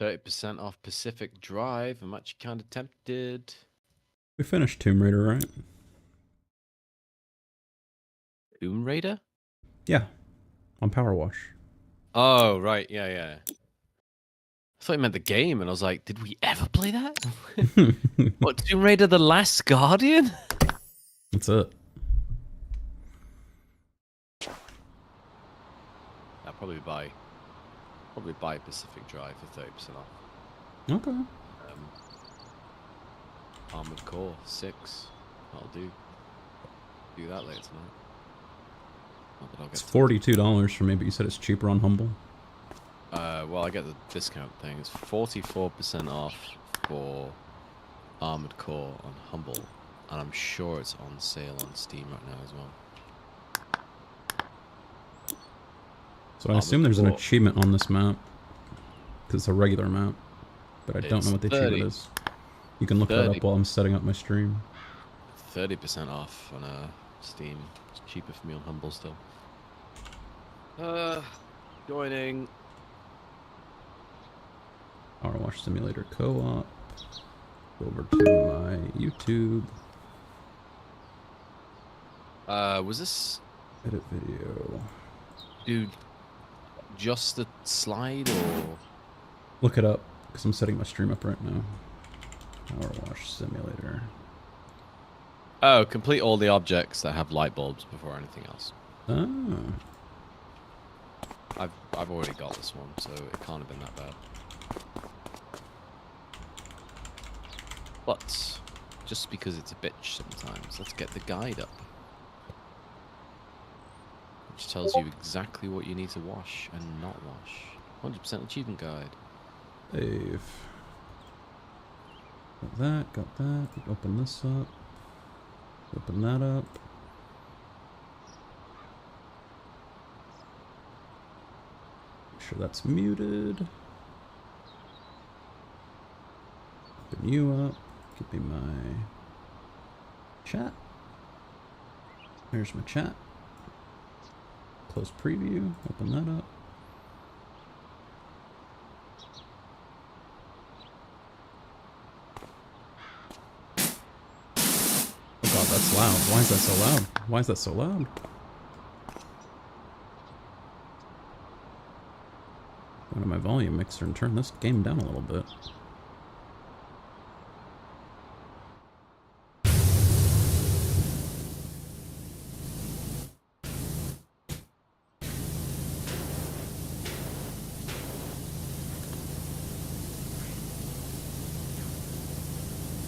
30% off Pacific Drive. I'm actually kind of tempted. We finished Tomb Raider, right? Tomb Raider? Yeah, on Powerwash. Oh, right. Yeah, yeah. I thought you meant the game, and I was like, did we ever play that? What, Tomb Raider The Last Guardian? That's it. I'll probably buy Pacific Drive for 30% off. Okay. Armored Core 6. I'll do that later tonight. Not that I'll get It's time. $42 for me, but you said it's cheaper on Humble. Well, I get the discount thing. It's 44% off for Armored Core on Humble, and I'm sure it's on sale on Steam right now as well. So I assume there's an achievement on this map, because it's a regular map, but I don't know what the achievement is. You can look that up while I'm setting up my stream. 30% off on Steam. It's cheaper for me on Humble still. Joining. Powerwash Simulator Co-op. Go over to my YouTube. Was this... Edit video. Dude, just the slide, or... Look it up, because I'm setting my stream up right now. Powerwash Simulator. Oh, complete all the objects that have light bulbs before anything else. Oh. I've already got this one, so it can't have been that bad. But just because it's a bitch sometimes, let's get the guide up, which tells you exactly what you need to wash and not wash. 100% achievement guide. Save. Got that, got that. Open this up. Open that up. Make sure that's muted. Open you up. Give me my chat. There's my chat. Close preview. Open that up. Oh god, that's loud. Why is that so loud? Why is that so loud? Go to my volume mixer and turn this game down a little bit.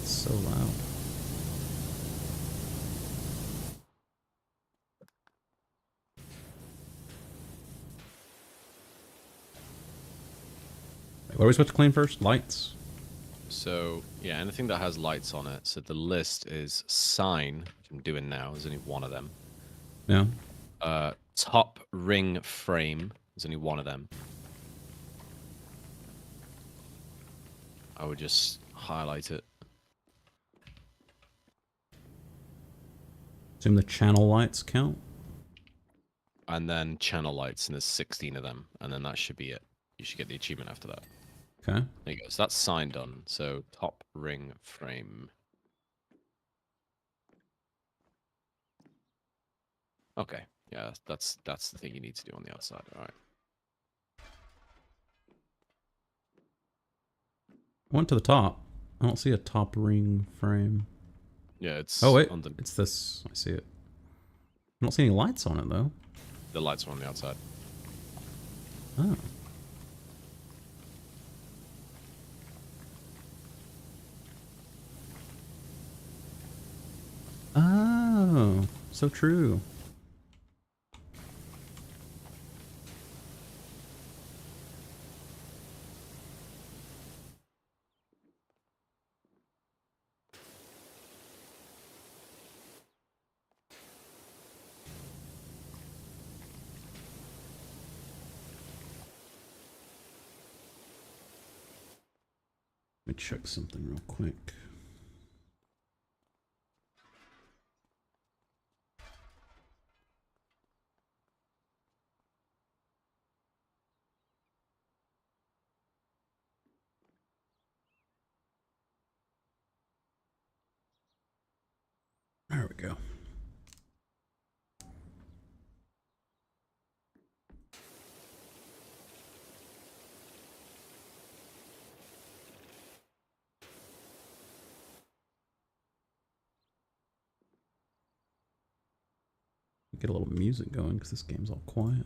It's so loud. What are we supposed to clean first? Lights? So, yeah, anything that has lights on it. So the list is sign, which I'm doing now. There's only one of them. Yeah. Top ring frame. There's only one of them. I would just highlight it. Assume the channel lights count? And then channel lights, and there's 16 of them. And then that should be it. You should get the achievement after that. Okay. There you go. So that's sign done. So top ring frame. Okay. Yeah, that's the thing you need to do on the outside. All right. I went to the top. I don't see a top ring frame. Yeah, it's... Oh wait, it's this. I see it. I don't see any lights on it though. The lights are on the outside. Oh. Oh, so true. Let me check something real quick. There we go. Get a little music going because this game's all quiet.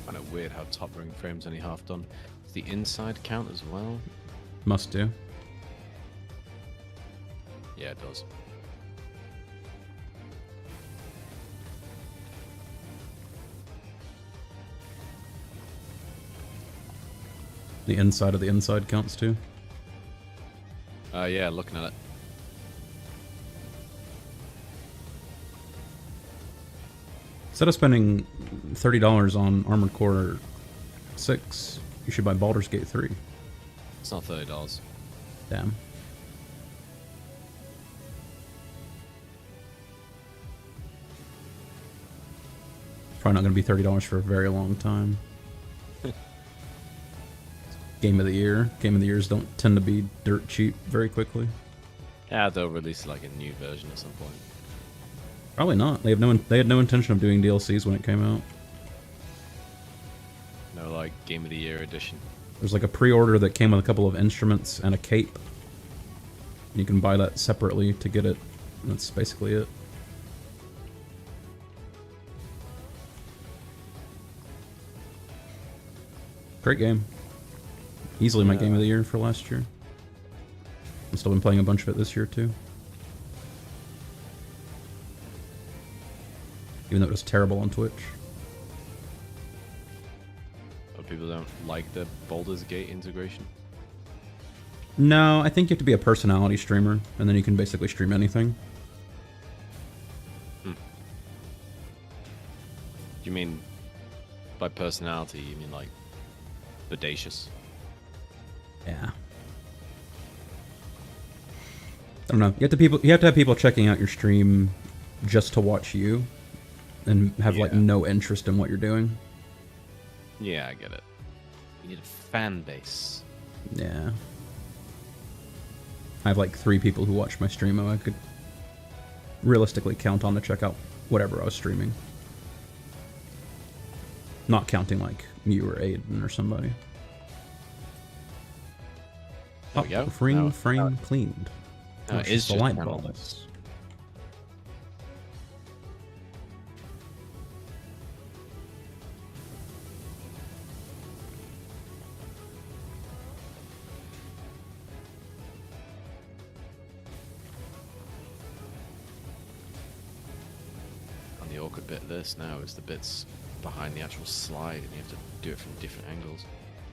Kind of weird how top ring frame's only half done. Does the inside count as well? Must do. Yeah, it does. The inside of the inside counts too. Yeah, looking at it. Instead of spending $30 on Armored Core 6, you should buy Baldur's Gate 3. It's not $30. Damn. Probably not going to be $30 for a very long time. Game of the year. Game of the years don't tend to be dirt cheap very quickly. Yeah, they'll release like a new version at some point. Probably not. They had no intention of doing DLCs when it came out. No, like Game of the Year edition. There's like a pre-order that came with a couple of instruments and a cape. You can buy that separately to get it. That's basically it. Great game. Easily my game of the year for last year. I've still been playing a bunch of it this year too. Even though it was terrible on Twitch. But people don't like the Baldur's Gate integration? No, I think you have to be a personality streamer, and then you can basically stream anything. You mean, by personality, you mean like bodacious? Yeah. I don't know. You have to have people checking out your stream just to watch you, and have like no interest in what you're doing. Yeah, I get it. You need a fan base. Yeah. I have like 3 people who watch my stream who I could realistically count on to check out whatever I was streaming. Not counting like you or Aiden or somebody. There we go. Frame cleaned. No, it is the just light panel bulbs. lights. And the awkward bit of this now is the bits behind the actual slide, and you have to do it from different angles.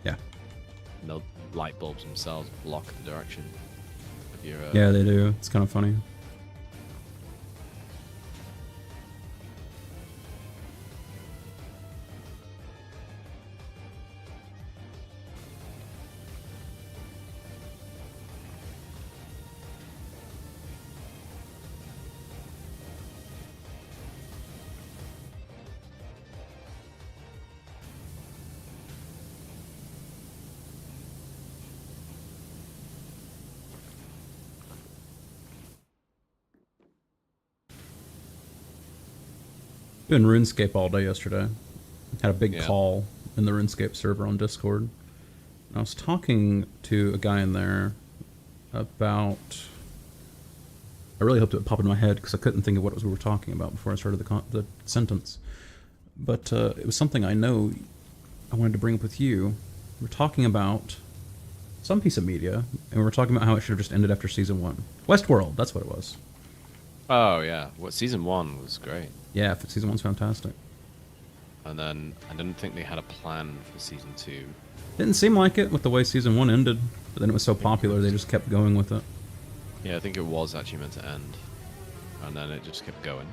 Yeah. And the light bulbs themselves block the direction of your... Yeah, they do. It's kind of funny. Doing RuneScape all day yesterday. Had a big call in the RuneScape server on Discord. I was talking to a guy in there about... I really hoped it would pop into my head because I couldn't think of what it was we were talking about before I started the sentence. But it was something I know I wanted to bring up with you. We're talking about some piece of media, and we were talking about how it should have just ended after Season 1. Westworld, that's what it was. Oh, yeah. Season 1 was great. Yeah, Season 1's fantastic. And then I didn't think they had a plan for Season 2. Didn't seem like it with the way Season 1 ended, but then it was so popular they just kept going with it. Yeah, I think it was actually meant to end. And then it just kept going.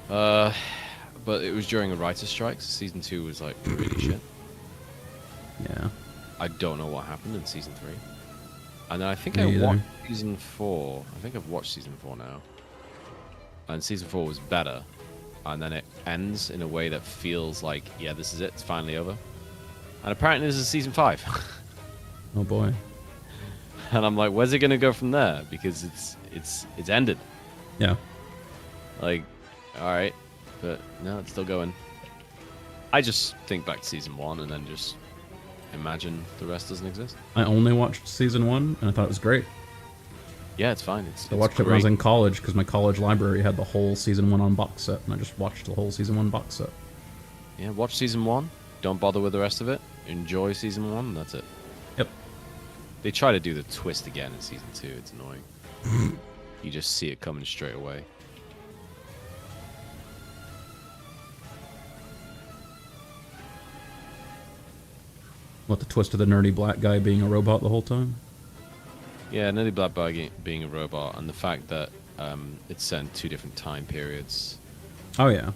But it was during a writer's strike, so Season 2 was like really shit. Yeah. I don't know what happened in Season 3. And then I think I watched Season 4. I think I've watched Season 4 now. And Season 4 was better. And then it ends in a way that feels like, yeah, this is it. It's finally over. And apparently this is Season 5. Oh boy. And I'm like, where's it going to go from there? Because it's ended. Yeah. Like, alright. But no, it's still going. I just think back to Season 1 and then just imagine the rest doesn't exist. I only watched Season 1, and I thought it was great. Yeah, it's fine. I watched it when I was in college, because my college library had the whole Season 1 on box set, and I just watched the whole Season 1 box set. Yeah, watch Season 1. Don't bother with the rest of it. Enjoy Season 1, and that's it. Yep. They try to do the twist again in Season 2. It's annoying. You just see it coming straight away. What, the twist of the nerdy black guy being a robot the whole time? Yeah, nerdy black guy being a robot, and the fact that it's set in 2 different time periods. Oh, yeah.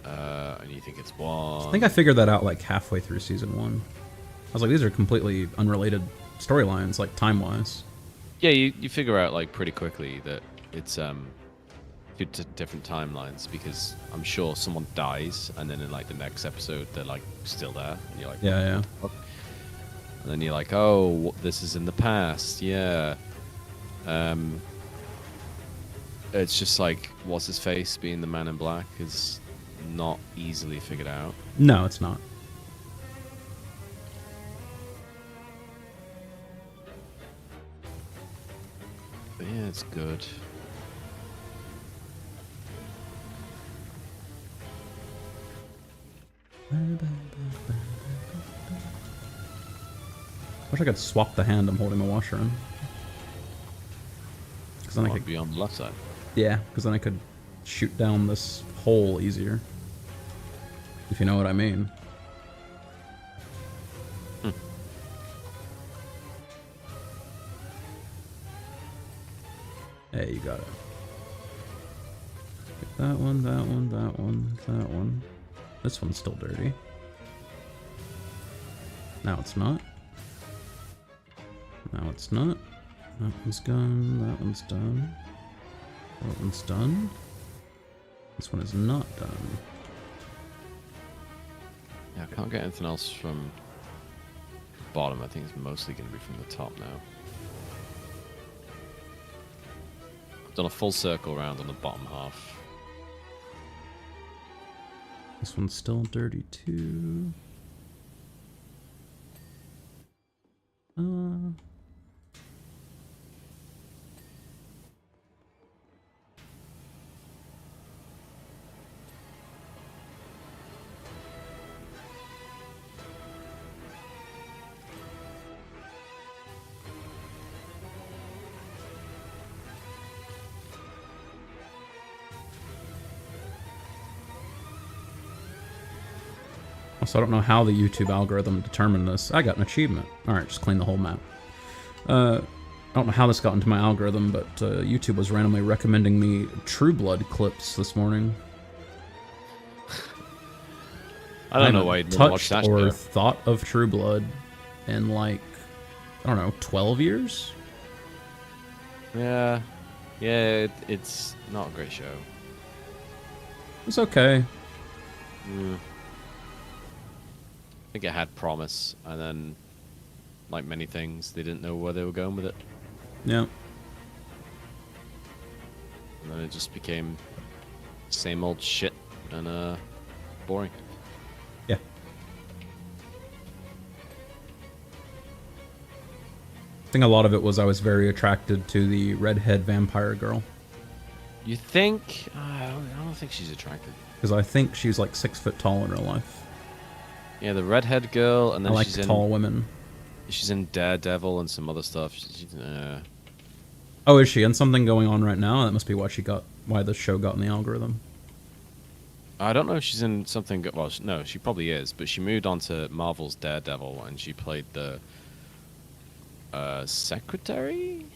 And you think it's one. I think I figured that out like halfway through Season 1. I was like, these are completely unrelated storylines, like time-wise. Yeah, you figure out like pretty quickly that it's 2 different timelines, because I'm sure someone dies and then in like the next episode they're like still there and you're like, yeah. And then you're like, oh, this is in the past. Yeah. It's just like, what's his face being the Man in Black is not easily figured out. No, it's not. But yeah, it's good. Wish I could swap the hand I'm holding my washer in. Because then I could be on the left side. Yeah, because then I could shoot down this hole easier. If you know what I mean. Hey, you got it. Get that one, that one, that one, that one. This one's still dirty. Now it's not. Now it's not. That one's done. That one's done. That one's done. This one is not done. Yeah, I can't get anything else from the bottom. I think it's mostly going to be from the top now. I've done a full circle around on the bottom half. This one's still dirty too. So I don't know how the YouTube algorithm determined this. I got an achievement. Alright, just clean the whole map. I don't know how this got into my algorithm, but YouTube was randomly recommending me True Blood clips this morning. I don't know why you didn't watch that or show. thought of True Blood in like, I don't know, 12 years? Yeah. It's not a great show. It's okay. I think it had promise, and then, like many things, they didn't know where they were going with it. Yeah. And then it just became Same old shit and boring. Yeah. I think a lot of it was I was very attracted to the redhead vampire girl. You think? I don't think she's attractive. Because I think she's like 6 foot tall in real life. Yeah, the redhead girl, and then I like she's tall women. She's in Daredevil and some other stuff. Oh, is she? And something going on right now? That must be why the show got in the algorithm. I don't know if she's in something. Well, no, she probably is. But she moved on to Marvel's Daredevil, and she played the secretary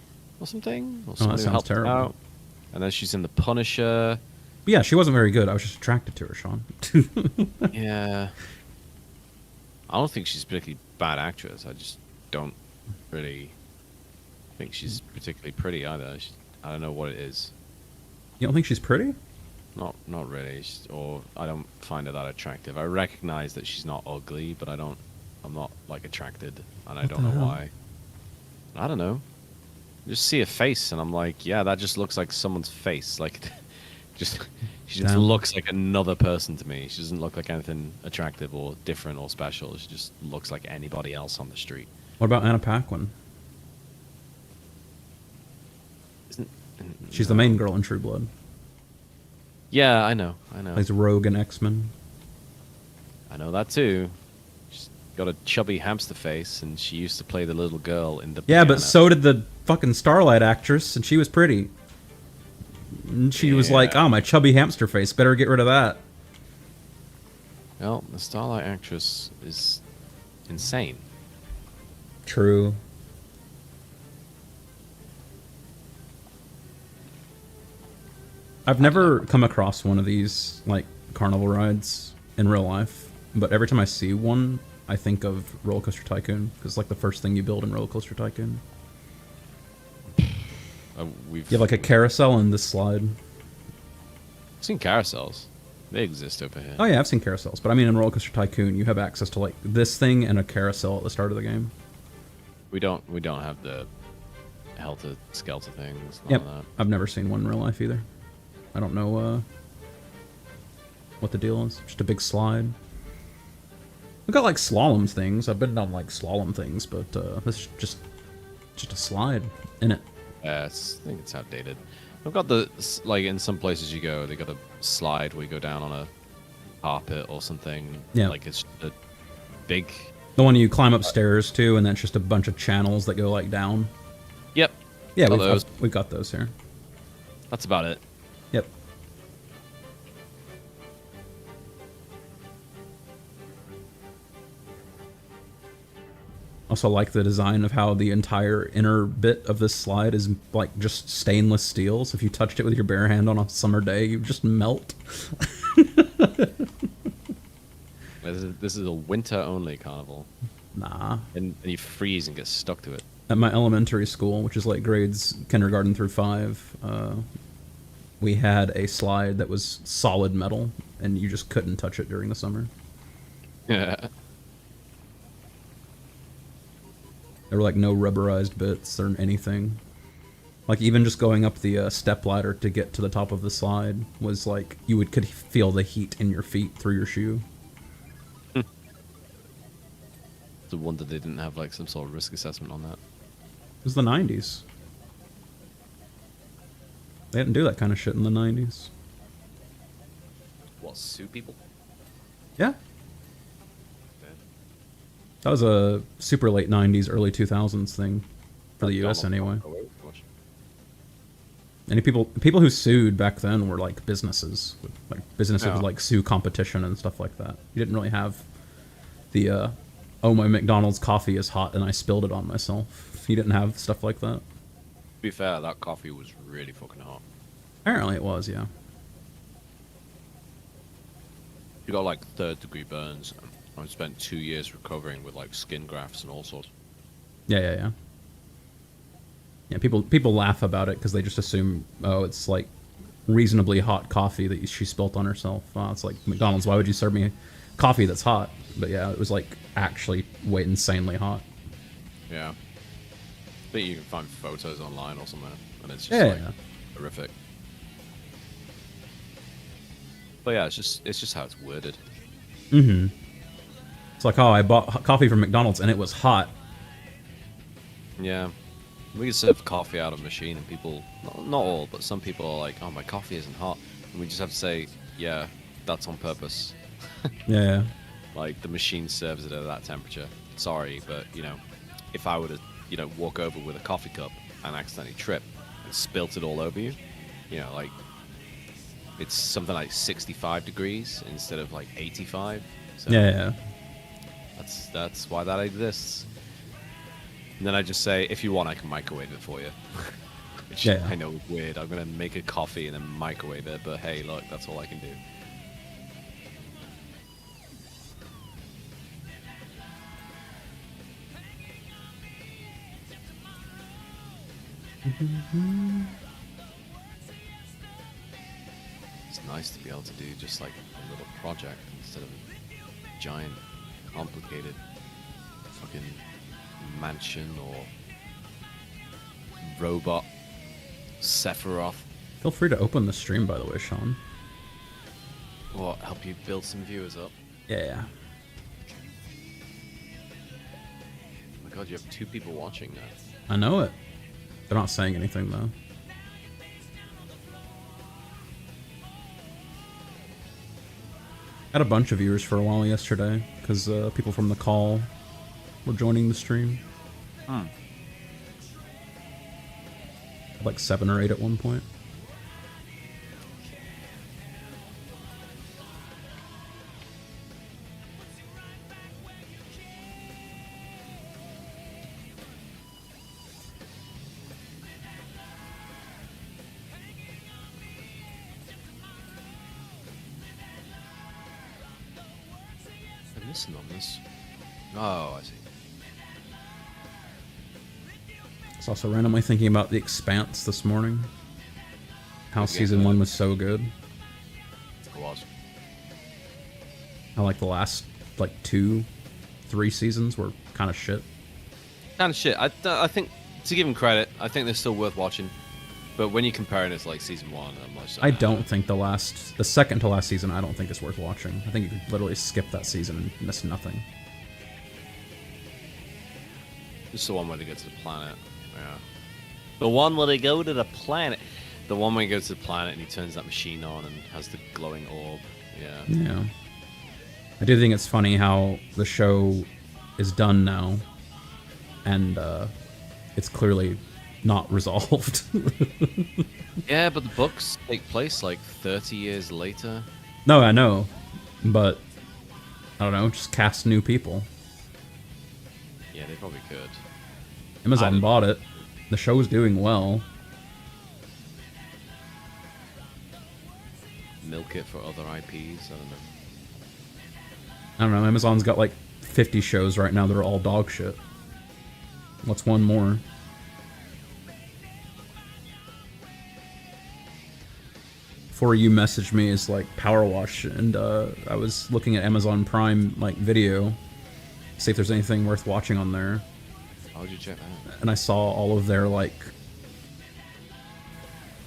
or something. Or that sounds terrible. Out. And then she's in the Punisher. But yeah, she wasn't very good. I was just attracted to her, Sean. Yeah. I don't think she's a particularly bad actress. I just don't really think she's particularly pretty either. I don't know what it is. You don't think she's pretty? Not really. Or I don't find her that attractive. I recognize that she's not ugly, but I'm not like attracted, and I don't know why. I don't know. Just see a face, and I'm like, yeah, that just looks like someone's face. Like, she just looks like another person to me. She doesn't look like anything attractive or different or special. She just looks like anybody else on the street. What about Anna Paquin? She's the main girl in True Blood. Yeah, I know. Plays Rogue in X-Men. I know that too. She's got a chubby hamster face, and she used to play the little girl in the piano. But so did the fucking Starlight actress, and she was pretty. And she was like, oh, my chubby hamster face, better get rid of that. Well, the Starlight actress is insane. True. I've never come across one of these, like, carnival rides in real life, but every time I see one, I think of Roller Coaster Tycoon, because it's like the first thing you build in Roller Coaster Tycoon. You have like a carousel and this slide. I've seen carousels. They exist over here. Oh yeah, I've seen carousels, but I mean in Roller Coaster Tycoon, you have access to like this thing and a carousel at the start of the game. We don't have the Helter Skelter things. Yep, I've never seen one in real life either. I don't know what the deal is. Just a big slide. We've got like slalom things. I've been on like slalom things, but this is just a slide in it. Yeah, I think it's outdated. I've got the, like, in some places you go, they got a slide where you go down on a carpet or something. Yeah. Like, it's a big... The one you climb upstairs to, and then it's just a bunch of channels that go, like, down. Yep. Yeah, we've got those here. That's about it. Yep. Also like the design of how the entire inner bit of this slide is like just stainless steel. So if you touched it with your bare hand on a summer day, you just melt. This is a winter-only carnival. Nah. And you freeze and get stuck to it. At my elementary school, which is like grades kindergarten through 5, we had a slide that was solid metal, and you just couldn't touch it during the summer. Yeah. There were like no rubberized bits or anything. Like even just going up the step ladder to get to the top of the slide was like you could feel the heat in your feet through your shoe. It's a wonder they didn't have like some sort of risk assessment on that. It was the 90s. They didn't do that kind of shit in the 90s. What, sue people? Yeah. That was a super late 90s, early 2000s thing for the US anyway. Any people who sued back then were like businesses. Like businesses would like sue competition and stuff like that. You didn't really have the oh, my McDonald's coffee is hot and I spilled it on myself. You didn't have stuff like that. To be fair, that coffee was really fucking hot. Apparently it was, yeah. You got like 3rd-degree burns. I spent 2 years recovering with like skin grafts and all sorts. Yeah. Yeah, people laugh about it because they just assume, oh, it's like reasonably hot coffee that she spilt on herself. It's like, McDonald's, why would you serve me coffee that's hot? But yeah, it was like actually way insanely hot. Yeah. But you can find photos online or something, and it's just horrific. But yeah, it's just how it's worded. Mm-hmm. It's like, oh, I bought coffee from McDonald's and it was hot. Yeah. We can serve coffee out of a machine, and people, not all, but some people are like, oh, my coffee isn't hot. And we just have to say, yeah, that's on purpose. Yeah. Like, the machine serves it at that temperature. Sorry, but, you know, if I were to, you know, walk over with a coffee cup and accidentally trip and spilt it all over you, you know, like, it's something like 65 degrees instead of, like, 85. So Yeah. that's why that exists. And then I just say, if you want, I can microwave it for you. Which I know is weird. I'm going to make a coffee and then microwave it, but hey, look, that's all I can do. It's nice to be able to do just like a little project instead of a giant, complicated fucking mansion or robot Sephiroth. Feel free to open the stream, by the way, Sean. Or help you build some viewers up. Yeah. Oh my god, you have 2 people watching now. I know it. They're not saying anything, though. Had a bunch of viewers for a while yesterday, because people from the call were joining the stream. Like 7 or 8 at one point. I'm missing on this. Oh, I see. I was also randomly thinking about The Expanse this morning. How season 1 was so good. It was. I like the last, like, 2, 3 seasons were kind of shit. Kind of shit. I think, to give them credit, I think they're still worth watching. But when you're comparing it to, like, season 1, I'm like... I don't think the second to last season, I don't think is worth watching. I think you could literally skip that season and miss nothing. Just the one where they go to the planet. Yeah. The one where they go to the planet. The one where he goes to the planet and he turns that machine on and has the glowing orb. Yeah. Yeah. I do think it's funny how the show is done now, and it's clearly not resolved. Yeah, but the books take place like 30 years later. No, I know, but I don't know, just cast new people. Yeah, they probably could. Amazon bought it. The show's doing well. Milk it for other IPs, I don't know. I don't know, Amazon's got like 50 shows right now that are all dog shit. What's one more? Before you messaged me is like Powerwash, and I was looking at Amazon Prime like video, see if there's anything worth watching on there. How would you check that? And I saw all of their like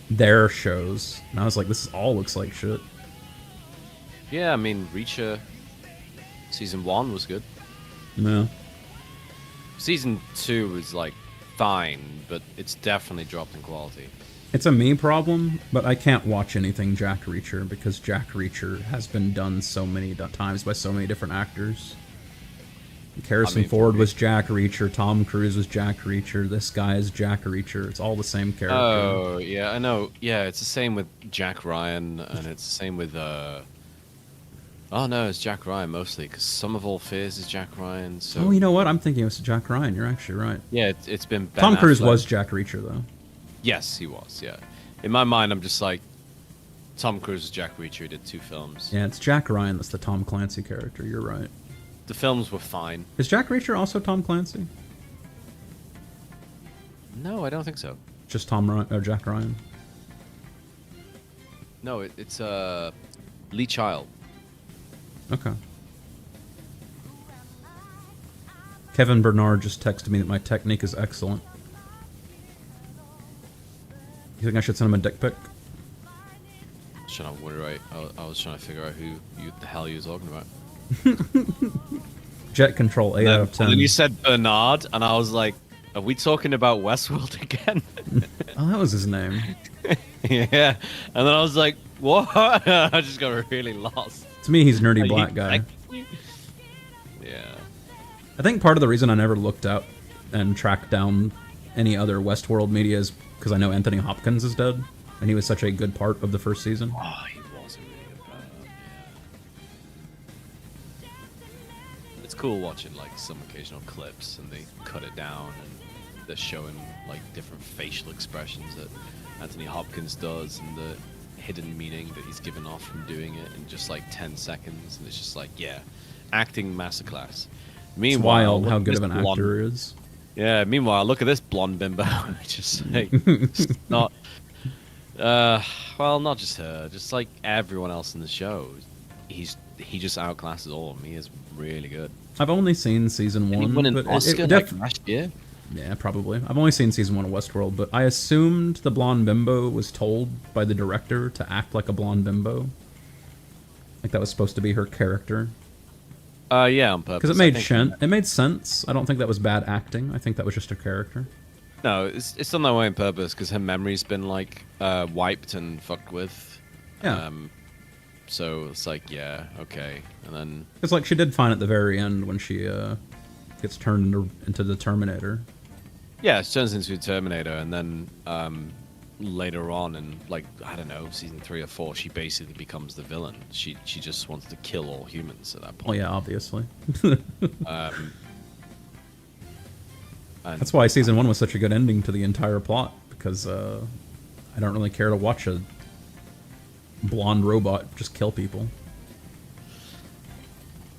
their shows, and I was like, this all looks like shit. Yeah, I mean, Reacher season 1 was good. Yeah. Season 2 was like fine, but it's definitely dropped in quality. It's a me problem, but I can't watch anything Jack Reacher because Jack Reacher has been done so many times by so many different actors. Harrison Ford was Jack Reacher, Tom Cruise was Jack Reacher, this guy is Jack Reacher. It's all the same character. Oh, yeah, I know. Yeah, it's the same with Jack Ryan, and it's the same with... Oh, no, it's Jack Ryan mostly, because Sum of All Fears is Jack Ryan, so... Oh, you know what? I'm thinking it was Jack Ryan. You're actually right. Yeah, it's been Ben Tom Cruise Affleck. was Jack Reacher, though. Yes, he was, yeah. In my mind, I'm just like, Tom Cruise is Jack Reacher, he did 2 films. Yeah, it's Jack Ryan that's the Tom Clancy character. You're right. The films were fine. Is Jack Reacher also Tom Clancy? No, I don't think so. Just Jack Ryan? No, it's Lee Child. Okay. Kevin Bernard just texted me that my technique is excellent. You think I should send him a dick pic? trying to wonder. I was trying to figure out who the hell you were talking about. Jet Control, 8 out of 10. And then you said Bernard, and I was like, are we talking about Westworld again? Oh, that was his name. Yeah. And then I was like, what? I just got really lost. To me, he's nerdy black guy. Yeah. I think part of the reason I never looked up and tracked down any other Westworld media is because I know Anthony Hopkins is dead, and he was such a good part of the first season. Oh, he was a really good part, yeah. It's cool watching like some occasional clips, and they cut it down, and they're showing like different facial expressions that Anthony Hopkins does, and the hidden meaning that he's given off from doing it in just like 10 seconds, and it's just like, yeah, acting masterclass. Meanwhile, it's wild how good of an actor he is. Yeah, meanwhile, look at this blonde bimbo. Just like, not, well, not just her, just like everyone else in the show. He just outclasses all of them. He is really good. I've only seen season 1. Did he win an Oscar like last year? Yeah, probably. I've only seen season 1 of Westworld, but I assumed the blonde bimbo was told by the director to act like a blonde bimbo. Like that was supposed to be her character. Yeah, on purpose. Because it made sense. I don't think that was bad acting. I think that was just her character. No, it's done that way on purpose because her memory's been like wiped and fucked with. Yeah. So it's like, yeah, okay, and then it's like she did fine at the very end when she gets turned into the Terminator. Yeah, she turns into a Terminator, and then later on in, like, I don't know, season 3 or 4, she basically becomes the villain. She just wants to kill all humans at that point. Oh yeah, obviously. That's why season 1 was such a good ending to the entire plot, because I don't really care to watch a blonde robot just kill people.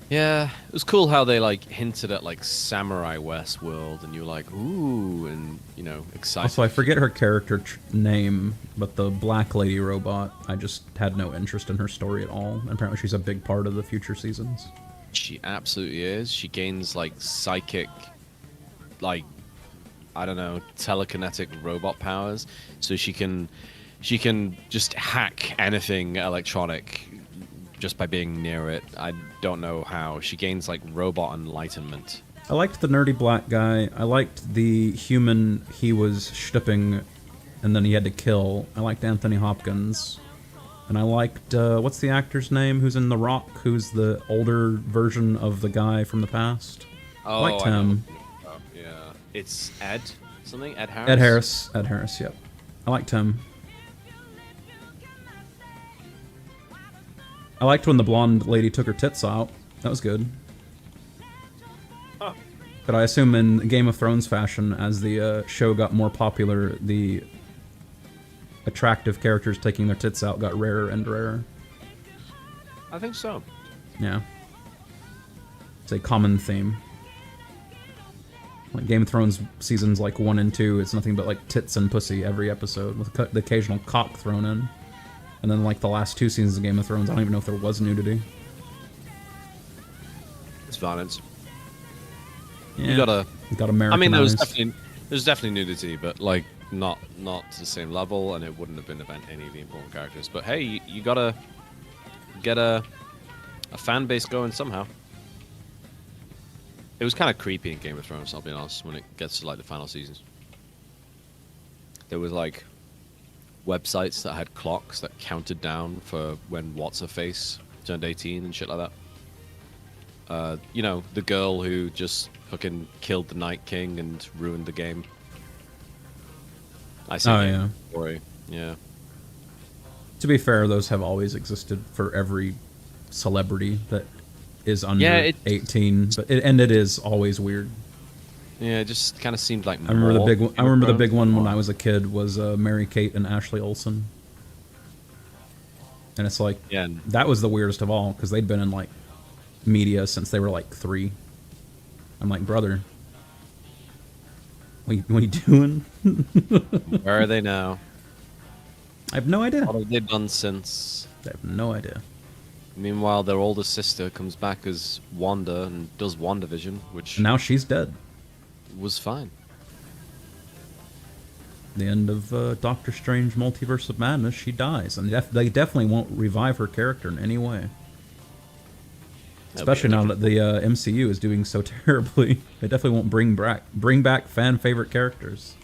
Yeah, it was cool how they like hinted at like Samurai Westworld, and you were like, ooh, and you know, excited. Also, I forget her character name, but the black lady robot, I just had no interest in her story at all. And apparently she's a big part of the future seasons. She absolutely is. She gains like psychic, like, I don't know, telekinetic robot powers, so she can just hack anything electronic just by being near it. I don't know how. She gains like robot enlightenment. I liked the nerdy black guy. I liked the human he was shtipping and then he had to kill. I liked Anthony Hopkins. And I liked, what's the actor's name who's in The Rock, who's the older version of the guy from the past? Oh, I liked him. Yeah. It's Ed something? Ed Harris? Ed Harris. Ed Harris, yep. I liked him. I liked when the blonde lady took her tits out. That was good. Huh. But I assume in Game of Thrones fashion, as the show got more popular, the attractive characters taking their tits out got rarer and rarer. I think so. Yeah. It's a common theme. Like Game of Thrones seasons like 1 and 2, it's nothing but like tits and pussy every episode, with the occasional cock thrown in. And then, like, the last 2 seasons of Game of Thrones, I don't even know if there was nudity. It's violence. Yeah. You gotta Americanize. I mean, there's definitely nudity, but like not to the same level, and it wouldn't have been about any of the important characters. But hey, you gotta get a fan base going somehow. It was kind of creepy in Game of Thrones, I'll be honest, when it gets to like the final seasons. There was like websites that had clocks that counted down for when What's-Her-Face turned 18 and shit like that. You know, the girl who just fucking killed the Night King and ruined the game. I see. Oh, yeah. Story. Yeah. To be fair, those have always existed for every celebrity that is under 18, but it is always weird. Yeah, it just kind of seemed like. I remember the big one when I was a kid was Mary-Kate and Ashley Olsen, and it's like, yeah, that was the weirdest of all because they'd been in like media since they were like 3. I'm like, brother, what are you doing? Where are they now? I have no idea. What have they done since? I have no idea. Meanwhile, their older sister comes back as Wanda and does WandaVision, which now she's dead. Was fine. The end of Doctor Strange Multiverse of Madness, she dies. And they definitely won't revive her character in any way. Especially now that the MCU is doing so terribly. They definitely won't bring back fan-favorite characters.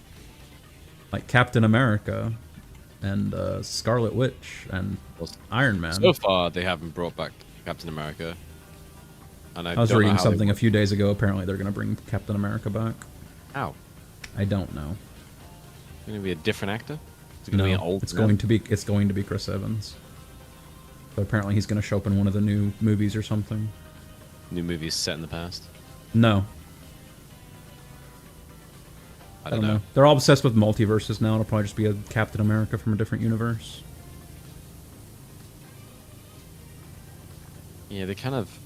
Like Captain America and Scarlet Witch and Iron Man. So far, they haven't brought back Captain America. And I was reading something a few days ago. Apparently, they're going to bring Captain America back. How? I don't know. Going to be a different actor? No, it's going to be Chris Evans. But apparently, he's going to show up in one of the new movies or something. New movies set in the past? No. I don't know. They're all obsessed with multiverses now. It'll probably just be a Captain America from a different universe. Yeah, they kind of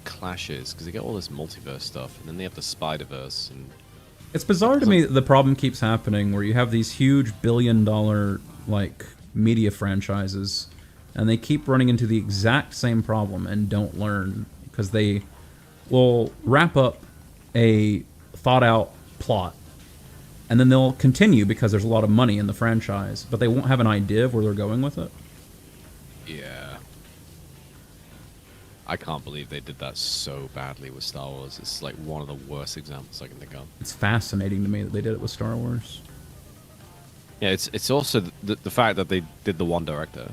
clashes because they get all this multiverse stuff, and then they have the Spider-Verse. And it's bizarre to me that the problem keeps happening where you have these huge billion-dollar like media franchises, and they keep running into the exact same problem and don't learn because they will wrap up a thought-out plot. And then they'll continue because there's a lot of money in the franchise, but they won't have an idea of where they're going with it. Yeah. I can't believe they did that so badly with Star Wars. It's like one of the worst examples I can think of. It's fascinating to me that they did it with Star Wars. Yeah, it's also the fact that they did the one director.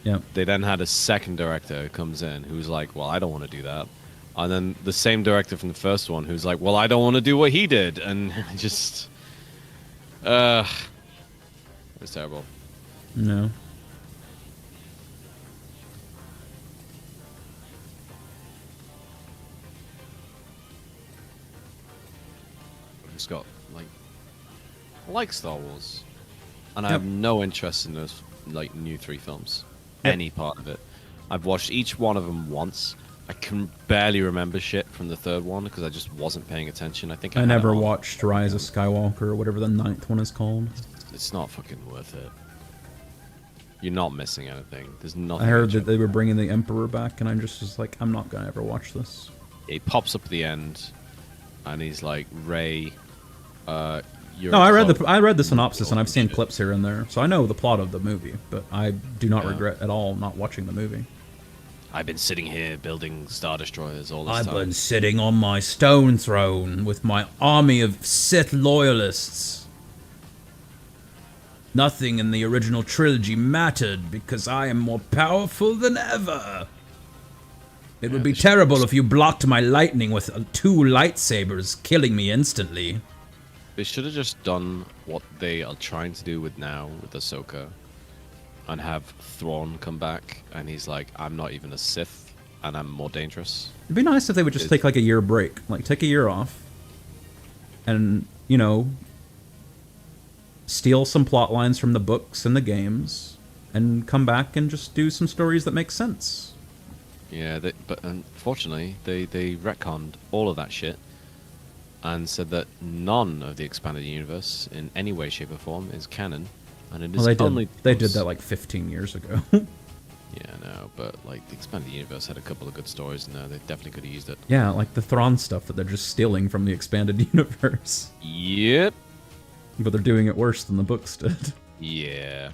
Yeah. They then had a second director who comes in who's like, well, I don't want to do that. And then the same director from the first one who's like, well, I don't want to do what he did. And just... it's terrible. No. It's got like, I like Star Wars, and I have no interest in those like new 3 films. Any part of it. I've watched each one of them once. I can barely remember shit from the 3rd one because I just wasn't paying attention. I think I never watched Rise of Skywalker or whatever the 9th one is called. It's not fucking worth it. You're not missing anything. There's nothing. I heard that they were bringing the Emperor back, and I'm just was like, I'm not gonna ever watch this. He pops up at the end, and he's like, Rey. No, I read the synopsis, and I've seen clips here and there, so I know the plot of the movie. But I do not regret at all not watching the movie. I've been sitting here building Star Destroyers all this time. I've been sitting on my stone throne with my army of Sith loyalists. Nothing in the original trilogy mattered because I am more powerful than ever. It would be terrible if you blocked my lightning with 2 lightsabers, killing me instantly. They should have just done what they are trying to do with now with Ahsoka. And have Thrawn come back, and he's like, I'm not even a Sith, and I'm more dangerous. It'd be nice if they would just take like a year break. Like, take a year off. And, you know, steal some plot lines from the books and the games, and come back and just do some stories that make sense. Yeah, but unfortunately, they retconned all of that shit, and said that none of the expanded universe, in any way, shape, or form, is canon. And it is they did that like 15 years ago. Yeah, no, but like the expanded universe had a couple of good stories in there. They definitely could have used it. Yeah, like the Thrawn stuff that they're just stealing from the expanded universe. Yep. But they're doing it worse than the books did. Yeah.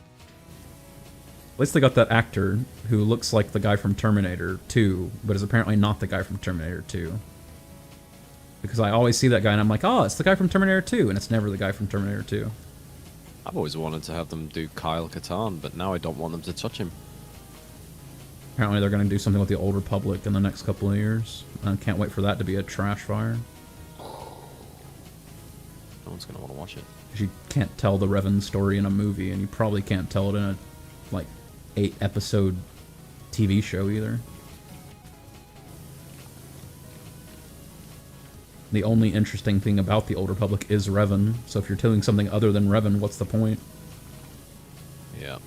At least they got that actor who looks like the guy from Terminator 2, but is apparently not the guy from Terminator 2. Because I always see that guy and I'm like, oh, it's the guy from Terminator 2, and it's never the guy from Terminator 2. I've always wanted to have them do Kyle Katarn, but now I don't want them to touch him. Apparently they're going to do something with the Old Republic in the next couple of years. I can't wait for that to be a trash fire. No one's going to want to watch it. Because you can't tell the Revan story in a movie, and you probably can't tell it in a, like, 8-episode TV show either. The only interesting thing about the Old Republic is Revan, so if you're telling something other than Revan, what's the point? Yeah.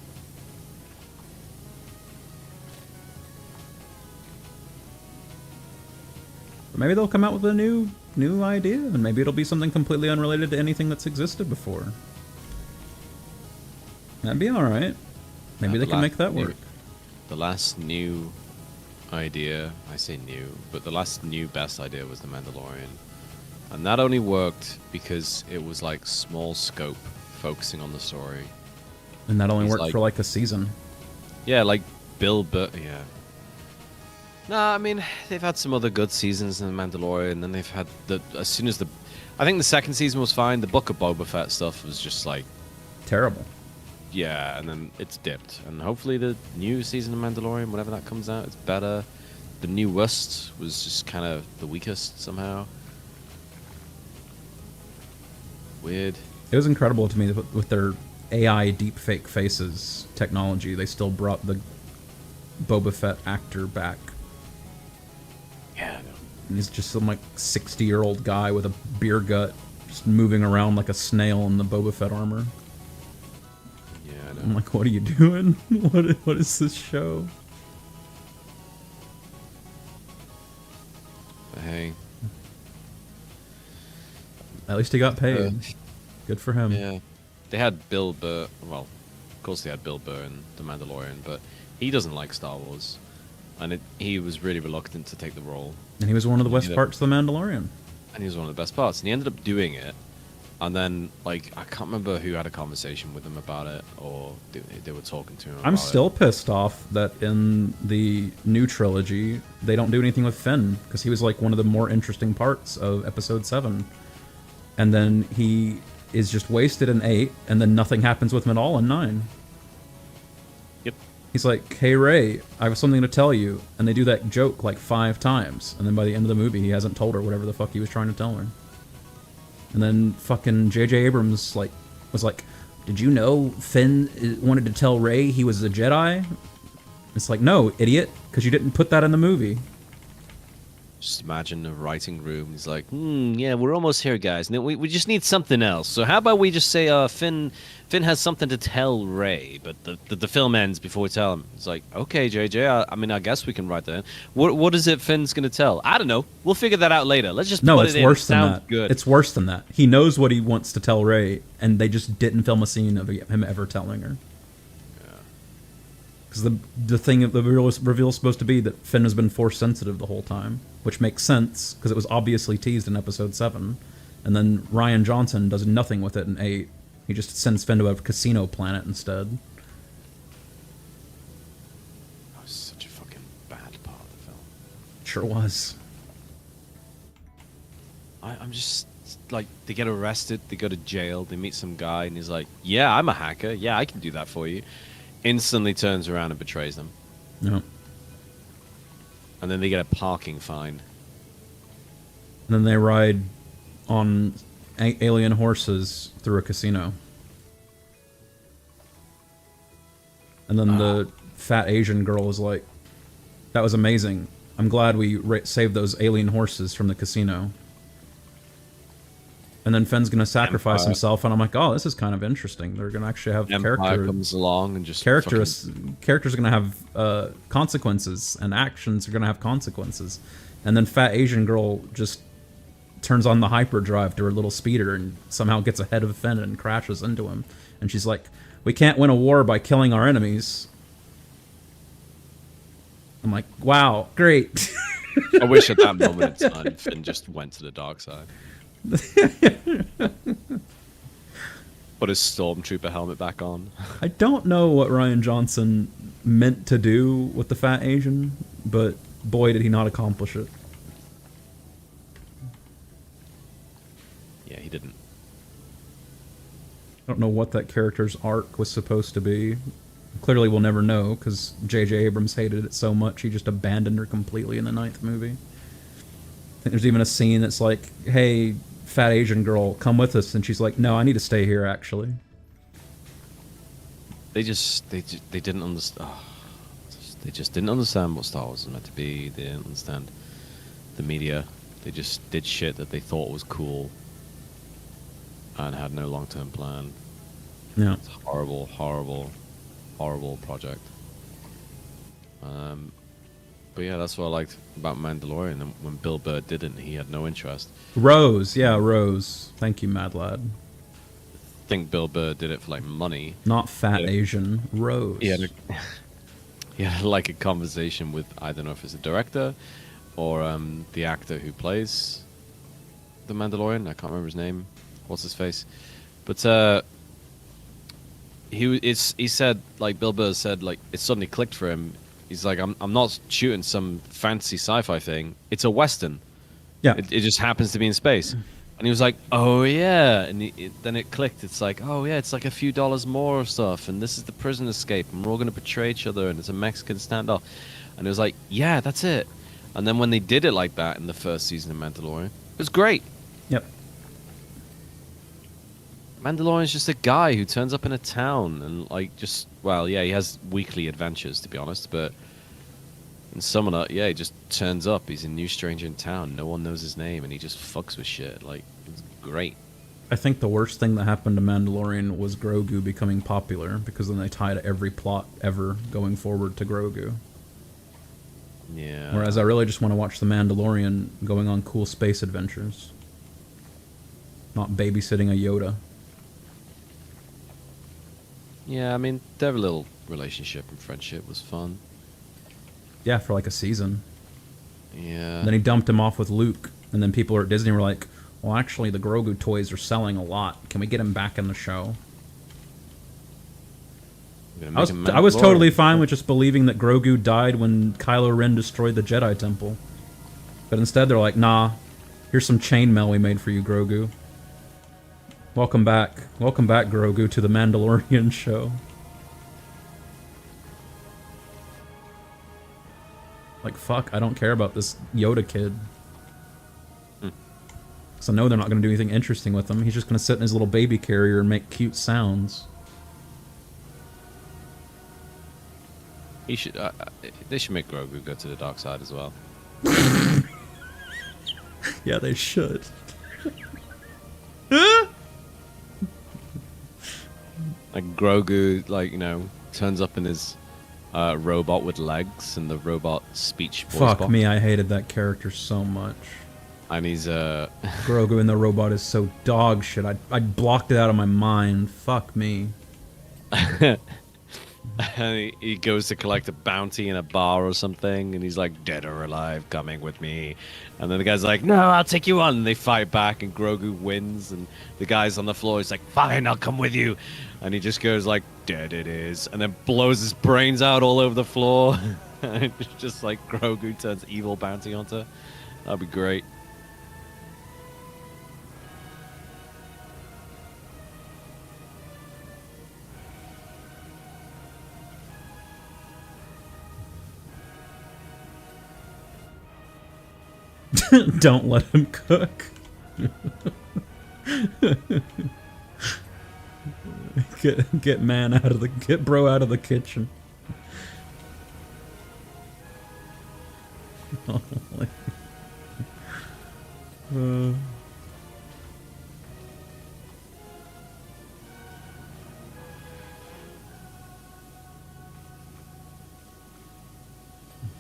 But maybe they'll come out with a new idea, and maybe it'll be something completely unrelated to anything that's existed before. That'd be alright. Maybe they can make that work. The last new idea, I say new, but the last new best idea was The Mandalorian. And that only worked because it was like small scope focusing on the story. And that only worked for like a season. Yeah, like Bill Burr. Yeah. Nah, I mean, they've had some other good seasons in The Mandalorian, and then they've had I think the second season was fine. The Book of Boba Fett stuff was just like terrible. Yeah, and then it's dipped. And hopefully the new season of Mandalorian, whenever that comes out, it's better. The newest was just kind of the weakest somehow. Weird. It was incredible to me that with their AI deepfake faces technology, they still brought the Boba Fett actor back. Yeah, I know. And he's just some like 60-year-old guy with a beer gut, just moving around like a snail in the Boba Fett armor. Yeah, I know. I'm like, what are you doing? What is this show? But hey. At least he got paid. Good for him. Yeah. They had Bill Burr. Well, of course they had Bill Burr in The Mandalorian, but he doesn't like Star Wars. And he was really reluctant to take the role. And he was one of the best parts of The Mandalorian. And he was one of the best parts. And he ended up doing it. And then, like, I can't remember who had a conversation with him about it, or they were talking to him about it. I'm still pissed off that in the new trilogy, they don't do anything with Finn, because he was, like, one of the more interesting parts of Episode 7. And then he is just wasted in 8, and then nothing happens with him at all in 9. Yep. He's like, hey, Rey, I have something to tell you. And they do that joke, like, 5 times. And then by the end of the movie, he hasn't told her whatever the fuck he was trying to tell her. And then fucking J.J. Abrams was like, did you know Finn wanted to tell Rey he was a Jedi? It's like, no, idiot, because you didn't put that in the movie. Just imagine a writing room. He's like, yeah, we're almost here, guys. No, we just need something else. So how about we just say Finn has something to tell Rey, but the film ends before we tell him. It's like, okay, JJ, I mean, I guess we can write that in. What is it Finn's going to tell? I don't know. We'll figure that out later. Let's just put it in. Worse than that. Good. It's worse than that. He knows what he wants to tell Rey, and they just didn't film a scene of him ever telling her. Because the reveal is supposed to be that Finn has been Force sensitive the whole time, which makes sense because it was obviously teased in Episode 7, and then Rian Johnson does nothing with it in 8. He just sends Finn to a casino planet instead. That was such a fucking bad part of the film. Sure was. I'm just like, they get arrested, they go to jail, they meet some guy, and he's like, yeah, I'm a hacker, yeah, I can do that for you. Instantly turns around and betrays them. No. And then they get a parking fine. And then they ride on alien horses through a casino. And then the fat Asian girl is like, that was amazing. I'm glad we saved those alien horses from the casino. And then Finn's going to sacrifice himself, and I'm like, oh, this is kind of interesting. They're going to actually have Empire comes along and just characters are going to have consequences, and actions are going to have consequences. And then fat Asian girl just turns on the hyperdrive to her little speeder and somehow gets ahead of Finn and crashes into him. And she's like, we can't win a war by killing our enemies. I'm like, wow, great. I wish at that moment in time Finn just went to the dark side. Put his stormtrooper helmet back on. I don't know what Rian Johnson meant to do with the fat Asian, but boy did he not accomplish it. Yeah, he didn't. I don't know what that character's arc was supposed to be. Clearly we'll never know, because J.J. Abrams hated it so much he just abandoned her completely in the 9th movie. I think there's even a scene that's like, hey, fat Asian girl, come with us. And she's like, no, I need to stay here, actually. They didn't understand. Oh, they just didn't understand what Star Wars was meant to be. They didn't understand the media. They just did shit that they thought was cool and had no long-term plan. Yeah. It's a horrible, horrible, horrible project. But yeah, that's what I liked about Mandalorian. And when Bill Burr didn't, he had no interest. Rose. Thank you, Mad Lad. I think Bill Burr did it for like money. Not fat Asian. Rose. He had like a conversation with, I don't know if it's the director or the actor who plays the Mandalorian. I can't remember his name. What's his face? But he said, like Bill Burr said, like it suddenly clicked for him. He's like, I'm not shooting some fancy sci-fi thing. It's a western. Yeah. It just happens to be in space. And he was like, oh yeah, and then it clicked. It's like, oh yeah, it's like a few dollars more or stuff, and this is the prison escape, and we're all going to betray each other, and it's a Mexican standoff. And it was like, yeah, that's it. And then when they did it like that in the first season of Mandalorian, it was great. Yep. Mandalorian's just a guy who turns up in a town and like just, well, yeah, he has weekly adventures, to be honest, but in Summoner, yeah, he just turns up. He's a new stranger in town. No one knows his name, and he just fucks with shit. Like, it's great. I think the worst thing that happened to Mandalorian was Grogu becoming popular, because then they tied every plot ever going forward to Grogu. Yeah. Whereas I really just want to watch the Mandalorian going on cool space adventures. Not babysitting a Yoda. Yeah, I mean, their little relationship and friendship was fun. Yeah, for like a season. Yeah. And then he dumped him off with Luke, and then people at Disney were like, well, actually, the Grogu toys are selling a lot. Can we get him back in the show? I was totally fine with just believing that Grogu died when Kylo Ren destroyed the Jedi Temple. But instead they're like, nah, here's some chainmail we made for you, Grogu. Welcome back. Welcome back, Grogu, to the Mandalorian show. Like, fuck, I don't care about this Yoda kid. So I know they're not going to do anything interesting with him. He's just going to sit in his little baby carrier and make cute sounds. He should. They should make Grogu go to the dark side as well. Yeah, they should. Like Grogu, like, you know, turns up in his robot with legs and the robot speech voice Fuck box. me, I hated that character so much. And he's Grogu and the robot is so dog shit. I blocked it out of my mind. Fuck me. and he goes to collect a bounty in a bar or something, and he's like, dead or alive, coming with me. And then the guy's like, no, I'll take you on. And they fight back, and Grogu wins, and the guy's on the floor. He's like, fine, I'll come with you. And he just goes like, dead it is, and then blows his brains out all over the floor. And it's just like Grogu turns evil bounty hunter. That'd be great. Don't let him cook. Get man out of the get bro out of the kitchen. So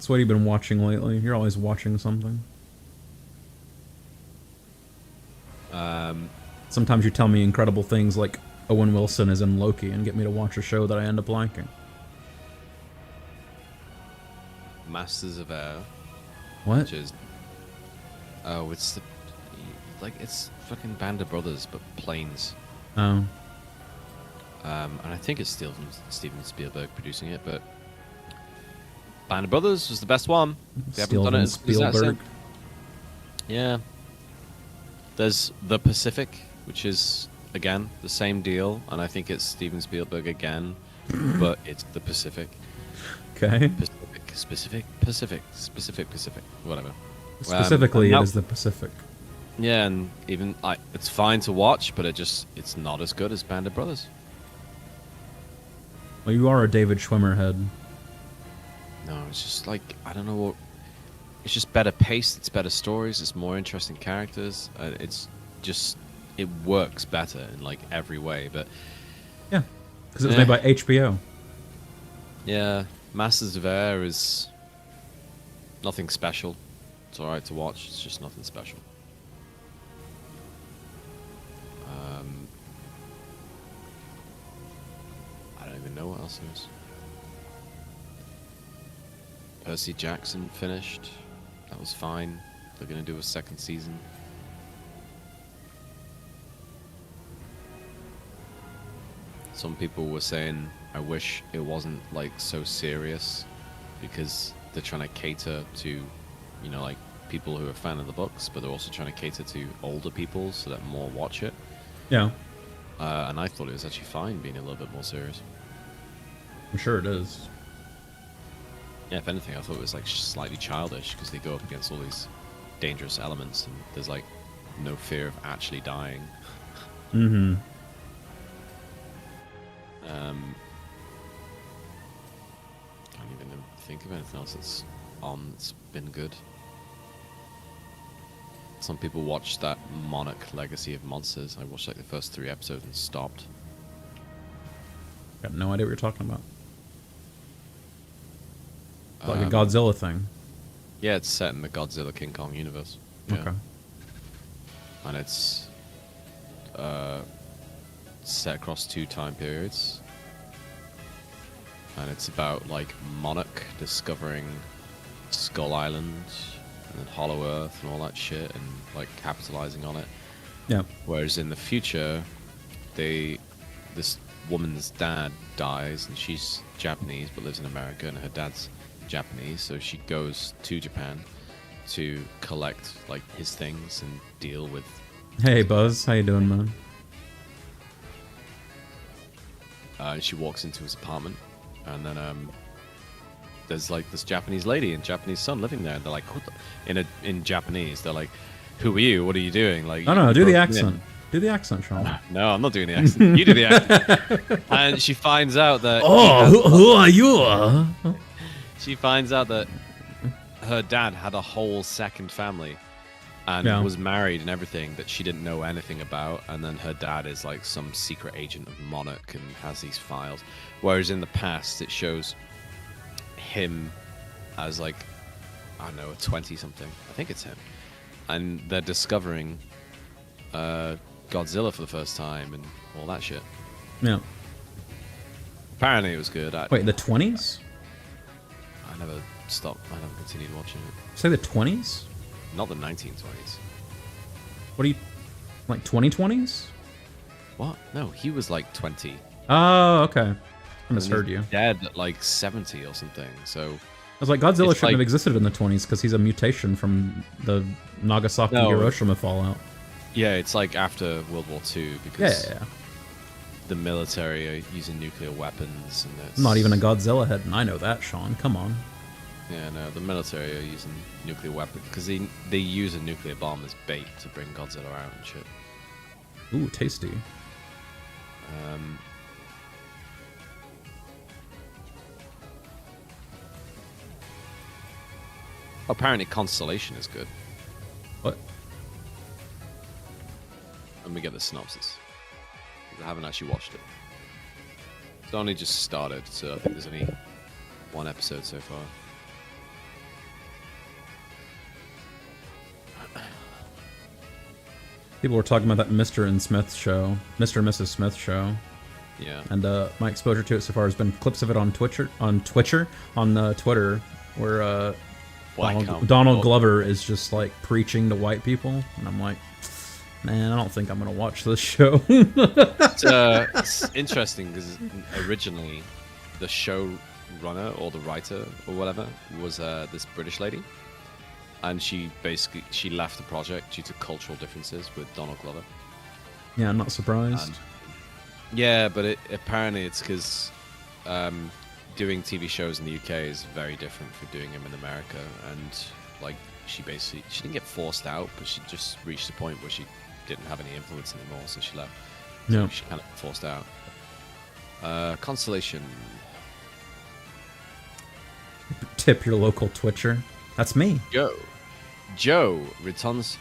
what have you been watching lately? You're always watching something. Sometimes you tell me incredible things like Owen Wilson is in Loki and get me to watch a show that I end up liking. Masters of Air. What? Which is... Oh, it's the... Like, it's fucking Band of Brothers, but planes. Oh. And I think it's Steven Spielberg producing it, but... Band of Brothers was the best one. They haven't done it as Spielberg. Yeah. There's The Pacific, which is, again, the same deal, and I think it's Steven Spielberg again, but it's The Pacific. Okay. Pacific, whatever. Specifically, it is the Pacific. Yeah, and even it's fine to watch, but it's not as good as Band of Brothers. Well, you are a David Schwimmer head. No, it's just like, I don't know what... It's just better paced, it's better stories, it's more interesting characters. It's just... It works better in, like, every way, but... Yeah, because it was made by HBO. Yeah, Masters of Air is... nothing special. It's alright to watch, it's just nothing special. I don't even know what else there is. Percy Jackson finished. That was fine. They're going to do a second season. some people were saying, I wish it wasn't like so serious, because they're trying to cater to, you know, like people who are fan of the books, but they're also trying to cater to older people so that more watch it. Yeah. And I thought it was actually fine being a little bit more serious. I'm sure it is. Yeah, if anything, I thought it was like slightly childish, because they go up against all these dangerous elements, and there's like no fear of actually dying. Mm-hmm. Can't even think of anything else that's been good. Some people watched that Monarch Legacy of Monsters. I watched like the first 3 episodes and stopped. Got no idea what you're talking about. Like a Godzilla thing. Yeah, it's set in the Godzilla King Kong universe. Yeah. Okay. And it's set across 2 time periods. And it's about like Monarch discovering Skull Island and Hollow Earth and all that shit, and like capitalizing on it. Yeah. Whereas in the future, this woman's dad dies, and she's Japanese but lives in America, and her dad's Japanese, so she goes to Japan to collect like his things and deal with. Hey Buzz, how you doing, man? She walks into his apartment, and then there's like this Japanese lady and Japanese son living there, and they're like, in Japanese, they're like, "Who are you? What are you doing?" Like, no, do the accent. Do the accent, Sean. No, I'm not doing the accent. You do the accent. And she finds out that. Who are you? She finds out that her dad had a whole second family and was married and everything that she didn't know anything about. And then her dad is like some secret agent of Monarch and has these files. Whereas in the past, it shows him as like, I don't know, a 20-something. I think it's him. And they're discovering Godzilla for the first time and all that shit. Yeah. Apparently it was good. Wait, the 20s? I never stopped. I never continued watching it. Say the 20s? Not the 1920s. What are you, like 2020s? What? No, he was like 20. Oh, okay. I misheard you. Dead at like 70 or something. So I was like, Godzilla shouldn't have existed in the 20s because he's a mutation from the Nagasaki Hiroshima fallout. Yeah, it's like after World War II because yeah. the military are using nuclear weapons. And it's... I'm not even a Godzilla head, and I know that, Sean. Come on. Yeah, no, the military are using nuclear weapons because they use a nuclear bomb as bait to bring Godzilla out and shit. Ooh, tasty. Apparently Constellation is good. What? Let me get the synopsis. I haven't actually watched it. It's only just started, so I think there's only 1 episode so far. People were talking about that Mr. and Smith show, Mr. and Mrs. Smith show. Yeah. And my exposure to it so far has been clips of it on Twitter, where Donald Glover is just like preaching to white people, and I'm like, man, I don't think I'm gonna watch this show. It's interesting because originally the showrunner or the writer or whatever was this British lady, and she left the project due to cultural differences with Donald Glover. Yeah, I'm not surprised. And, yeah, but apparently it's because doing TV shows in the UK is very different from doing them in America, and like she didn't get forced out, but she just reached a point where she didn't have any influence anymore, so she left. So she kind of forced out. Constellation. Tip your local Twitcher. That's me. Joe returns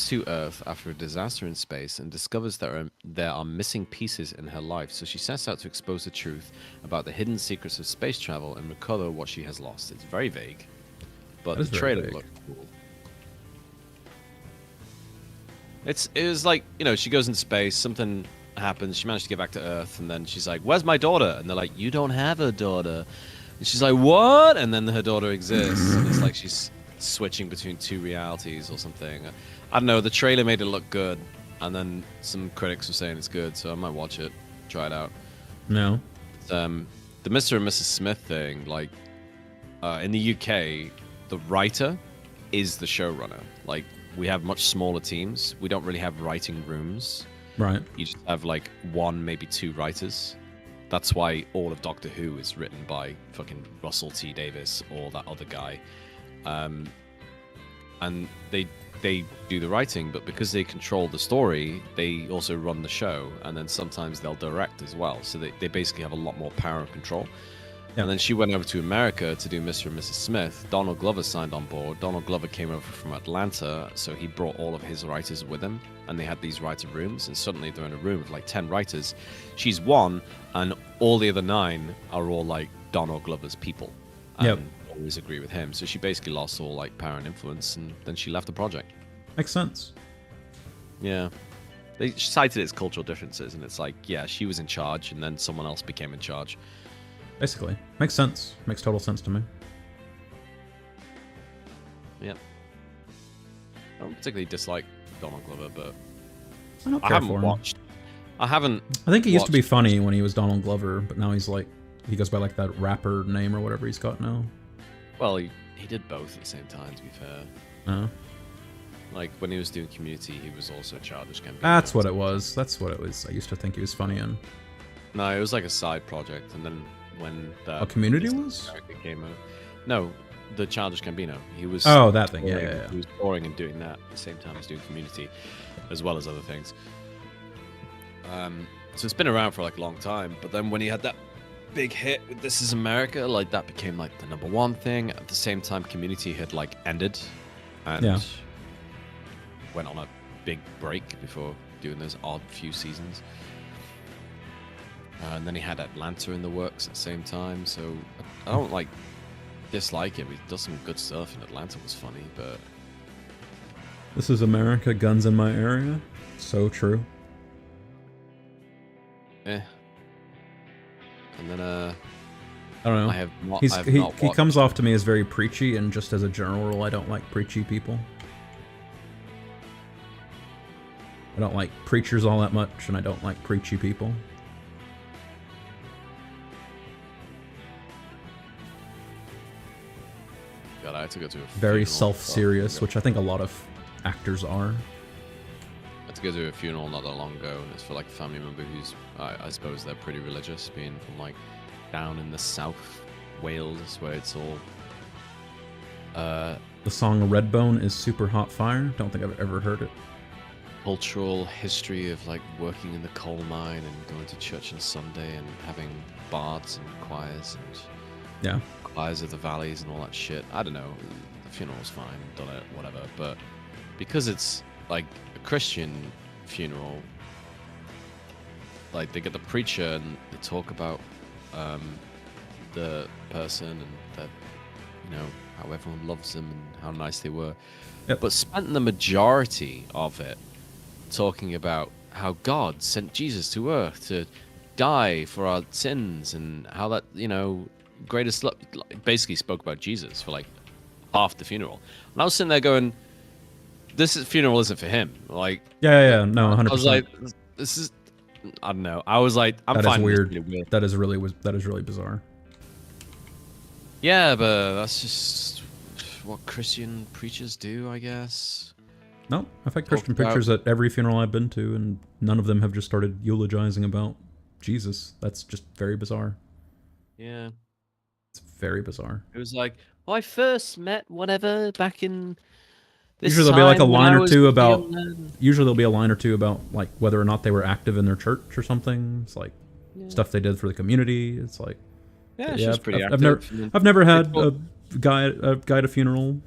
to Earth after a disaster in space and discovers that there are missing pieces in her life, so she sets out to expose the truth about the hidden secrets of space travel and recover what she has lost. It's very vague, but the trailer looked cool. It was like, you know, she goes into space, something happens, she managed to get back to Earth, and then she's like, "Where's my daughter?" And they're like, "You don't have a daughter." And she's like, "What?" And then her daughter exists, and it's like she's switching between 2 realities or something. I don't know, the trailer made it look good, and then some critics were saying it's good, so I might watch it, try it out. No. The Mr. and Mrs. Smith thing, like, in the UK, the writer is the showrunner. Like, we have much smaller teams. We don't really have writing rooms. Right. You just have, like, one, maybe two writers. That's why all of Doctor Who is written by fucking Russell T. Davies or that other guy. And they do the writing, but because they control the story, they also run the show, and then sometimes they'll direct as well. So they basically have a lot more power and control. And then she went over to America to do Mr. and Mrs. Smith. Donald Glover signed on board. Donald Glover came over from Atlanta, so he brought all of his writers with him, and they had these writer rooms, and suddenly they're in a room with like 10 writers. She's one, and all the other 9 are all like Donald Glover's people. And always agree with him. So she basically lost all like power and influence, and then she left the project. Makes sense. Yeah. They cited its cultural differences, and it's like, yeah, she was in charge, and then someone else became in charge. Basically. Makes sense. Makes total sense to me. Yep. I don't particularly dislike Donald Glover, but I don't care for him. I haven't. I think he used to be funny when he was Donald Glover, but now he's like, he goes by like that rapper name or whatever he's got now. Well, he did both at the same time, to be fair. Oh. Like, when he was doing Community, he was also Childish Gambino. That's what it was. That's what it was. I used to think he was funny in. No, it was like a side project, and then when the Community was? Came out, no, the Childish Gambino. He was. Oh, that thing. Yeah. He was touring and doing that at the same time as doing Community, as well as other things. So it's been around for like a long time, but then when he had that big hit with This Is America, like that became like the #1 thing. At the same time, Community had like ended, and went on a big break before doing those odd few seasons. And then he had Atlanta in the works at the same time, so I don't like dislike him. He does some good stuff, and Atlanta was funny, but This Is America, guns in my area. So true. And then I don't know. I have not, he comes off to me as very preachy, and just as a general rule, I don't like preachy people. I don't like preachers all that much, and I don't like preachy people. God, I had to go to a very self-serious, which I think a lot of actors are. I had to go to a funeral not that long ago, and it's for like a family member who's, I suppose they're pretty religious, being from like down in the South Wales, where it's all. The song Redbone is super hot fire. Don't think I've ever heard it. Cultural history of like working in the coal mine and going to church on Sunday and having bards and choirs and choirs of the valleys and all that shit. I don't know. The funeral was fine, done it, whatever. But because it's like a Christian funeral, like they get the preacher and they talk about the person and that, you know, how everyone loves them and how nice they were. But spent the majority of it talking about how God sent Jesus to earth to die for our sins and how that, you know, greatest love, basically spoke about Jesus for like half the funeral. And I was sitting there going, funeral isn't for him. Like, no, 100%. I was like, this is, I don't know. I was like, I'm fine. Weird. That is really bizarre. Yeah, but that's just what Christian preachers do, I guess. No, I've had Christian preachers at every funeral I've been to, and none of them have just started eulogizing about Jesus. That's just very bizarre. Yeah. It's very bizarre. It was like, well, I first met whatever back in this Usually there'll be like a line or two about. young. Usually there'll be a line or two about like whether or not they were active in their church or something. It's like stuff they did for the community. It's like she was pretty active. I've never had a guy at a funeral,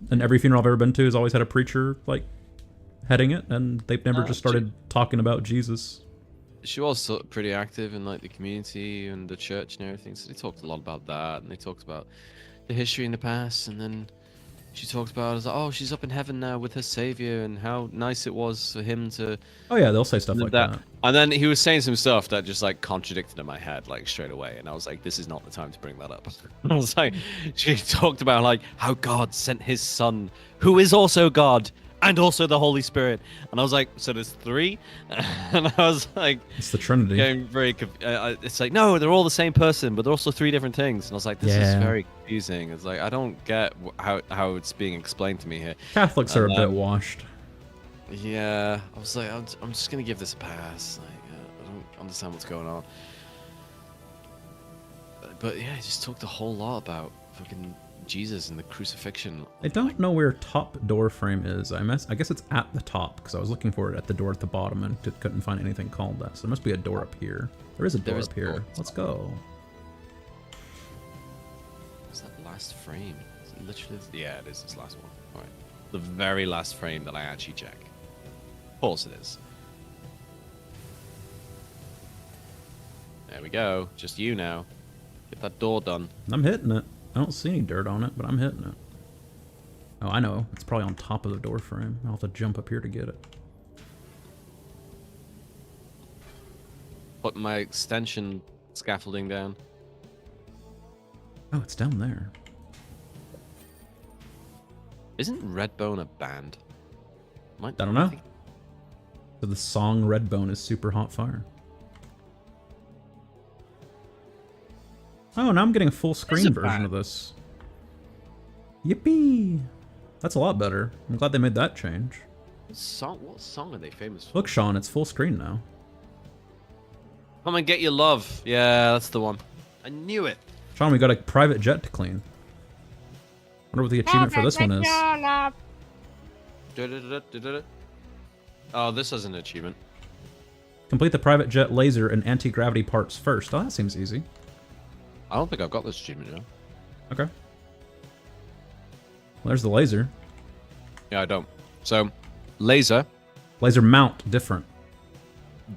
and every funeral I've ever been to has always had a preacher like heading it, and they've never just started talking about Jesus. She was pretty active in like the community and the church and everything, so they talked a lot about that, and they talked about the history in the past, and then she talked about, oh, she's up in heaven now with her savior, and how nice it was for him to. Oh yeah, they'll say stuff like that. And then he was saying some stuff that just like contradicted in my head like straight away, and I was like, this is not the time to bring that up. I was like, she talked about like how God sent his son, who is also God, and also the Holy Spirit. And I was like, so there's 3? And I was like, it's the Trinity. getting very it's like, no, they're all the same person, but they're also 3 different things. And I was like, this is very confusing. It's like, I don't get how it's being explained to me here. Catholics are a bit washed. Yeah, I was like, I'm just gonna give this a pass. Like, I don't understand what's going on. But yeah, he just talked a whole lot about fucking Jesus and the crucifixion. I don't know where top door frame is. I guess it's at the top, because I was looking for it at the door at the bottom and couldn't find anything called that. So there must be a door up here. There is a door up here. Let's go. What's that last frame? Is it literally? Yeah, it is this last one. All right. The very last frame that I actually check. Of course it is. There we go. Just you now. Get that door done. I'm hitting it. I don't see any dirt on it, but I'm hitting it. Oh, I know. It's probably on top of the door frame. I'll have to jump up here to get it. Put my extension scaffolding down. Oh, it's down there. Isn't Redbone a band? I don't know. So the song Redbone is super hot fire. Oh, now I'm getting a full screen version of this. Yippee! That's a lot better. I'm glad they made that change. What song are they famous for? Look, Sean, it's full screen now. Come and get your love. Yeah, that's the one. I knew it. Sean, we got a private jet to clean. Wonder what the achievement for this one is. Oh, this is an achievement. Complete the private jet laser and anti-gravity parts first. Oh, that seems easy. I don't think I've got this achievement yet. Okay. Well, there's the laser. Yeah, I don't. So, laser. Laser mount, different.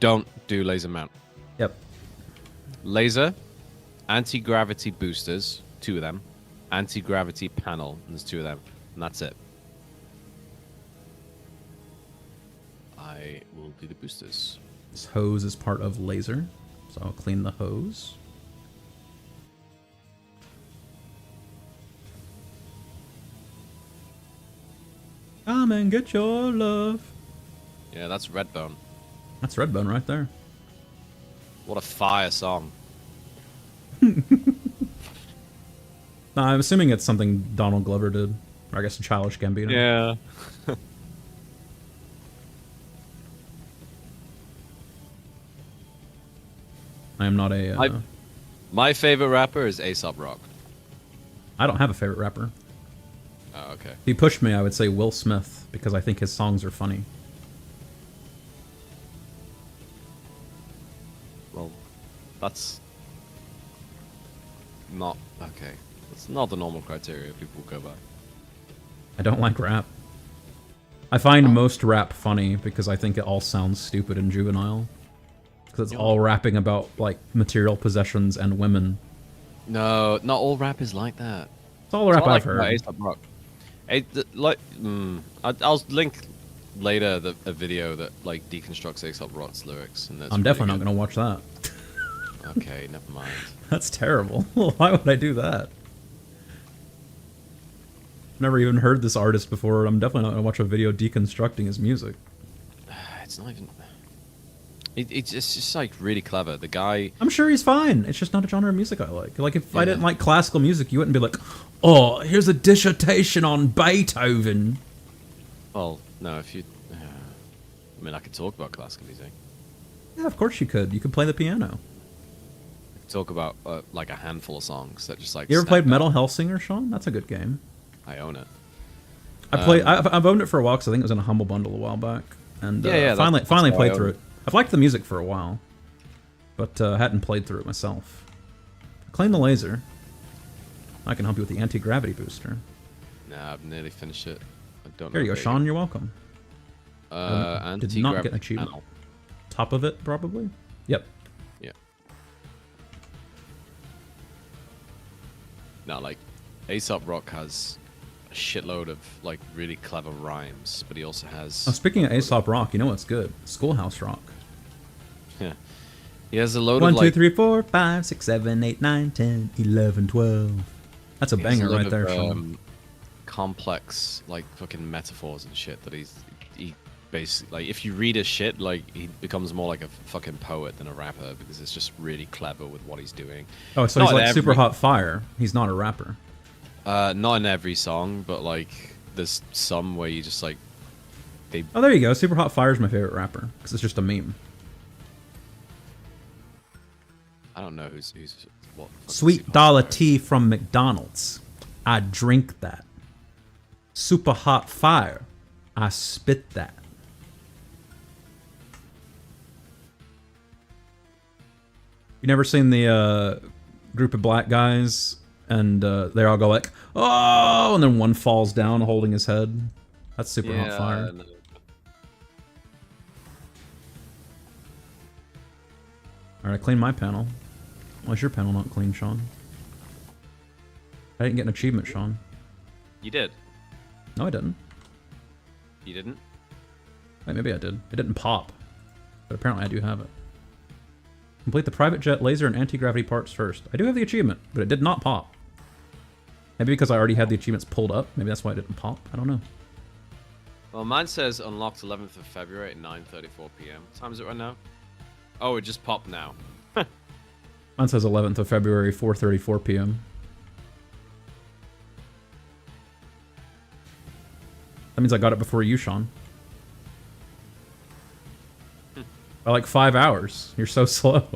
Don't do laser mount. Yep. Laser, anti-gravity boosters, 2 of them. Anti-gravity panel, and there's 2 of them. And that's it. I will do the boosters. This hose is part of laser, so I'll clean the hose. Come and get your love. Yeah, that's Redbone. That's Redbone right there. What a fire song. I'm assuming it's something Donald Glover did. Or I guess a Childish Gambino. Yeah. I am not a... My favorite rapper is Aesop Rock. I don't have a favorite rapper. Oh, okay. If he pushed me, I would say Will Smith, because I think his songs are funny. Well, that's not... Okay. That's not the normal criteria people go by. I don't like rap. I find most rap funny because I think it all sounds stupid and juvenile. Because it's all rapping about, like, material possessions and women. No, not all rap is like that. It's all the rap I've heard. A$AP Rock. I'll link later a video that like deconstructs A$AP Rock's lyrics. And I'm definitely not going to watch that. Okay, never mind. That's terrible. Why would I do that? Never even heard this artist before. I'm definitely not going to watch a video deconstructing his music. It's not even... It's just like really clever. The guy... I'm sure he's fine. It's just not a genre of music I like. Like if I didn't like classical music, you wouldn't be like, oh, here's a dissertation on Beethoven. Well, no, if you... I mean, I could talk about classical music. Yeah, of course you could. You could play the piano. I could talk about like a handful of songs that just like... You ever played Metal Hellsinger, Sean? That's a good game. I own it. I've owned it for a while because I think it was in a Humble Bundle a while back. And finally played through it. I've liked the music for a while, but hadn't played through it myself. Claim the laser. I can help you with the anti-gravity booster. Nah, I've nearly finished it. I don't know. Here you go, Sean. You're welcome. Did not get an achievement. Panel. Top of it, probably? Yep. Yeah. No, like, A$AP Rock has a shitload of, like, really clever rhymes, but he also has... Oh, speaking of A$AP Rock, you know what's good? Schoolhouse Rock. Yeah. He has a load 1, of, like... 2, 3, 4, 5, 6, 7, 8, 9, 10, 11, 12. That's a banger right there, Sean. complex like fucking metaphors and shit that he basically like if you read his shit like he becomes more like a fucking poet than a rapper because it's just really clever with what he's doing. Oh, so he's like Super Hot Fire. He's not a rapper. Not in every song, but like there's some where you just like they. Oh, there you go. Super Hot Fire is my favorite rapper because it's just a meme. I don't know who's what. Sweet dollar tea from McDonald's. I drink that. Super Hot Fire. I spit that. You never seen the group of black guys and they all go like, oh, and then one falls down holding his head? That's Super Hot Fire. No. Alright, I cleaned my panel. Why is your panel not clean, Sean? I didn't get an achievement, Sean. You did. No, I didn't. You didn't? Wait, maybe I did. It didn't pop. But apparently I do have it. Complete the private jet, laser, and anti-gravity parts first. I do have the achievement, but it did not pop. Maybe because I already had the achievements pulled up. Maybe that's why it didn't pop. I don't know. Well, mine says unlocked 11th of February at 9:34 p.m. What time is it right now? Oh, it just popped now. Mine says 11th of February, 4:34 p.m. That means I got it before you, Sean. By like 5 hours. You're so slow.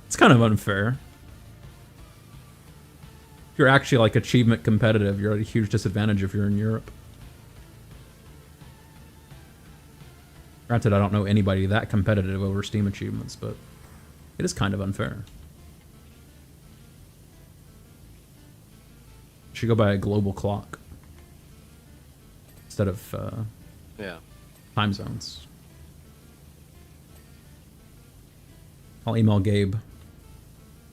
It's kind of unfair. If you're actually like achievement competitive, you're at a huge disadvantage if you're in Europe. Granted, I don't know anybody that competitive over Steam achievements, but it is kind of unfair. Should go by a global clock instead of Yeah. time zones. I'll email Gabe.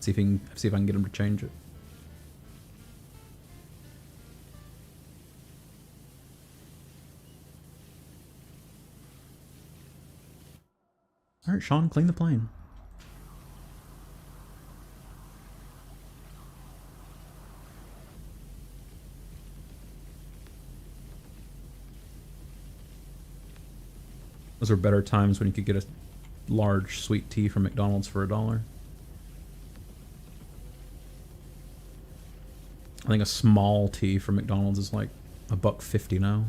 See if I can get him to change it. All right, Sean, clean the plane. Those were better times when you could get a large sweet tea from McDonald's for $1. I think a small tea from McDonald's is like $1.50 now.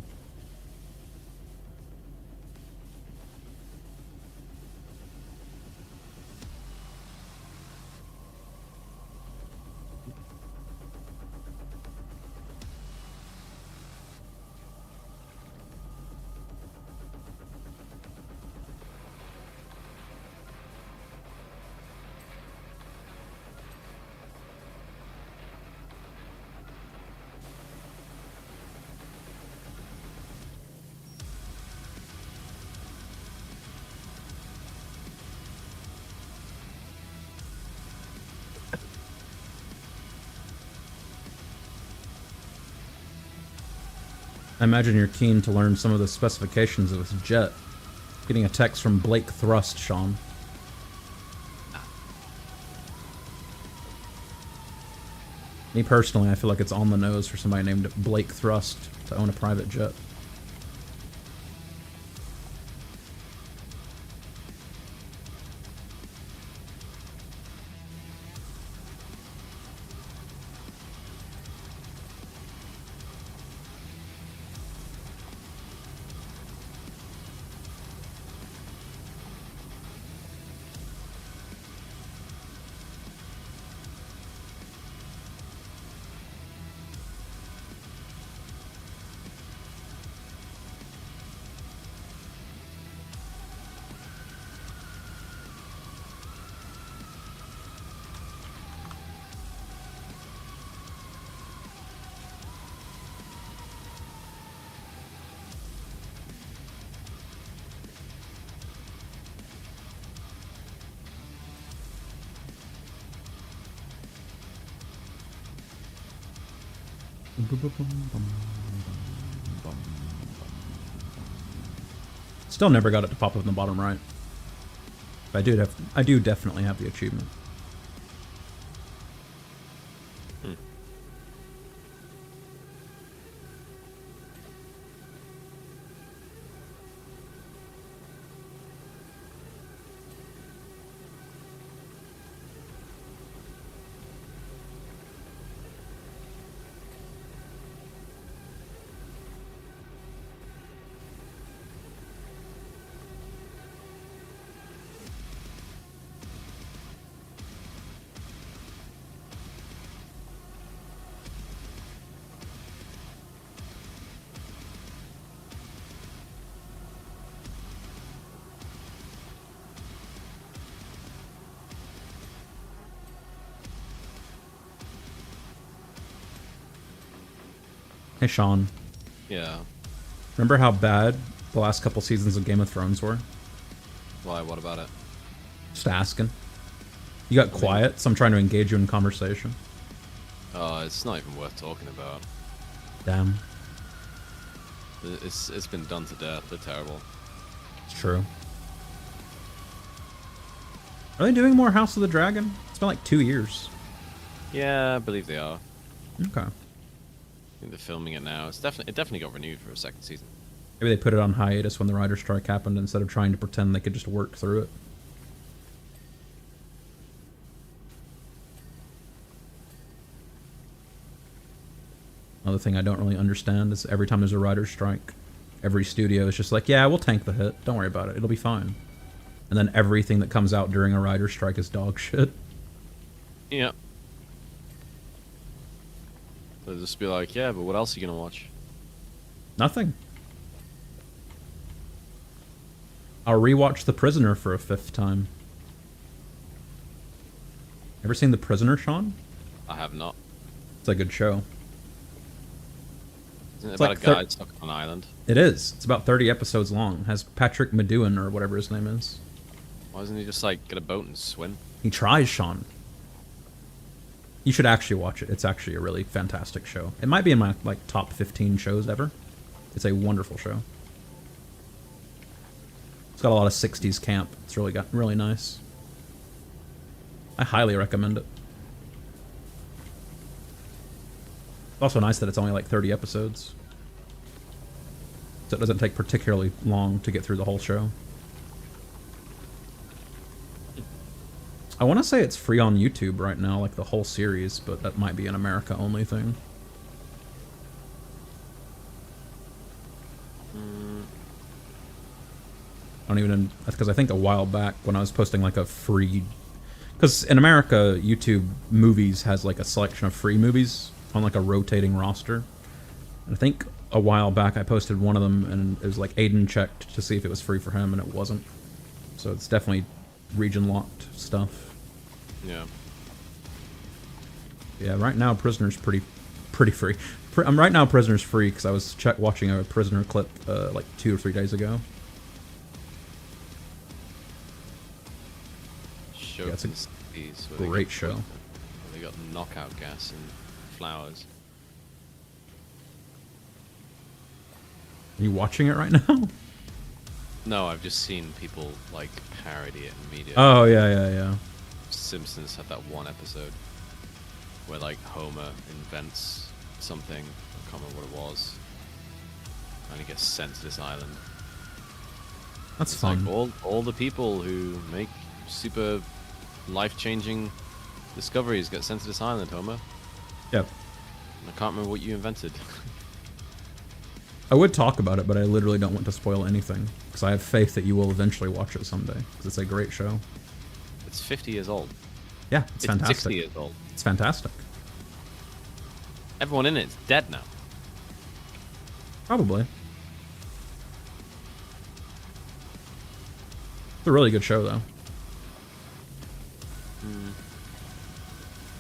I imagine you're keen to learn some of the specifications of this jet. Getting a text from Blake Thrust, Sean. Me personally, I feel like it's on the nose for somebody named Blake Thrust to own a private jet. Still never got it to pop up in the bottom right. But I do definitely have the achievement. Hey, Sean. Yeah. Remember how bad the last couple seasons of Game of Thrones were? Why? What about it? Just asking. You got quiet, so I'm trying to engage you in conversation. Oh, it's not even worth talking about. Damn. It's been done to death. They're terrible. It's true. Are they doing more House of the Dragon? It's been like 2 years. Yeah, I believe they are. Okay. I think they're filming it now. It definitely got renewed for a second season. Maybe they put it on hiatus when the writer's strike happened instead of trying to pretend they could just work through it. Another thing I don't really understand is every time there's a writer's strike, every studio is just like, yeah, we'll tank the hit. Don't worry about it. It'll be fine. And then everything that comes out during a writer's strike is dog shit. Yeah. They'll just be like, yeah, but what else are you going to watch? Nothing. I'll rewatch The Prisoner for a 5th time. Ever seen The Prisoner, Sean? I have not. It's a good show. Isn't it It's about like a guy stuck on an island? It is. It's about 30 episodes long. Has Patrick Medewin, or whatever his name is. Why doesn't he just, like, get a boat and swim? He tries, Sean. You should actually watch it. It's actually a really fantastic show. It might be in my, like, top 15 shows ever. It's a wonderful show. It's got a lot of 60s camp. It's really nice. I highly recommend it. It's also nice that it's only like 30 episodes. So it doesn't take particularly long to get through the whole show. I want to say it's free on YouTube right now, like the whole series, but that might be an America only thing. I don't even, because I think a while back when I was posting like a free, because in America YouTube Movies has like a selection of free movies on like a rotating roster. And I think a while back I posted one of them and it was like Aiden checked to see if it was free for him and it wasn't. So it's definitely region locked stuff. Yeah. Yeah, right now Prisoner's pretty free. Right now Prisoner's free because I was watching a Prisoner clip like 2 or 3 days ago. Show Yeah, it's a these great show. They got knockout gas and flowers. Are you watching it right now? No, I've just seen people like parody it in media. Oh yeah. Simpsons had that one episode where like Homer invents something. I can't remember what it was, and he gets sent to this island. That's It's fun. like all the people who make super life-changing discoveries get sent to this island, Homer. Yep. I can't remember what you invented. I would talk about it, but I literally don't want to spoil anything because I have faith that you will eventually watch it someday because it's a great show. It's 50 years old. Yeah, it's fantastic. 60 years old. It's fantastic. Everyone in it's dead now. Probably. It's a really good show, though.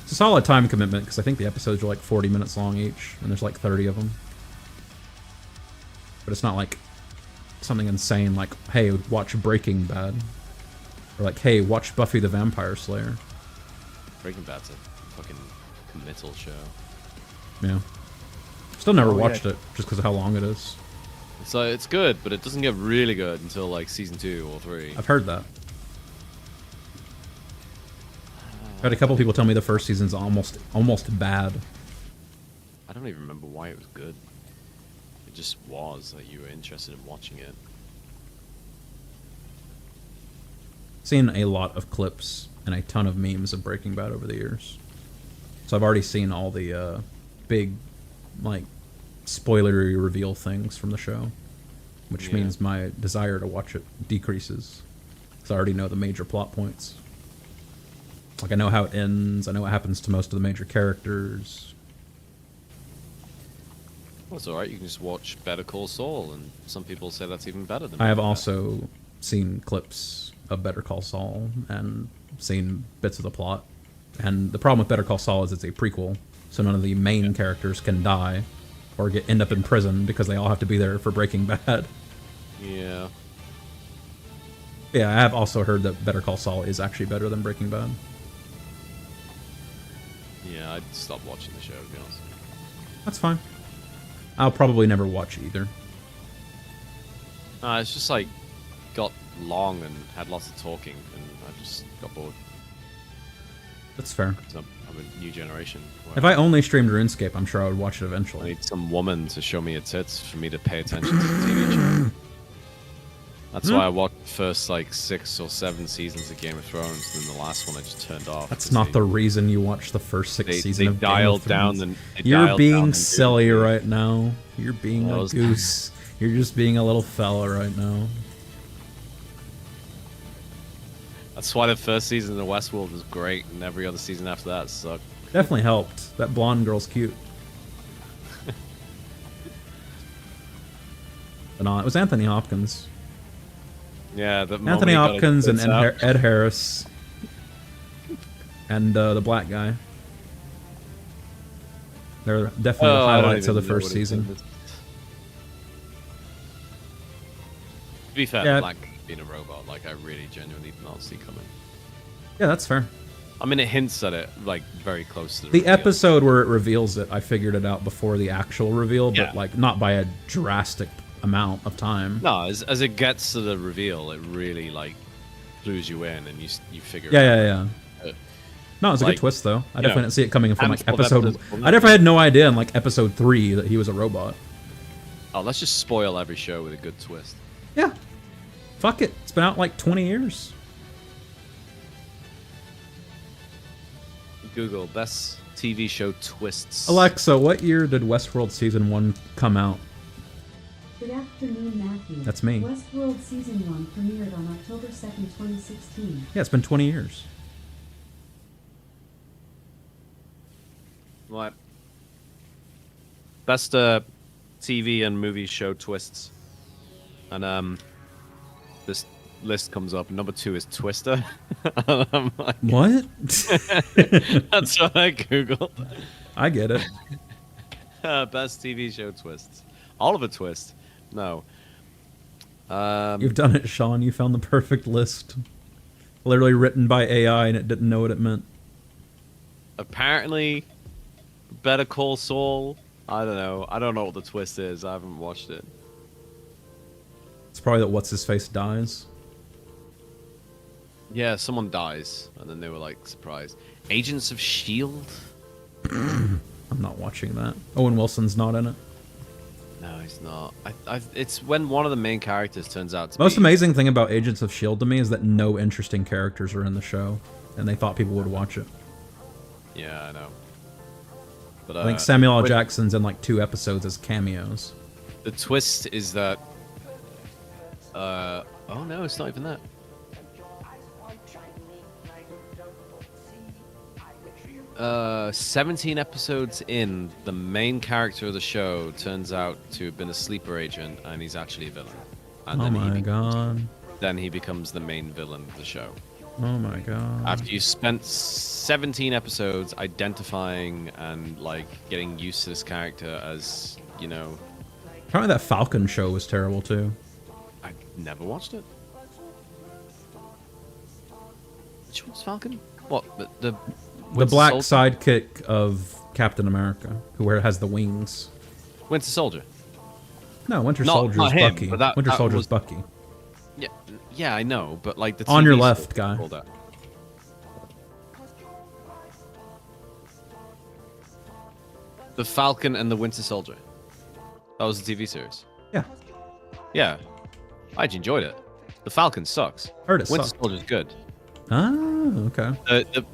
It's a solid time commitment because I think the episodes are like 40 minutes long each, and there's like 30 of them. But it's not like something insane like, hey, watch Breaking Bad. Or like, hey, watch Buffy the Vampire Slayer. Breaking Bad's a fucking committal show. Yeah. Still never Oh, yeah. watched it just because of how long it is. So it's good, but it doesn't get really good until like season 2 or 3. I've heard that. I had a couple people tell me the first season's almost bad. I don't even remember why it was good. It just was like you were interested in watching it. Seen a lot of clips and a ton of memes of Breaking Bad over the years. So I've already seen all the big, like, spoilery reveal things from the show. Which Yeah. means my desire to watch it decreases. Because I already know the major plot points. Like, I know how it ends, I know what happens to most of the major characters. Well, it's alright, you can just watch Better Call Saul, and some people say that's even better than I have Breaking Bad. also seen clips of Better Call Saul and seen bits of the plot. And the problem with Better Call Saul is it's a prequel, so none of the main characters can die. or end up in prison because they all have to be there for Breaking Bad. Yeah. Yeah, I have also heard that Better Call Saul is actually better than Breaking Bad. Yeah, I'd stop watching the show, to be honest. That's fine. I'll probably never watch either. It's just like got long and had lots of talking, and I just got bored. That's fair. I'm a new generation. If I only streamed RuneScape, I'm sure I would watch it I eventually. need some woman to show me her tits for me to pay attention to the TV show. That's why I watched the first like 6 or 7 seasons of Game of Thrones, and then the last one I just turned off. That's not the reason you watched the first 6 seasons of Game of Thrones. You're being silly right now. You're being a goose. You're just being a little fella right now. That's why the first season of Westworld was great, and every other season after that sucked. Definitely helped. That blonde girl's cute. But no, it was Anthony Hopkins. Yeah, Anthony Hopkins and Ed Harris. And the black guy. They're definitely the highlights of the first season. To be fair, yeah. Black being a robot, like, I really genuinely did not see coming. Yeah, that's fair. I mean, it hints at it, like, very close to the The reveal. episode where it reveals it, I figured it out before the actual reveal, but, Yeah. like, not by a drastic amount of time. No, as it gets to the reveal, it really, like, clues you in, and you figure it Yeah. out. No, it was a Like, good twist, though. I you definitely know, didn't see it coming from, like, handful of episode... episodes. I definitely had no idea in, like, episode 3 that he was a robot. Oh, let's just spoil every show with a good twist. Yeah. Fuck it. It's been out, like, 20 years. Google best TV show twists. Alexa, what year did Westworld Season 1 come out? Good afternoon, Matthew. That's me. Westworld Season 1 premiered on October 2nd, 2016. Yeah, it's been 20 years. What? Best TV and movie show twists. And this list comes up. Number 2 is Twister. And I'm like, What? that's what I googled. I get it. Best TV show twists. Oliver Twist. No. You've done it, Sean. You found the perfect list. Literally written by AI and it didn't know what it meant. Apparently, Better Call Saul. I don't know. I don't know what the twist is. I haven't watched it. It's probably that What's-His-Face dies. Yeah, someone dies, and then they were like surprised. Agents of S.H.I.E.L.D.? I'm not watching that. Owen Wilson's not in it. No, he's not. It's when one of the main characters turns out to Most be... amazing thing about Agents of S.H.I.E.L.D. to me is that no interesting characters are in the show, and they thought people would watch it. Yeah, I know. But I think Samuel L. Jackson's in like 2 episodes as cameos. The twist is that... oh no, it's not even that. 17 episodes in, the main character of the show turns out to have been a sleeper agent, and he's actually a villain. And Oh my god. Then he becomes the main villain of the show. Oh my god. After you spent 17 episodes identifying and like getting used to this character as, you know... Apparently that Falcon show was terrible too. I never watched it. Which one's Falcon? What? The The black Soldier? sidekick of Captain America, who has the wings. Winter Soldier. No, Winter Not Soldier's him, Bucky. but Winter that Soldier's was- Bucky. Yeah, I know, but like the On your TV left, series guy. called that. The Falcon and the Winter Soldier. That was the TV series. Yeah. Yeah, I actually enjoyed it. The Falcon sucks. Heard it Winter sucked. Soldier's good. Ah, okay.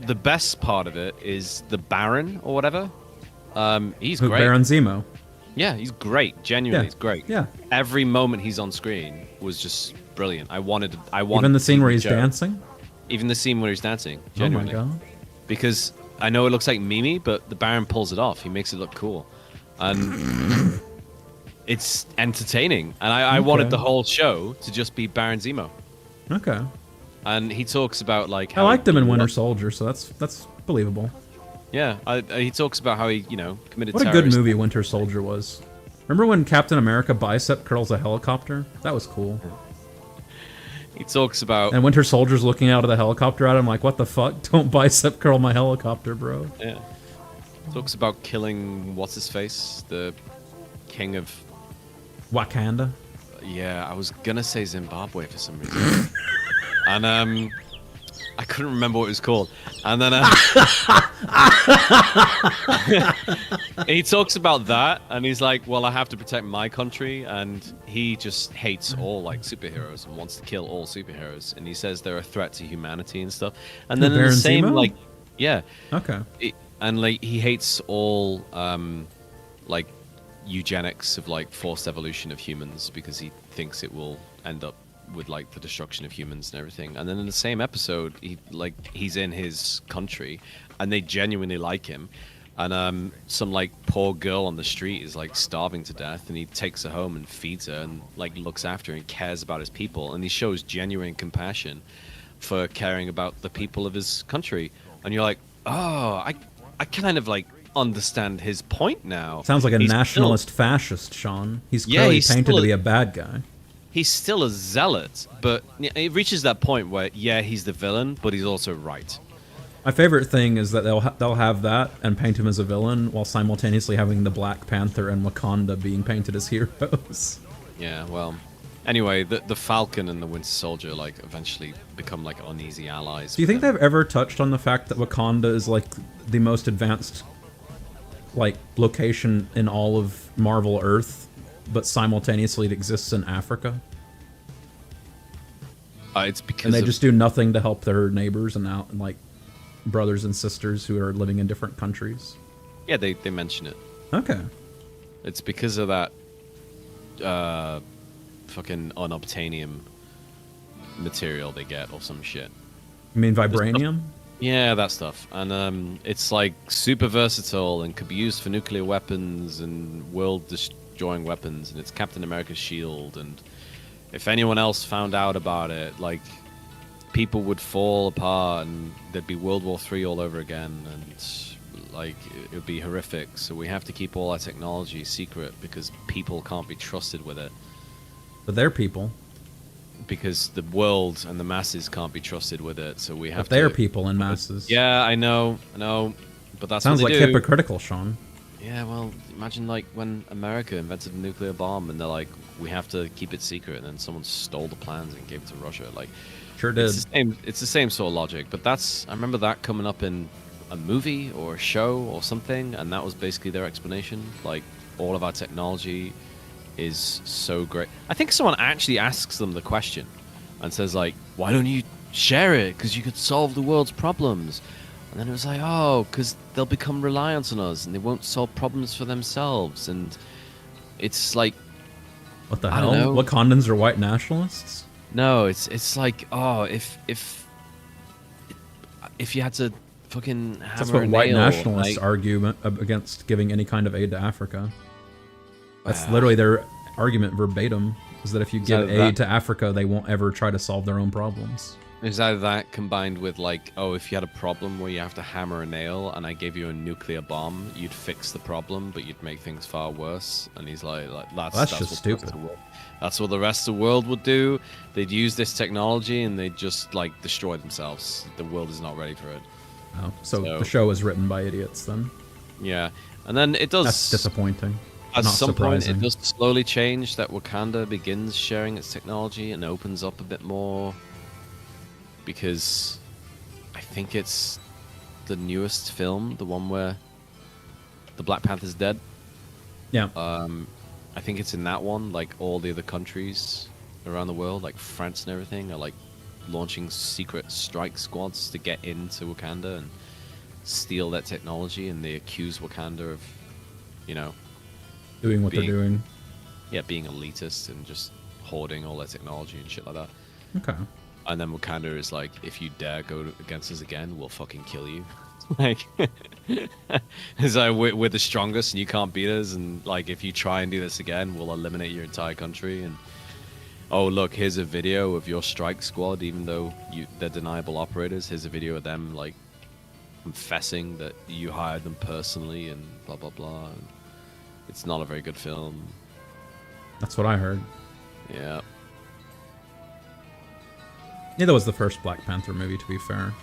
The best part of it is the Baron or whatever. He's Who, great. Baron Zemo. Yeah, he's great. Genuinely, Yeah. he's great. Yeah. Every moment he's on screen was just brilliant. I wanted. Even the scene where he's show. dancing? Even the scene where he's dancing. Oh my Genuinely. god. Because I know it looks like Mimi, but the Baron pulls it off. He makes it look cool, and it's entertaining. And I wanted Okay. the whole show to just be Baron Zemo. Okay. And he talks about like I how liked him in he Winter loved- Soldier, so that's believable. Yeah, he talks about how he committed. What a good terrorist- movie Winter Soldier was. Remember when Captain America bicep curls a helicopter? That was cool. He talks about... And Winter Soldier's looking out of the helicopter at him like, what the fuck? Don't bicep curl my helicopter, bro. Yeah. Talks about killing... What's-his-face? The king of... Wakanda? Yeah, I was gonna say Zimbabwe for some reason. And, I couldn't remember what it was called. And then he talks about that, and he's like, well, I have to protect my country, and he just hates all, like, superheroes and wants to kill all superheroes. And he says they're a threat to humanity and stuff. And then in the same, like... Yeah. Okay. And, like, he hates all, like, eugenics of, like, forced evolution of humans because he thinks it will end up with like the destruction of humans and everything. And then in the same episode, he's in his country and they genuinely like him, and some like poor girl on the street is like starving to death, and he takes her home and feeds her and like looks after her and cares about his people, and he shows genuine compassion for caring about the people of his country. And you're like, oh, I kind of like understand his point now. Sounds like a nationalist fascist, Sean. He's clearly painted to be a bad guy. He's still a zealot, but it reaches that point where, yeah, he's the villain, but he's also right. My favorite thing is that they'll have that and paint him as a villain while simultaneously having the Black Panther and Wakanda being painted as heroes. Yeah, well, anyway, the Falcon and the Winter Soldier like eventually become like uneasy allies. Do you think they've ever touched on the fact that Wakanda is like the most advanced like location in all of Marvel Earth, but simultaneously it exists in Africa? It's because and they just do nothing to help their neighbors and out and like brothers and sisters who are living in different countries. Yeah, they mention it. Okay. It's because of that fucking unobtainium material they get or some shit. You mean vibranium? Yeah, that stuff. And it's like super versatile and could be used for nuclear weapons and world-destroying weapons, and it's Captain America's shield, and if anyone else found out about it, like, people would fall apart and there'd be World War III all over again, and like it would be horrific. So we have to keep all our technology secret because people can't be trusted with it. But they're people. Because the world and the masses can't be trusted with it, so we have to... But they're people in masses. Yeah, I know, but that's sounds what they like do. hypocritical, Sean. Yeah, well, imagine like when America invented a nuclear bomb, and they're like, we have to keep it secret, and then someone stole the plans and gave it to Russia. Like, sure did. It's the same sort of logic, but I remember that coming up in a movie or a show or something, and that was basically their explanation. Like, all of our technology is so great. I think someone actually asks them the question and says like, why don't you share it? Because you could solve the world's problems. And then it was like, oh, because they'll become reliant on us and they won't solve problems for themselves. And it's like, what the hell? Wakandans are white nationalists? No, it's like, oh, if you had to fucking hammer That's what a white nail, nationalists like, argue against giving any kind of aid to Africa. That's literally their argument verbatim, is that if you give aid to Africa, they won't ever try to solve their own problems. Is either that combined with like, oh, if you had a problem where you have to hammer a nail and I gave you a nuclear bomb, you'd fix the problem, but you'd make things far worse. And he's like that's just stupid. That's what the rest of the world would do. They'd use this technology and they'd just like destroy themselves. The world is not ready for it. Oh, so the show is written by idiots then? Yeah, and then it does. That's disappointing. At Not some surprising. point, it does slowly change that Wakanda begins sharing its technology and opens up a bit more. Because I think it's the newest film, the one where the Black Panther's dead. Yeah. I think it's in that one, like all the other countries around the world, like France and everything, are like launching secret strike squads to get into Wakanda and steal that technology, and they accuse Wakanda of, you know, doing what they're doing. Yeah, being elitist and just hoarding all their technology and shit like that. Okay. And then Wakanda is like, if you dare go against us again, we'll fucking kill you. Like, it's like we're the strongest and you can't beat us. And like, if you try and do this again, we'll eliminate your entire country. And oh, look, here's a video of your strike squad, even though they're deniable operators. Here's a video of them like confessing that you hired them personally and blah blah blah. And it's not a very good film. That's what I heard. Yeah. Neither was the first Black Panther movie, to be fair.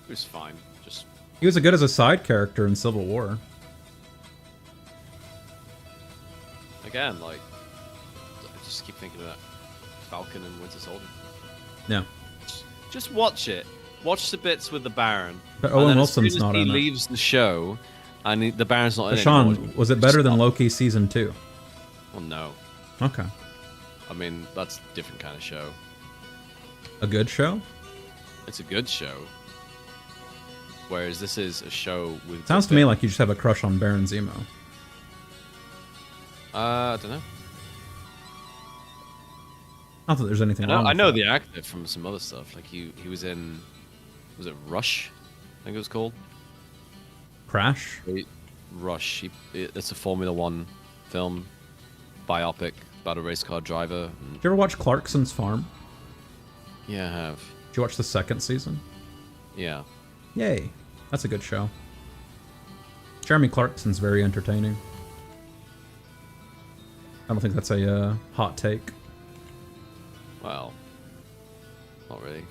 It was fine. Just He was good as a side character in Civil War. again, like, I just keep thinking about Falcon and Winter Soldier. Yeah. Just watch it. Watch the bits with the Baron. But And Owen then Wilson's as soon as not he in it. leaves the show, and the Baron's not in it Sean, anymore, was it better than stop. Loki season 2? Well, no. Okay. I mean, that's a different kind of show. A good show? It's a good show. Whereas this is a show with... Sounds to me like you just have a crush on Baron Zemo. I don't know. Not that there's anything wrong I with know that. the actor from some other stuff. Like, he was in... Was it Rush? I think it was called. Crash? Rush. It's a Formula One film. Biopic about a race car driver. Did you ever watch Clarkson's Farm? Yeah, I have. Did you watch the second season? Yeah. Yay. That's a good show. Jeremy Clarkson's very entertaining. I don't think that's a hot take. Well, not really.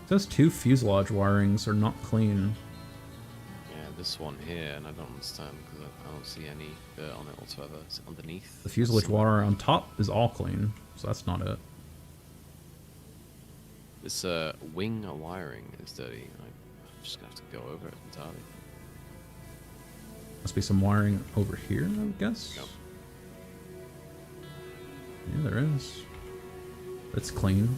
Those 2 fuselage wirings are not clean. Yeah, this one here, and I don't understand because I don't see any dirt on it whatsoever. It's underneath. The fuselage wire on top is all clean, so that's not it. This wing wiring is dirty. I'm just gonna have to go over it entirely. Must be some wiring over here, I would guess. Yep. Yeah, there is. It's clean.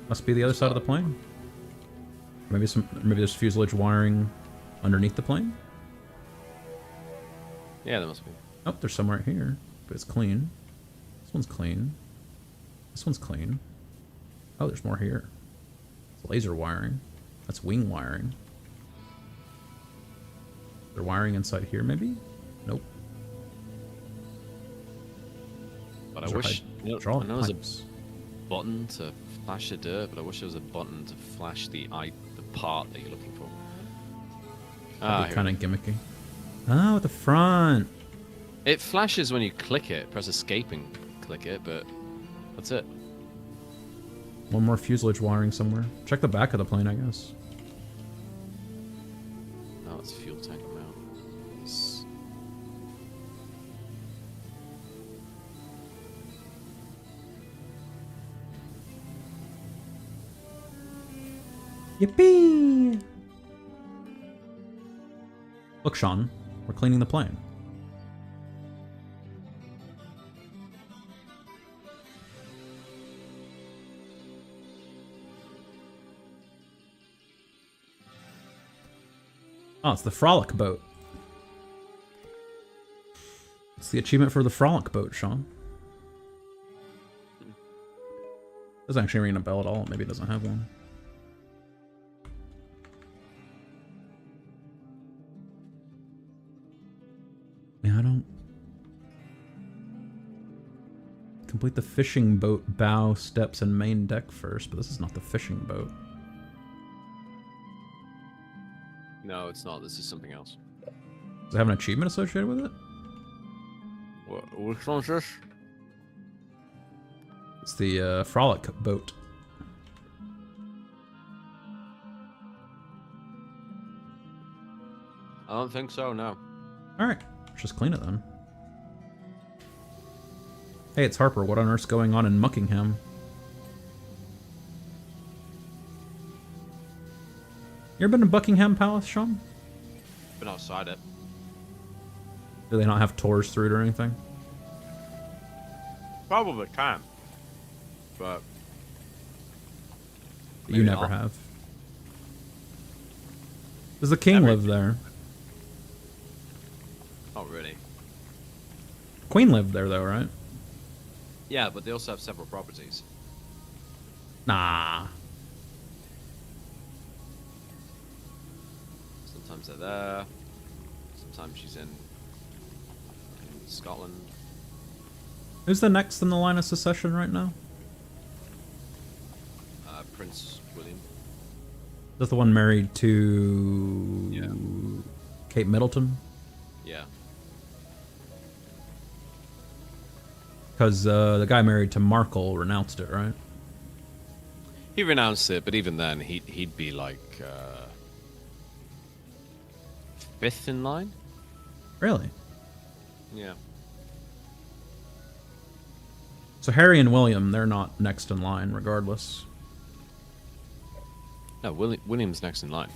Must be the other side of the plane. Maybe there's fuselage wiring underneath the plane. Yeah, there must be. Oh, there's some right here, but it's clean. This one's clean. This one's clean. Oh, there's more here. It's laser wiring. That's wing wiring. They're wiring inside here, maybe? Nope. But Those I are wish. hydraulic I know there's pipes. a button to flash the dirt, but I wish there was a button to flash the part that you're looking for. That'd be kind of gimmicky. Oh, at the front. It flashes when you click it. Press escape and click it, but that's it. One more fuselage wiring somewhere. Check the back of the plane, I guess. No, it's fuel tank mount. Yippee! Look, Sean, we're cleaning the plane. Oh, it's the Frolic boat. It's the achievement for the Frolic boat, Sean. Doesn't actually ring a bell at all. Maybe it doesn't have one. Yeah, I don't... Complete the fishing boat bow, steps, and main deck first, but this is not the fishing boat. No, it's not. This is something else. Does it have an achievement associated with it? Which one's this? It's the Frolic boat. I don't think so, no. Alright, let's just clean it then. Hey, it's Harper. What on earth's going on in Muckingham? You ever been to Buckingham Palace, Sean? Been outside it. Do they not have tours through it or anything? Probably can. But You Maybe never not. have. Does the king Never. live there? not really. Queen lived there though, right? Yeah, but they also have several properties. Nah. Sometimes they're there. Sometimes she's in Scotland. Who's the next in the line of succession right now? Prince William. That's the one married to Kate Middleton? Yeah. Because the guy married to Markle renounced it, right? He renounced it, but even then, he'd be like fifth in line. Really? Yeah. So Harry and William, they're not next in line, regardless. No, William's next in line.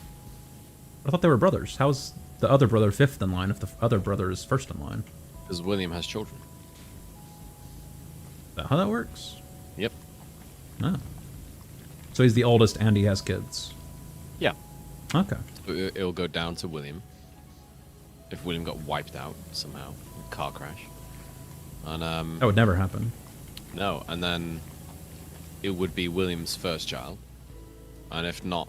I thought they were brothers. How's the other brother fifth in line if the other brother is first in line? Because William has children. Is that how that works? Yep. Oh. So he's the oldest and he has kids. Yeah. Okay. So it'll go down to William. If William got wiped out somehow, in a car crash. And That would never happen. no, and then it would be William's first child. And if not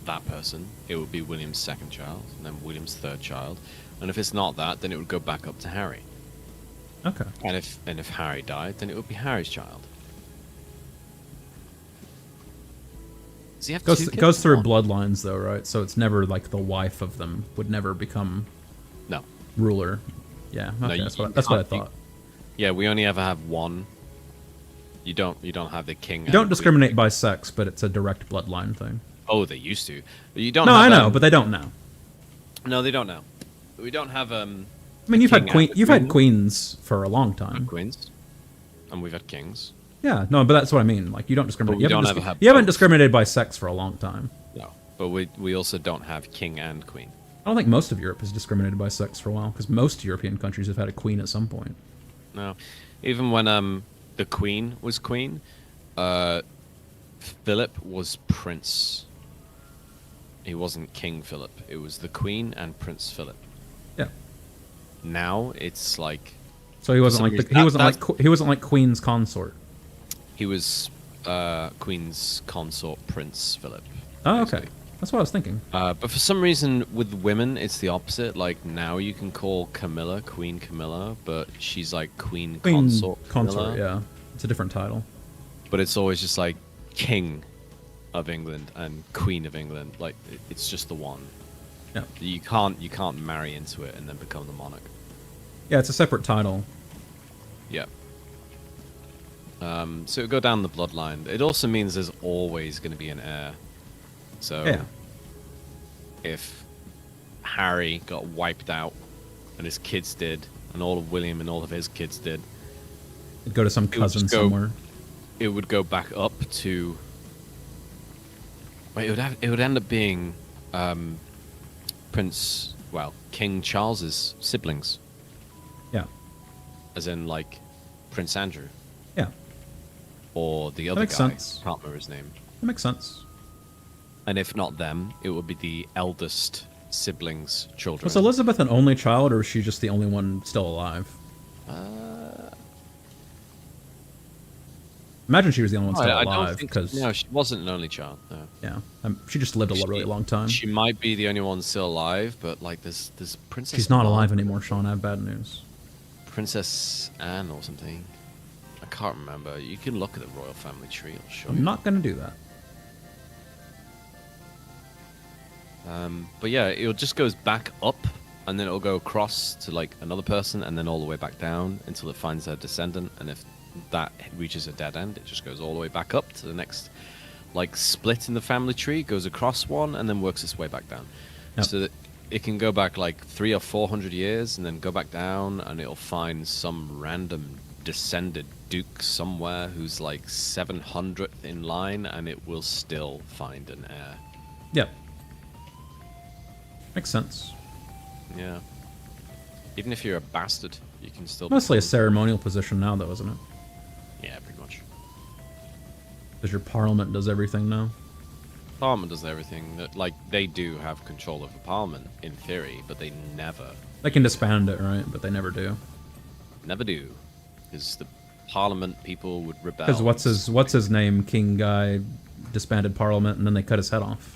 that person, it would be William's second child, and then William's third child. And if it's not that, then it would go back up to Harry. Okay. And if Harry died, then it would be Harry's child. Does he have two kids? Goes through One? bloodlines though, right? So it's never like the wife of them would never become No. ruler. Yeah. Okay. No, That's what I thought. Yeah, we only ever have one. You don't have the king. You don't discriminate by sex, but it's a direct bloodline thing. Oh, they used to. You don't. No, have, I know, but they don't now. No, they don't now. We don't have. I mean, you've had queens for a long time. Queens, and we've had kings. Yeah, no, but that's what I mean. Like, you don't discriminate. But You haven't discriminated by sex for a long time. No, but we also don't have king and queen. I don't think most of Europe has discriminated by sex for a while, because most European countries have had a queen at some point. No, even when the queen was queen, Philip was prince. He wasn't King Philip. It was the queen and Prince Philip. Yeah. Now it's like. So he wasn't like he wasn't like Queen's consort. He was Queen's consort, Prince Philip. Oh, okay. That's what I was thinking. But for some reason, with women, it's the opposite. Like, now you can call Camilla Queen Camilla, but she's like Queen Consort Camilla. Yeah. It's a different title. But it's always just like King of England and Queen of England. Like, it's just the one. Yeah. You can't marry into it and then become the monarch. Yeah, it's a separate title. Yeah. So it would go down the bloodline. It also means there's always going to be an heir. So yeah. If Harry got wiped out and his kids did, and all of William and all of his kids did, it'd go to some cousin somewhere. It would go back up to. Wait, it would end up being King Charles's siblings. Yeah. As in, like, Prince Andrew. Yeah. Or the other guy. Sense. Can't remember his name. That makes sense. And if not them, it would be the eldest siblings' children. Was Elizabeth an only child, or was she just the only one still alive? Imagine she was the only one still alive. No, she wasn't an only child. No. Yeah, she just lived a really long time. She might be the only one still alive, but like there's Princess. She's not alive anymore, Sean. I have bad news. Princess Anne or something. I can't remember. You can look at the royal family tree. I'll show you. I'm not going to do that. But yeah, it just goes back up, and then it'll go across to like another person, and then all the way back down until it finds a descendant. And if that reaches a dead end, it just goes all the way back up to the next, like, split in the family tree, goes across one, and then works its way back down. Yep. So that it can go back like 300 or 400 years, and then go back down, and it'll find some random descended duke somewhere who's like 700th in line, and it will still find an heir. Yep. Makes sense. Yeah. Even if you're a bastard, you can still... Mostly a ceremonial position now, though, isn't it? Yeah, pretty much. Because your parliament does everything now. Parliament does everything. Like, they do have control over Parliament, in theory, but they never... They can disband it, right? But they never do. Never do. Because the Parliament people would rebel. Because what's his name? King guy disbanded Parliament, and then they cut his head off.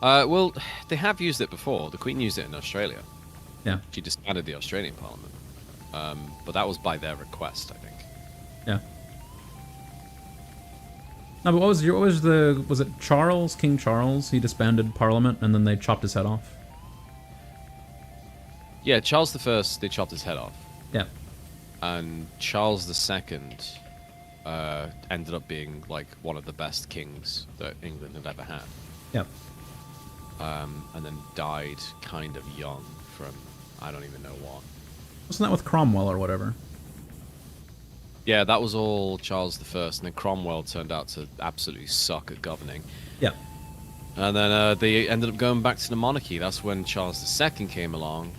Well, they have used it before. The Queen used it in Australia. Yeah. She disbanded the Australian Parliament. But that was by their request, I think. Yeah. No, but was it Charles, King Charles? He disbanded Parliament and then they chopped his head off. Yeah, Charles I, they chopped his head off. Yeah. And Charles II ended up being like one of the best kings that England had ever had. Yeah. And then died kind of young from I don't even know what. Wasn't that with Cromwell or whatever? Yeah, that was all Charles I, and then Cromwell turned out to absolutely suck at governing. Yeah. And then they ended up going back to the monarchy. That's when Charles II came along.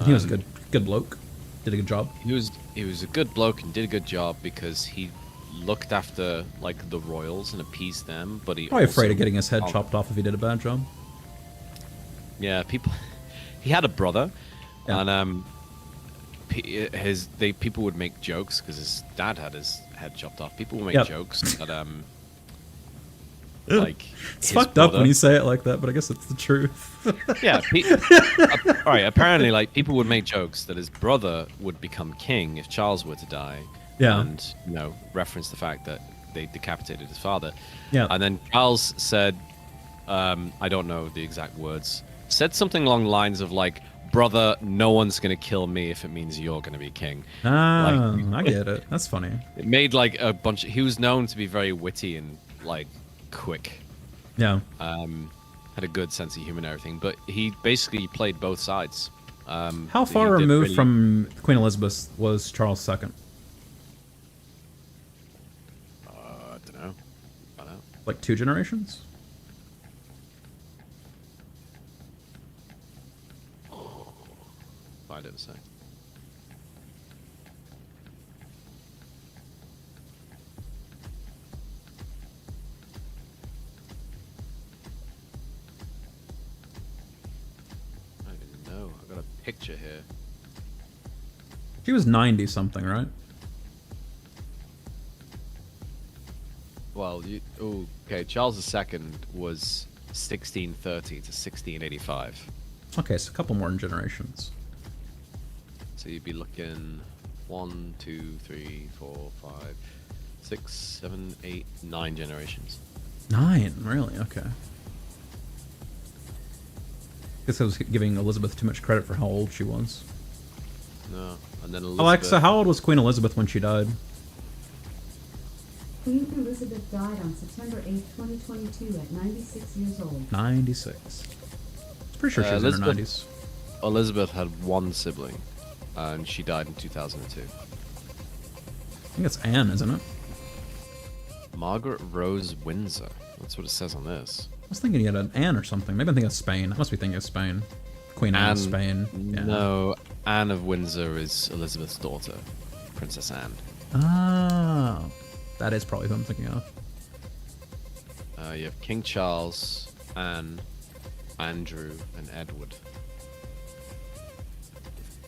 He was a good bloke. Did a good job. He was a good bloke and did a good job because he looked after like the royals and appeased them, but he Probably also, afraid of getting his head chopped off if he did a bad job. Yeah, people. He had a brother, Yeah. and people would make jokes because his dad had his head chopped off. People would make Yep. jokes that like It's his fucked up brother- when you say it like that, but I guess it's the truth. Yeah. All right. Apparently, like people would make jokes that his brother would become king if Charles were to die. Yeah. And reference the fact that they decapitated his father. Yeah. And then Charles said, I don't know the exact words, said something along the lines of like, "Brother, no one's gonna kill me if it means you're gonna be king." Ah, I get it. That's funny. It made like a bunch. He was known to be very witty and like quick. Yeah. Had a good sense of humor and everything, but he basically played both sides. How far removed from Queen Elizabeth was Charles II? I don't know. Like 2 generations? I didn't say. I don't even know. I got a picture here. She was 90 something, right? Well, okay. Charles II was 1630 to 1685. Okay, so a couple more generations. So you'd be looking 1, 2, 3, 4, 5, 6, 7, 8, 9 generations. 9, really? Okay. Guess I was giving Elizabeth too much credit for how old she was. No, and then Elizabeth. Alexa, how old was Queen Elizabeth when she died? Queen Elizabeth died on September 8, 2022 at 96 years old. 96. Pretty sure she was in her 90s. Elizabeth had one sibling, and she died in 2002. I think it's Anne, isn't it? Margaret Rose Windsor. That's what it says on this. I was thinking you had an Anne or something. Maybe I'm thinking of Spain. I must be thinking of Spain. Queen Anne of Spain. Yeah. No, Anne of Windsor is Elizabeth's daughter, Princess Anne. Ah, that is probably who I'm thinking of. You have King Charles, Anne, Andrew, and Edward.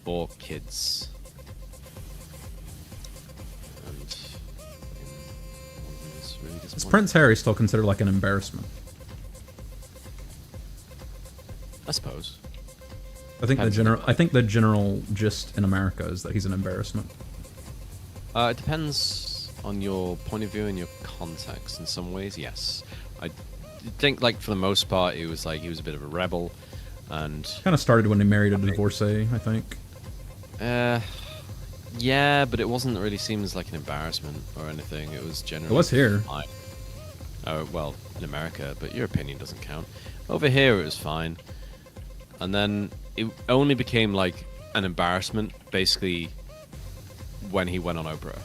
4 kids. And one of them is really Is disappointing. Prince Harry still considered like an embarrassment? I suppose. I think Depends the general gist in America is that he's an embarrassment. It depends on your point of view and your context. In some ways, yes. I think, like, for the most part, he was a bit of a rebel, and Kind of started when he married a divorcee, I think. yeah, but it wasn't really seen as like an embarrassment or anything. It was generally. It was here. fine. Oh well, in America, but your opinion doesn't count. Over here, it was fine, and then it only became like an embarrassment, basically, when he went on Oprah.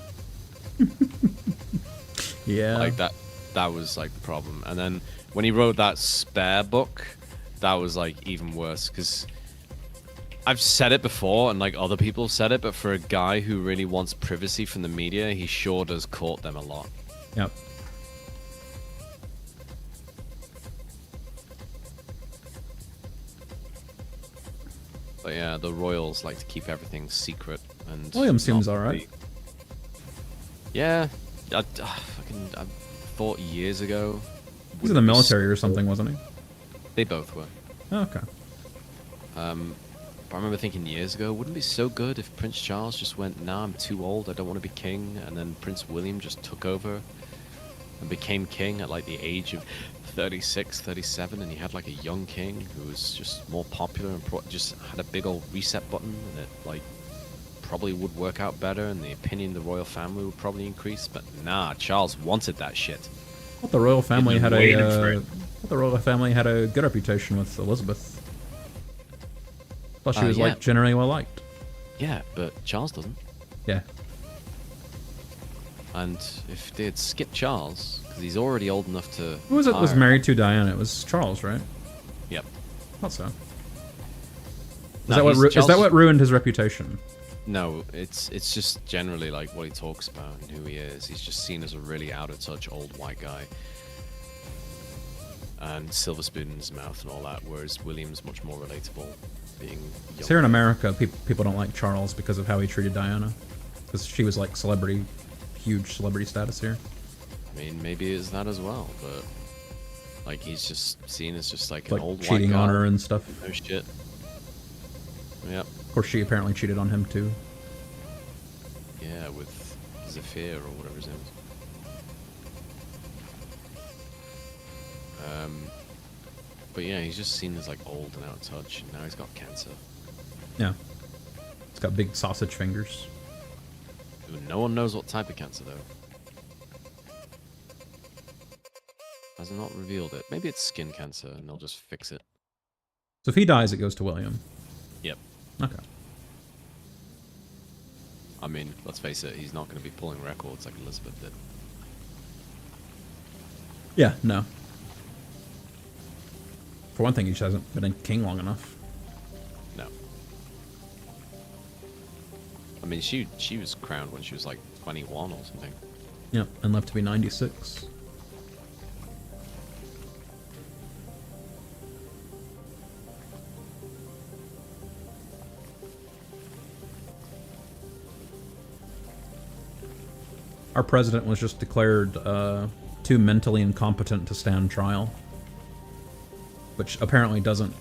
Yeah. Like that was like the problem. And then when he wrote that Spare book, that was like even worse, because I've said it before and like other people have said it, but for a guy who really wants privacy from the media, he sure does court them a lot. Yep. But yeah, the royals like to keep everything secret, and William seems not alright. really- Yeah, I thought years ago. He's in the military or something, wasn't he? They both were. Oh, okay. But I remember thinking years ago, wouldn't it be so good if Prince Charles just went, "Nah, I'm too old, I don't want to be king," and then Prince William just took over and became king at like the age of 36, 37, and he had like a young king who was just more popular and just had a big old reset button, and it like probably would work out better, and the opinion of the royal family would probably increase. But nah, Charles wanted that shit. Well, the royal family had waited the royal family had a good reputation with Elizabeth. Plus, she was like generally well liked. Yeah, but Charles doesn't. Yeah. And if they had skipped Charles, because he's already old enough to. Who was it that was married to Diana? It was Charles, right? Yep. Thought so. No, Is that what ruined his reputation? No, it's just generally like what he talks about and who he is. He's just seen as a really out of touch old white guy. And silver spoon in his mouth and all that, whereas William's much more relatable, being young. So here in America, people don't like Charles because of how he treated Diana. Because she was like huge celebrity status here. I mean, maybe it's that as well, but like he's just seen as just like an old white cheating guy. on her and stuff. No shit. Yep. Of course, she apparently cheated on him too. Yeah, with Zephyr or whatever his name is. But yeah, he's just seen as like old and out of touch, and now he's got cancer. Yeah. He's got big sausage fingers. No one knows what type of cancer though. Has not revealed it. Maybe it's skin cancer, and they'll just fix it. So if he dies, it goes to William. Yep. Okay. I mean, let's face it, he's not going to be pulling records like Elizabeth did. Yeah, no. For one thing, he just hasn't been a king long enough. No. I mean, she was crowned when she was like 21 or something. Yep, and left to be 96. Our president was just declared too mentally incompetent to stand trial, which apparently doesn't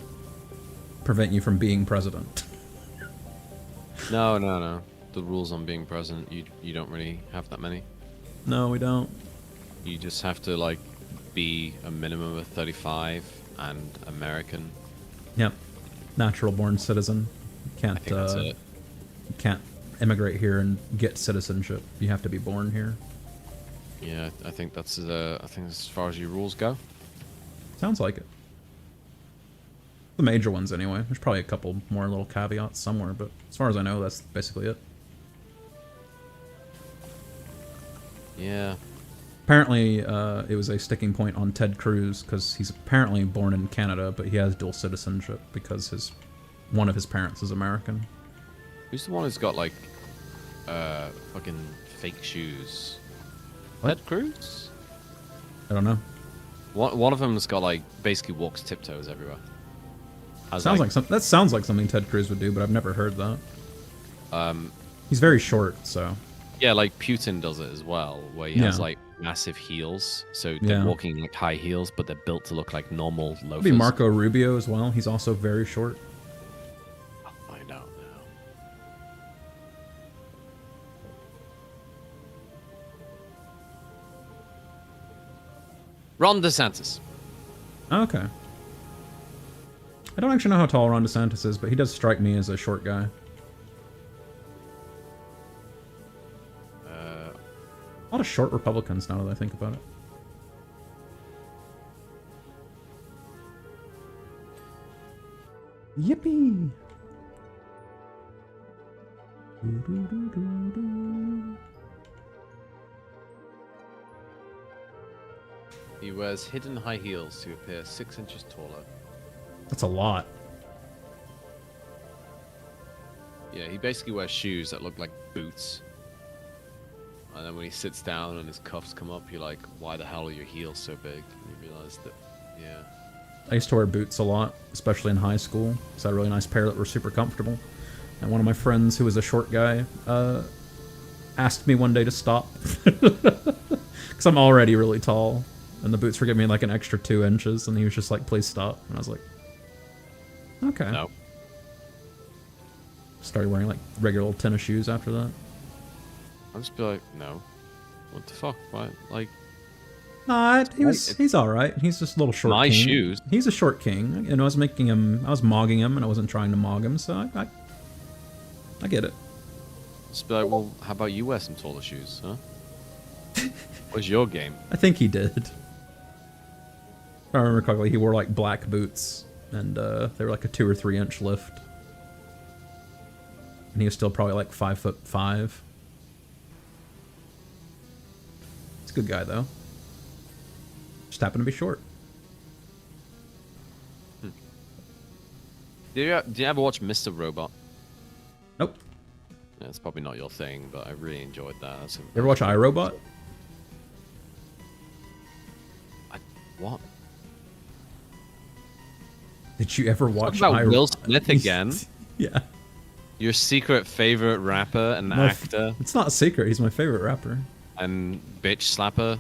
prevent you from being president. No. The rules on being president, you don't really have that many. No, we don't. You just have to like be a minimum of 35 and American. Yep, natural born citizen. I think that's it. You can't immigrate here and get citizenship. You have to be born here. Yeah, I think that's as far as your rules go. Sounds like it. The major ones, anyway. There's probably a couple more little caveats somewhere, but as far as I know, that's basically it. Yeah. Apparently, it was a sticking point on Ted Cruz, because he's apparently born in Canada, but he has dual citizenship because one of his parents is American. Who's the one who's got like fucking fake shoes? What? Ted Cruz? I don't know. One of them's got like basically walks tiptoes everywhere. That sounds like something Ted Cruz would do, but I've never heard that. He's very short, so. Yeah, like Putin does it as well, where he has like massive heels, so they're walking like high heels, but they're built to look like normal loafers. Maybe Marco Rubio as well. He's also very short. I'll find out now. Ron DeSantis. Okay. I don't actually know how tall Ron DeSantis is, but he does strike me as a short guy. A lot of short Republicans, now that I think about it. Yippee! He wears hidden high heels to appear 6 inches taller. That's a lot. Yeah, he basically wears shoes that look like boots. And then when he sits down and his cuffs come up, you're like, why the hell are your heels so big? And you realize that, yeah. I used to wear boots a lot, especially in high school, because I had a really nice pair that were super comfortable. And one of my friends, who was a short guy, asked me one day to stop. Because I'm already really tall. And the boots were giving me like an extra 2 inches, and he was just like, please stop. And I was like, okay. No. Started wearing like regular old tennis shoes after that. I'll just be like, no. What the fuck? Why? Like, Nah, he's all right. He's just a little short. My king. shoes. He's a short king, and I was making him. I was mogging him, and I wasn't trying to mog him, so I get it. Just be like, well, how about you wear some taller shoes, huh? What's your game? I think he did. If I remember correctly, he wore like black boots, and they were like a 2 or 3 inch lift, and he was still probably like 5'5". He's a good guy though. Just happened to be short. Do you ever watch Mr. Robot? Nope. Yeah, it's probably not your thing, but I really enjoyed that. You ever watch iRobot? What? Did you ever watch Talk about Will Smith again? Yeah. Your secret favorite rapper and actor It's not a secret. He's my favorite rapper. and bitch slapper.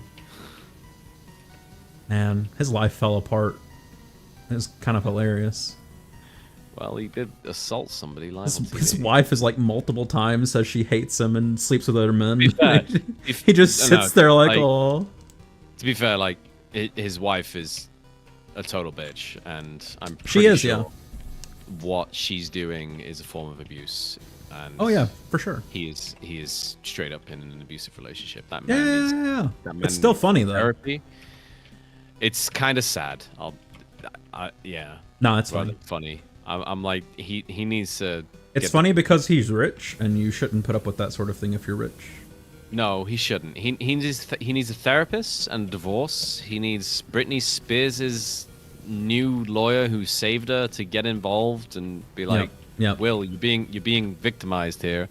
Man, his life fell apart. It was kind of hilarious. Well, he did assault somebody live on TV. His wife is like multiple times says she hates him and sleeps with other men. To be fair, he just sits there like, oh. To be fair, like his wife is a total bitch, and I'm pretty She is, sure yeah. what she's doing is a form of abuse. And Oh yeah, for sure. he is straight up in an abusive relationship. That Yeah, man needs yeah. that man It's still needs funny though. therapy. It's kind of sad. Yeah. No, it's rather funny. funny. I'm like he needs to. It's get- funny because he's rich, and you shouldn't put up with that sort of thing if you're rich. No, he shouldn't. He needs a therapist and a divorce. He needs Britney Spears' new lawyer who saved her to get involved and be like, Yep. Will, you're being victimized here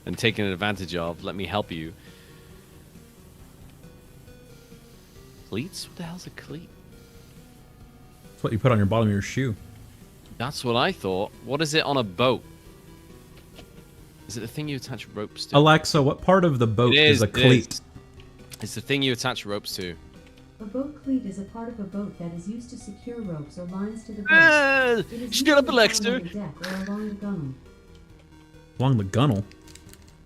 and taken advantage of. Let me help you. Cleats? What the hell's a cleat? It's what you put on your bottom of your shoe. That's what I thought. What is it on a boat? Is it the thing you attach ropes to? Alexa, what part of the boat is a cleat? It's the thing you attach ropes to. A boat cleat is a part of a boat that is used to secure ropes or lines to the boat. Ah, It is shut up, usually Alexa. found on the deck or along the gunnel. Along the gunnel.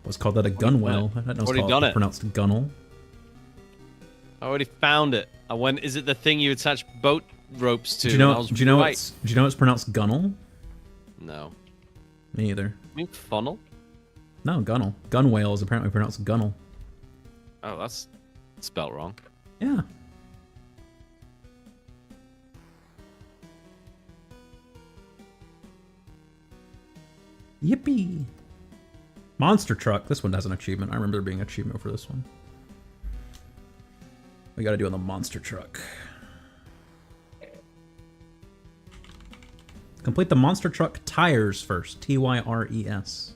What's called that a gunwale? I didn't know Already it's done it. pronounced gunnel. I already found it. I went. Is it the thing you attach boat ropes to? Do you know? And I was Do you know right. it's pronounced gunnel? No. Me either. I mean funnel. No, gunnel. Gunwale is apparently pronounced gunnel. Oh, that's spelt wrong. Yeah. Yippee! Monster truck. This one has an achievement. I remember there being an achievement for this one. We gotta do on the monster truck. Complete the monster truck tires first. Tyres.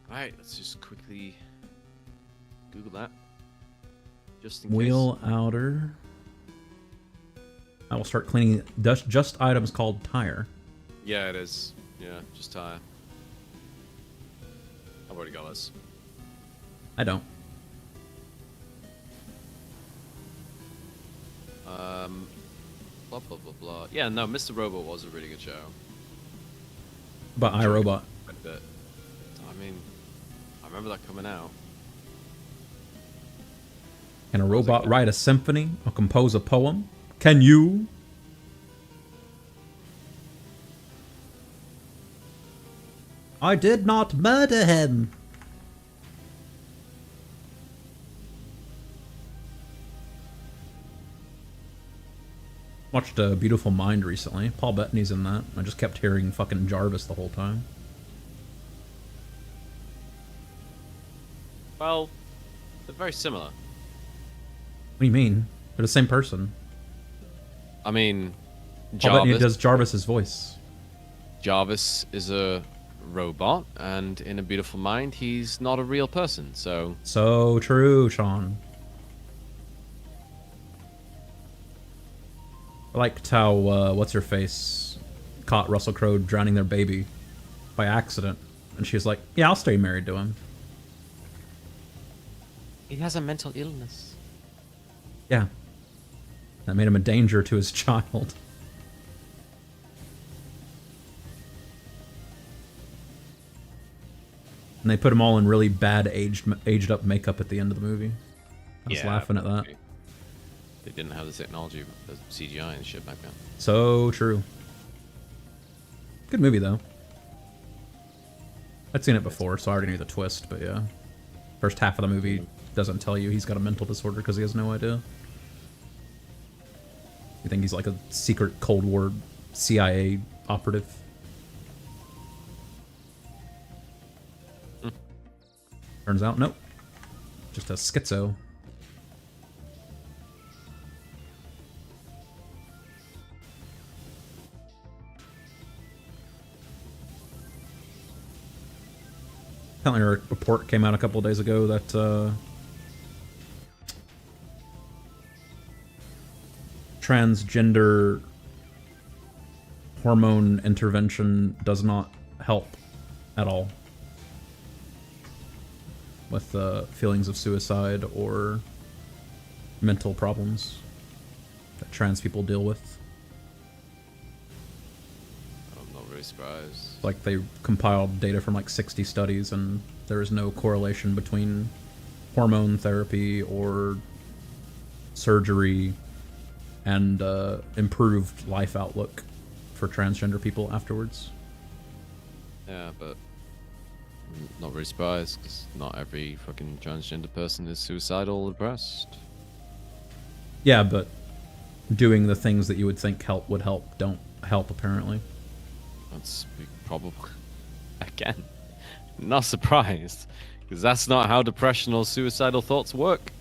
Alright, let's just quickly Google that. Just in case. Wheel outer. I will start cleaning just items called tire. Yeah, it is. Yeah, just tire. I've already got this. I don't. Blah blah blah blah. Yeah, no, Mr. Robot was a really good show. But iRobot. Quite a bit. I mean, I remember that coming out. Can a robot write a symphony or compose a poem? Can you? I did not murder him. Watched A Beautiful Mind recently. Paul Bettany's in that. I just kept hearing fucking Jarvis the whole time. Well, they're very similar. What do you mean? They're the same person. I mean, Paul Bettany Jarvis, does Jarvis's voice. Jarvis is a robot, and in A Beautiful Mind, he's not a real person, so... So true, Sean. I liked how, what's-her-face caught Russell Crowe drowning their baby by accident. And she was like, yeah, I'll stay married to him. He has a mental illness. Yeah. That made him a danger to his child. And they put them all in really bad aged up makeup at the end of the movie. I was laughing at that. They didn't have the technology, the CGI and shit back then. So true. Good movie, though. I'd seen it before, so I already knew the twist, but yeah. First half of the movie doesn't tell you he's got a mental disorder because he has no idea. You think he's like a secret Cold War CIA operative. Turns out, nope. Just a schizo. Apparently a report came out a couple of days ago that transgender hormone intervention does not help at all with feelings of suicide or mental problems that trans people deal with. I'm not really surprised. Like, they compiled data from like 60 studies, and there is no correlation between hormone therapy or surgery and improved life outlook for transgender people afterwards. Yeah, but I'm not really surprised, because not every fucking transgender person is suicidal or depressed. Yeah, but doing the things that you would think would help don't help, apparently. That's probably, again, not surprised, because that's not how depression or suicidal thoughts work.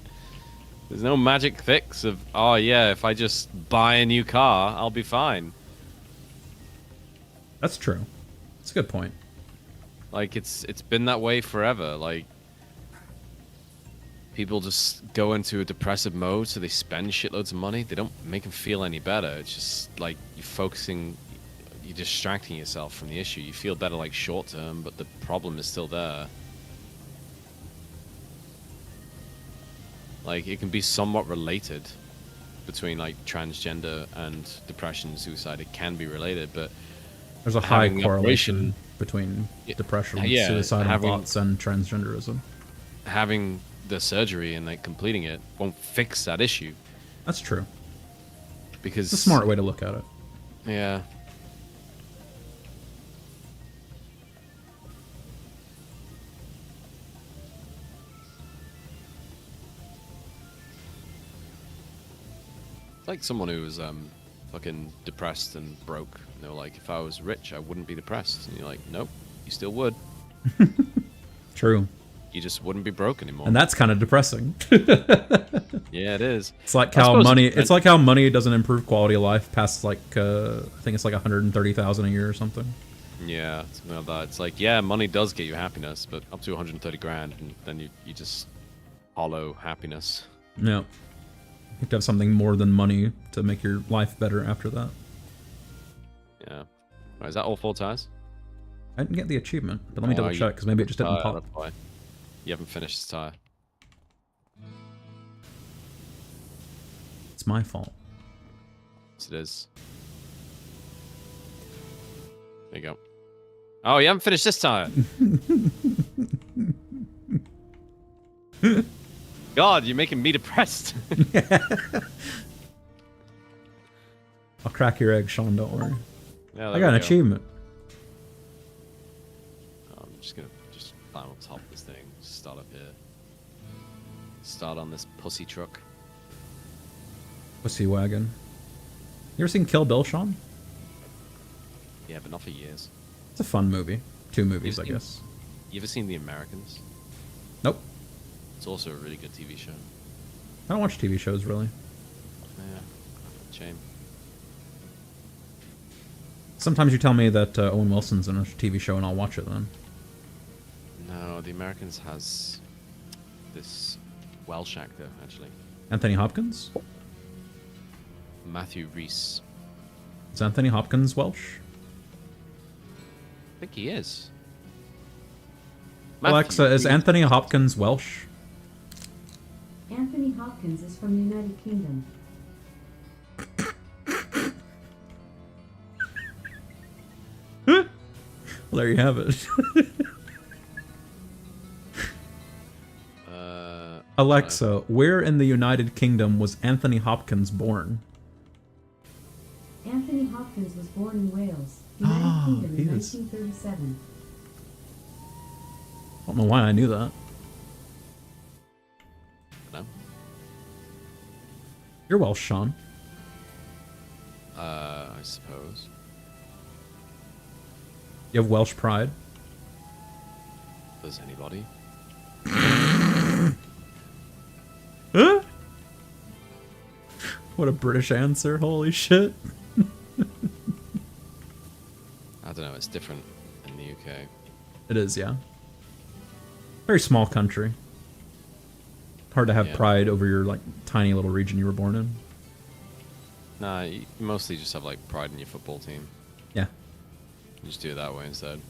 There's no magic fix of, oh yeah, if I just buy a new car, I'll be fine. That's true. That's a good point. Like, it's been that way forever. Like, people just go into a depressive mode, so they spend shitloads of money. They don't make them feel any better. It's just like you're distracting yourself from the issue. You feel better like short term, but the problem is still there. Like, it can be somewhat related between like transgender and depression and suicide. It can be related, but there's a high correlation between depression, yeah, suicidal thoughts, and transgenderism. Having the surgery and like completing it won't fix that issue. That's true. Because it's a smart way to look at it. Yeah. Like someone who was fucking depressed and broke. And they were like, if I was rich, I wouldn't be depressed. And you're like, nope, you still would. True. You just wouldn't be broke anymore. And that's kind of depressing. Yeah, it is. It's like how money. It's like how money doesn't improve quality of life past like I think it's like 130,000 a year or something. Yeah, something like that. It's like, yeah, money does get you happiness, but up to 130 grand, and then you just hollow happiness. Yeah. You have to have something more than money to make your life better after that. Yeah. Right, is that all 4 tires? I didn't get the achievement, but let me double check, because maybe it just didn't pop. That's why. You haven't finished this tire. It's my fault. Yes, it is. There you go. Oh, you haven't finished this tire. God, you're making me depressed. I'll crack your egg, Sean, don't worry. Yeah, I got an achievement. I'm just gonna climb on top of this thing. Just start up here. Start on this pussy truck. Pussy wagon. You ever seen Kill Bill, Sean? Yeah, but not for years. It's a fun movie. 2 movies, I guess. You ever seen The Americans? Nope. It's also a really good TV show. I don't watch TV shows, really. Yeah, shame. Sometimes you tell me that Owen Wilson's in a TV show and I'll watch it then. No, The Americans has this Welsh actor, actually. Anthony Hopkins? Matthew Rhys. Is Anthony Hopkins Welsh? I think he is. Alexa, is Anthony Hopkins Welsh? Anthony Hopkins is from the United Kingdom. Well, there you have it. Alexa, where in the United Kingdom was Anthony Hopkins born? Anthony Hopkins was born in Wales, United Kingdom in 1937. I don't know why I knew that. No. You're Welsh, Sean. I suppose. You have Welsh pride. Does anybody? Huh? What a British answer, holy shit. I don't know, it's different in the UK. It is, yeah. Very small country. Hard to have pride over your like tiny little region you were born in. Nah, you mostly just have like pride in your football team. Yeah. You just do it that way instead.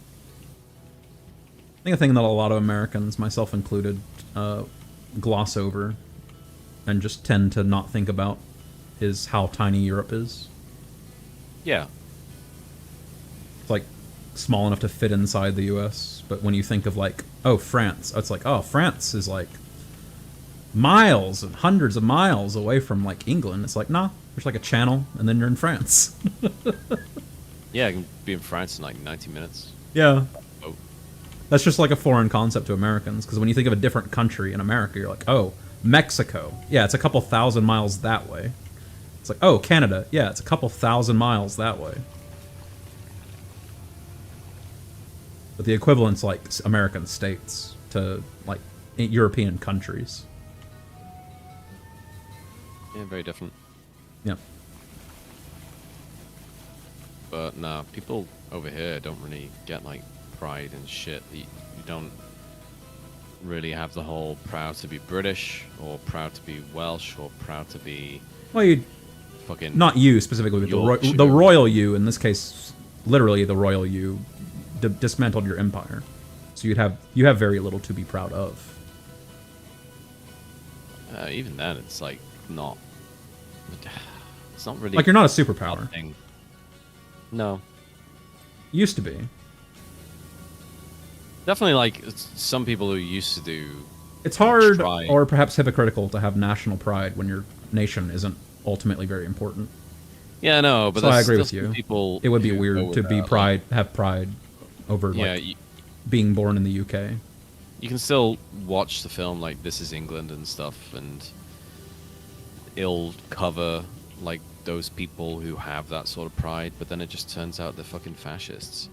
I think a thing that a lot of Americans, myself included, gloss over and just tend to not think about is how tiny Europe is. Yeah. It's like small enough to fit inside the US, but when you think of like, oh, France, it's like, oh, France is like miles and hundreds of miles away from like England. It's like, nah, there's like a channel and then you're in France. Yeah, I can be in France in like 90 minutes. Yeah. Oh. That's just like a foreign concept to Americans, because when you think of a different country in America, you're like, oh, Mexico. Yeah, it's a couple thousand miles that way. It's like, oh, Canada. Yeah, it's a couple thousand miles that way. But the equivalent's like American states to like European countries. Yeah, very different. Yeah. But nah, people over here don't really get like pride and shit. You don't really have the whole proud to be British or proud to be Welsh or proud to be. Well, you fucking. Not you specifically, but the royal you, in this case, literally the royal you, dismantled your empire. So you have very little to be proud of. Even then, it's like not. It's not really like you're not a superpower. Thing. No. Used to be. Definitely, like some people who used to do. It's hard, or perhaps hypocritical, to have national pride when your nation isn't ultimately very important. Yeah, no, but so I agree with you. People it would be weird to be have pride over being born in the UK. You can still watch the film like This Is England and stuff, and it'll cover like those people who have that sort of pride, but then it just turns out they're fucking fascists.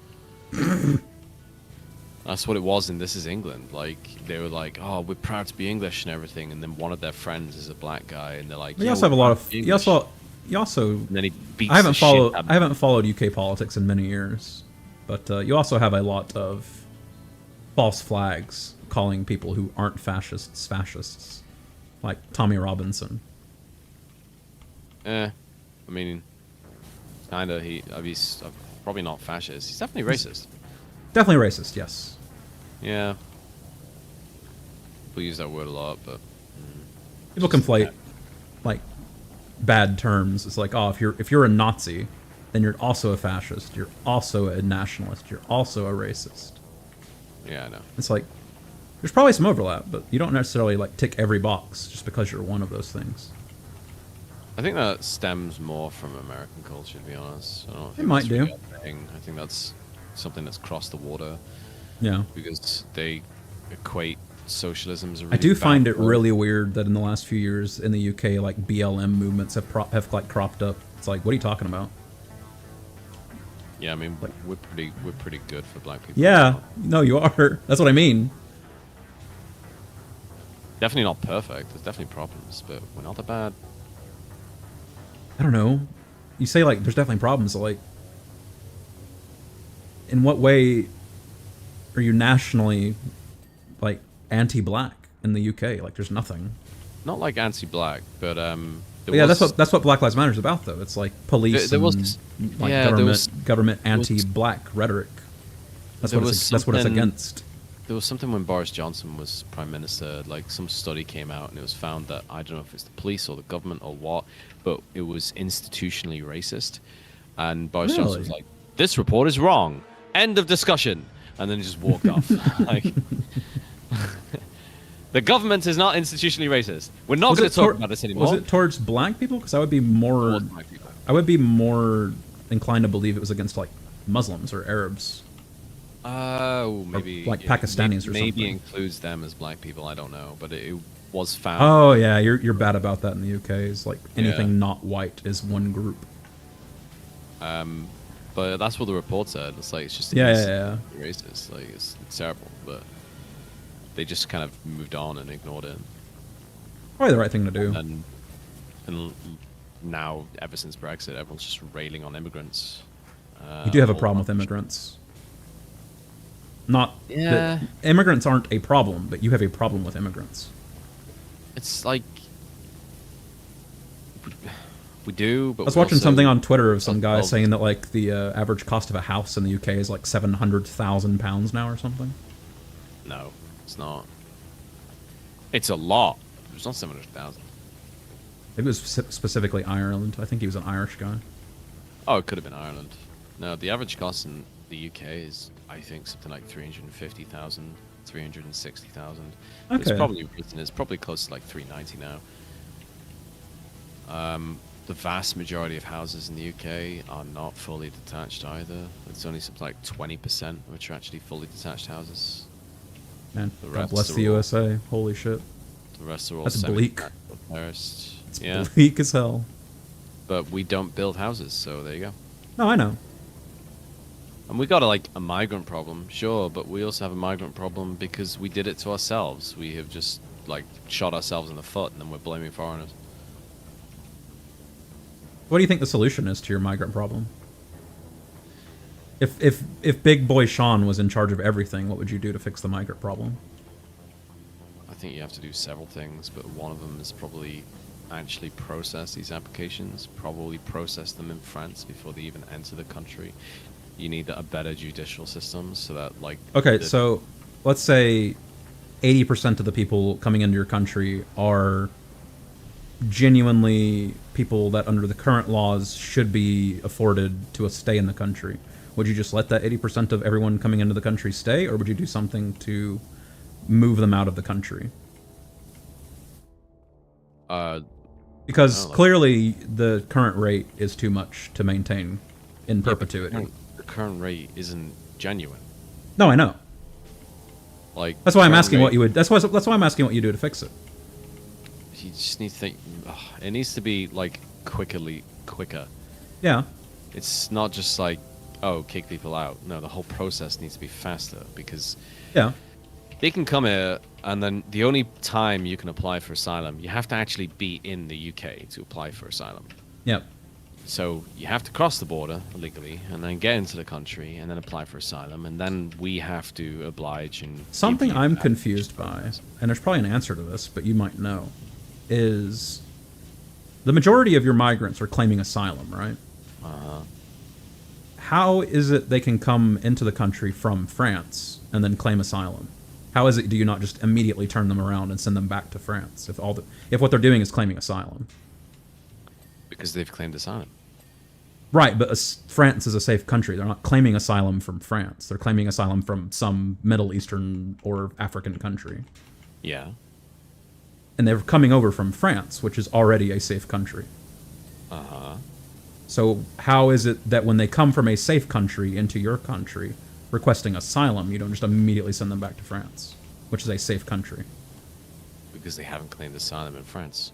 That's what it was in This Is England. Like, they were like, oh, we're proud to be English and everything, and then one of their friends is a black guy, and they're like, you also have a lot of you also and then he beats I haven't followed UK politics in many years, but you also have a lot of false flags calling people who aren't fascists, like Tommy Robinson. I mean, kinda. He's probably not fascist. He's definitely racist. Definitely racist, yes. Yeah. People use that word a lot, but people conflate like bad terms. It's like, oh, if you're a Nazi, then you're also a fascist. You're also a nationalist. You're also a racist. Yeah, I know. It's like there's probably some overlap, but you don't necessarily like tick every box just because you're one of those things. I think that stems more from American culture, to be honest. I don't think it might do. I think that's something that's crossed the water. Yeah. Because they equate socialism as a really I do find it word. really weird that in the last few years in the UK, like BLM movements have like cropped up. It's like, what are you talking about? Yeah, I mean, like, we're pretty good for black people. Yeah, no, you are. That's what I mean. Definitely not perfect. There's definitely problems, but we're not that bad. I don't know. You say like there's definitely problems. Like, in what way are you nationally like anti-black in the UK? Like, there's nothing. Not like anti-black, but yeah, that's what Black Lives Matter is about, though. It's like police government anti-black rhetoric. That's what it's against. There was something when Boris Johnson was Prime Minister, like some study came out and it was found that, I don't know if it's the police or the government or what, but it was institutionally racist. And Boris Johnson was like, this report is wrong. End of discussion. And then he just walked off. Like, The government is not institutionally racist. We're not going to talk about this anymore. Was it towards black people? Because I would be more. I would be more inclined to believe it was against like Muslims or Arabs. Oh, maybe or, like Pakistanis or something. Maybe includes them as black people. I don't know, but it was found. Oh yeah, you're bad about that in the UK. It's like anything not white is one group. But that's what the report said. It's like it's just racist. Like it's terrible, but they just kind of moved on and ignored it. Probably the right thing to do. And now, ever since Brexit, everyone's just railing on immigrants. You do have a problem with immigrants. Not that immigrants aren't a problem, but you have a problem with immigrants. It's like we do. But I was watching something on Twitter of some guy saying that like the average cost of a house in the UK is like £700,000 now or something. No, it's not. It's a lot. It's not 700,000. It was specifically Ireland. I think he was an Irish guy. Oh, it could have been Ireland. No, the average cost in the UK is, I think, something like 350,000, 360,000. Okay. It's probably close to like 390 now. The vast majority of houses in the UK are not fully detached either. It's only something like 20% which are actually fully detached houses. Man, God bless the USA. Holy shit. The rest are all That's bleak. terraced. It's bleak as hell. But we don't build houses, so there you go. No, I know. And we got a migrant problem, sure, but we also have a migrant problem because we did it to ourselves. We have just like shot ourselves in the foot, and then we're blaming foreigners. What do you think the solution is to your migrant problem? If Big Boy Sean was in charge of everything, what would you do to fix the migrant problem? I think you have to do several things, but one of them is probably actually process these applications, probably process them in France before they even enter the country. You need a better judicial system so that, like... Okay, so let's say 80% of the people coming into your country are genuinely people that under the current laws should be afforded to stay in the country. Would you just let that 80% of everyone coming into the country stay, or would you do something to move them out of the country? Because clearly the current rate is too much to maintain in perpetuity. The current rate isn't genuine. No, I know. Like that's why I'm asking what you would. That's why I'm asking what you do to fix it. You just need to think. It needs to be like quicker. Yeah. It's not just like, oh, kick people out. No, the whole process needs to be faster because they can come here, and then the only time you can apply for asylum, you have to actually be in the UK to apply for asylum. Yep. So you have to cross the border illegally, and then get into the country, and then apply for asylum, and then we have to oblige and... Something I'm confused by, and there's probably an answer to this, but you might know, is the majority of your migrants are claiming asylum, right? Uh-huh. How is it they can come into the country from France and then claim asylum? How is it do you not just immediately turn them around and send them back to France if what they're doing is claiming asylum? Because they've claimed asylum. Right, but France is a safe country. They're not claiming asylum from France. They're claiming asylum from some Middle Eastern or African country. Yeah. And they're coming over from France, which is already a safe country. Uh-huh. So how is it that when they come from a safe country into your country, requesting asylum, you don't just immediately send them back to France, which is a safe country? Because they haven't claimed asylum in France.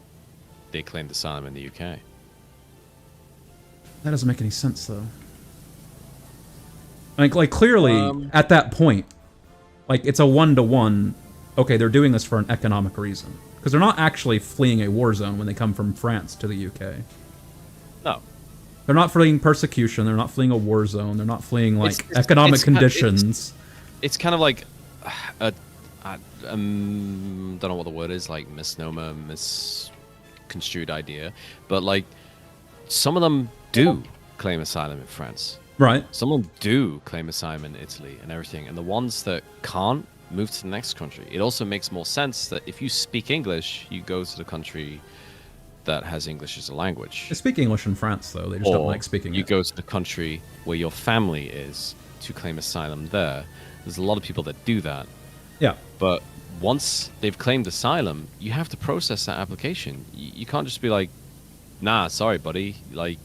They claimed asylum in the UK. That doesn't make any sense, though. Like clearly, at that point, like, it's a one-to-one, okay, they're doing this for an economic reason. Because they're not actually fleeing a war zone when they come from France to the UK. No. They're not fleeing persecution, they're not fleeing a war zone, they're not fleeing, like, economic conditions. It's kind of like, don't know what the word is, like, misnomer, misconstrued idea, but, like, some of them do claim asylum in France. Right. Some of them do claim asylum in Italy and everything, and the ones that can't move to the next country. It also makes more sense that if you speak English, you go to the country that has English as a language. They speak English in France, though. They just don't like speaking it. You go to the country where your family is to claim asylum there. There's a lot of people that do that. Yeah. But once they've claimed asylum, you have to process that application. You can't just be like, nah, sorry, buddy. Like,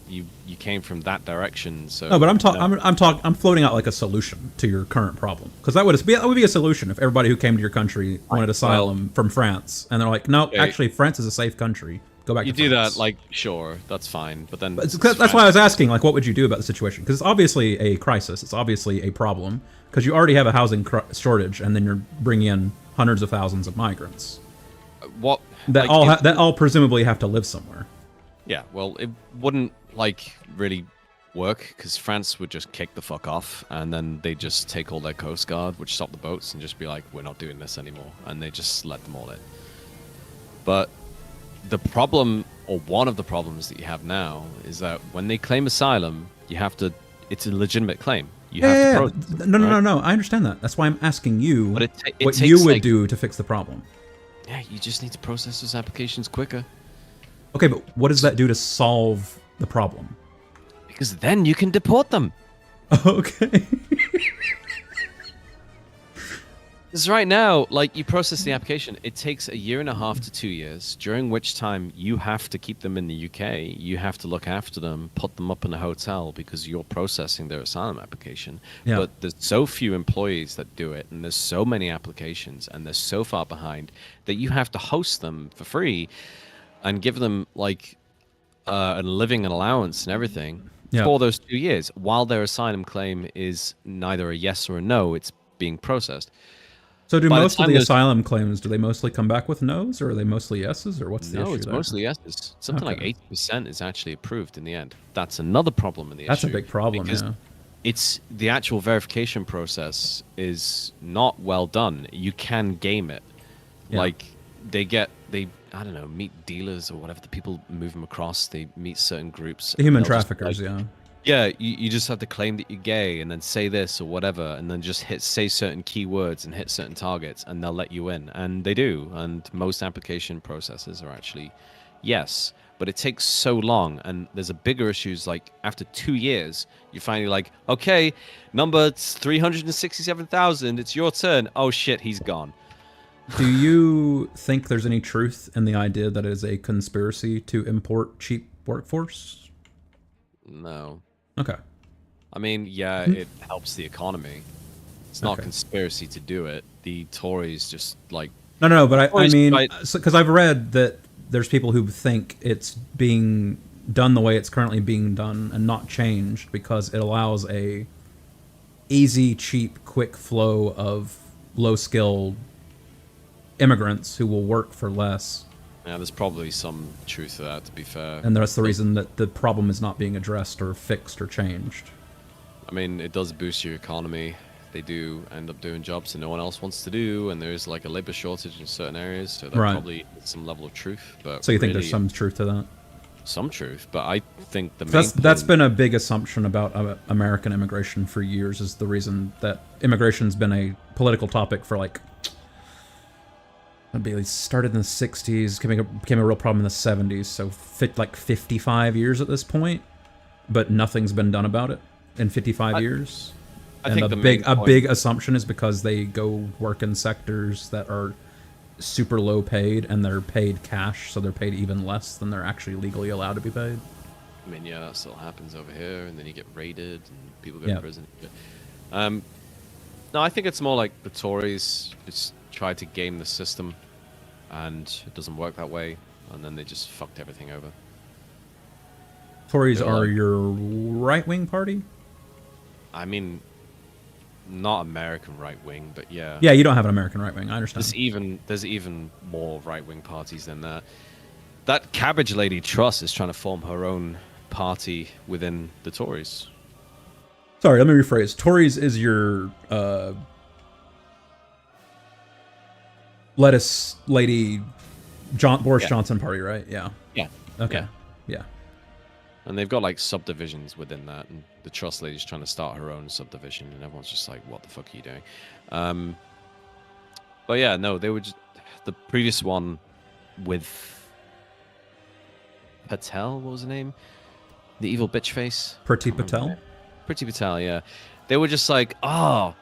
you came from that direction, so... No, but I'm floating out like a solution to your current problem. Because that would be a solution if everybody who came to your country wanted asylum from France. And they're like, no, actually, France is a safe country. Go back to France. You do that, like, sure, that's fine. But then... That's why I was asking, like, what would you do about the situation? Because it's obviously a crisis. It's obviously a problem. Because you already have a housing shortage, and then you're bringing in hundreds of thousands of migrants. What? That all presumably have to live somewhere. Yeah, well, it wouldn't, like, really work, because France would just kick the fuck off, and then they'd just take all their Coast Guard, which stop the boats, and just be like, we're not doing this anymore, and they just let them all in. But the problem, or one of the problems that you have now, is that when they claim asylum, you have to, it's a legitimate claim. You have to No, I understand that. That's why I'm asking you what takes, you would do to fix the problem. Yeah, you just need to process those applications quicker. Okay, but what does that do to solve the problem? Because then you can deport them. Okay. Because right now, like, you process the application, it takes 1.5 to 2 years, during which time you have to keep them in the UK. You have to look after them, put them up in a hotel because you're processing their asylum application. Yeah. But there's so few employees that do it, and there's so many applications, and they're so far behind that you have to host them for free and give them, like, a living allowance and everything for those 2 years, while their asylum claim is neither a yes or a no. It's being processed. So do most of the asylum claims, do they mostly come back with no's, or are they mostly yeses, or what's the issue there? No, it's mostly yeses. Something like 80% is actually approved in the end. That's another problem in the issue. That's a big problem, yeah. It's the actual verification process is not well done. You can game it. Yeah. Like, they I don't know, meet dealers or whatever, the people move them across, they meet certain groups. The human traffickers, yeah. Yeah, you just have to claim that you're gay and then say this or whatever, and then just say certain keywords and hit certain targets, and they'll let you in. And they do. And most application processes are actually yes. But it takes so long, and there's a bigger issues, like after 2 years, you're finally like, okay, number 367,000, it's your turn. Oh shit, he's gone. Do you think there's any truth in the idea that it is a conspiracy to import cheap workforce? No. Okay. I mean, yeah, it helps the economy. It's not conspiracy to do it. The Tories just, like... No, but I mean, because I've read that there's people who think it's being done the way it's currently being done and not changed because it allows a easy, cheap, quick flow of low-skilled immigrants who will work for less. Yeah, there's probably some truth to that, to be fair. And that's the reason that the problem is not being addressed or fixed or changed. I mean, it does boost your economy. They do end up doing jobs that no one else wants to do, and there is like a labor shortage in certain areas, so that probably is some level of truth. But so you think there's some truth to that? Some truth, but I think that's been a big assumption about American immigration for years, is the reason that immigration's been a political topic for like... It started in the 60s, became a real problem in the 70s, so like 55 years at this point, but nothing's been done about it in 55 years. I think a big assumption is because they go work in sectors that are super low paid, and they're paid cash, so they're paid even less than they're actually legally allowed to be paid. I mean, yeah, that still happens over here, and then you get raided, and people go to prison. No, I think it's more like the Tories just tried to game the system, and it doesn't work that way, and then they just fucked everything over. Tories are your right-wing party? I mean, not American right-wing, but yeah. Yeah, you don't have an American right-wing, I understand. There's even more right-wing parties than that. That Cabbage Lady Truss is trying to form her own party within the Tories. Sorry, let me rephrase. Tories is your lettuce lady Boris Johnson party, right? Yeah. Yeah. Okay. Yeah. And they've got like subdivisions within that, and the Truss lady's trying to start her own subdivision, and everyone's just like, "What the fuck are you doing?" But yeah, no, they were just the previous one with Patel. What was the name? The evil bitch face. Priti Patel. Priti Patel, yeah. They were just like, oh,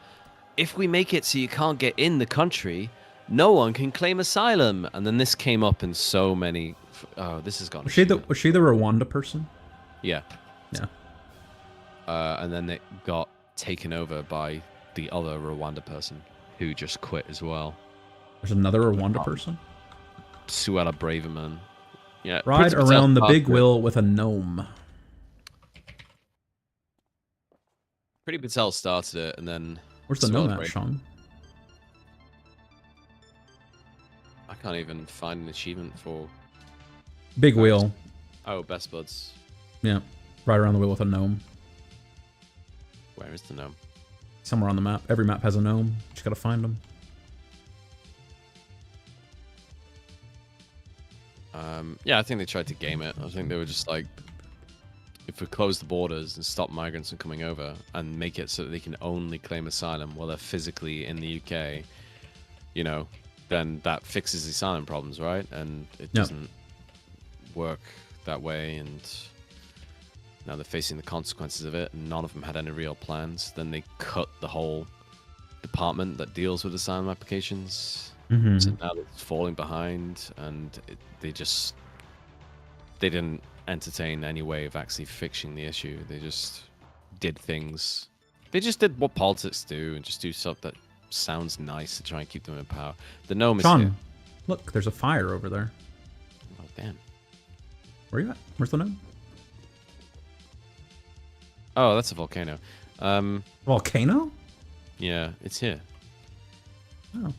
if we make it so you can't get in the country, no one can claim asylum. And then this came up in so many. Oh, this has gone. Was she the Rwanda person? Yeah. Yeah. And then it got taken over by the other Rwanda person who just quit as well. There's another Rwanda person? Suella Braverman. Yeah. Ride around the big wheel with a gnome. Pretty Patel started it, and then... Where's the gnome at, Sean? I can't even find an achievement for... Big wheel. Oh, Best Buds. Yeah. Ride around the wheel with a gnome. Where is the gnome? Somewhere on the map. Every map has a gnome. Just gotta find them. Yeah, I think they tried to game it. I think they were just like, if we close the borders and stop migrants from coming over and make it so that they can only claim asylum while they're physically in the UK, you know, then that fixes the asylum problems, right? And it doesn't work that way, and now they're facing the consequences of it, and none of them had any real plans. Then they cut the whole department that deals with asylum applications. Mm-hmm. So now it's falling behind, and they didn't entertain any way of actually fixing the issue. They just did things. They just did what politics do, and just do stuff that sounds nice to try and keep them in power. The gnome is here. Look, there's a fire over there. Oh, damn. Where are you at? Where's the gnome? Oh, that's a volcano. Volcano? Yeah, it's here. Oh.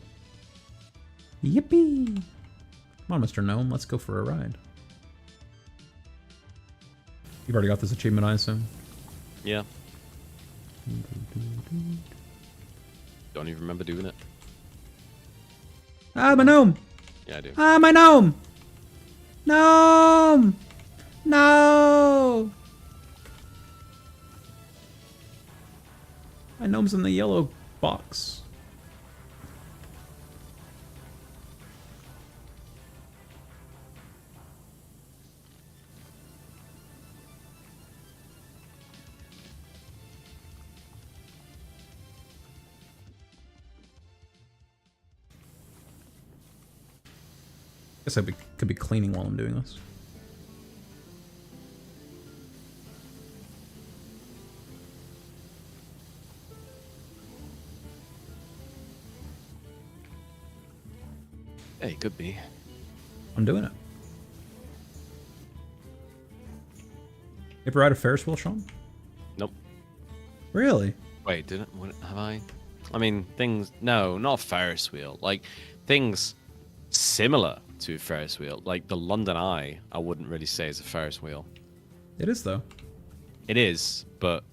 Yippee! Come on, Mr. Gnome, let's go for a ride. You've already got this achievement, I assume? Yeah. Don't even remember doing it. Ah, my gnome! Yeah, I do. Ah, my gnome! Gnome! No! My gnome's in the yellow box. Guess I could be cleaning while I'm doing this. Hey, could be. I'm doing it. You ever ride a Ferris wheel, Sean? Nope. Really? Wait, didn't? What have I? I mean, things. No, not a Ferris wheel. Like things similar to a Ferris wheel, like the London Eye. I wouldn't really say is a Ferris wheel. It is though. It is, but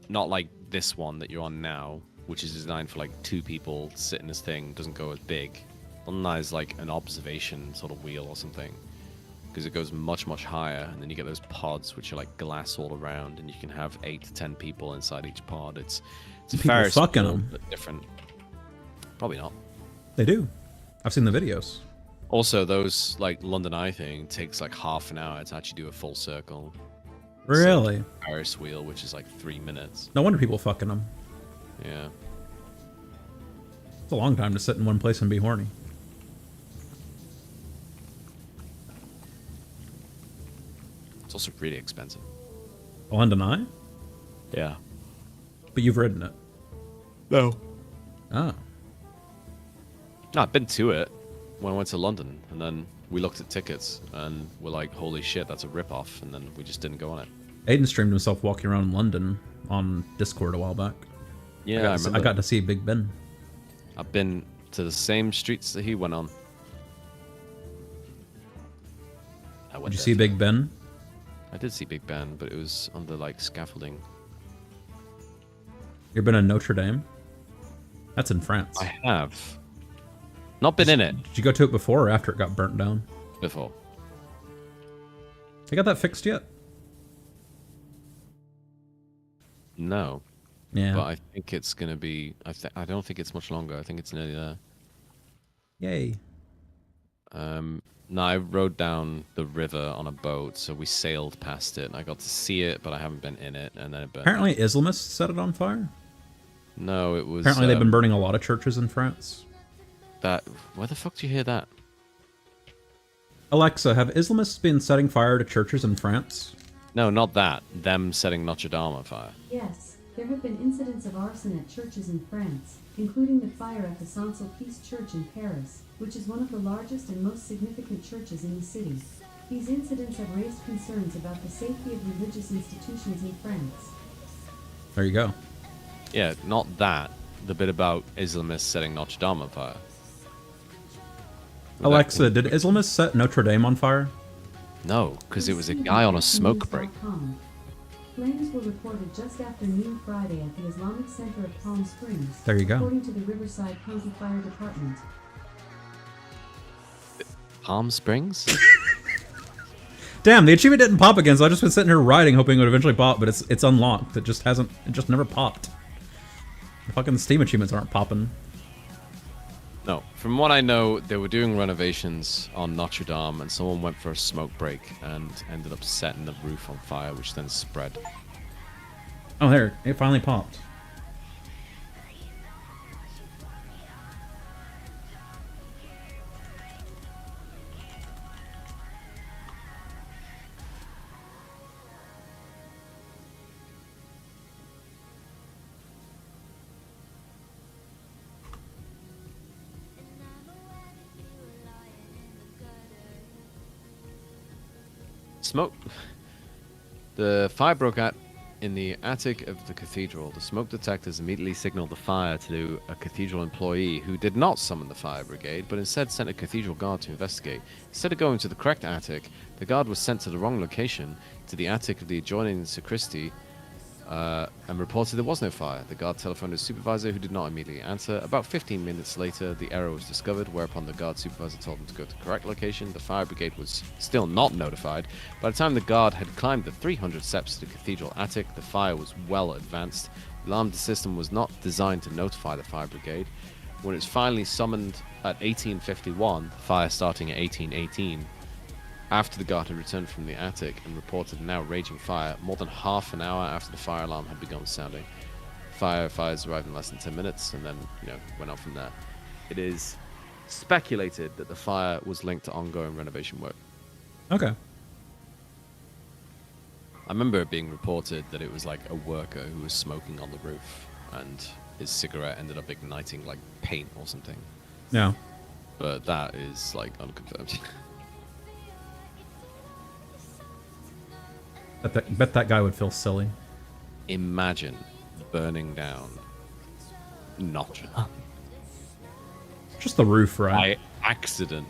not like this one that you're on now, which is designed for like 2 people to sit in this thing. Doesn't go as big. London Eye is like an observation sort of wheel or something, because it goes much higher, and then you get those pods which are like glass all around, and you can have 8 to 10 people inside each pod. It's a people Ferris fucking wheel, them. but different. Probably not. They do. I've seen the videos. Also, those like London Eye thing takes like half an hour to actually do a full circle. Really? Like Ferris wheel, which is like 3 minutes. No wonder people fucking them. Yeah. It's a long time to sit in one place and be horny. It's also really expensive. London Eye? Yeah. But you've ridden it. No. Ah. No, I've been to it when I went to London, and then we looked at tickets, and we're like, holy shit, that's a rip-off, and then we just didn't go on it. Aiden streamed himself walking around London on Discord a while back. Yeah, I remember. I got to see Big Ben. I've been to the same streets that he went on. Did you see Big Ben? I did see Big Ben, but it was under like scaffolding. You've been in Notre Dame? That's in France. I have. Not been in it. Did you go to it before or after it got burnt down? Before. They got that fixed yet? No. Yeah. But I think it's going to be... I don't think it's much longer. I think it's nearly there. Yay. No, I rode down the river on a boat, so we sailed past it, and I got to see it, but I haven't been in it, and then it burned. Apparently Islamists set it on fire. No, it was... Apparently they've been burning a lot of churches in France. That... Where the fuck do you hear that? Alexa, have Islamists been setting fire to churches in France? No, not that. Them setting Notre Dame on fire. Yes, there have been incidents of arson at churches in France, including the fire at the Saint-Sulpice Church in Paris, which is one of the largest and most significant churches in the city. These incidents have raised concerns about the safety of religious institutions in France. There you go. Yeah, not that. The bit about Islamists setting Notre Dame on fire. Alexa, did Islamists set Notre Dame on fire? No, because it was a guy on a smoke break. Flames were reported just after noon Friday at the Islamic Center of Palm Springs, there you go. according to the Riverside County Fire Department. Palm Springs? Damn, the achievement didn't pop again, so I've just been sitting here writing, hoping it would eventually pop, but it's unlocked. It just hasn't. It just never popped. The fucking Steam achievements aren't popping. No. From what I know, they were doing renovations on Notre Dame, and someone went for a smoke break and ended up setting the roof on fire, which then spread. Oh, there. It finally popped. Smoke. The fire broke out in the attic of the cathedral. The smoke detectors immediately signaled the fire to a cathedral employee who did not summon the fire brigade, but instead sent a cathedral guard to investigate. Instead of going to the correct attic, the guard was sent to the wrong location, to the attic of the adjoining sacristy, and reported there was no fire. The guard telephoned his supervisor, who did not immediately answer. About 15 minutes later, the error was discovered, whereupon the guard supervisor told him to go to the correct location. The fire brigade was still not notified. By the time the guard had climbed the 300 steps to the cathedral attic, the fire was well advanced. The alarm system was not designed to notify the fire brigade. When it was finally summoned at 1851, the fire starting at 1818, after the guard had returned from the attic and reported a now raging fire, more than half an hour after the fire alarm had begun sounding. Firefighters arrived in less than 10 minutes and then, went on from there. It is speculated that the fire was linked to ongoing renovation work. Okay. I remember it being reported that it was like a worker who was smoking on the roof and his cigarette ended up igniting like paint or something. Yeah. But that is like unconfirmed. Bet that guy would feel silly. Imagine burning down Notre Dame. Just the roof, right? By accident.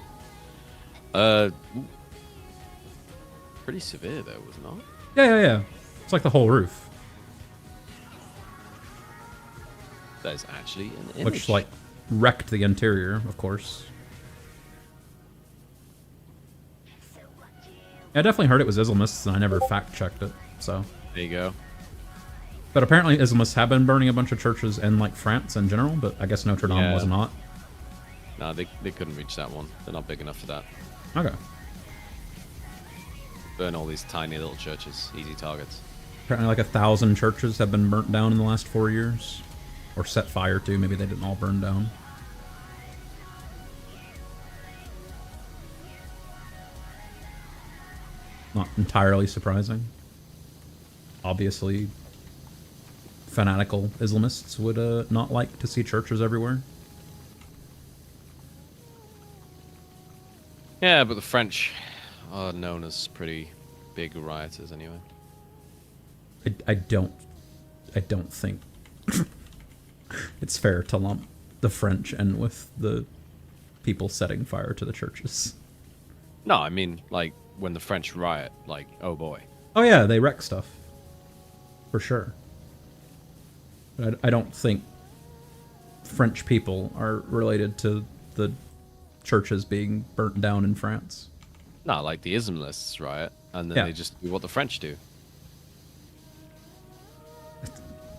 Pretty severe though, was it not? Yeah. It's like the whole roof. There's actually an image. Which, like, wrecked the interior, of course. I definitely heard it was Islamists, and I never fact-checked it, so... There you go. But apparently Islamists have been burning a bunch of churches in, like, France in general, but I guess Notre Dame was not. No, they couldn't reach that one. They're not big enough for that. Okay. Burn all these tiny little churches. Easy targets. Apparently like 1,000 churches have been burnt down in the last 4 years. Or set fire to. Maybe they didn't all burn down. Not entirely surprising. Obviously, fanatical Islamists would not like to see churches everywhere. Yeah, but the French are known as pretty big rioters anyway. I don't think it's fair to lump the French in with the people setting fire to the churches. No, I mean, like, when the French riot, like, oh boy. Oh yeah, they wreck stuff. For sure. But I don't think French people are related to the churches being burnt down in France. No, like the Islamists riot, and then they just do what the French do.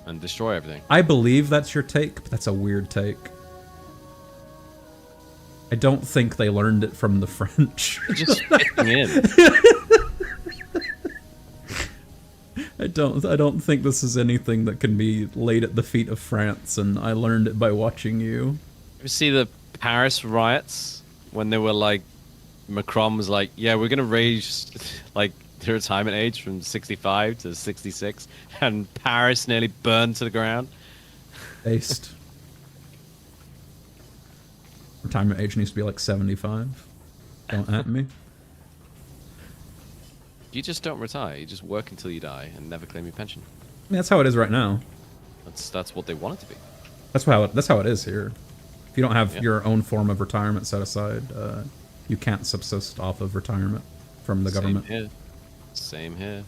And destroy everything. I believe that's your take, but that's a weird take. I don't think they learned it from the French. Just fitting in. don't think this is anything that can be laid at the feet of France, and I learned it by watching you. You see the Paris riots when they were like, Macron was like, yeah, we're gonna raise like the retirement age from 65 to 66, and Paris nearly burned to the ground. Based. Retirement age needs to be like 75. Don't at me. You just don't retire. You just work until you die and never claim your pension. I mean, that's how it is right now. That's what they want it to be. That's how it is here. If you don't have your own form of retirement set aside, you can't subsist off of retirement from the government. Same here.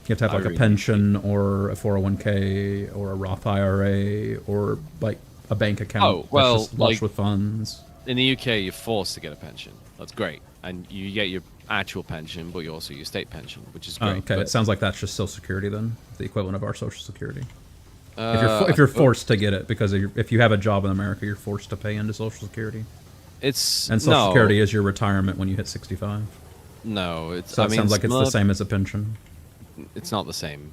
You have to have like a pension or a 401k or a Roth IRA or like a bank account that's just flush with funds. In the UK, you're forced to get a pension. That's great. And you get your actual pension, but you also your state pension, which is great. Oh, okay, it sounds like that's just Social Security then, the equivalent of our Social Security. If you're forced to get it, because if you have a job in America, you're forced to pay into Social Security. And Social Security is your retirement when you hit 65. No, it sounds like it's the same as a pension. It's not the same.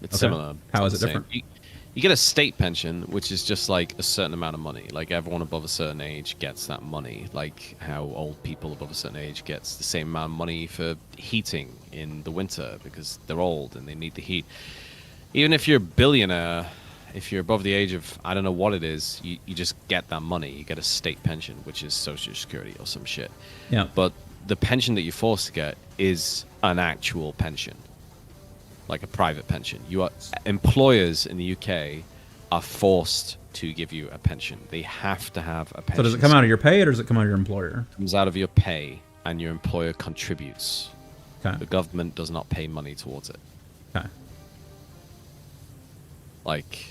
It's similar. How is it different? You get a state pension, which is just like a certain amount of money. Like everyone above a certain age gets that money. Like how old people above a certain age gets the same amount of money for heating in the winter because they're old and they need the heat. Even if you're a billionaire, if you're above the age of, I don't know what it is, you just get that money. You get a state pension, which is Social Security or some shit. Yeah. But the pension that you're forced to get is an actual pension. Like a private pension. Employers in the UK are forced to give you a pension. They have to have a pension. So does it come out of your pay or does it come out of your employer? It comes out of your pay and your employer contributes. Okay. The government does not pay money towards it. Okay. Like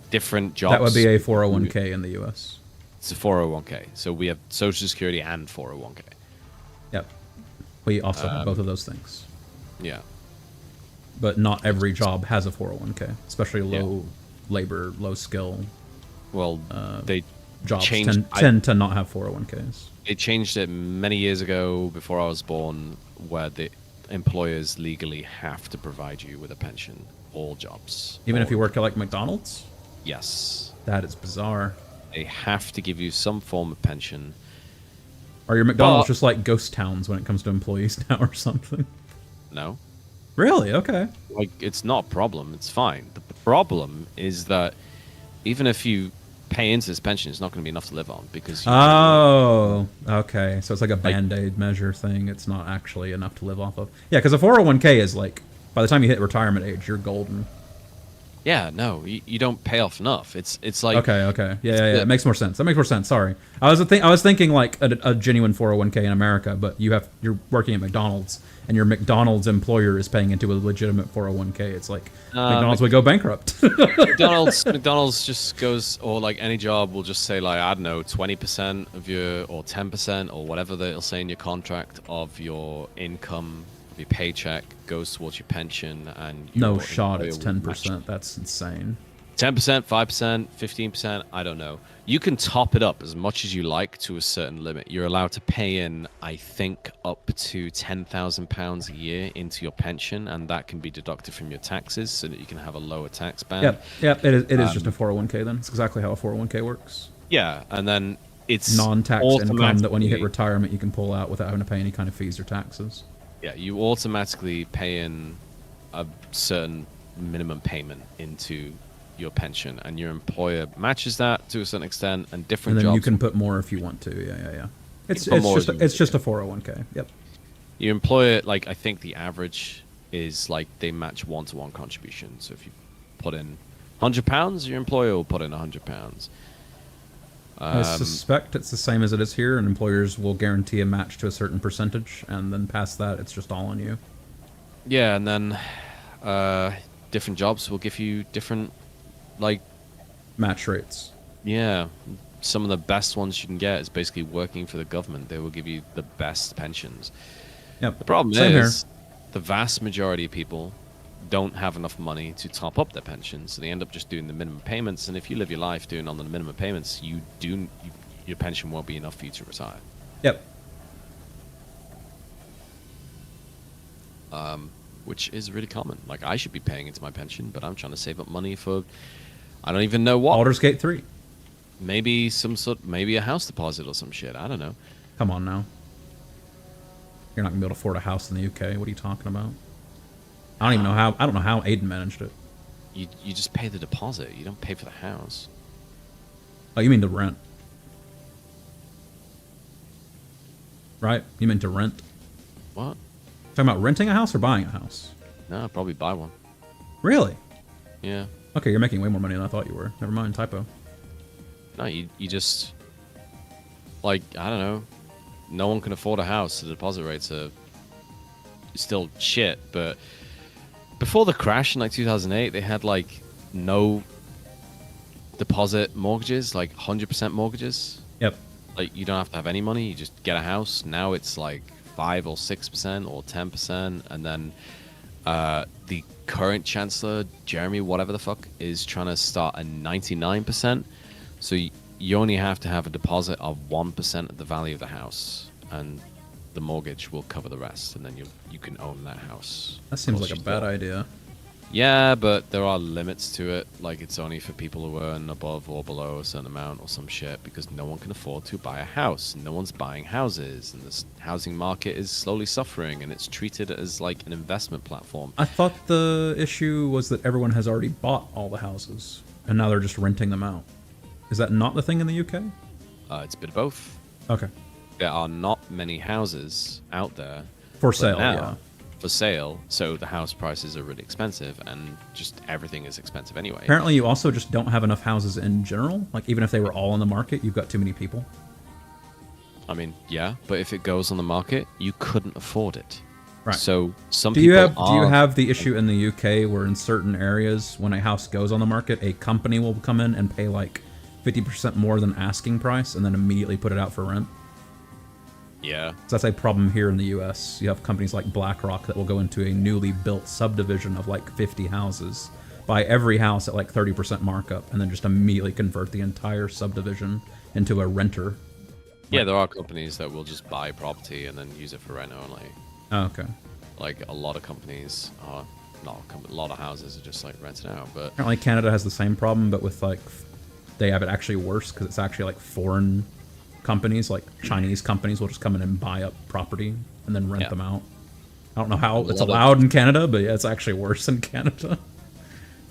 different jobs. That would be a 401k in the US. It's a 401k. So we have Social Security and 401k. Yep. We also have both of those things. Yeah. But not every job has a 401k, especially low labor, low skill. Well, they jobs tend to not have 401ks. They changed it many years ago before I was born, where the employers legally have to provide you with a pension. All jobs. Even if you work at like McDonald's? Yes. That is bizarre. They have to give you some form of pension. Are your McDonald's just like ghost towns when it comes to employees now or something? No. Really? Okay. Like, it's not a problem. It's fine. The problem is that even if you pay into this pension, it's not going to be enough to live on because. Okay. So it's like a Band-Aid measure thing. It's not actually enough to live off of. Yeah, because a 401k is like, by the time you hit retirement age, you're golden. Yeah, no, you don't pay off enough. It's like okay, yeah. It makes more sense. That makes more sense. Sorry, I was thinking like a genuine 401k in America, but you're working at McDonald's and your McDonald's employer is paying into a legitimate 401k. It's like McDonald's would go bankrupt. McDonald's just goes, or like any job will just say like, I don't know, 20% of your, or 10% or whatever they'll say in your contract of your income. Your paycheck goes towards your pension, and no shot it's 10%. That's insane. 10%, 5%, 15%, I don't know. You can top it up as much as you like to a certain limit. You're allowed to pay in, I think, up to £10,000 a year into your pension, and that can be deducted from your taxes so that you can have a lower tax band. Yep. It is just a 401k then. It's exactly how a 401k works. Yeah, and then it's non-tax income that when you hit retirement you can pull out without having to pay any kind of fees or taxes. Yeah, you automatically pay in a certain minimum payment into your pension, and your employer matches that to a certain extent, and different jobs. And then you can put more if you want to. Yeah. It's just a 401k. Yep. Your employer, like, I think the average is like they match 1-to-1 contribution. So if you put in £100, your employer will put in £100. I suspect it's the same as it is here, and employers will guarantee a match to a certain percentage, and then past that, it's just all on you. Yeah, and then different jobs will give you different, like... match rates. Yeah. Some of the best ones you can get is basically working for the government. They will give you the best pensions. Yep. The problem is, the vast majority of people don't have enough money to top up their pensions, so they end up just doing the minimum payments. And if you live your life doing on the minimum payments, your pension won't be enough for you to retire. Yep. which is really common. Like, I should be paying into my pension, but I'm trying to save up money for, I don't even know what. Baldur's Gate 3. Maybe maybe a house deposit or some shit. I don't know. Come on now. You're not gonna be able to afford a house in the UK. What are you talking about? I don't even know how. I don't know how Aiden managed it. You just pay the deposit. You don't pay for the house. Oh, you mean the rent? Right? You mean to rent? What? Talking about renting a house or buying a house? No, I'd probably buy one. Really? Yeah. Okay, you're making way more money than I thought you were. Never mind, typo. No, you just, like, I don't know. No one can afford a house. The deposit rates are still shit. But before the crash in like 2008, they had like no deposit mortgages, like 100% mortgages. Yep. Like, you don't have to have any money. You just get a house. Now it's like 5 or 6% or 10%. And then the current chancellor, Jeremy, whatever the fuck, is trying to start at 99%. So you only have to have a deposit of 1% of the value of the house, and the mortgage will cover the rest, and then you can own that house. That seems like a bad idea. Yeah, but there are limits to it. Like, it's only for people who earn above or below a certain amount or some shit, because no one can afford to buy a house. No one's buying houses, and this housing market is slowly suffering, and it's treated as like an investment platform. I thought the issue was that everyone has already bought all the houses, and now they're just renting them out. Is that not the thing in the UK? It's a bit of both. Okay. There are not many houses out there For sale, now, yeah. For sale, so the house prices are really expensive, and just everything is expensive anyway. Apparently, you also just don't have enough houses in general. Like, even if they were all on the market, you've got too many people. I mean, yeah, but if it goes on the market, you couldn't afford it. Right. So some Do people you have the issue in the UK where in certain areas, when a house goes on the market, a company will come in and pay like 50% more than asking price and then immediately put it out for rent? Yeah. So that's a problem here in the US. You have companies like BlackRock that will go into a newly built subdivision of like 50 houses, buy every house at like 30% markup, and then just immediately convert the entire subdivision into a renter. Yeah, there are companies that will just buy property and then use it for rent only. Oh, okay. Like, a lot of companies are not a lot of houses are just like rented out, but Apparently Canada has the same problem, but with like they have it actually worse because it's actually like foreign companies, like Chinese companies, will just come in and buy up property and then rent them out. I don't know how it's allowed in Canada, but yeah, it's actually worse in Canada.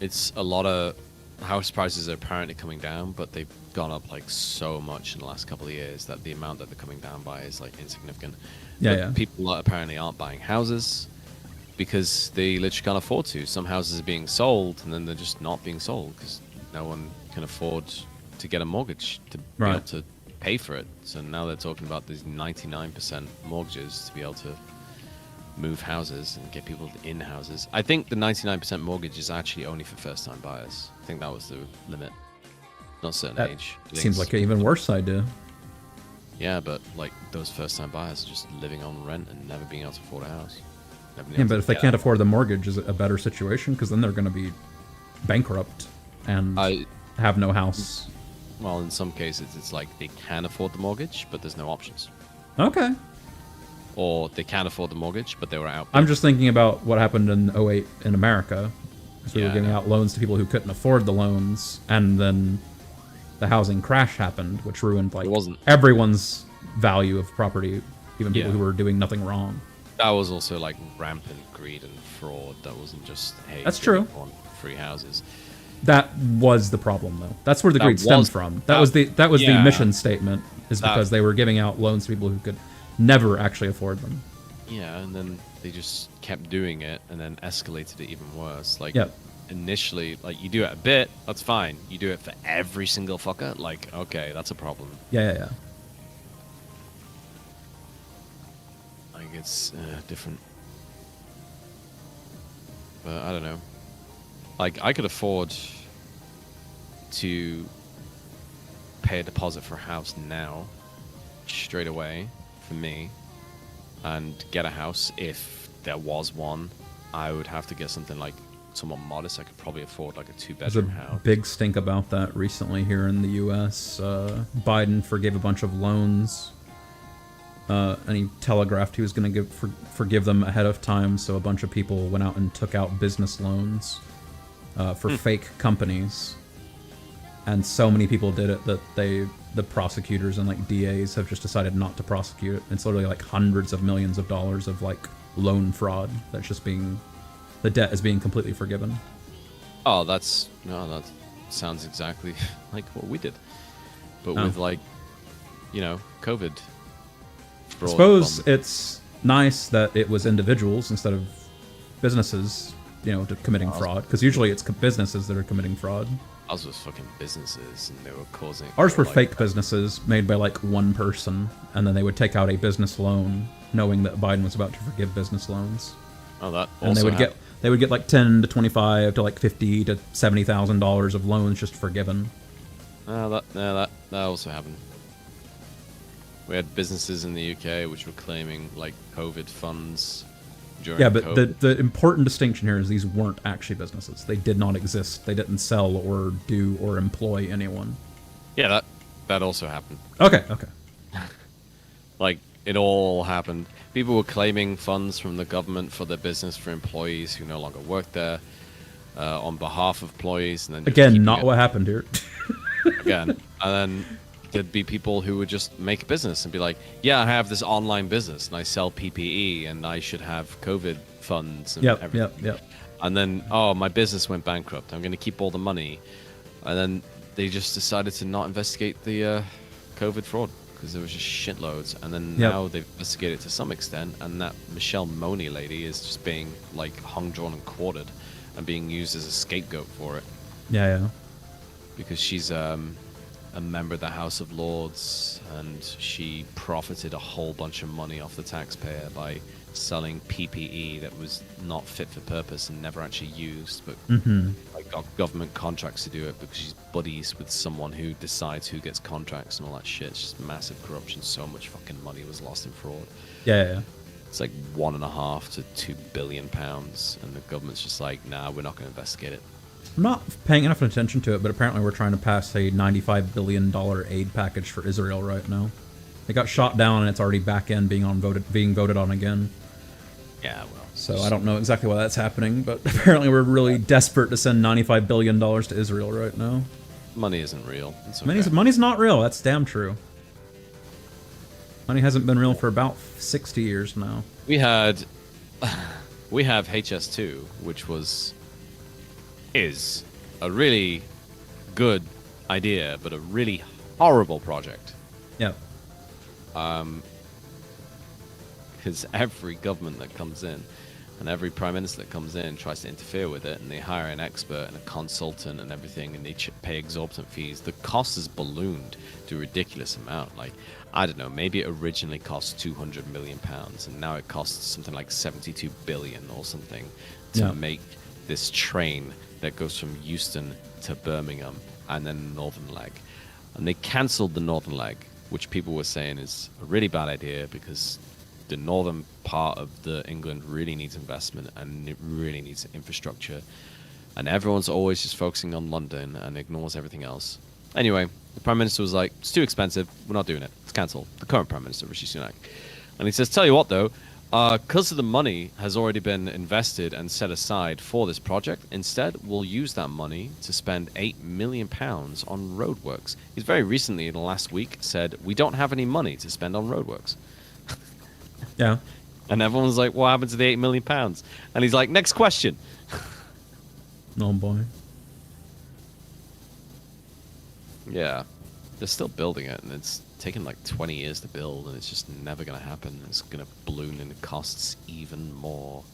It's a lot of house prices are apparently coming down, but they've gone up like so much in the last couple of years that the amount that they're coming down by is like insignificant. Yeah, but yeah. People apparently aren't buying houses because they literally can't afford to. Some houses are being sold, and then they're just not being sold because no one can afford to get a mortgage to be able to pay for it. So now they're talking about these 99% mortgages to be able to move houses and get people in houses. I think the 99% mortgage is actually only for first-time buyers. I think that was the limit. Not a certain age. Seems like an even worse idea. Yeah, but like those first-time buyers are just living on rent and never being able to afford a house. Yeah, but if they can't afford the mortgage, is it a better situation? Because then they're going to be bankrupt and have no house. Well, in some cases, it's like they can afford the mortgage, but there's no options. Okay. Or they can afford the mortgage, but they were out. I'm just thinking about what happened in 2008 in America. Because we were giving out loans to people who couldn't afford the loans, and then the housing crash happened, which ruined like everyone's value of property, even people who were doing nothing wrong. That was also like rampant greed and fraud. That wasn't just, hey, that's true. Free houses. That was the problem, though. That's where the greed stemmed from. That was the mission statement, is because they were giving out loans to people who could never actually afford them. Yeah, and then they just kept doing it, and then escalated it even worse. Like initially, like you do it a bit, that's fine. You do it for every single fucker, like okay, that's a problem. Yeah. Like it's different, but I don't know. Like, I could afford to pay a deposit for a house now, straight away, for me, and get a house if there was one. I would have to get something like somewhat modest. I could probably afford like a 2-bedroom house. There's a big stink about that recently here in the U.S. Biden forgave a bunch of loans and he telegraphed he was going to forgive them ahead of time, so a bunch of people went out and took out business loans for fake companies. And so many people did it that the prosecutors and like DAs have just decided not to prosecute it. It's literally like hundreds of millions of dollars of like loan fraud that's just the debt is being completely forgiven. Oh, that sounds exactly like what we did, but with like, COVID. I suppose it's nice that it was individuals instead of businesses, committing fraud, because usually it's businesses that are committing fraud. Ours was fucking businesses, and they were causing. Ours were fake businesses made by like one person, and then they would take out a business loan, knowing that Biden was about to forgive business loans. Oh, that. And they would get like $10 to $25 to like $50,000 to $70,000 of loans just forgiven. That also happened. We had businesses in the UK which were claiming like COVID funds. Yeah, but the important distinction here is these weren't actually businesses. They did not exist. They didn't sell or do or employ anyone. Yeah, that also happened. Okay. Like, it all happened. People were claiming funds from the government for their business for employees who no longer work there on behalf of employees. And then again, not what happened here. Again, and then there'd be people who would just make a business and be like, yeah, I have this online business and I sell PPE and I should have COVID funds and everything. Yep. And then, oh, my business went bankrupt. I'm going to keep all the money. And then they just decided to not investigate the COVID fraud because there was just shitloads. And then now they've investigated it to some extent, and that Michelle Money lady is just being like hung, drawn, and quartered and being used as a scapegoat for it. Yeah. Because she's a member of the House of Lords, and she profited a whole bunch of money off the taxpayer by selling PPE that was not fit for purpose and never actually used, but like got government contracts to do it because she's buddies with someone who decides who gets contracts and all that shit. It's just massive corruption. So much fucking money was lost in fraud. Yeah. It's like £1.5 to £2 billion, and the government's just like, nah, we're not going to investigate it. I'm not paying enough attention to it, but apparently we're trying to pass a $95 billion aid package for Israel right now. It got shot down, and it's already back in being voted on again. Yeah, well. So I don't know exactly why that's happening, but apparently we're really desperate to send $95 billion to Israel right now. Money isn't real. It's okay. Money's not real. That's damn true. Money hasn't been real for about 60 years now. We have HS2, which is a really good idea, but a really horrible project. Yeah. Because every government that comes in and every prime minister that comes in tries to interfere with it, and they hire an expert and a consultant and everything, and they pay exorbitant fees. The cost has ballooned to a ridiculous amount. Like, I don't know, maybe it originally cost £200 million, and now it costs something like 72 billion or something to make this train that goes from Euston to Birmingham and then the northern leg. And they cancelled the northern leg, which people were saying is a really bad idea because the northern part of England really needs investment and it really needs infrastructure. And everyone's always just focusing on London and ignores everything else. Anyway, the Prime Minister was like, it's too expensive, we're not doing it. It's cancelled. The current Prime Minister, Rishi Sunak. And he says, tell you what though, because of the money has already been invested and set aside for this project, instead we'll use that money to spend £8 million on roadworks. He's very recently, in the last week, said, we don't have any money to spend on roadworks. Yeah. And everyone's like, what happened to the £8 million? And he's like, next question. Oh boy. Yeah. They're still building it, and it's taken like 20 years to build, and it's just never going to happen. It's going to balloon and it costs even more.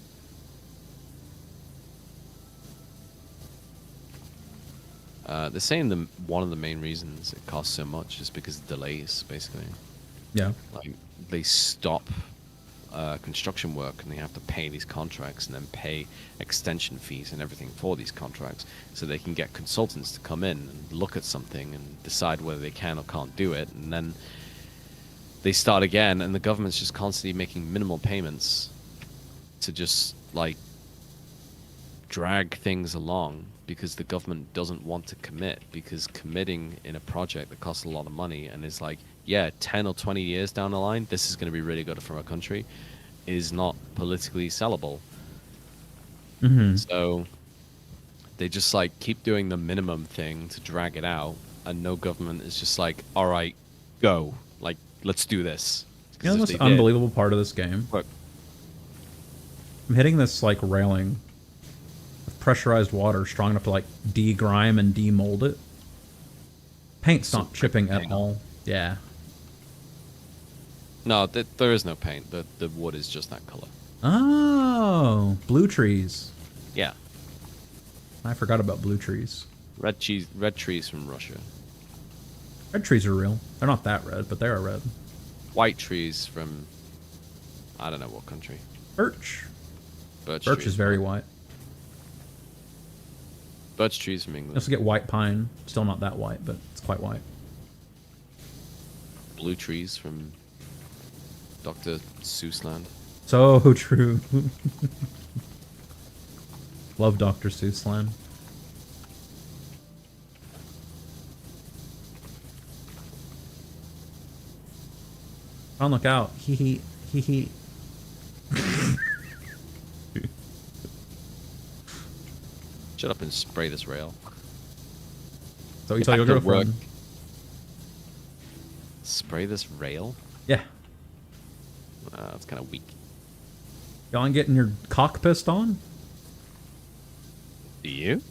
They're saying one of the main reasons it costs so much is because of delays, basically. Yeah. Like, they stop construction work, and they have to pay these contracts and then pay extension fees and everything for these contracts so they can get consultants to come in and look at something and decide whether they can or can't do it, and then they start again, and the government's just constantly making minimal payments to just like drag things along because the government doesn't want to commit, because committing in a project that costs a lot of money and is like, yeah, 10 or 20 years down the line, this is going to be really good for our country, is not politically sellable. So they just like keep doing the minimum thing to drag it out, and no government is just like, all right, go, like let's do this. You know the most unbelievable part of this game? Look, I'm hitting this like railing with pressurized water strong enough to like de-grime and de-mold it. Paint's not chipping at all. Yeah. No, there is no paint. The wood is just that color. Oh, blue trees. Yeah. I forgot about blue trees. Red trees from Russia. Red trees are real. They're not that red, but they are red. White trees from, I don't know what country. Birch. Birch is very white. Birch trees from You England. also get white pine. Still not that white, but it's quite white. Blue trees from Dr. Seuss land. So true. Love Dr. Seuss land. Oh, look out. Hee hee. Hee hee. Shut up and spray this rail. So you tell your girlfriend. Spray this rail? Yeah. That's kind of weak. Y'all ain't getting your cock pissed on? Do you?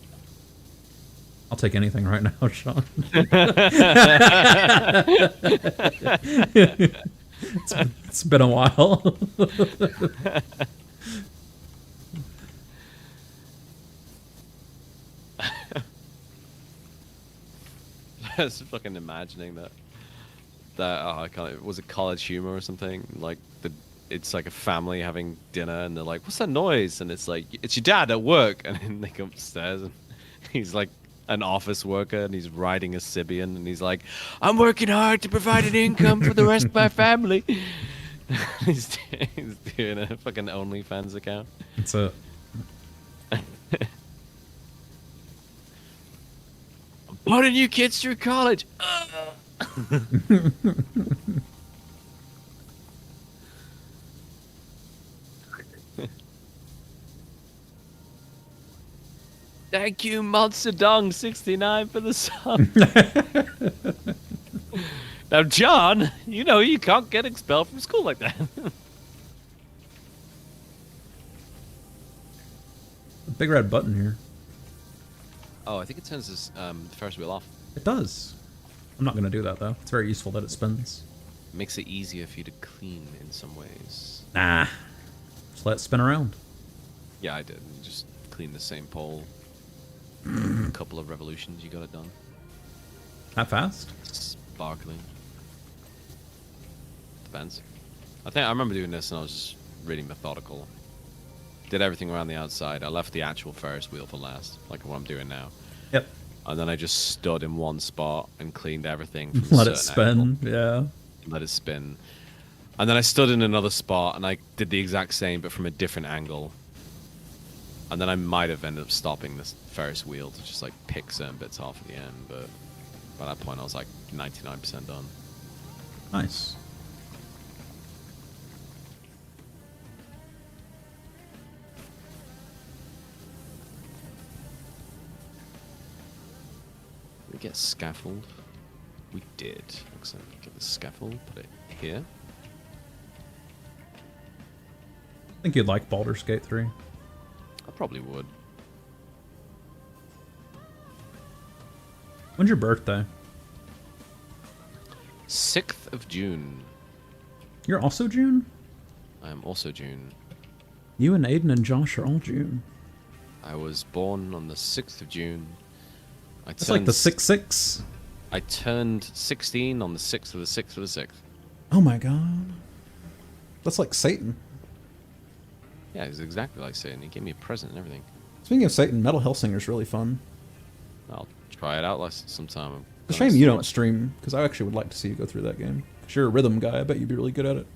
I'll take anything right now, Sean. It's been a while. I was fucking imagining that. I can't. Was it College Humor or something? Like it's like a family having dinner, and they're like, "What's that noise?" And it's like, "It's your dad at work." And then they come upstairs, and he's like an office worker, and he's riding a Sibian, and he's like, "I'm working hard to provide an income for the rest of my family." he's doing a fucking OnlyFans account. It's a. Putting you kids through college. Thank you, Monster Dong 69 for the song. Now, John, you know you can't get expelled from school like that. Big red button here. Oh, I think it turns this Ferris wheel off. It does. I'm not going to do that, though. It's very useful that it spins. Makes it easier for you to clean in some ways. Nah. Just let it spin around. Yeah, I did. Just clean the same pole. A couple of revolutions, you got it done. That fast? Sparkling. Depends. I remember doing this and I was just really methodical. Did everything around the outside. I left the actual Ferris wheel for last, like what I'm doing now. Yep. And then I just stood in one spot and cleaned everything from Let it spin, yeah. Let it spin. And then I stood in another spot and I did the exact same but from a different angle. And then I might have ended up stopping this Ferris wheel to just like pick certain bits off at the end, but by that point I was like 99% done. Nice. Did we get scaffold? We did. Looks like we get the scaffold, put it here. I think you'd like Baldur's Gate 3. I probably would. When's your birthday? 6th of June. You're also June? I am also June. You and Aiden and Josh are all June. I was born on the 6th of June. It's like the 6-6. I turned 16 on the 6th of the 6th of the 6th. Oh my god. That's like Satan. Yeah, he's exactly like Satan. He gave me a present and everything. Speaking of Satan, Metal Hellsinger's really fun. I'll try it out sometime. It's a shame you don't stream, because I actually would like to see you go through that game. Because you're a rhythm guy, I bet you'd be really good at it.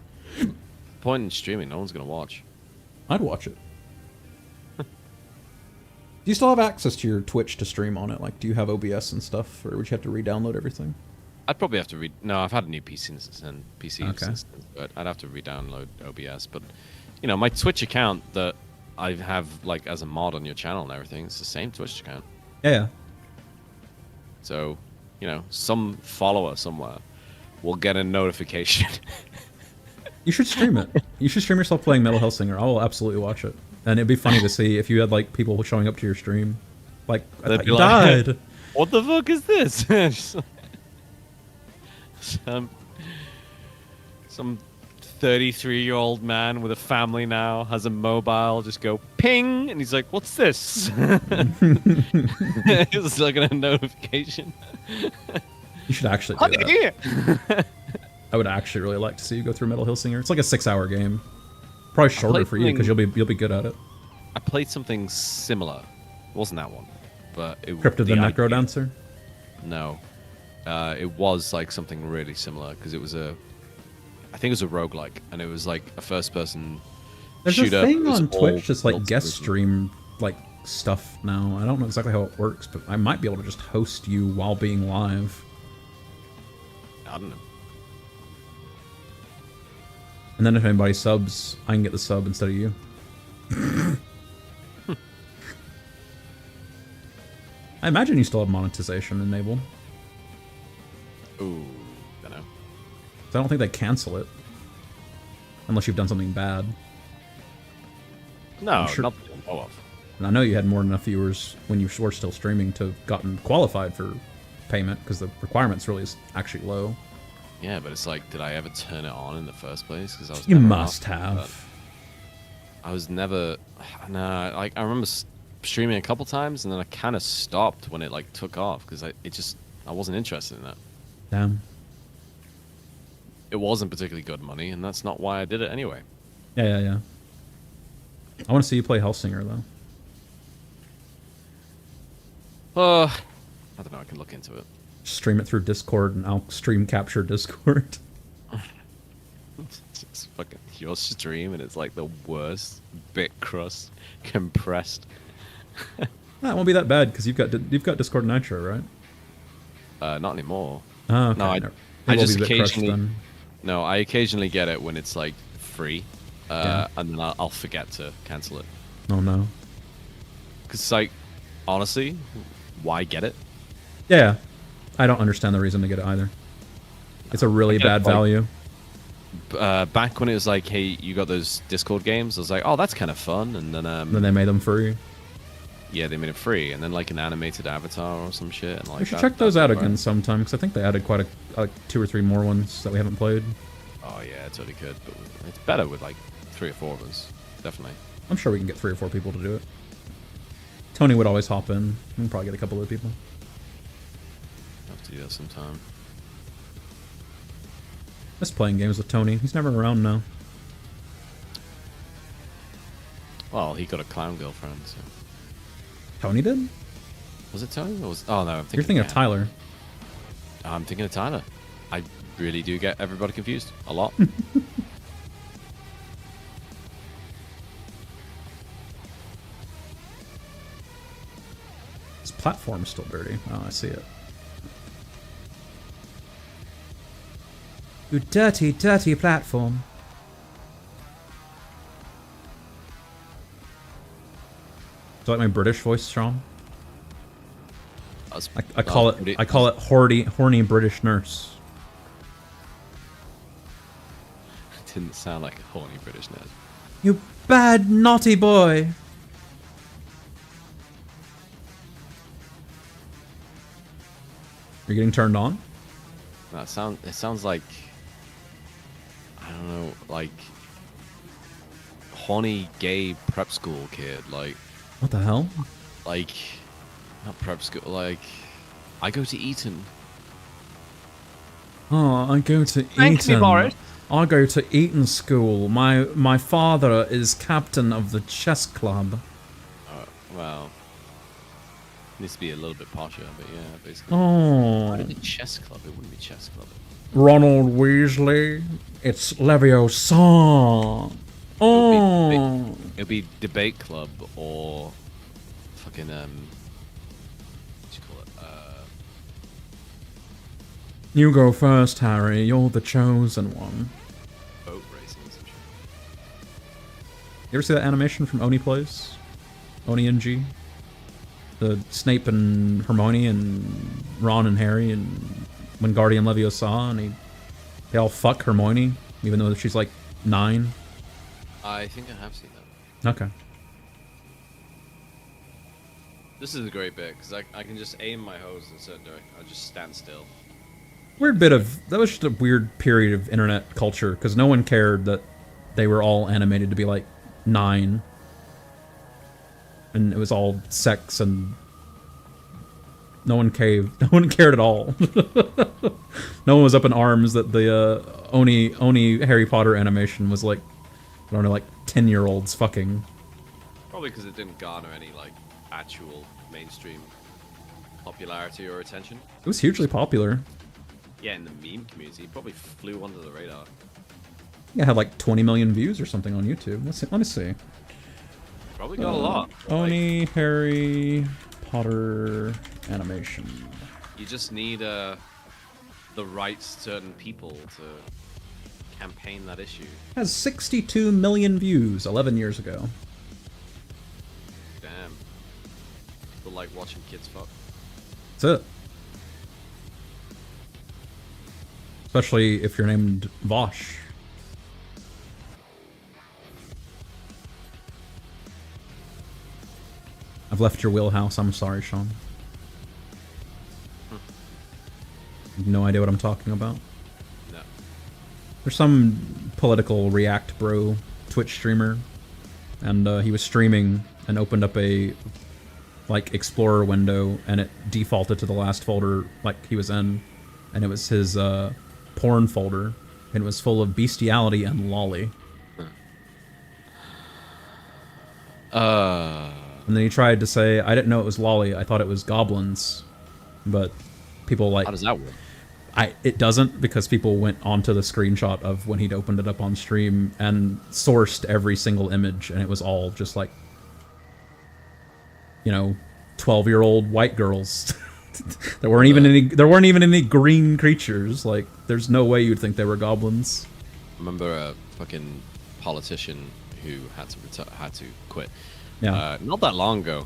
Point in streaming, no one's going to watch. I'd watch it. Do you still have access to your Twitch to stream on it? Like, do you have OBS and stuff, or would you have to re-download everything? I'd probably have to read. No, I've had a new PC since then. Okay. Since then, but I'd have to re-download OBS. But you know, my Twitch account that I have like as a mod on your channel and everything, it's the same Twitch account. Yeah. So, you know, some follower somewhere will get a notification. You should stream it. You should stream yourself playing Metal Hellsinger. I will absolutely watch it. And it'd be funny to see if you had like people showing up to your stream. Like, I They'd thought be you like, died. What the fuck is this? Some 33-year-old man with a family now has a mobile just go ping, and he's like, "What's this?" It's like a notification. You should actually do that. I would actually really like to see you go through Metal Hellsinger. It's like a 6-hour game. Probably shorter for you because you'll be good at it. I played something similar. It wasn't that one, but it Crypt of the Necro Dancer? No. It was like something really similar because it was I think it was a roguelike, and it was like a first-person shooter. There's a thing on Twitch that's like guest stream like stuff now. I don't know exactly how it works, but I might be able to just host you while being live. I don't know. And then if anybody subs, I can get the sub instead of you. I imagine you still have monetization enabled. Ooh, don't know. I don't think they cancel it. Unless you've done something bad. No, sure. not that I know of. And I know you had more than enough viewers when you were still streaming to have gotten qualified for payment, because the requirement's really is actually low. Yeah, but it's like, did I ever turn it on in the first place? Because I was. You never must on, have. I was never. Nah, like I remember streaming a couple times, and then I kind of stopped when it like took off because I wasn't interested in that. Damn. It wasn't particularly good money, and that's not why I did it anyway. Yeah. I want to see you play Hellsinger though. I don't know. I can look into it. Stream it through Discord, and I'll stream capture Discord. It's fucking your stream, and it's like the worst bit crust compressed. That won't be that bad because you've got Discord Nitro, right? Not anymore. Oh, okay. No, It I will just be a bit crushed occasionally. then. No, I occasionally get it when it's like free, Yeah. and then I'll forget to cancel it. Oh no. Because like, honestly, why get it? Yeah. I don't understand the reason to get it either. It's a really bad value. Back when it was like, hey, you got those Discord games, I was like, oh, that's kind of fun, and then Then they made them free. yeah, they made it free, and then like an animated avatar or some shit. And like, We should check those out again sometime, because I think they added quite like 2 or 3 more ones that we haven't played. Oh yeah, it totally could, but it's better with like 3 or 4 of us, definitely. I'm sure we can get 3 or 4 people to do it. Tony would always hop in. We can probably get a couple of people. Have to do that sometime. Miss playing games with Tony. He's never around now. Well, he got a clown girlfriend. So. Tony did? Was it Tony? Or was... Oh no, I'm thinking. You're thinking of Tyler. I'm thinking of Tyler. I really do get everybody confused a lot. This platform's still dirty. Oh, I see it. You dirty, dirty platform. Do you like my British voice, Sean? I call it horny British nurse. Didn't sound like a horny British nerd. You bad naughty boy. You're getting turned on? No, it sounds like, I don't know, like horny gay prep school kid. Like, What the hell? like, not prep school. Like, I go to Eton. Oh, I go to Thank Eton. me, Boris. I go to Eton School. My father is captain of the chess club. Well, needs to be a little bit posher, but yeah, basically. Oh, Why did it chess club? It wouldn't be chess club. Ronald Weasley. It's Leviosa. Oh, It'd be debate club or fucking what do you call it? You go first, Harry. You're the chosen one. Boat racing and some shit. You ever see that animation from Oni Plays? Oni and G? The Snape and Hermione and Ron and Harry and Wingardium Leviosa and they all fuck Hermione, even though she's like 9. I think I have seen that. Okay. This is a great bit, because I can just aim my hose in a certain direction. I'll just stand still. That was just a weird period of internet culture, because no one cared that they were all animated to be like 9. And it was all sex and no one cared at all. No one was up in arms that the Oni Harry Potter animation was like, I don't know, like 10-year-olds fucking. Probably because it didn't garner any like actual mainstream popularity or attention. It was hugely popular. Yeah, in the meme community, it probably flew under the radar. Yeah, it had like 20 million views or something on YouTube. Let me see. Probably got a lot. Oni Harry Potter animation. You just need the right certain people to campaign that issue. Has 62 million views 11 years ago. Damn. People like watching kids fuck. That's it. Especially if you're named Vosh. I've left your wheelhouse. I'm sorry, Sean. No idea what I'm talking about. No. There's some political React bro Twitch streamer, and he was streaming and opened up a like Explorer window, and it defaulted to the last folder like he was in, and it was his porn folder, and it was full of bestiality and lolly. And then he tried to say, I didn't know it was lolly, I thought it was goblins. But people like... How does that work? It doesn't, because people went onto the screenshot of when he'd opened it up on stream and sourced every single image, and it was all just like, you know, 12-year-old white girls. There weren't even any green creatures. Like, there's no way you'd think they were goblins. I remember a fucking politician who had to quit. Yeah. Not that long ago,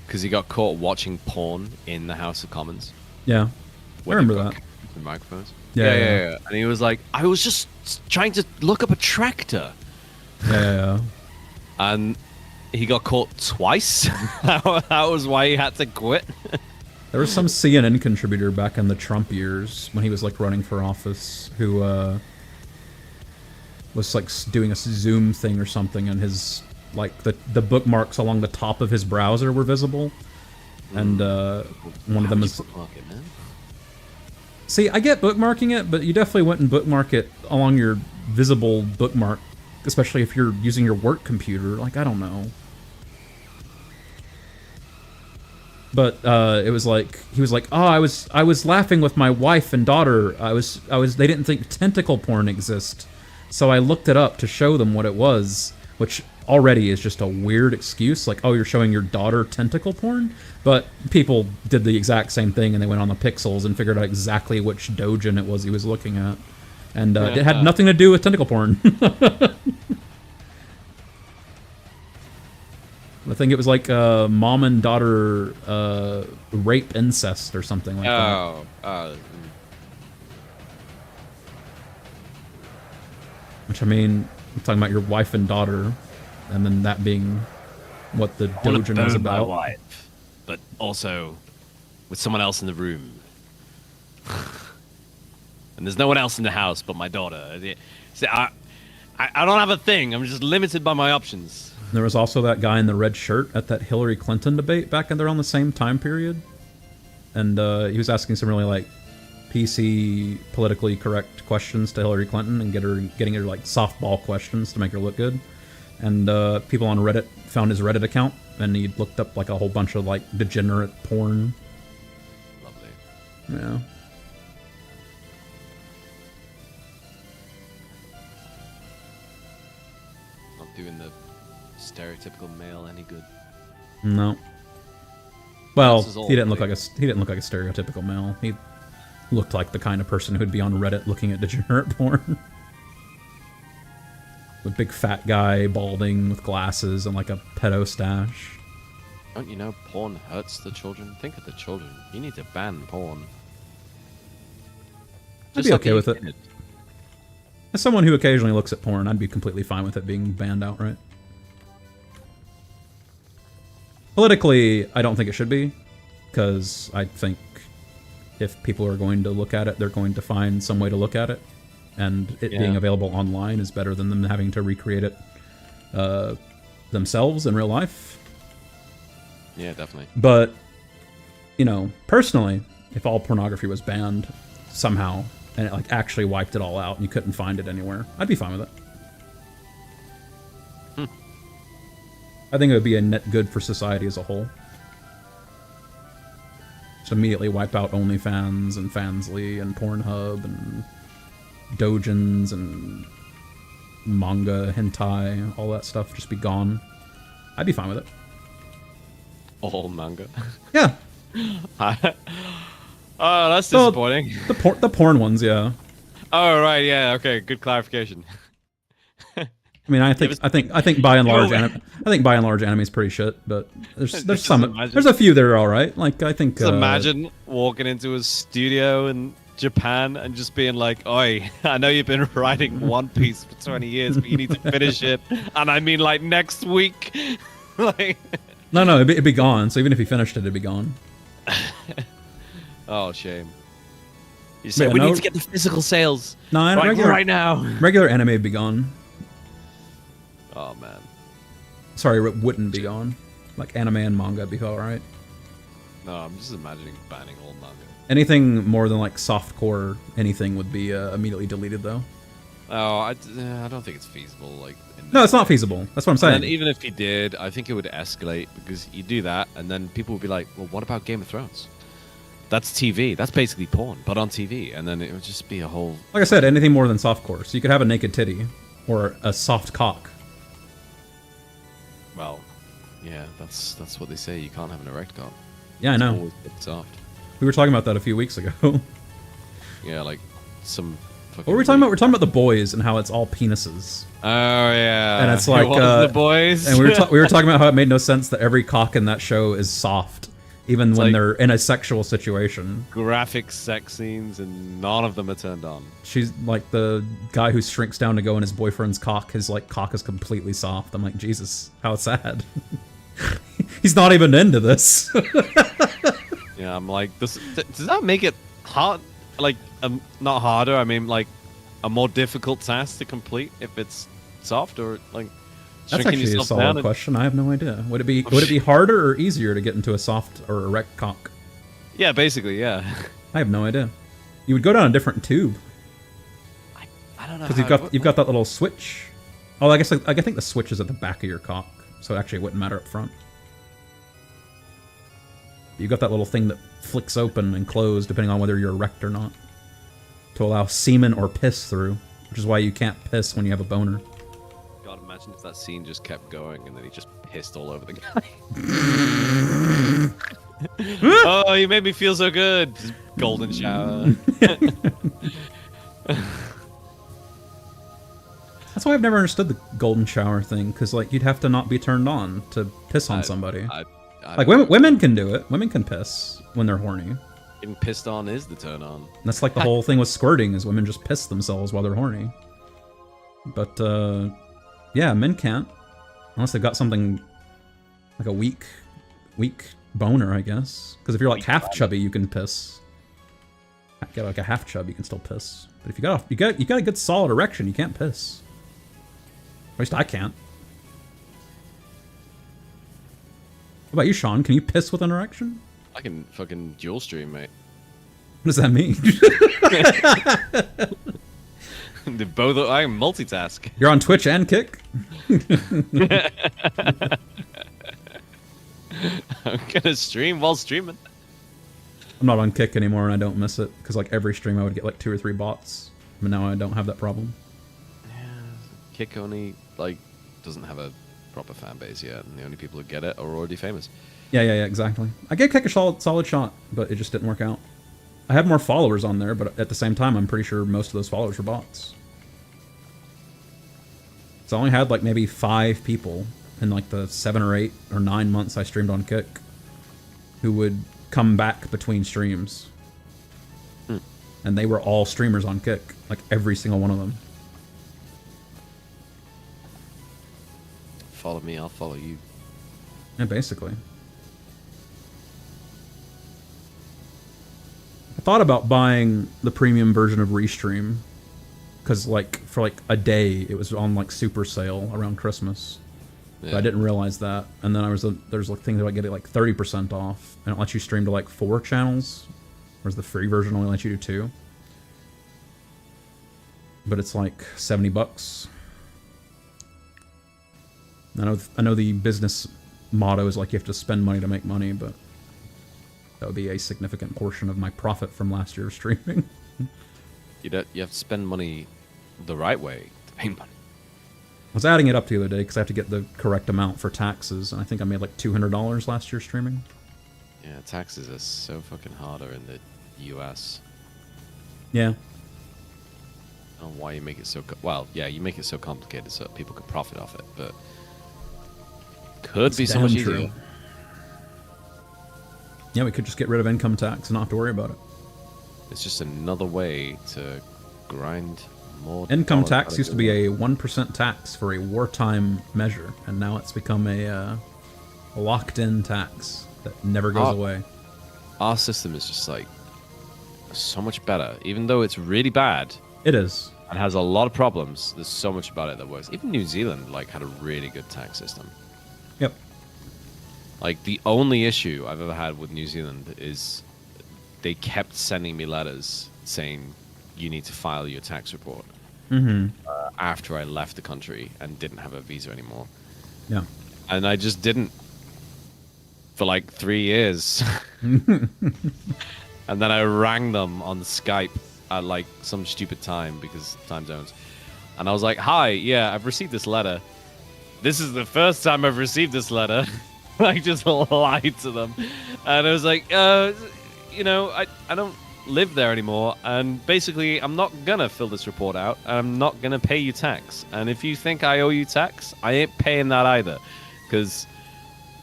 because he got caught watching porn in the House of Commons. Yeah. I remember that. The microphones. Yeah. And he was like, I was just trying to look up a tractor. Yeah. And he got caught twice. That was why he had to quit. There was some CNN contributor back in the Trump years when he was like running for office who was like doing a Zoom thing or something, and his like the bookmarks along the top of his browser were visible, and one of them is. See, I get bookmarking it, but you definitely wouldn't bookmark it along your visible bookmark, especially if you're using your work computer. Like, I don't know. But it was like he was like, "Oh, I was laughing with my wife and daughter. They didn't think tentacle porn exists, so I looked it up to show them what it was," which already is just a weird excuse. Like, "Oh, you're showing your daughter tentacle porn?" But people did the exact same thing, and they went on the pixels and figured out exactly which doujin it was he was looking at, and it had nothing to do with tentacle porn. I think it was like mom and daughter rape incest or something like that. Which, I mean, I'm talking about your wife and daughter, and then that being what the doujin is about. My wife, but also with someone else in the room. And there's no one else in the house but my daughter. See, I don't have a thing. I'm just limited by my options. There was also that guy in the red shirt at that Hillary Clinton debate back in there on the same time period. And he was asking some really, like, PC, politically correct questions to Hillary Clinton and getting her, like, softball questions to make her look good. And people on Reddit found his Reddit account, and he looked up, like, a whole bunch of, like, degenerate porn. Lovely. Yeah. Not doing the stereotypical male any good. No. Well, he didn't look like a stereotypical male. looked like the kind of person who'd be on Reddit looking at degenerate porn. The big fat guy, balding, with glasses and like a pedo stash. Don't you know porn hurts the children? Think of the children. You need to ban porn. I'd be okay with it. As someone who occasionally looks at porn, I'd be completely fine with it being banned outright. Politically, I don't think it should be, because I think if people are going to look at it, they're going to find some way to look at it, and it being available online is better than them having to recreate it themselves in real life. Yeah, definitely. But, you know, personally, if all pornography was banned somehow, and it like actually wiped it all out and you couldn't find it anywhere, I'd be fine with it. I think it would be a net good for society as a whole. Just immediately wipe out OnlyFans and Fansly and Pornhub and Dojins and manga, hentai, all that stuff just be gone. I'd be fine with it. All manga. Yeah. Oh, that's disappointing. The porn ones, yeah. Oh right, yeah, okay, good clarification. I mean, I think by and large, anime is pretty shit, but there's some, there's a few that are all right. Like I think. Just imagine walking into a studio in Japan and just being like, "Oi, I know you've been writing One Piece for 20 years, but you need to finish it, and I mean like next week." Like. No, it'd be gone. So even if he finished it, it'd be gone. Oh, shame. You said we need to get the physical sales. No, right now. Regular anime would be gone. Oh man. Sorry, it wouldn't be gone. Like anime and manga would be alright. No, I'm just imagining banning all manga. Anything more than like softcore anything would be immediately deleted though. Oh, I don't think it's feasible. Like. No, it's not feasible. That's what I'm saying. And even if he did, I think it would escalate because you do that, and then people would be like, "Well, what about Game of Thrones? That's TV. That's basically porn, but on TV." And then it would just be a whole. Like I said, anything more than softcore. So you could have a naked titty or a soft cock. Well, yeah, that's what they say. You can't have an erect cock. Yeah, I know. It's always soft. We were talking about that a few weeks ago. Yeah, like some. What were we talking about? We're talking about the boys and how it's all penises. Oh yeah, and it's like the boys. And we were talking about how it made no sense that every cock in that show is soft, even when they're in a sexual situation. Graphic sex scenes, and none of them are turned on. She's like the guy who shrinks down to go in his boyfriend's cock. His like cock is completely soft. I'm like, Jesus, how sad. He's not even into this. Yeah, I'm like, does that make it hard? Like, not harder. I mean, like, a more difficult task to complete if it's soft or like. That's actually a solid question. I have no idea. Would it be harder or easier to get into a soft or erect cock? Yeah, basically, yeah. I have no idea. You would go down a different tube. I don't know. Because you've got that little switch. Oh, I think the switch is at the back of your cock, so actually it wouldn't matter up front. You got that little thing that flicks open and close depending on whether you're erect or not, to allow semen or piss through, which is why you can't piss when you have a boner. God, imagine if that scene just kept going and then he just pissed all over the guy. Oh, you made me feel so good. Just golden shower. That's why I've never understood the golden shower thing, because like you'd have to not be turned on to piss on somebody. Like women can do it. Women can piss when they're horny. Getting pissed on is the turn on. And that's like the whole thing with squirting, is women just piss themselves while they're horny. But yeah, men can't unless they've got something like a weak boner, I guess. Because if you're like half chubby, you can piss. Get like a half chub, you can still piss. But if you got a good solid erection, you can't piss. At least I can't. What about you, Sean? Can you piss with an erection? I can fucking dual stream, mate. What does that mean? They both. I can multitask. You're on Twitch and Kick? I'm gonna stream while streaming. I'm not on Kick anymore, and I don't miss it because like every stream I would get like 2 or 3 bots, but now I don't have that problem. Yeah, Kick only like doesn't have a proper fan base yet, and the only people who get it are already famous. Yeah, exactly. I gave Kick a solid shot, but it just didn't work out. I have more followers on there, but at the same time, I'm pretty sure most of those followers were bots. So I only had like maybe 5 people in like the 7 or 8 or 9 months I streamed on Kick who would come back between streams. And they were all streamers on Kick, like every single one of them. Follow me, I'll follow you. Yeah, basically. I thought about buying the premium version of Restream, because like for like a day it was on like super sale around Christmas. Yeah. But I didn't realize that, and then there's like things that I get it like 30% off, and it lets you stream to like 4 channels, whereas the free version only lets you do 2. But it's like $70. I know the business motto is like you have to spend money to make money, but that would be a significant portion of my profit from last year's streaming. You have to spend money the right way to make money. I was adding it up the other day because I have to get the correct amount for taxes, and I think I made like $200 last year streaming. Yeah, taxes are so fucking harder in the US. Yeah. I don't know why you make it so... well, yeah, you make it so complicated so that people can profit off it, but... could be so much easier. Yeah, we could just get rid of income tax and not have to worry about it. It's just another way to grind more... Income tax used to be a 1% tax for a wartime measure, and now it's become a locked-in tax that never goes away. Our system is just, like, so much better. Even though it's really bad... It is. And has a lot of problems, there's so much about it that works. Even New Zealand, like, had a really good tax system. Yep. Like, the only issue I've ever had with New Zealand is they kept sending me letters saying you need to file your tax report after I left the country and didn't have a visa anymore. Yeah. And I just didn't for like 3 years. And then I rang them on Skype at like some stupid time because time zones. And I was like, hi, yeah, I've received this letter. This is the first time I've received this letter. I just lied to them. And I was like, you know, I don't live there anymore. And basically, I'm not going to fill this report out. And I'm not going to pay you tax. And if you think I owe you tax, I ain't paying that either. Because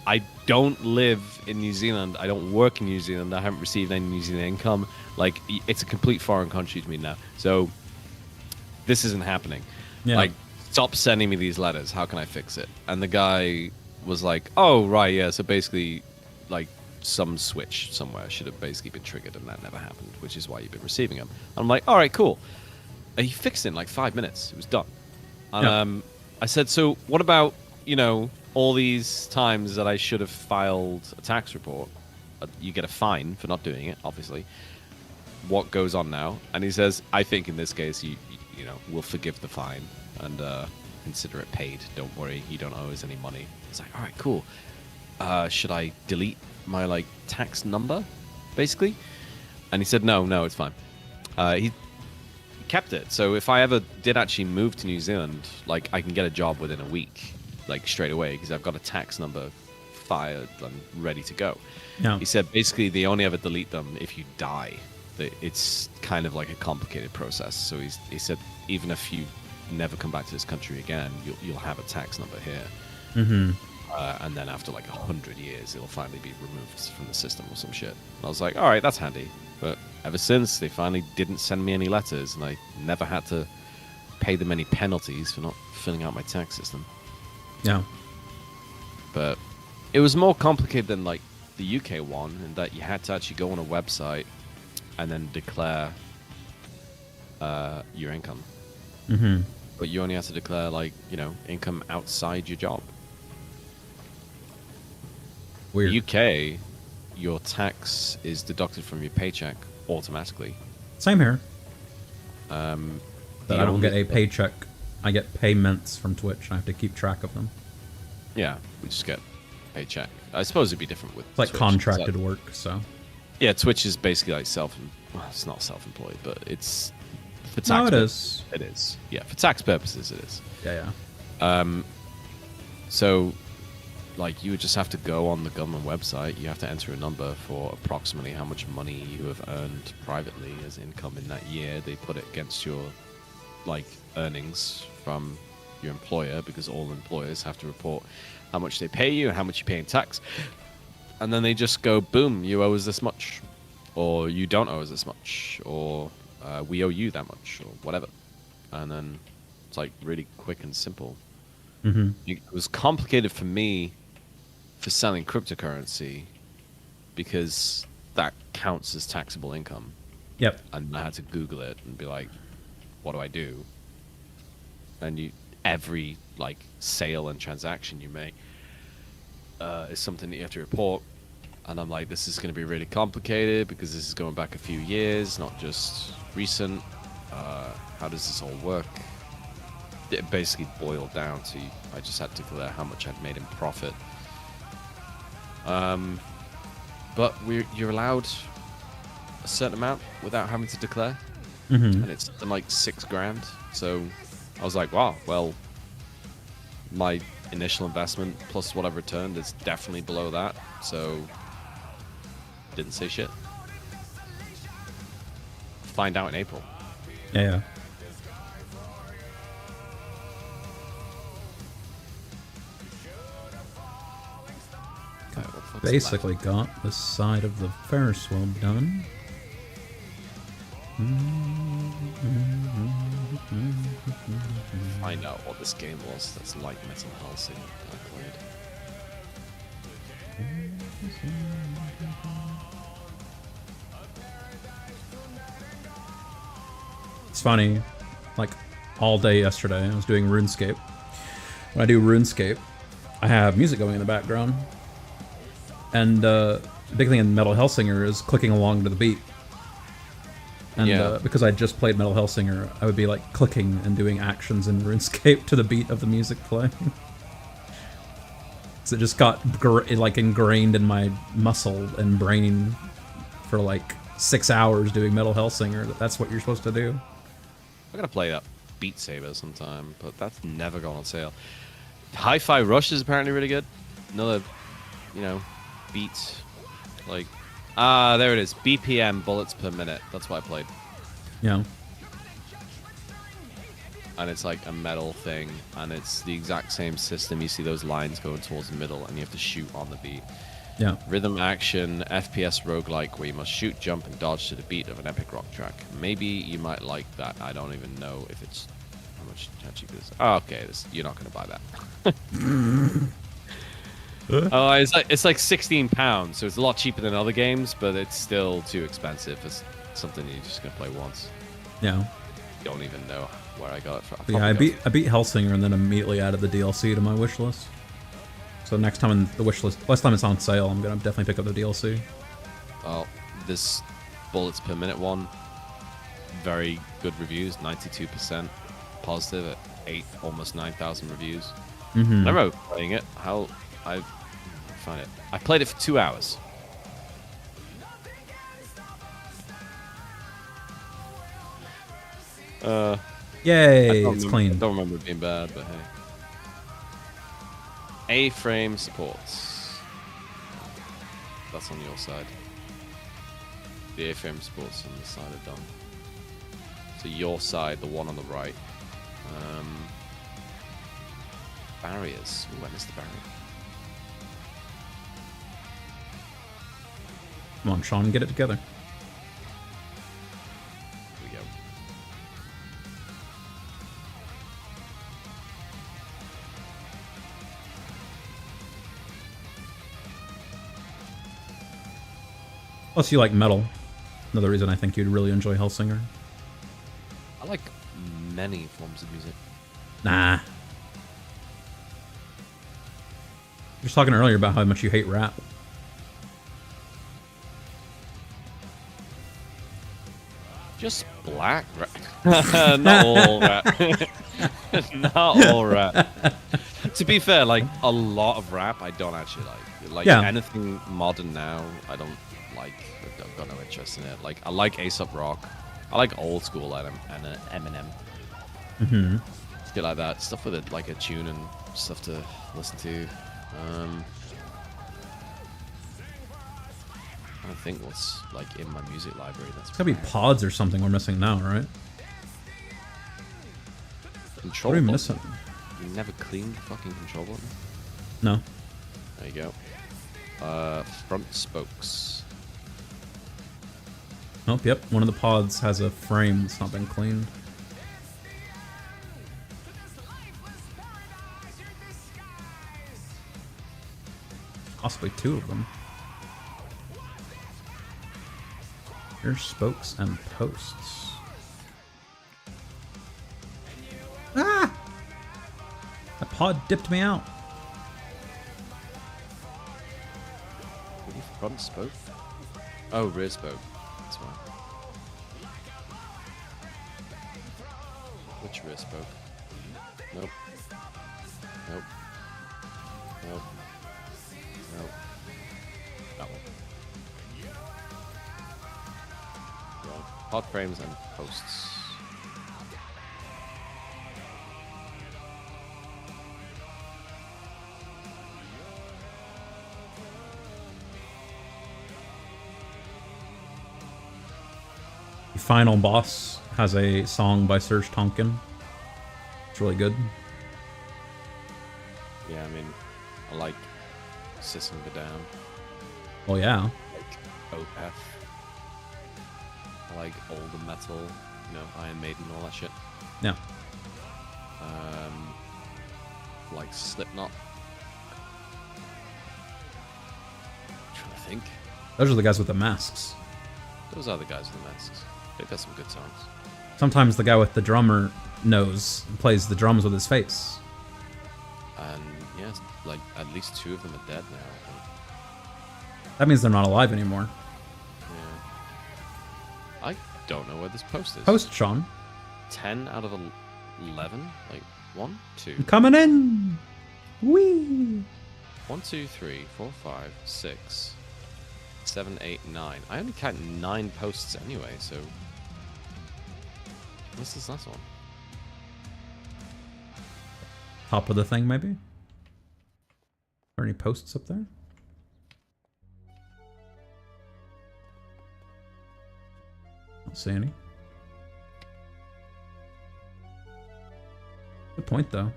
I don't live in New Zealand. I don't work in New Zealand. I haven't received any New Zealand income. Like, it's a complete foreign country to me now. So, this isn't happening. Yeah. Like, stop sending me these letters. How can I fix it? And the guy was like, oh, right, yeah. So, basically, like, some switch somewhere should have basically been triggered, and that never happened, which is why you've been receiving them. And I'm like, all right, cool. And he fixed it in, like, 5 minutes. It was done. And I said, so what about, you know, all these times that I should have filed a tax report? You get a fine for not doing it, obviously. What goes on now? And he says, I think in this case, you know, we'll forgive the fine and consider it paid. Don't worry, you don't owe us any money. It's like, all right, cool. Should I delete my like tax number, basically? And he said, no, it's fine. He kept it. So if I ever did actually move to New Zealand, like I can get a job within a week, like straight away, because I've got a tax number fired and ready to go. Yeah. He said basically they only ever delete them if you die. It's kind of like a complicated process. So he said even if you never come back to this country again, you'll have a tax number here. Mm-hmm. And then after like 100 years, it'll finally be removed from the system or some shit. And I was like, all right, that's handy. But ever since, they finally didn't send me any letters, and I never had to pay them any penalties for not filling out my tax system. Yeah. But it was more complicated than like the UK one, in that you had to actually go on a website and then declare your income. Mm-hmm. But you only have to declare, like, you know, income outside your job. Weird. UK, your tax is deducted from your paycheck automatically. Same here. But I don't get a paycheck. I get payments from Twitch. I have to keep track of them. Yeah, we just get paycheck. I suppose it'd be different with it's like Twitch. contracted work, so. Yeah, Twitch is basically like well, it's not self-employed, but it's for tax. No, it is. It is. Yeah, for tax purposes, it is. Yeah. So like you would just have to go on the government website. You have to enter a number for approximately how much money you have earned privately as income in that year. They put it against your like earnings from your employer, because all employers have to report how much they pay you and how much you pay in tax. And then they just go, boom, you owe us this much, or you don't owe us this much, or we owe you that much, or whatever. And then it's like really quick and simple. Mm-hmm. It was complicated for me for selling cryptocurrency because that counts as taxable income. Yep. And I had to Google it and be like, what do I do? And every like sale and transaction you make is something that you have to report. And I'm like, this is going to be really complicated because this is going back a few years, not just recent. How does this all work? It basically boiled down to I just had to declare how much I'd made in profit. But you're allowed a certain amount without having to declare, and it's like $6,000. So I was like, wow, well, my initial investment plus what I've returned is definitely below that. So didn't say shit. Find out in April. Yeah. Basically got the side of the Ferris wheel done. Find out what this game was. That's like Metal Hellsing that I played. It's funny, like all day yesterday I was doing RuneScape. When I do RuneScape, I have music going in the background. And the big thing in Metal Hellsinger is clicking along to the beat. And because I just played Metal Hellsinger, I would be like clicking and doing actions in RuneScape to the beat of the music playing. So it just got like ingrained in my muscle and brain for like 6 hours doing Metal Hellsinger. That's what you're supposed to do. I'm gonna play that Beat Saber sometime, but that's never gone on sale. Hi-Fi Rush is apparently really good. Another, beats, like, there it is. BPM, bullets per minute. That's what I played. Yeah. And it's like a metal thing, and it's the exact same system. You see those lines going towards the middle, and you have to shoot on the beat. Yeah. Rhythm action, FPS roguelike, where you must shoot, jump, and dodge to the beat of an epic rock track. Maybe you might like that. I don't even know if it's how cheap it is. Oh, okay, you're not going to buy that. Oh, it's like £16, so it's a lot cheaper than other games, but it's still too expensive. It's something you're just gonna play once. Yeah. Don't even know where I got it from. Yeah, I beat Hellsinger and then immediately added the DLC to my wish list. So next time in the wish list, last time it's on sale, I'm gonna definitely pick up the DLC. Well, this bullets per minute one, very good reviews, 92% positive at almost 9,000 reviews. I remember playing it. I find it. I played it for 2 hours. Yay! It's clean. I don't remember it being bad, but hey. A-frame supports. That's on your side. The A-frame supports on the side are done. So your side, the one on the right. Barriers. Ooh, I missed the barrier. Come on, Sean, get it together. Here we go. Plus, you like metal. Another reason I think you'd really enjoy Hellsinger. I like many forms of music. Nah. You were talking earlier about how much you hate rap. Just black rap. Not all rap. Not all rap. To be fair, like a lot of rap I don't actually like. Like anything modern now, I don't like. I've got no interest in it. Like I like Aesop Rock. I like old school Eminem. Mm-hmm. Shit like that. Stuff with like a tune and stuff to listen to. I don't think what's like in my music library. That's It's gotta be pods or something we're missing now, right? control What are we button. missing? You never cleaned the fucking control button? No. There you go. Front spokes. Oh, yep. One of the pods has a frame that's not been cleaned. Possibly two of them. Here's spokes and posts. Ah! That pod dipped me out. Really front spoke? Oh, rear spoke. That's why. Which rear spoke? Nope. Nope. Nope. Nope. That one. Wrong. Pod frames and posts. The final boss has a song by Serge Tonkin. It's really good. Yeah, I mean, I like System of a Down. Well, yeah. I like Opeth. I like all the metal, you know, Iron Maiden, all that shit. Yeah. Like Slipknot. I'm trying to think. Those are the guys with the masks. Those are the guys with the masks. They've got some good songs. Sometimes the guy with the drummer nose plays the drums with his face. And yeah, like at least two of them are dead now, I think. That means they're not alive anymore. Yeah. I don't know where this post is. Post, Sean. 10 out of 11? Like, 1, 2, I'm coming in! Whee! 1, 2, 3, 4, 5, 6, 7, 8, 9. I only count 9 posts anyway, so... What's this last one? Top of the thing, maybe? Are there any posts up there? Don't see any. Good point, though.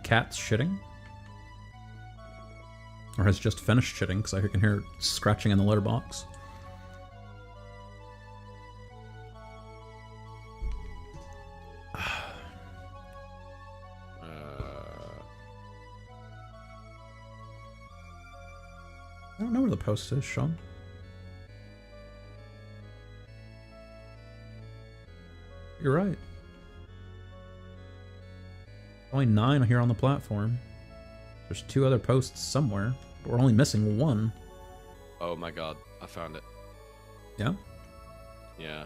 Cat's shitting? Or has just finished shitting, because I can hear it scratching in the litter box. I don't know where the post is, Sean. You're right. Only 9 here on the platform. There's 2 other posts somewhere, but we're only missing 1. Oh my god, I found it. Yeah? Yeah.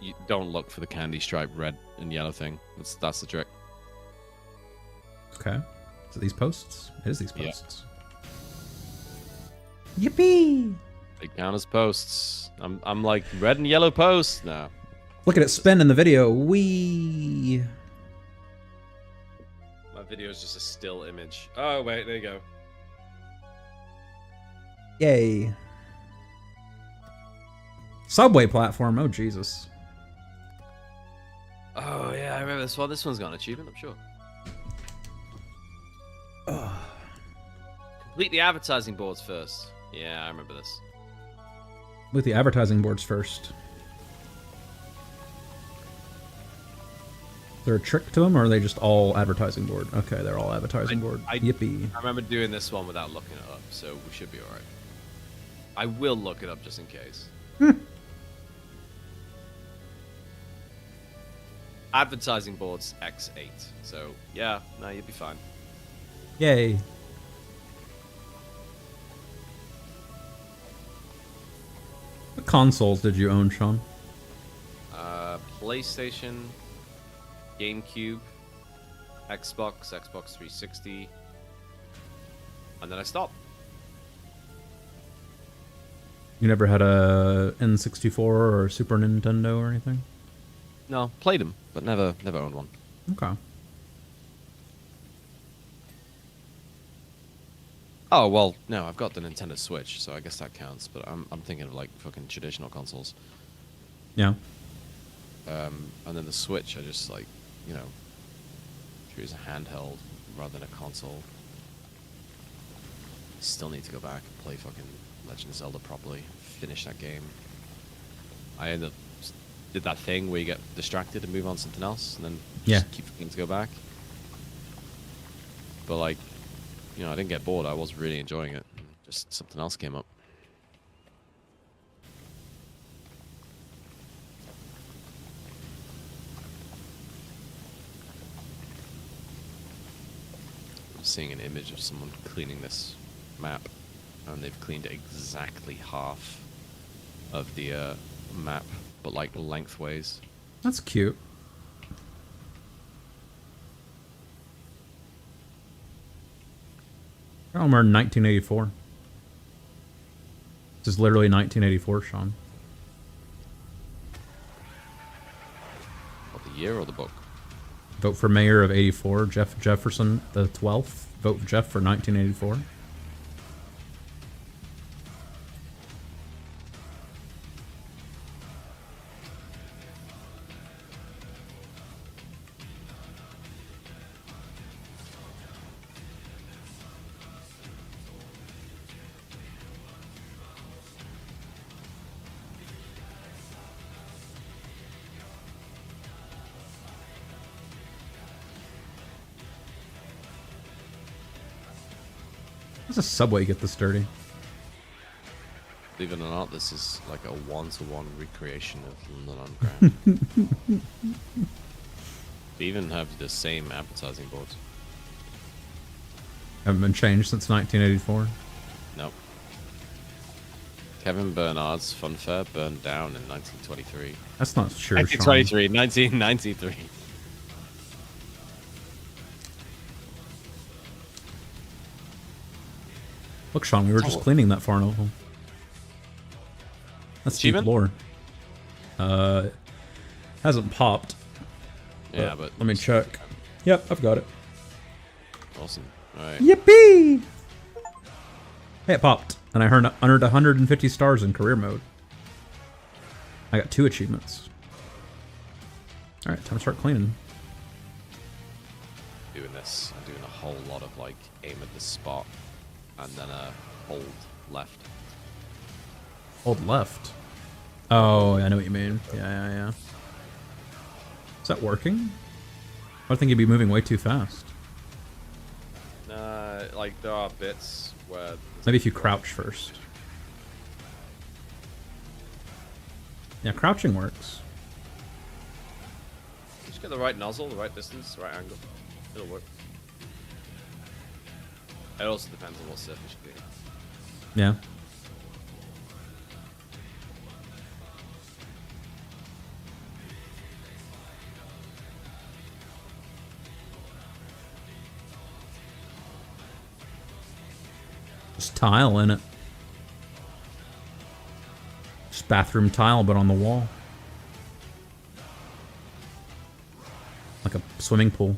You don't look for the candy striped red and yellow thing. That's the trick. Okay. So these posts? It is these Yeah. posts. Yippee! They count as posts. I'm like red and yellow posts now. Look at it spin in the video. Wee! My video is just a still image. Oh wait, there you go. Yay. Subway platform. Oh, Jesus. Oh yeah, I remember this one. This one's got an achievement, I'm sure. Complete the advertising boards first. Yeah, I remember this. With the advertising boards first. Is there a trick to them, or are they just all advertising board? Okay, they're all advertising board. Yippee. I remember doing this one without looking it up, so we should be alright. I will look it up just in case. Advertising boards X8. So, yeah, no, you'll be fine. Yay. What consoles did you own, Sean? PlayStation, GameCube, Xbox 360, and then I stopped. You never had a N64 or Super Nintendo or anything? No, played them, but never owned one. Okay. Oh well, no, I've got the Nintendo Switch, so I guess that counts. But I'm thinking of like fucking traditional consoles. Yeah. And then the Switch, I just like, you know, choose a handheld rather than a console. Still need to go back and play fucking Legend of Zelda properly. Finish that game. I did that thing where you get distracted and move on to something else, and then just keep forgetting to go back. But like, you know, I didn't get bored. I was really enjoying it. Just something else came up. I'm seeing an image of someone cleaning this map, and they've cleaned exactly half of the map, but like lengthways. That's cute. Oh, we're in 1984. This is literally 1984, Sean. What, the year or the book? Vote for mayor of 84, Jeff Jefferson the 12th. Vote Jeff for 1984. How's a subway get this dirty? Believe it or not, this is like a one-to-one recreation of London Underground. They even have the same advertising boards. Haven't been changed since 1984. Nope. Kevin Bernard's Fun Fair burned down in 1923. That's not sure, 1923, 1993. Look, Sean, we were just cleaning that far level. That's deep Achievement? lore. Hasn't popped. Yeah, but let me check. Yep, I've got it. Awesome. All right. Yippee! Hey, it popped, and I earned 150 stars in career mode. I got 2 achievements. All right, time to start cleaning. Doing this, I'm doing a whole lot of like aim at the spot, and then hold left. Hold left. Oh, I know what you mean. Yeah. Is that working? I think you'd be moving way too fast. Like there are bits where maybe if you crouch first. Yeah, crouching works. Just get the right nozzle, the right distance, the right angle. It'll work. It also depends on what surface you're cleaning. Yeah. Just tile in it. Just bathroom tile, but on the wall. Like a swimming pool.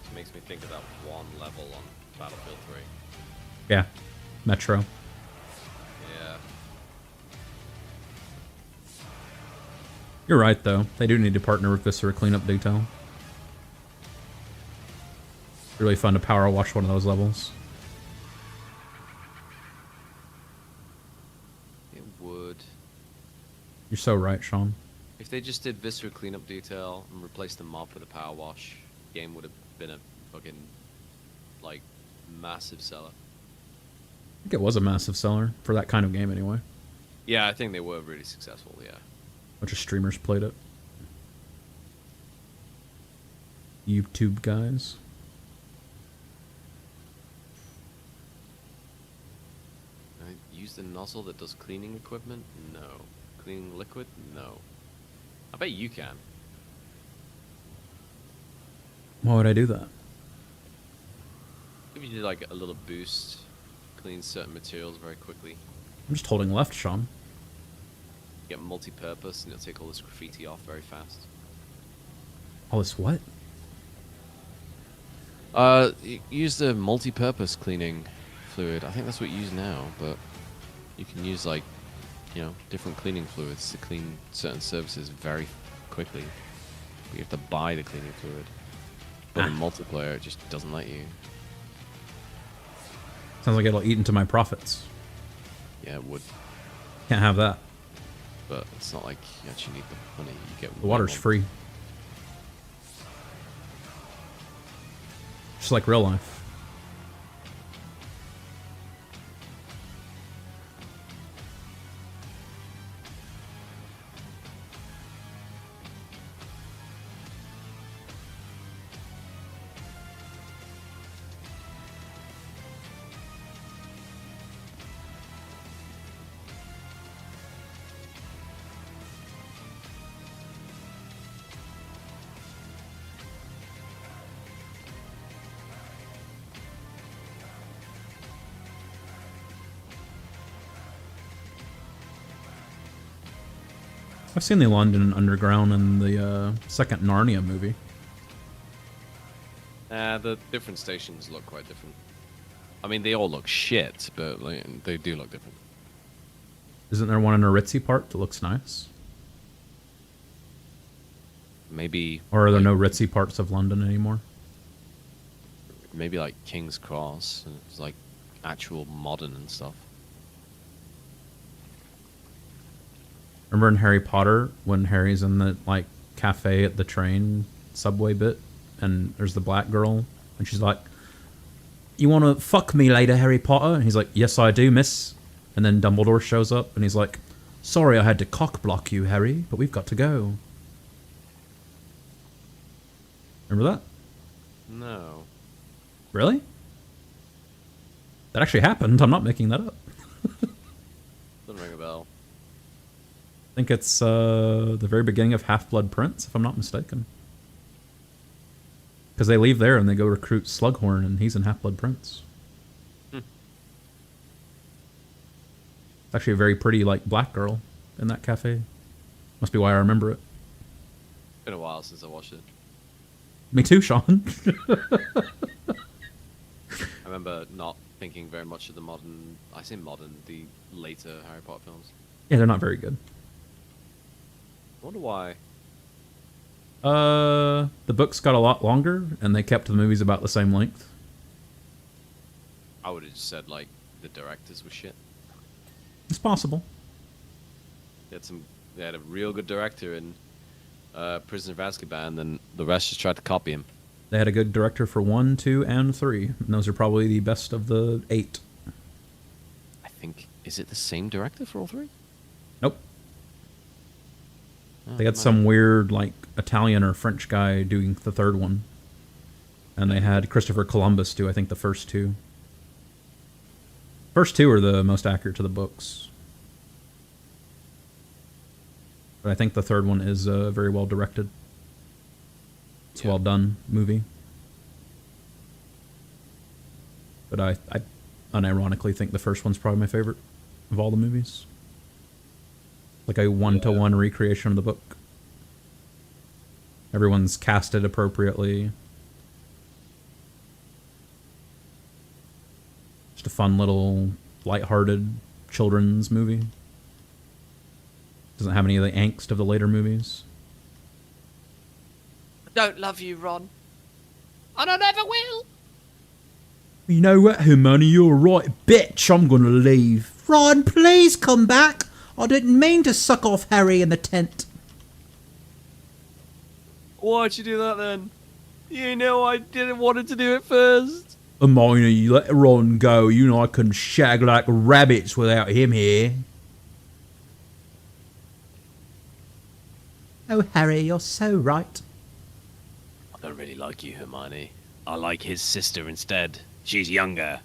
It makes me think of that one level on Battlefield 3. Yeah. Metro. Yeah. You're right, though. They do need to partner with Viscera Cleanup Detail. Really fun to power wash one of those levels. It would. You're so right, Sean. If they just did Viscera Cleanup Detail and replaced the mop with a power wash, the game would have been a fucking, like, massive seller. I think it was a massive seller for that kind of game anyway. Yeah, I think they were really successful, yeah. A bunch of streamers played it. YouTube guys. Use the nozzle that does cleaning equipment? No. Cleaning liquid? No. I bet you can. Why would I do that? If you did like a little boost, cleans certain materials very quickly. I'm just holding left, Sean. Get multi-purpose, and it'll take all this graffiti off very fast. All this what? Use the multi-purpose cleaning fluid. I think that's what you use now, but you can use like, you know, different cleaning fluids to clean certain surfaces very quickly. You have to buy the cleaning fluid. But in multiplayer, it just doesn't let you. Sounds like it'll eat into my profits. Yeah, it would. Can't have that. But it's not like you actually need the money. You get The water's free. Just like real life. I've seen the London Underground in the second Narnia movie. The different stations look quite different. I mean, they all look shit, but like, they do look different. Isn't there one in a ritzy part that looks nice? Maybe. Or are there like, no ritzy parts of London anymore? Maybe like King's Cross, and it's like actual modern and stuff. Remember in Harry Potter when Harry's in the like cafe at the train subway bit, and there's the black girl, and she's like, "You want to fuck me later, Harry Potter?" And he's like, "Yes, I do, miss." And then Dumbledore shows up, and he's like, "Sorry, I had to cock block you, Harry, but we've got to go." Remember that? No. Really? That actually happened. I'm not making that up. Doesn't ring a bell. I think it's the very beginning of Half-Blood Prince, if I'm not mistaken. Because they leave there and they go recruit Slughorn, and he's in Half-Blood Prince. It's actually a very pretty, like, black girl in that cafe. Must be why I remember it. Been a while since I watched it. Me too, Sean. I remember not thinking very much of the modern... I say modern, the later Harry Potter films. Yeah, they're not very good. I wonder why. The books got a lot longer, and they kept the movies about the same length. I would have just said, like, the directors were shit. It's possible. They had a real good director in Prisoner of Azkaban, and the rest just tried to copy him. They had a good director for 1, 2, and 3. And those are probably the best of the 8. I think... Is it the same director for all 3? Nope. Oh, They had some weird, like, Italian or French guy doing the 3rd one. And they had Christopher Columbus do, I think, the first 2. First 2 are the most accurate to the books. But I think the 3rd one is very well directed. It's a well done movie. But I unironically think the first one's probably my favorite of all the movies. Like a one-to-one recreation of the book. Everyone's casted appropriately. Just a fun little lighthearted children's movie. Doesn't have any of the angst of the later movies. I don't love you, Ron. And I never will. You know what, Hermione, you're right. Bitch, I'm gonna leave. Ron, please come back. I didn't mean to suck off Harry in the tent. Why'd you do that then? You know I didn't want to do it first. Hermione, let Ron go. You know I couldn't shag like rabbits without him here. Oh, Harry, you're so right. I don't really like you, Hermione. I like his sister instead. She's younger.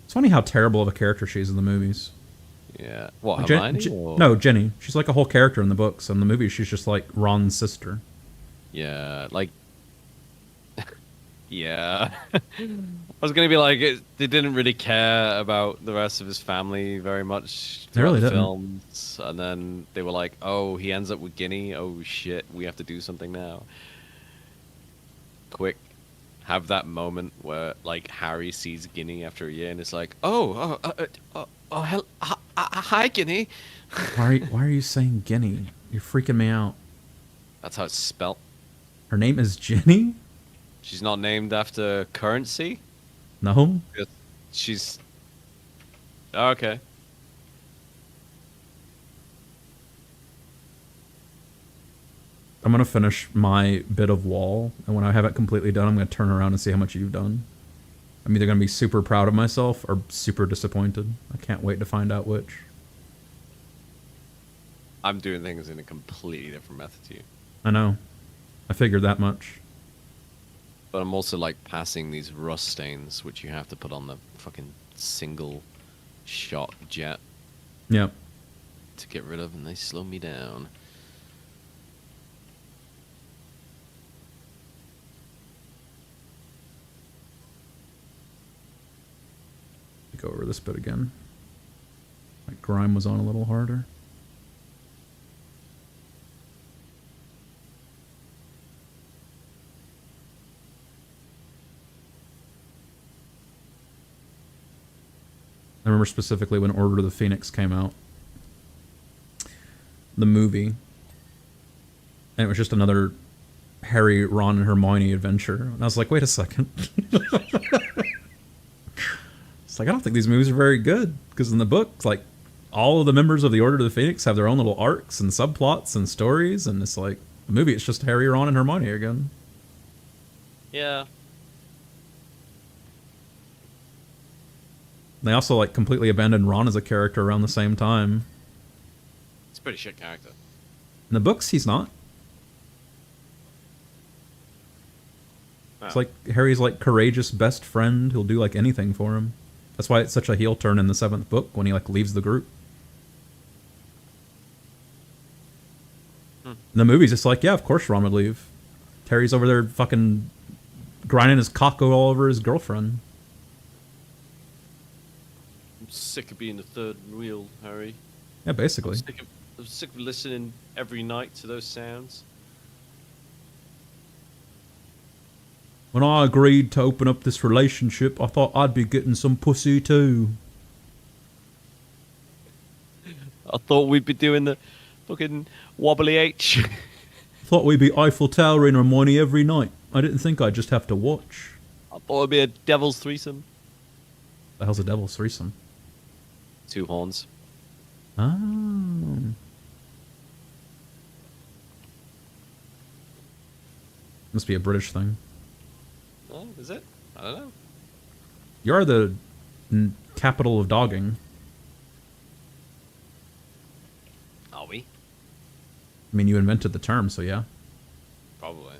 It's funny how terrible of a character she is in the movies. Yeah. What, Like Hermione? No, Jenny. She's like a whole character in the books. In the movies, she's just like Ron's sister. Yeah, like... Yeah. I was going to be like, they didn't really care about the rest of his family very much They really throughout the didn't. films. And then they were like, oh, he ends up with Guinea. Oh, shit. We have to do something now. Quick. Have that moment where, like, Harry sees Guinea after a year and it's like, hi, Guinea. Why are you saying Guinea? You're freaking me out. That's how it's spelt. Her name is Jenny? She's not named after currency? No? She's... Okay. I'm going to finish my bit of wall, and when I have it completely done, I'm going to turn around and see how much you've done. I'm either going to be super proud of myself or super disappointed. I can't wait to find out which. I'm doing things in a completely different method to you. I know. I figured that much. But I'm also, like, passing these rust stains, which you have to put on the fucking single shot jet. Yep. To get rid of, and they slow me down. Go over this bit again. Like grime was on a little harder. I remember specifically when Order of the Phoenix came out. The movie. And it was just another Harry, Ron, and Hermione adventure. And I was like, wait a second. It's like, I don't think these movies are very good. Because in the book, like, all of the members of the Order of the Phoenix have their own little arcs and subplots and stories. And it's like, the movie, it's just Harry, Ron, and Hermione again. Yeah. They also, like, completely abandoned Ron as a character around the same time. It's a pretty shit character. In the books, he's not. Oh. It's like Harry's, like, courageous best friend who'll do, like, anything for him. That's why it's such a heel turn in the 7th book when he, like, leaves the group. In the movies, it's like, yeah, of course Ron would leave. Harry's over there fucking grinding his cock all over his girlfriend. I'm sick of being the third wheel, Harry. Yeah, basically. I'm sick of listening every night to those sounds. When I agreed to open up this relationship, I thought I'd be getting some pussy too. I thought we'd be doing the fucking wobbly H. Thought we'd be Eiffel Towering Hermione every night. I didn't think I'd just have to watch. I thought it'd be a devil's threesome. The hell's a devil's threesome? 2 horns. Oh. Must be a British thing. Oh, is it? I don't know. You're the capital of dogging. Are we? I mean, you invented the term, so yeah. Probably.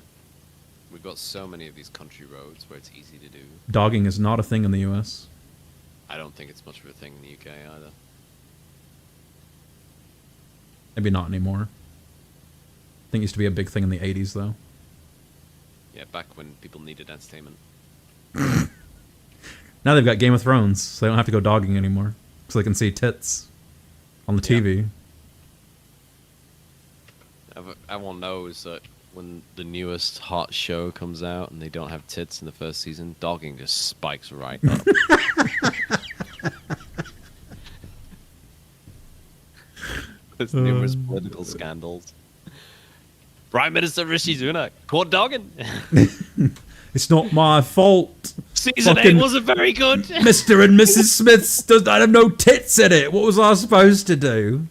We've got so many of these country roads where it's easy to do. Dogging is not a thing in the US. I don't think it's much of a thing in the UK either. Maybe not anymore. I think it used to be a big thing in the 80s, though. Yeah, back when people needed entertainment. Now they've got Game of Thrones, so they don't have to go dogging anymore. So they can see tits on the TV. Everyone knows that when the newest hot show comes out and they don't have tits in the first season, dogging just spikes right up. There's numerous political scandals. Prime Minister Rishi Sunak caught dogging. It's not my fault. Season 8 wasn't very good. Mr. and Mrs. Smith's does not have no tits in it. What was I supposed to do?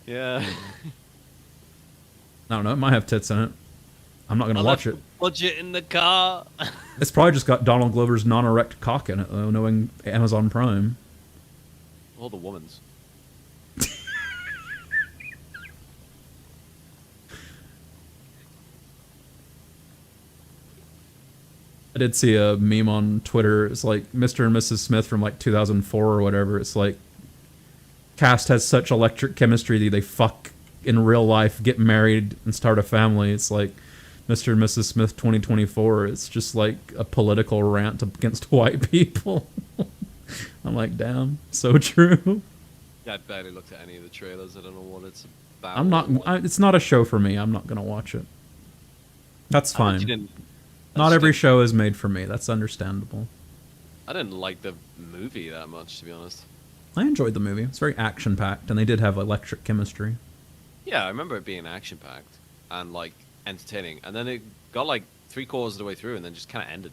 Yeah. I don't know. It might have tits in it. I'm not going to watch it. Budget in the car. It's probably just got Donald Glover's non-erect cock in it, though, knowing Amazon Prime. Or the woman's. I did see a meme on Twitter. It's like Mr. and Mrs. Smith from like 2004 or whatever. It's like cast has such electric chemistry that they fuck in real life get married and start a family. It's like Mr. and Mrs. Smith 2024. It's just like a political rant against white people. I'm like, damn, so true. Yeah, I barely looked at any of the trailers. I don't know what it's about. I'm not. It's not a show for me. I'm not gonna watch it. That's fine. Not every show is made for me. That's understandable. I didn't like the movie that much, to be honest. I enjoyed the movie. It's very action-packed, and they did have electric chemistry. Yeah, I remember it being action-packed and, like, entertaining. And then it got, like, 3/4 of the way through and then just kind of ended.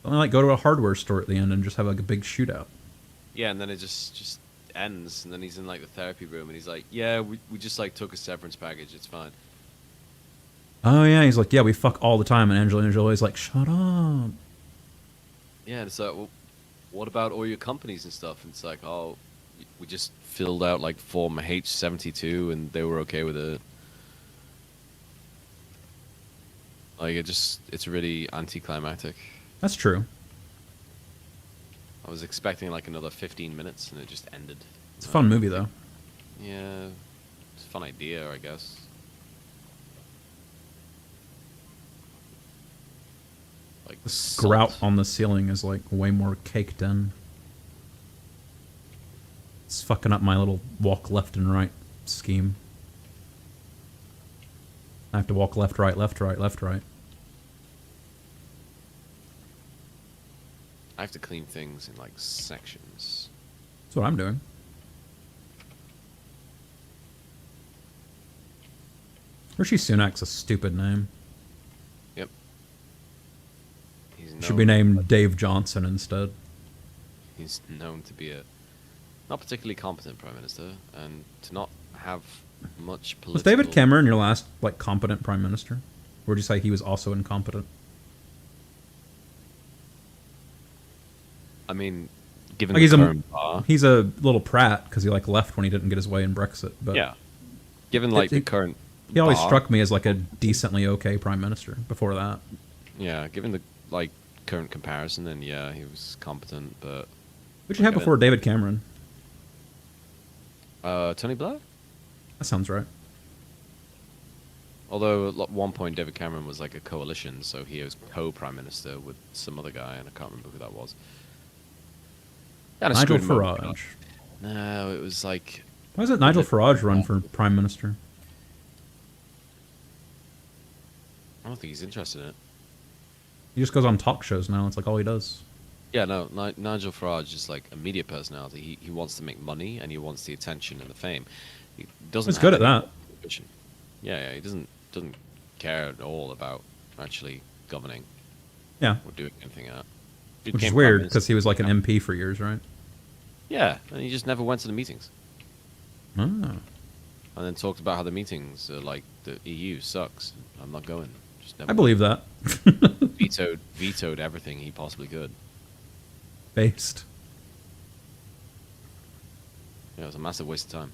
I like go to a hardware store at the end and just have, like, a big shootout. Yeah, and then it just ends, and then he's in, like, the therapy room, and he's like, yeah, we just, like, took a severance package. It's fine. Oh, yeah. He's like, yeah, we fuck all the time. And Angelina Jolie's like, shut up. Yeah, and it's like, well, what about all your companies and stuff? And it's like, oh, we just filled out like Form H-72 and they were okay with it. Like, it's really anticlimactic. That's true. I was expecting like another 15 minutes and it just ended. It's a fun movie, though. Yeah, it's a fun idea, I guess. Like The grout on the ceiling is like way more caked in. It's fucking up my little walk left and right scheme. I have to walk left, right, left, right, left, right. I have to clean things in like sections. That's what I'm doing. Rishi Sunak's a stupid name. Yep. Should be named Dave Johnson instead. He's known to be a not particularly competent prime minister, and to not have much political... Was David Cameron your last, like, competent prime minister? Or would you say he was also incompetent? I mean, given like the current bar... He's a little prat, because he, like, left when he didn't get his way in Brexit, but... Yeah. Given, like, the current He always bar, struck me as, like, a decently okay prime minister before that. Yeah, given the, like, current comparison, then yeah, he was competent, but... Who'd you have before David Cameron? Tony Blair? That sounds right. Although at one point David Cameron was like a coalition, so he was co-prime minister with some other guy, and I can't remember who that was. Nigel Farage. No, it was like... Why doesn't Nigel Farage run for prime minister? I don't think he's interested in it. He just goes on talk shows now. It's like all he does. Yeah, no, Nigel Farage is like a media personality. He wants to make money and he wants the attention and the fame. He doesn't. He's good at that. Vision. Yeah, he doesn't care at all about actually governing. Yeah. Or doing anything at. Which is weird because he was like an MP for years, right? Yeah, and he just never went to the meetings. Ah. And then talked about how the meetings are like the EU sucks. I'm not going. Just never. I believe that. vetoed everything he possibly could. Based. Yeah, it was a massive waste of time.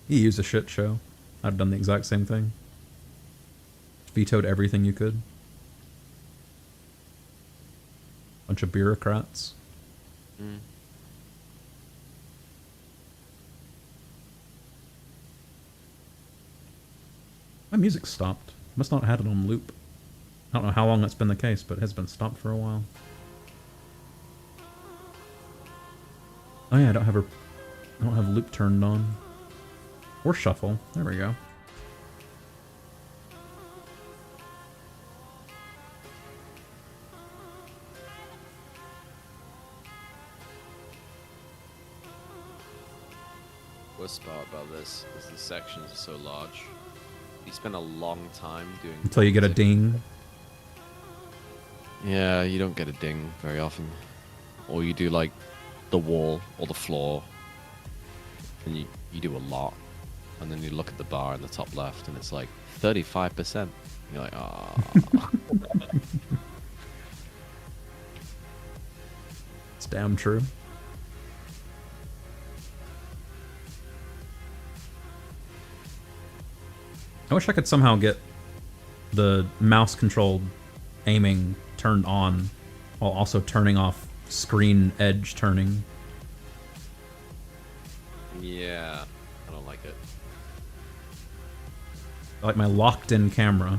He used a shit show. I'd have done the exact same thing. Vetoed everything you could. Bunch of bureaucrats. Mm. My music stopped. Must not have had it on loop. I don't know how long that's been the case, but it has been stopped for a while. Oh yeah, I don't have loop turned on. Or shuffle. There we go. Worst part about this is the sections are so large. You spend a long time doing... Until you get a ding. Yeah, you don't get a ding very often. Or you do like the wall or the floor. And you do a lot. And then you look at the bar in the top left and it's like 35%. You're like, ah. It's damn true. I wish I could somehow get the mouse-controlled aiming turned on while also turning off screen edge turning. Yeah. I like it. I like my locked-in camera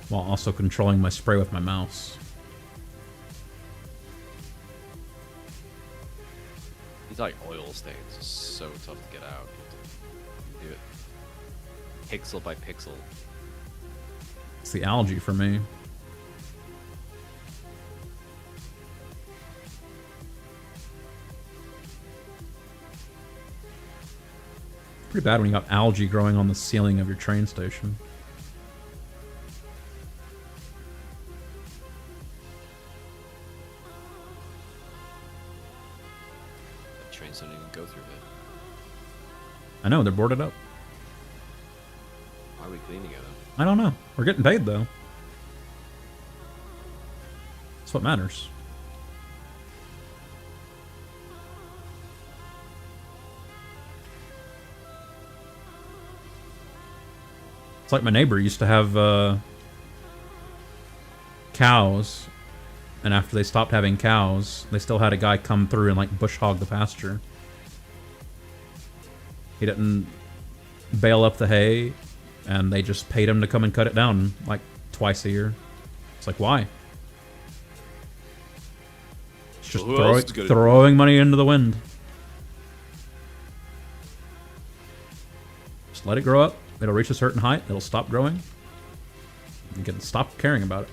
while also controlling my spray with my mouse. These like oil stains are so tough to get out. You do it pixel by pixel. It's the algae for me. Pretty bad when you got algae growing on the ceiling of your train station. The trains don't even go through it. I know, they're boarded up. Why are we cleaning it? I don't know. We're getting paid, though. That's what matters. It's like my neighbor used to have cows, and after they stopped having cows, they still had a guy come through and like bush hog the pasture. He didn't bale up the hay, and they just paid him to come and cut it down like twice a year. It's like, why? It's just throwing money into the wind. Just let it grow up. It'll reach a certain height. It'll stop growing. You can stop caring about it.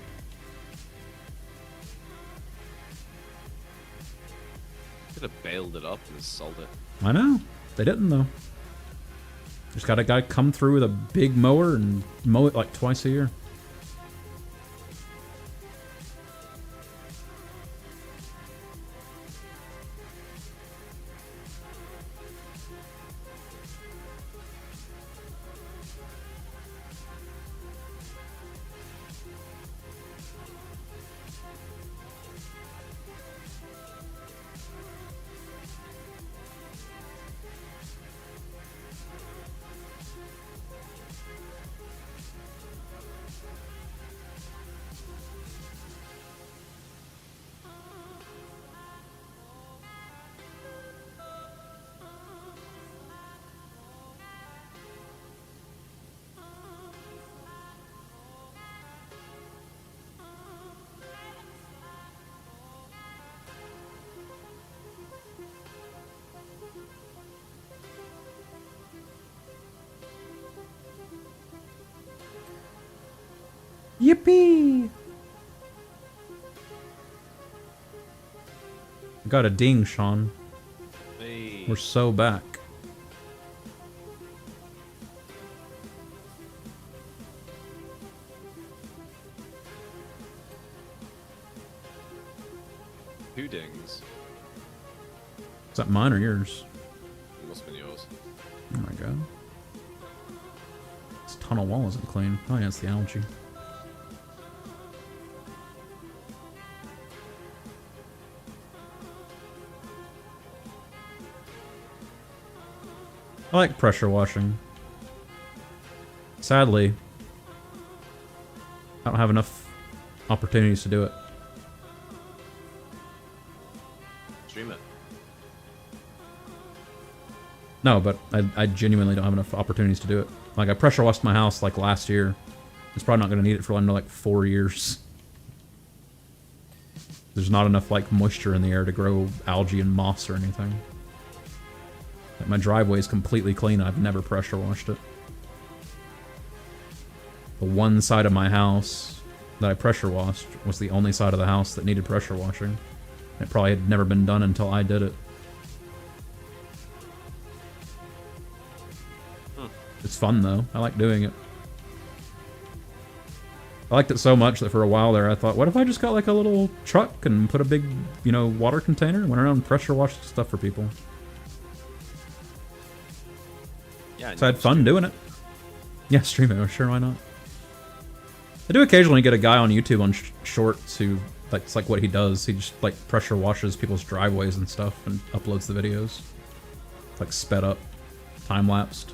Could have baled it up and sold it. I know. They didn't, though. Just got a guy come through with a big mower and mow it like twice a year. Yippee! Got a ding, Sean. Hey. We're so back. Two dings. Is that mine or yours? It must have been yours. Oh my god. This tunnel wall isn't clean. Oh yeah, it's the algae. I like pressure washing. Sadly, I don't have enough opportunities to do it. Stream it. No, but I genuinely don't have enough opportunities to do it. Like, I pressure washed my house, like, last year. It's probably not going to need it for, like 4 years. There's not enough, like, moisture in the air to grow algae and moss or anything. Like, my driveway is completely clean. I've never pressure washed it. The one side of my house that I pressure washed was the only side of the house that needed pressure washing. It probably had never been done until I did it. It's fun, though. I like doing it. I liked it so much that for a while there I thought, what if I just got like a little truck and put a big, you know, water container and went around and pressure washed stuff for people? Yeah, So I had fun doing it. Yeah, stream it. Sure, why not? I do occasionally get a guy on YouTube on shorts who, like, it's like what he does. He just, like, pressure washes people's driveways and stuff and uploads the videos. It's, like, sped up, time-lapsed.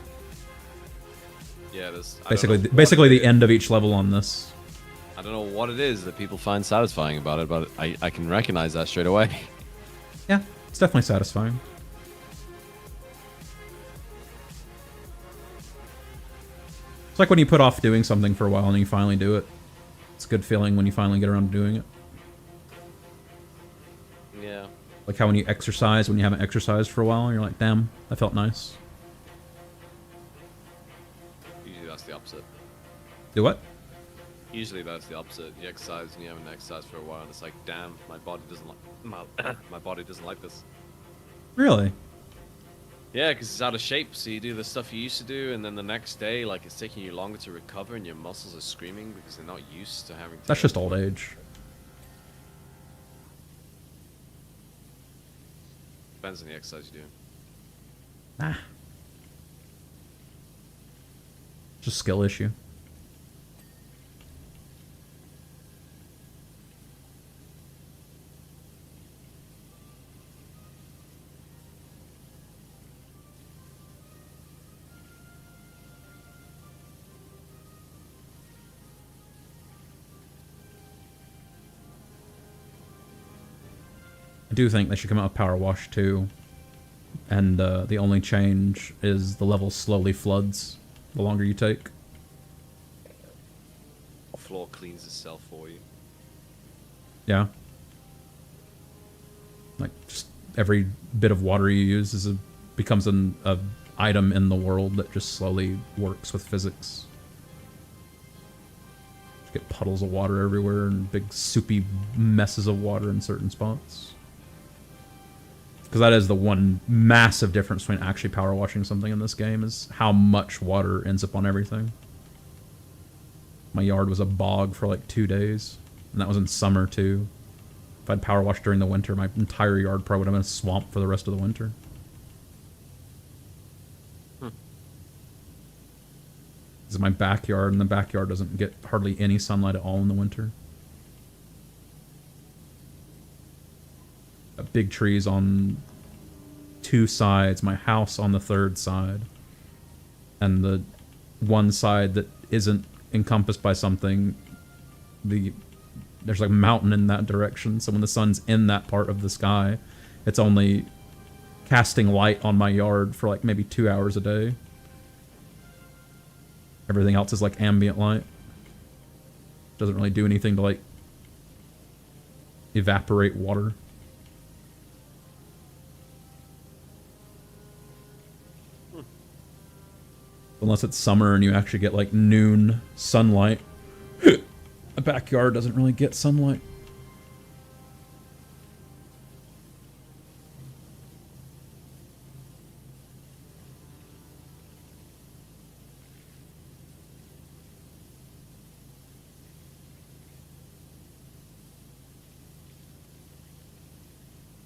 Yeah, this Basically the end of each level on this. I don't know what it is that people find satisfying about it, but I can recognize that straight away. Yeah, it's definitely satisfying. like when you put off doing something for a while and you finally do it. It's a good feeling when you finally get around to doing it. Yeah. Like how when you exercise, when you haven't exercised for a while, and you're like, damn, that felt nice. Usually that's the opposite. Do what? Usually that's the opposite. You exercise and you haven't exercised for a while, and it's like, damn, my body doesn't like my body doesn't like this. Really? Yeah, because it's out of shape. So you do the stuff you used to do, and then the next day, like it's taking you longer to recover, and your muscles are screaming because they're not used to having. That's just old age. Depends on the exercise you're doing. Ah. Just skill issue. I do think they should come out with Powerwash 2, and the only change is the level slowly floods the longer you take. The floor cleans itself for you. Yeah. Like, just every bit of water you use becomes an item in the world that just slowly works with physics. You get puddles of water everywhere and big soupy messes of water in certain spots. Because that is the one massive difference between actually power washing something in this game, is how much water ends up on everything. My yard was a bog for like 2 days, and that was in summer too. If I'd power washed during the winter, my entire yard probably would have been a swamp for the rest of the winter. This is my backyard, and the backyard doesn't get hardly any sunlight at all in the winter. Big trees on 2 sides, my house on the 3rd side, and the one side that isn't encompassed by something, there's like a mountain in that direction, so when the sun's in that part of the sky, it's only casting light on my yard for like maybe 2 hours a day. Everything else is like ambient light. Doesn't really do anything to like evaporate water. Unless it's summer and you actually get like noon sunlight. A backyard doesn't really get sunlight.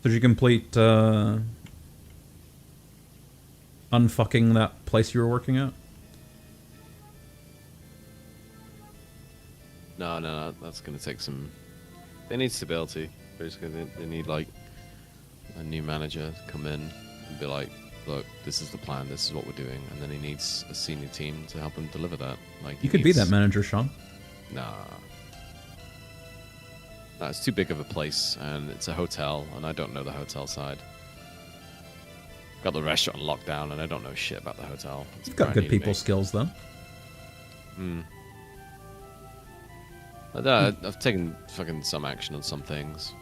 So did you complete unfucking that place you were working at? No, that's gonna take some. They need stability. Basically, they need like a new manager to come in and be like, "Look, this is the plan. This is what we're doing," and then he needs a senior team to help him deliver that. Like, you could be that manager, Sean. Nah, it's too big of a place, and it's a hotel, and I don't know the hotel side. Got the restaurant locked down, and I don't know shit about the hotel. You've got good people skills, though. I've taken fucking some action on some things,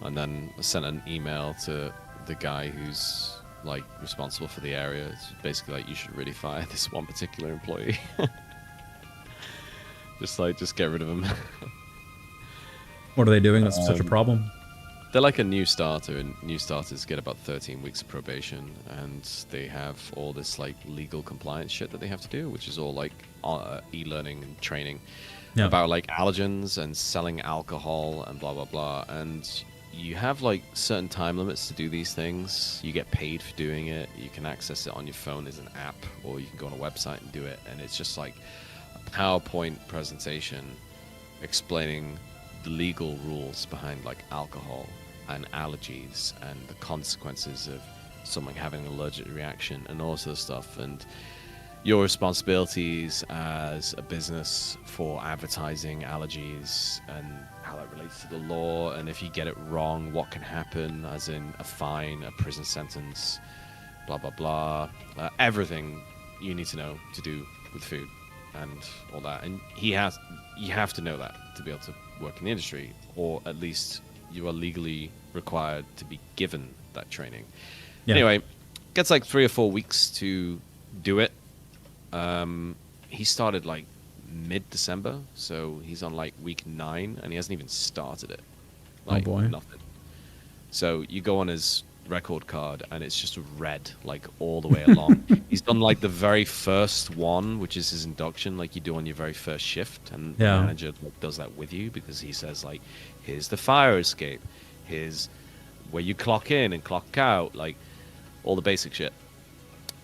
and then I sent an email to the guy who's like responsible for the area. It's basically like, you should really fire this one particular employee. just get rid of him. What are they doing that's such a problem? They're like a new starter, and new starters get about 13 weeks of probation, and they have all this like legal compliance shit that they have to do, which is all like e-learning and training. Yeah. About like allergens and selling alcohol and blah blah blah, and you have like certain time limits to do these things. You get paid for doing it. You can access it on your phone as an app, or you can go on a website and do it, and it's just like a PowerPoint presentation explaining the legal rules behind like alcohol and allergies and the consequences of someone having an allergic reaction and all sorts of stuff, and your responsibilities as a business for advertising allergies and how that relates to the law, and if you get it wrong, what can happen, as in a fine, a prison sentence, blah blah blah, everything you need to know to do with food. and all that. And you have to know that to be able to work in the industry, or at least you are legally required to be given that training. Yeah. Anyway, gets like 3 or 4 weeks to do it. He started like mid-December, so he's on like week 9, and he hasn't even started it. Like, oh boy. Nothing. So you go on his record card, and it's just red, like all the way along. He's done like the very first one, which is his induction, like you do on your very first shift, and the manager like, does that with you, because he says like, here's the fire escape, here's where you clock in and clock out, like all the basic shit.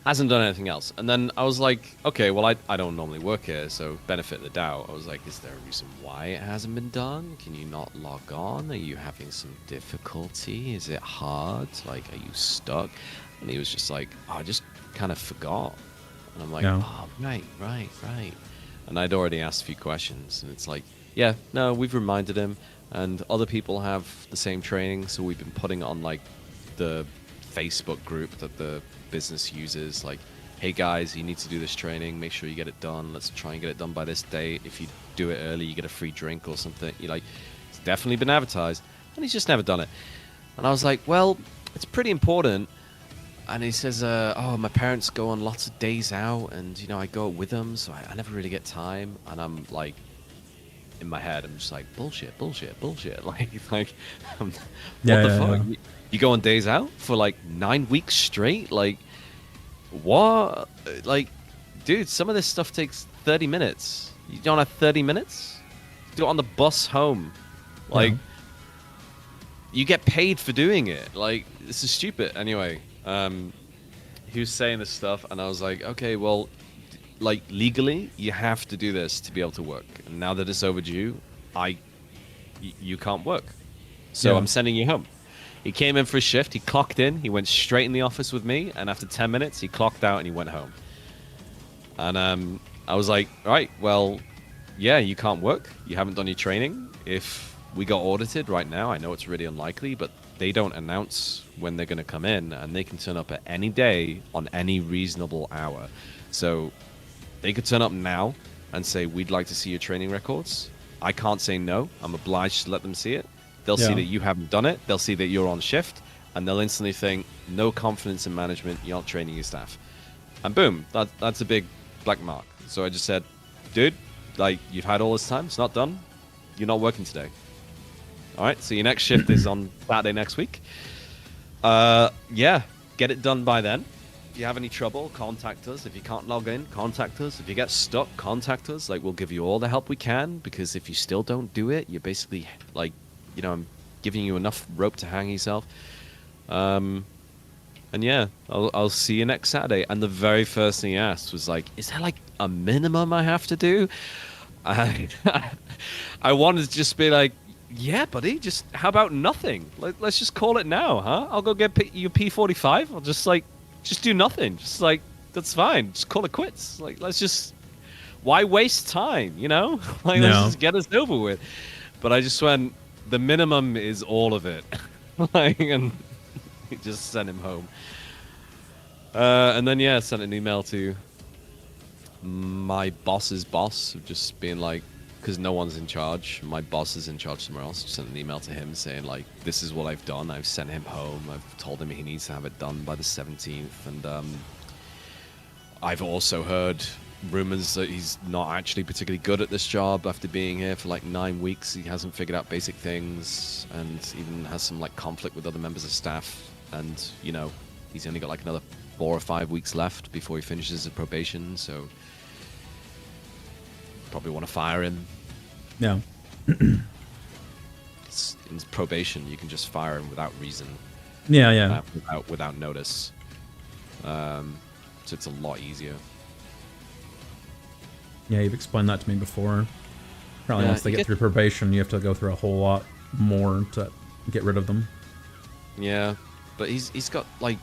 Hasn't done anything else. And then I was like, okay, well, I don't normally work here, so benefit of the doubt. I was like, is there a reason why it hasn't been done? Can you not log on? Are you having some difficulty? Is it hard? Like, are you stuck? And he was just like, oh, I just kind of forgot. And I'm like, oh, right. And I'd already asked a few questions, and it's like, yeah, no, we've reminded him, and other people have the same training, so we've been putting it on, like, the Facebook group that the business uses, like, hey guys, you need to do this training, make sure you get it done, let's try and get it done by this date. If you do it early, you get a free drink or something. You're like, it's definitely been advertised, and he's just never done it. And I was like, well, it's pretty important. And he says, oh, my parents go on lots of days out, and you know, I go with them, so I never really get time. And I'm like, in my head, I'm just like, bullshit like what the fuck? Yeah. You go on days out for like 9 weeks straight? Like, what? Like, dude, some of this stuff takes 30 minutes. You don't have 30 minutes? Do it on the bus home. Like, you get paid for doing it. Like, this is stupid. Anyway, he was saying this stuff, and I was like, okay, well, like, legally, you have to do this to be able to work. And now that it's overdue, you can't work. So I'm sending you home. He came in for a shift, he clocked in, he went straight in the office with me, and after 10 minutes, he clocked out and he went home. And I was like, all right, well, yeah, you can't work. You haven't done your training. If we got audited right now, I know it's really unlikely, but they don't announce when they're going to come in, and they can turn up at any day on any reasonable hour. So they could turn up now and say, we'd like to see your training records. I can't say no. I'm obliged to let them see it. They'll see that you haven't done it. They'll see that you're on shift, and they'll instantly think, no confidence in management. You're not training your staff. And boom, that's a big black mark. So I just said, dude, like, you've had all this time. It's not done. You're not working today. All right, so your next shift is on Saturday next week. Yeah, get it done by then. If you have any trouble, contact us. If you can't log in, contact us. If you get stuck, contact us. Like, we'll give you all the help we can, because if you still don't do it, you're basically, like, you know, I'm giving you enough rope to hang yourself. And yeah, I'll see you next Saturday. And the very first thing he asked was like, is there like a minimum I have to do? I wanted to just be like, yeah, buddy, just how about nothing? Let's just call it now, huh? I'll go get your P45. I'll just do nothing. Just like, that's fine. Just call it quits. Like, why waste time, you know? Like, let's just get us over with. But I just went, the minimum is all of it. Like, and he just sent him home. And then, yeah, sent an email to my boss's boss, just being like, because no one's in charge. My boss is in charge somewhere else. Just sent an email to him saying, like, this is what I've done. I've sent him home. I've told him he needs to have it done by the 17th. And I've also heard rumors that he's not actually particularly good at this job after being here for like 9 weeks. He hasn't figured out basic things, and even has some like conflict with other members of staff. And, you know, he's only got like another 4 or 5 weeks left before he finishes his probation. So probably want to fire him. Yeah. In probation, you can just fire him without reason. Yeah. Without notice. So it's a lot easier. Yeah, you've explained that to me before. Probably once they get through probation, you have to go through a whole lot more to get rid of them. Yeah, but he's got like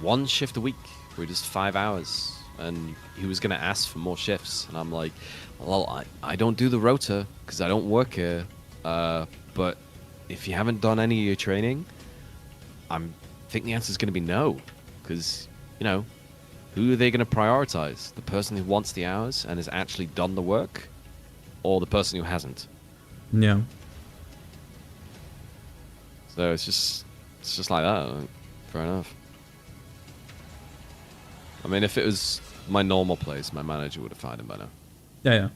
1 shift a week where he does 5 hours, and he was going to ask for more shifts, and I'm like, well, I don't do the rota because I don't work here, but if you haven't done any of your training, I think the answer is going to be no, because, you know, who are they going to prioritize? The person who wants the hours and has actually done the work, or the person who hasn't? Yeah. So it's just like that. Like, fair enough. I mean, if it was my normal place, my manager would have fired him by now. Yeah.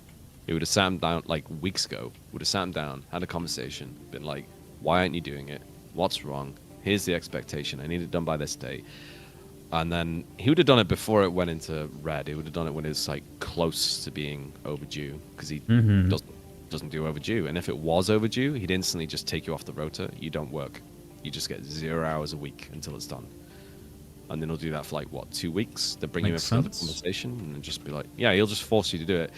He would have sat him down like weeks ago. Would have sat him down, had a conversation, been like, "Why aren't you doing it? What's wrong? Here's the expectation. I need it done by this day." And then he would have done it before it went into red. He would have done it when it was like close to being overdue, because he doesn't do overdue. And if it was overdue, he'd instantly just take you off the rota. You don't work. You just get 0 hours a week until it's done. And then he'll do that for like, what, 2 weeks? They'll bring you in for another conversation and just be like, yeah, he'll just force you to do it.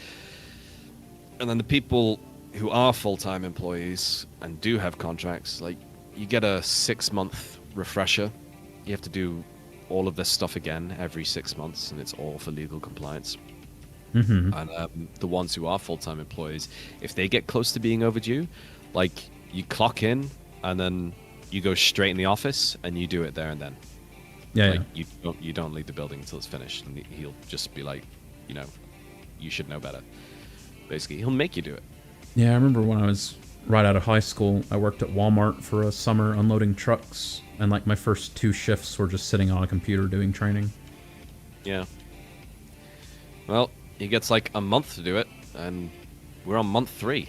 And then the people who are full-time employees and do have contracts, like, you get a 6-month refresher. You have to do all of this stuff again every 6 months, and it's all for legal compliance. And the ones who are full-time employees, if they get close to being overdue, like, you clock in and then you go straight in the office and you do it there and then. Yeah, You don't leave the building until it's finished, and he'll just be like, you know, you should know better. Basically, he'll make you do it. Yeah, I remember when I was right out of high school, I worked at Walmart for a summer unloading trucks, and like my first 2 shifts were just sitting on a computer doing training. Yeah. Well, he gets like a month to do it, and we're on month 3.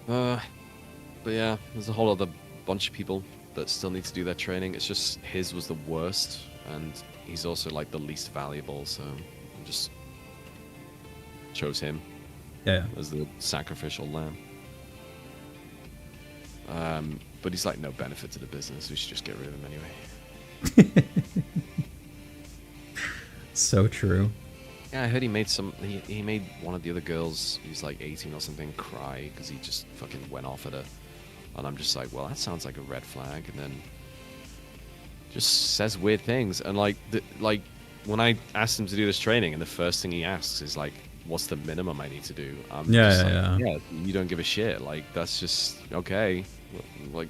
But yeah, there's a whole other bunch of people that still need to do their training. It's just his was the worst, and he's also like the least valuable, so I just chose him as the sacrificial lamb. But he's like no benefit to the business. We should just get rid of him anyway. So true. Yeah, I heard he made he made one of the other girls, who's like 18 or something, cry because he just fucking went off at her. And I'm just like, well, that sounds like a red flag. And then just says weird things. And like when I asked him to do this training, and the first thing he asks is like, what's the minimum I need to do? Yeah, you don't give a shit. Like, that's just okay. Like,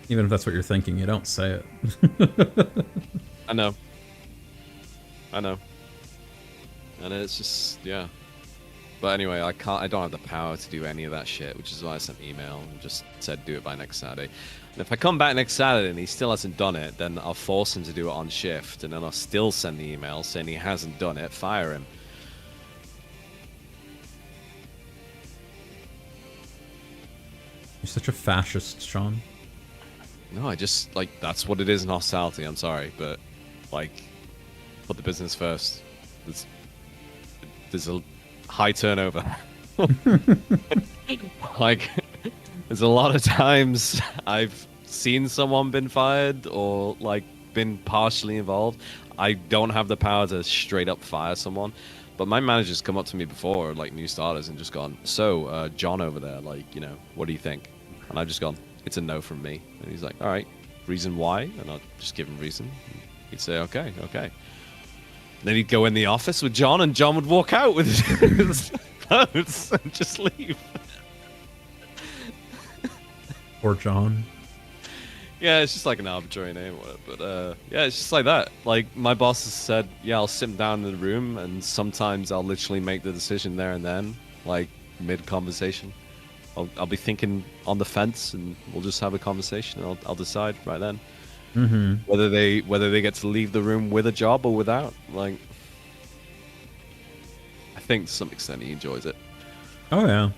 even if that's what you're thinking, you don't say it. I know. And it's just, yeah. But anyway, I don't have the power to do any of that shit, which is why I sent an email and just said do it by next Saturday. And if I come back next Saturday and he still hasn't done it, then I'll force him to do it on shift, and then I'll still send the email saying he hasn't done it, fire him. You're such a fascist, Sean. No, I just, like, that's what it is in hostility, I'm sorry, but, like, put the business first. There's a high turnover. Like, there's a lot of times I've seen someone been fired or, like, been partially involved. I don't have the power to straight up fire someone, but my manager's come up to me before, like, new starters, and just gone, so, John over there, like, you know, what do you think? And I've just gone, it's a no from me. And he's like, all right, reason why? And I'll just give him reason. He'd say, okay. Then he'd go in the office with John, and John would walk out with his clothes and just leave. Or John. Yeah, it's just like an arbitrary name or whatever. But yeah, it's just like that. Like, my boss has said, yeah, I'll sit him down in the room, and sometimes I'll literally make the decision there and then, like, mid-conversation. I'll be thinking on the fence, and we'll just have a conversation, and I'll decide right then whether they get to leave the room with a job or without. Like, I think to some extent he enjoys it. Oh yeah,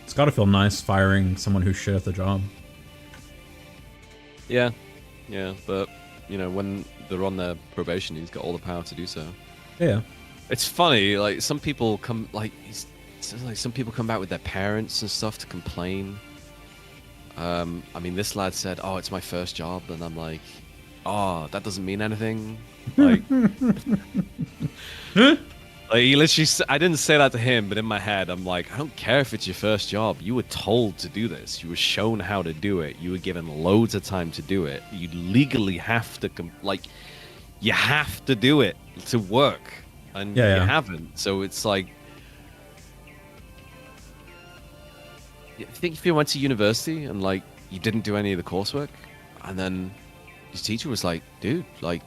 it's got to feel nice firing someone who's shit at the job. Yeah, but you know, when they're on their probation, he's got all the power to do so. Yeah, it's funny. Like, some people come some people come back with their parents and stuff to complain. I mean, this lad said, oh, it's my first job, and I'm like, oh, that doesn't mean anything. Like, like, he literally, I didn't say that to him, but in my head, I'm like, I don't care if it's your first job. You were told to do this. You were shown how to do it. You were given loads of time to do it. You legally have to, you have to do it to work, and you haven't. So it's like, I think if you went to university and like you didn't do any of the coursework, and then your teacher was like, "Dude, like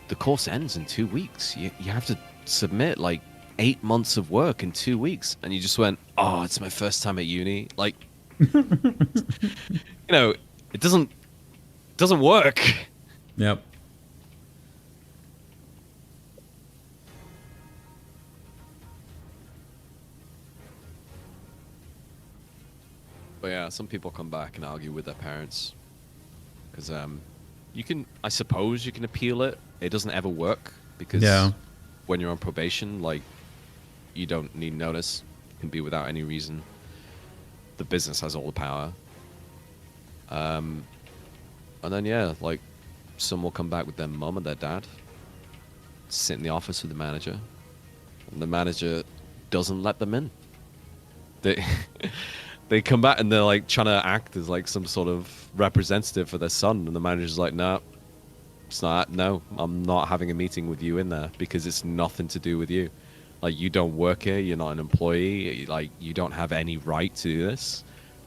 the course ends in 2 weeks. You have to submit like 8 months of work in 2 weeks," and you just went, "Oh, it's my first time at uni." Like, it doesn't work. Yep. But yeah, some people come back and argue with their parents because I suppose you can appeal it. It doesn't ever work because when you're on probation, like you don't need notice. It can be without any reason. The business has all the power. And then like some will come back with their mum and their dad, sit in the office with the manager, and the manager doesn't let them in. They come back and they're like trying to act as like some sort of representative for their son, and the manager's like, "No, it's not. No, I'm not having a meeting with you in there because it's nothing to do with you. Like, you don't work here. You're not an employee. Like, you don't have any right to do this.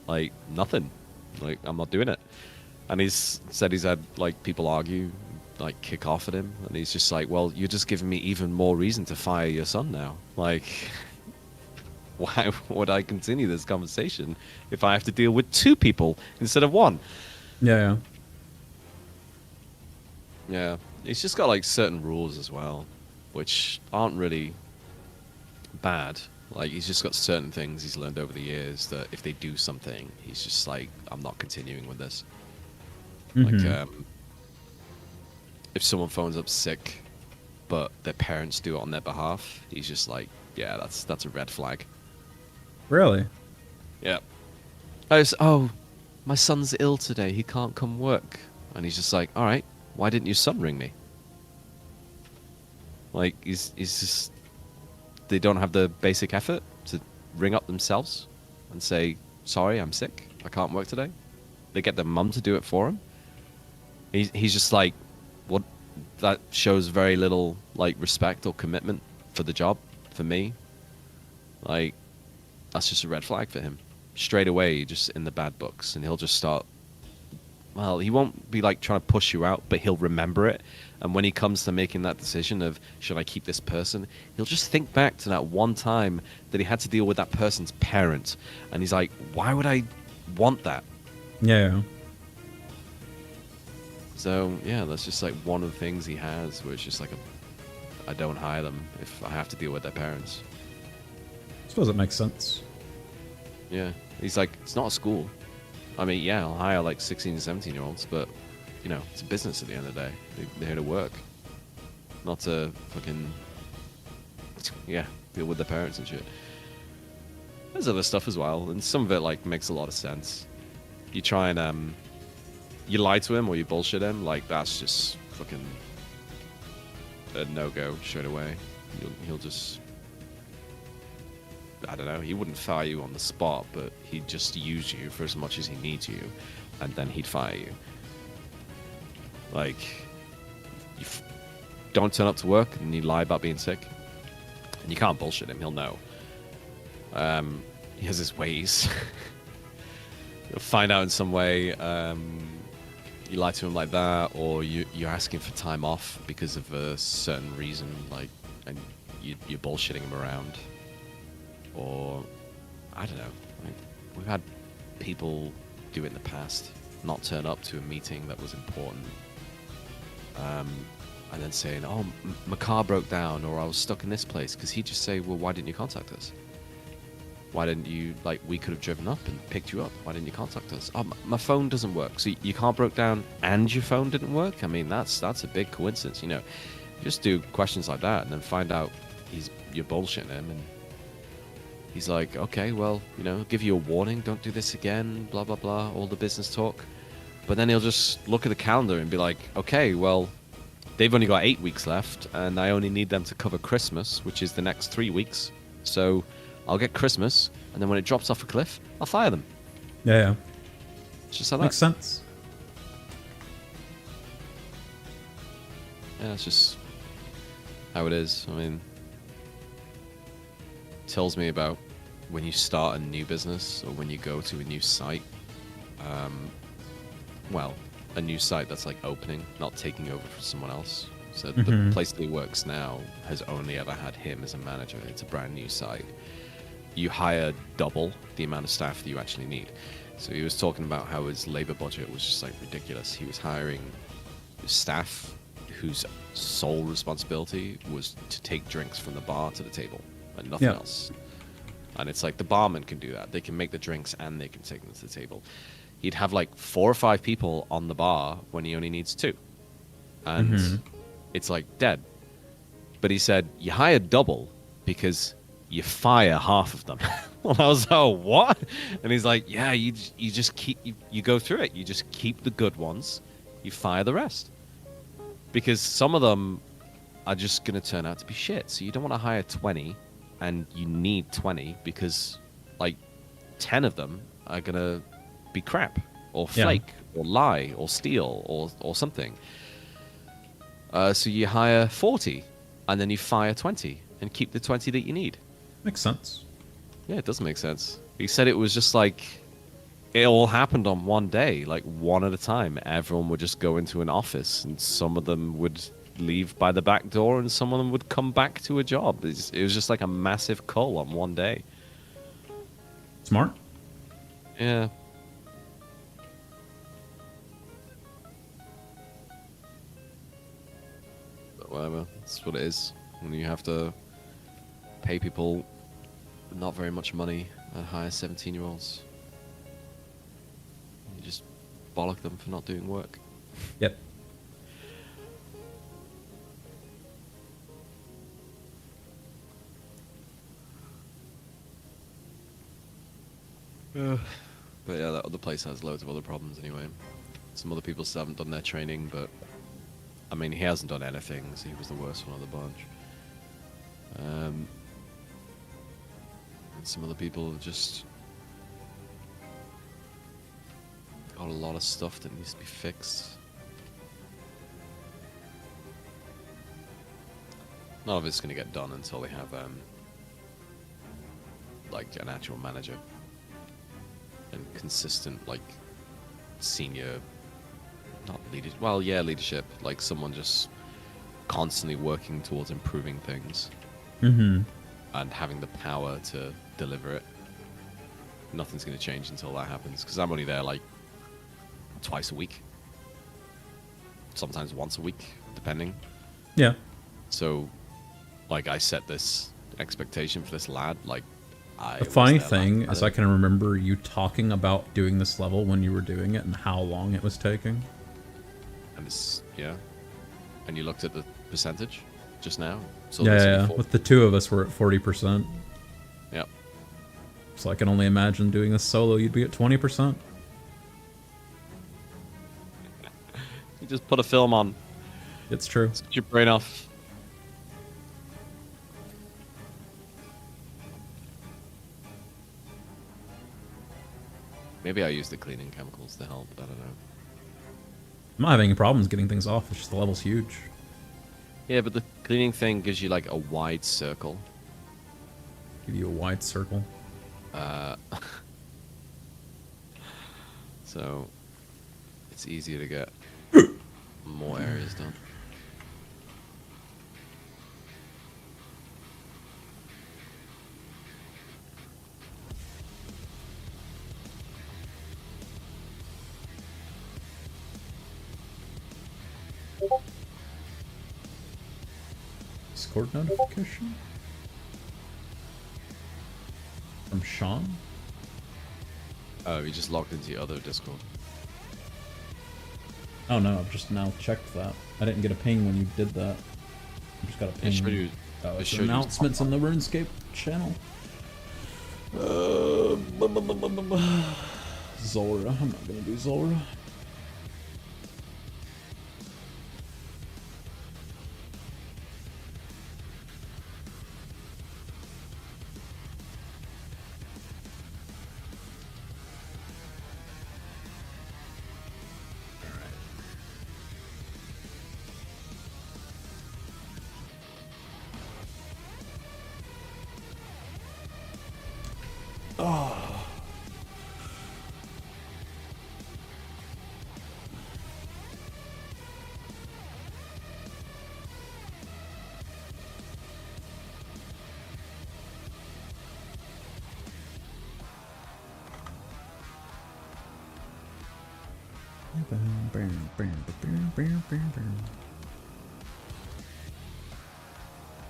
Like, nothing. Like, I'm not doing it." And he's said he's had like people argue, like kick off at him, and he's just like, "Well, you're just giving me even more reason to fire your son now. Like." Why would I continue this conversation if I have to deal with 2 people instead of 1? Yeah. Yeah. He's just got like certain rules as well, which aren't really bad. Like, he's just got certain things he's learned over the years that if they do something, he's just like, "I'm not continuing with this." Mm-hmm. Like, if someone phones up sick, but their parents do it on their behalf, he's just like, "Yeah, that's a red flag." Really? Yeah. My son's ill today. He can't come work. And he's just like, "All right, why didn't your son ring me?" Like, he's just... They don't have the basic effort to ring up themselves and say, "Sorry, I'm sick. I can't work today." They get their mum to do it for him. He's just like, what? That shows very little, like, respect or commitment for the job, for me. Like... That's just a red flag for him. Straight away, just in the bad books. And he'll just start... Well, he won't be like trying to push you out, but he'll remember it. And when he comes to making that decision of, should I keep this person? He'll just think back to that one time that he had to deal with that person's parent. And he's like, why would I want that? Yeah. So, yeah, that's just like one of the things he has where it's just like, I don't hire them if I have to deal with their parents. I suppose it makes sense. Yeah. He's like, it's not a school. I mean, yeah, I'll hire like 16 and 17-year-olds, but, it's a business at the end of the day. They're here to work. Not to fucking, deal with their parents and shit. There's other stuff as well, and some of it, like, makes a lot of sense. You try and, you lie to him or you bullshit him, like, that's just fucking a no-go straight away. He'll just... I don't know, he wouldn't fire you on the spot, but he'd just use you for as much as he needs you, and then he'd fire you. Like, you don't turn up to work and you lie about being sick, and you can't bullshit him, he'll know. He has his ways. You'll find out in some way, you lie to him like that, or you're asking for time off because of a certain reason, like, and you're bullshitting him around. Or, I don't know, like, we've had people do it in the past, not turn up to a meeting that was important, and then saying, "Oh, my car broke down," or "I was stuck in this place," because he'd just say, "Well, why didn't you contact us? Why didn't you, like, we could have driven up and picked you up. Why didn't you contact us?" "Oh, my phone doesn't work." So your car broke down and your phone didn't work? I mean, that's a big coincidence, Just do questions like that and then find out you're bullshitting him, and he's like, "Okay, well, give you a warning, don't do this again, blah, blah, blah," all the business talk. But then he'll just look at the calendar and be like, "Okay, well, they've only got 8 weeks left, and I only need them to cover Christmas, which is the next 3 weeks. So I'll get Christmas, and then when it drops off a cliff, I'll fire them." Yeah. It's just like Makes that. sense. Yeah, it's just how it is. I mean, tells me about when you start a new business or when you go to a new site, well, a new site that's like opening, not taking over for someone else. So the place that he works now has only ever had him as a manager. It's a brand new site. You hire double the amount of staff that you actually need. So he was talking about how his labor budget was just like ridiculous. He was hiring staff whose sole responsibility was to take drinks from the bar to the table and nothing else. And it's like the barman can do that. They can make the drinks and they can take them to the table. He'd have like 4 or 5 people on the bar when he only needs 2. And it's like dead. But he said, you hire double because you fire half of them. Well, I was like, oh, what? And he's like, yeah, you just keep, you go through it. You just keep the good ones. You fire the rest. Because some of them are just going to turn out to be shit. So you don't want to hire 20 and you need 20 because like 10 of them are going to be crap or flake or lie or steal or something. So you hire 40 and then you fire 20 and keep the 20 that you need. Makes sense. Yeah, it does make sense. He said it was just like it all happened on one day, like one at a time. Everyone would just go into an office and some of them would leave by the back door and some of them would come back to a job. It was just like a massive cull on one day. Smart. Yeah. But whatever. That's what it is. When you have to pay people not very much money and hire 17-year-olds. You just bollock them for not doing work. Yep. But yeah, that other place has loads of other problems anyway. Some other people still haven't done their training, but I mean, he hasn't done anything, so he was the worst one of the bunch. And some other people have just got a lot of stuff that needs to be fixed. None of it's going to get done until they have like an actual manager and consistent, like, senior, not leadership, well, yeah, leadership, like someone just constantly working towards improving things and having the power to deliver it. Nothing's going to change until that happens, because I'm only there like twice a week, sometimes once a week, depending. Yeah. So, like, I set this expectation for this lad, like, the funny thing is I can remember you talking about doing this level when you were doing it and how long it was taking. And it's, yeah. And you looked at the percentage just now? So yeah. With the two of us, we're at 40%. Yep. So I can only imagine doing this solo, you'd be at 20%. You just put a film on. It's true. Switch your brain off. Maybe I use the cleaning chemicals to help, I don't know. I'm not having any problems getting things off, it's just the level's huge. Yeah, but the cleaning thing gives you like a wide circle. Give you a wide circle. So it's easier to get more areas done. Discord notification? From Sean? Oh, you just logged into your other Discord. Oh no, I've just now checked that. I didn't get a ping when you did that. I just got a ping. It's announcements on the RuneScape channel. Zora. I'm not gonna do Zora.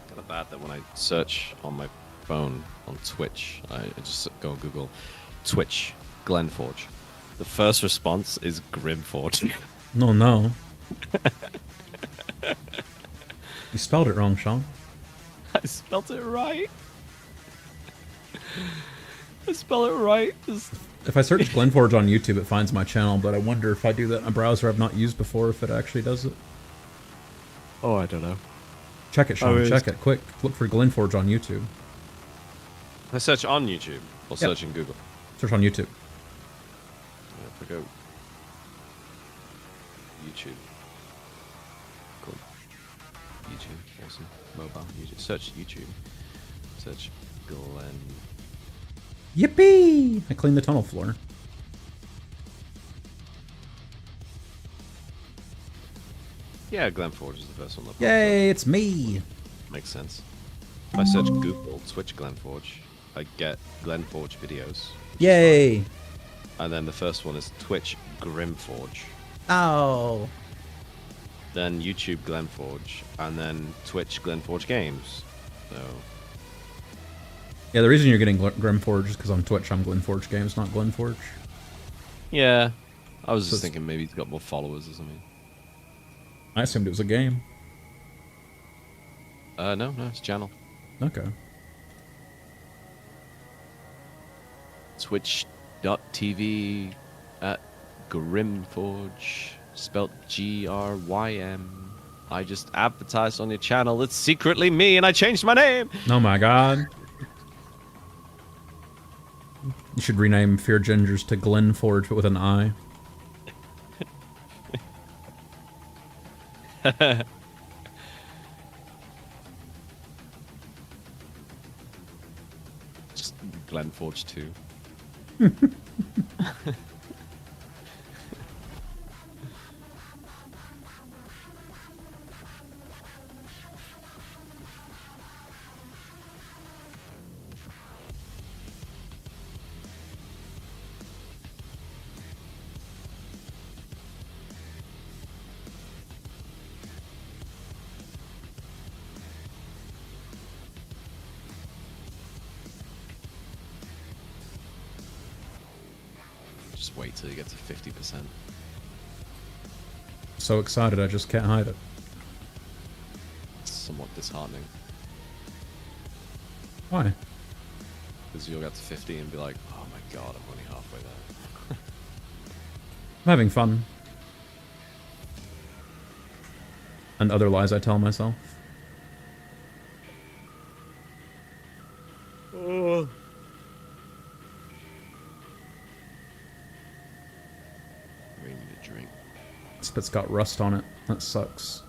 Kind of bad that when I search on my phone on Twitch, I just go on Google Twitch Glenforge. The first response is Grimforge. No. You spelled it wrong, Sean. I spelled it right. I spell it right. If I search Glenforge on YouTube, it finds my channel, but I wonder if I do that in a browser I've not used before, if it actually does it. Oh, I don't know. Check it, Sean. Check it. Quick. Look for Glenforge on YouTube. I search on YouTube or search in Google? Search on YouTube. If we go YouTube. Cool. YouTube. Awesome. Mobile. YouTube. Search YouTube. Search Glen. Yippee! I cleaned the tunnel floor. Yeah, Glenforge is the first one. Yay, it's me! Makes sense. If I search Google Twitch Glenforge, I get Glenforge videos. Yay! And then the first one is Twitch Grimforge. Oh! Then YouTube Glenforge, and then Twitch Glenforge Games. So Yeah, the reason you're getting Grimforge is because on Twitch I'm Glenforge Games, not Glenforge. yeah, I was just thinking maybe he's got more followers or something. I assumed it was a game. No, it's a channel. Okay. Twitch.tv at Grimforge, spelt Grym. I just advertised on your channel. It's secretly me, and I changed my name. Oh my god. You should rename Fear Gingers to Glenforge, but with an I. Just Glenforge 2. Just wait till you get to 50%. So excited I just can't hide it. It's somewhat disheartening. Why? Because you'll get to 50 and be like, oh my god, I'm only halfway there. I'm having fun. And other lies I tell myself. Oh. I really need a drink. Spit's got rust on it. That sucks.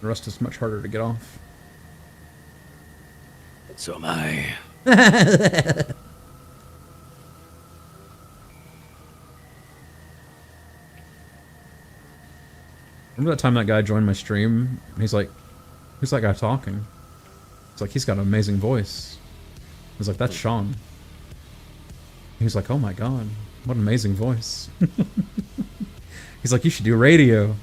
Rust is much harder to get off. So am I. Remember that time that guy joined my stream? He's like, who's that guy talking? It's like, he's got an amazing voice. I was like, that's Sean. He was like, oh my god, what an amazing voice. He's like, you should do radio.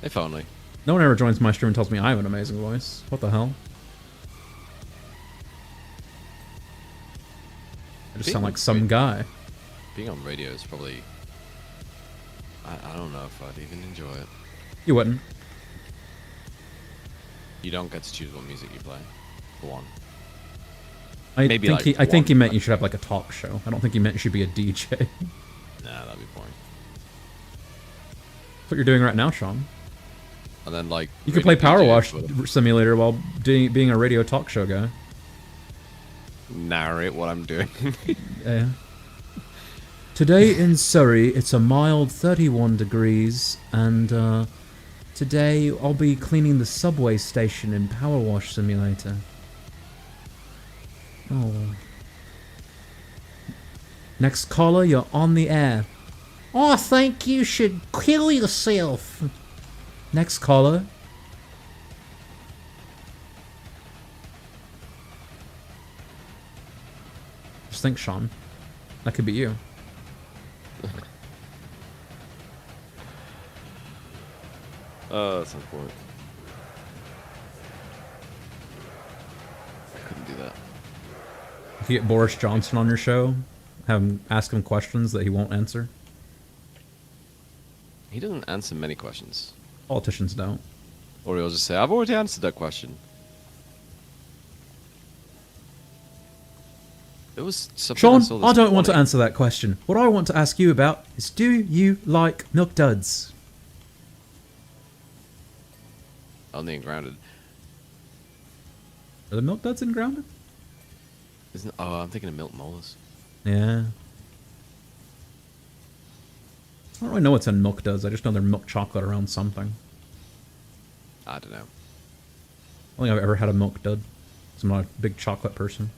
If only. No one ever joins my stream and tells me I have an amazing voice. What the hell? I just sound like some guy. Being on radio is probably... I don't know if I'd even enjoy it. You wouldn't. You don't get to choose what music you play, for one. I Maybe think like I think he one, meant but- you should have like a talk show. I don't think he meant you should be a DJ. That's Nah, that'd be boring. what you're doing right now, Sean. And then like... You could play radio DJ Powerwash Simulator while being a radio talk show guy. narrate what I'm doing. Yeah. Today in Surrey, it's a mild 31 degrees, and Today, I'll be cleaning the subway station in Powerwash Simulator. Oh. Next caller, you're on the air. I think you should kill yourself. Next caller. Just think, Sean. That could be you. That's unfortunate. I couldn't do that. If you get Boris Johnson on your show, have him ask him questions that he won't answer. He doesn't answer many questions. Politicians don't. Or he'll just say, I've already answered that question. It was something Sean, saw this I don't want to morning. answer that question. What I want to ask you about is, do you like milk duds? Only in Grounded. Are the milk duds in Grounded? Isn't? Oh, I'm thinking of Milk Molars. Yeah. I don't really know what's in milk duds. I just know they're milk chocolate around something. I don't know. I don't think I've ever had a milk dud. 'Cause I'm not a big chocolate person.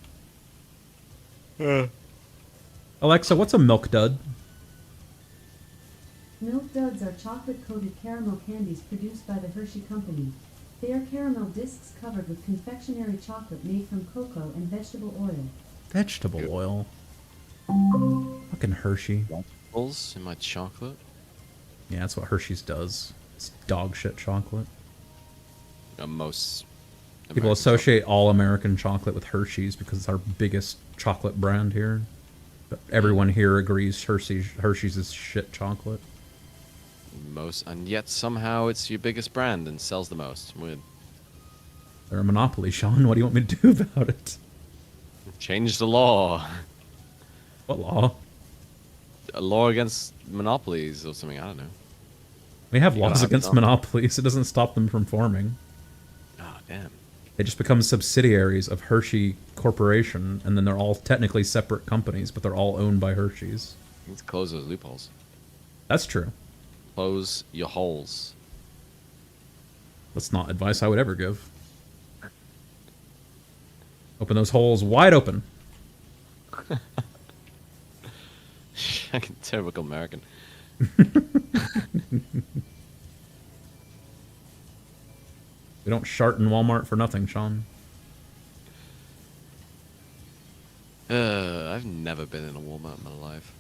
Alexa, what's a milk dud? Milk duds are chocolate-coated caramel candies produced by the Hershey Company. They are caramel discs covered with confectionery chocolate made from cocoa and vegetable oil. Vegetable oil. Fucking Hershey. Balls in my chocolate. Yeah, that's what Hershey's does. It's dog shit chocolate. Most People American associate all American chocolate with Hershey's because it's our biggest chocolate brand here. But everyone here agrees Hershey's is shit chocolate. and yet somehow it's your biggest brand and sells the most. Weird. They're a monopoly, Sean. What do you want me to do about it? Change the law. What law? A law against monopolies or something. I don't know. We have You gotta laws have against some. monopolies. It doesn't stop them from forming. Ah, damn. They just become subsidiaries of Hershey Corporation, and then they're all technically separate companies, but they're all owned by Hershey's. You need to close those loopholes. That's true. Close your holes. That's not advice I would ever give. Open those holes wide open. Typical American. We don't shart in Walmart for nothing, Sean. I've never been in a Walmart in my life.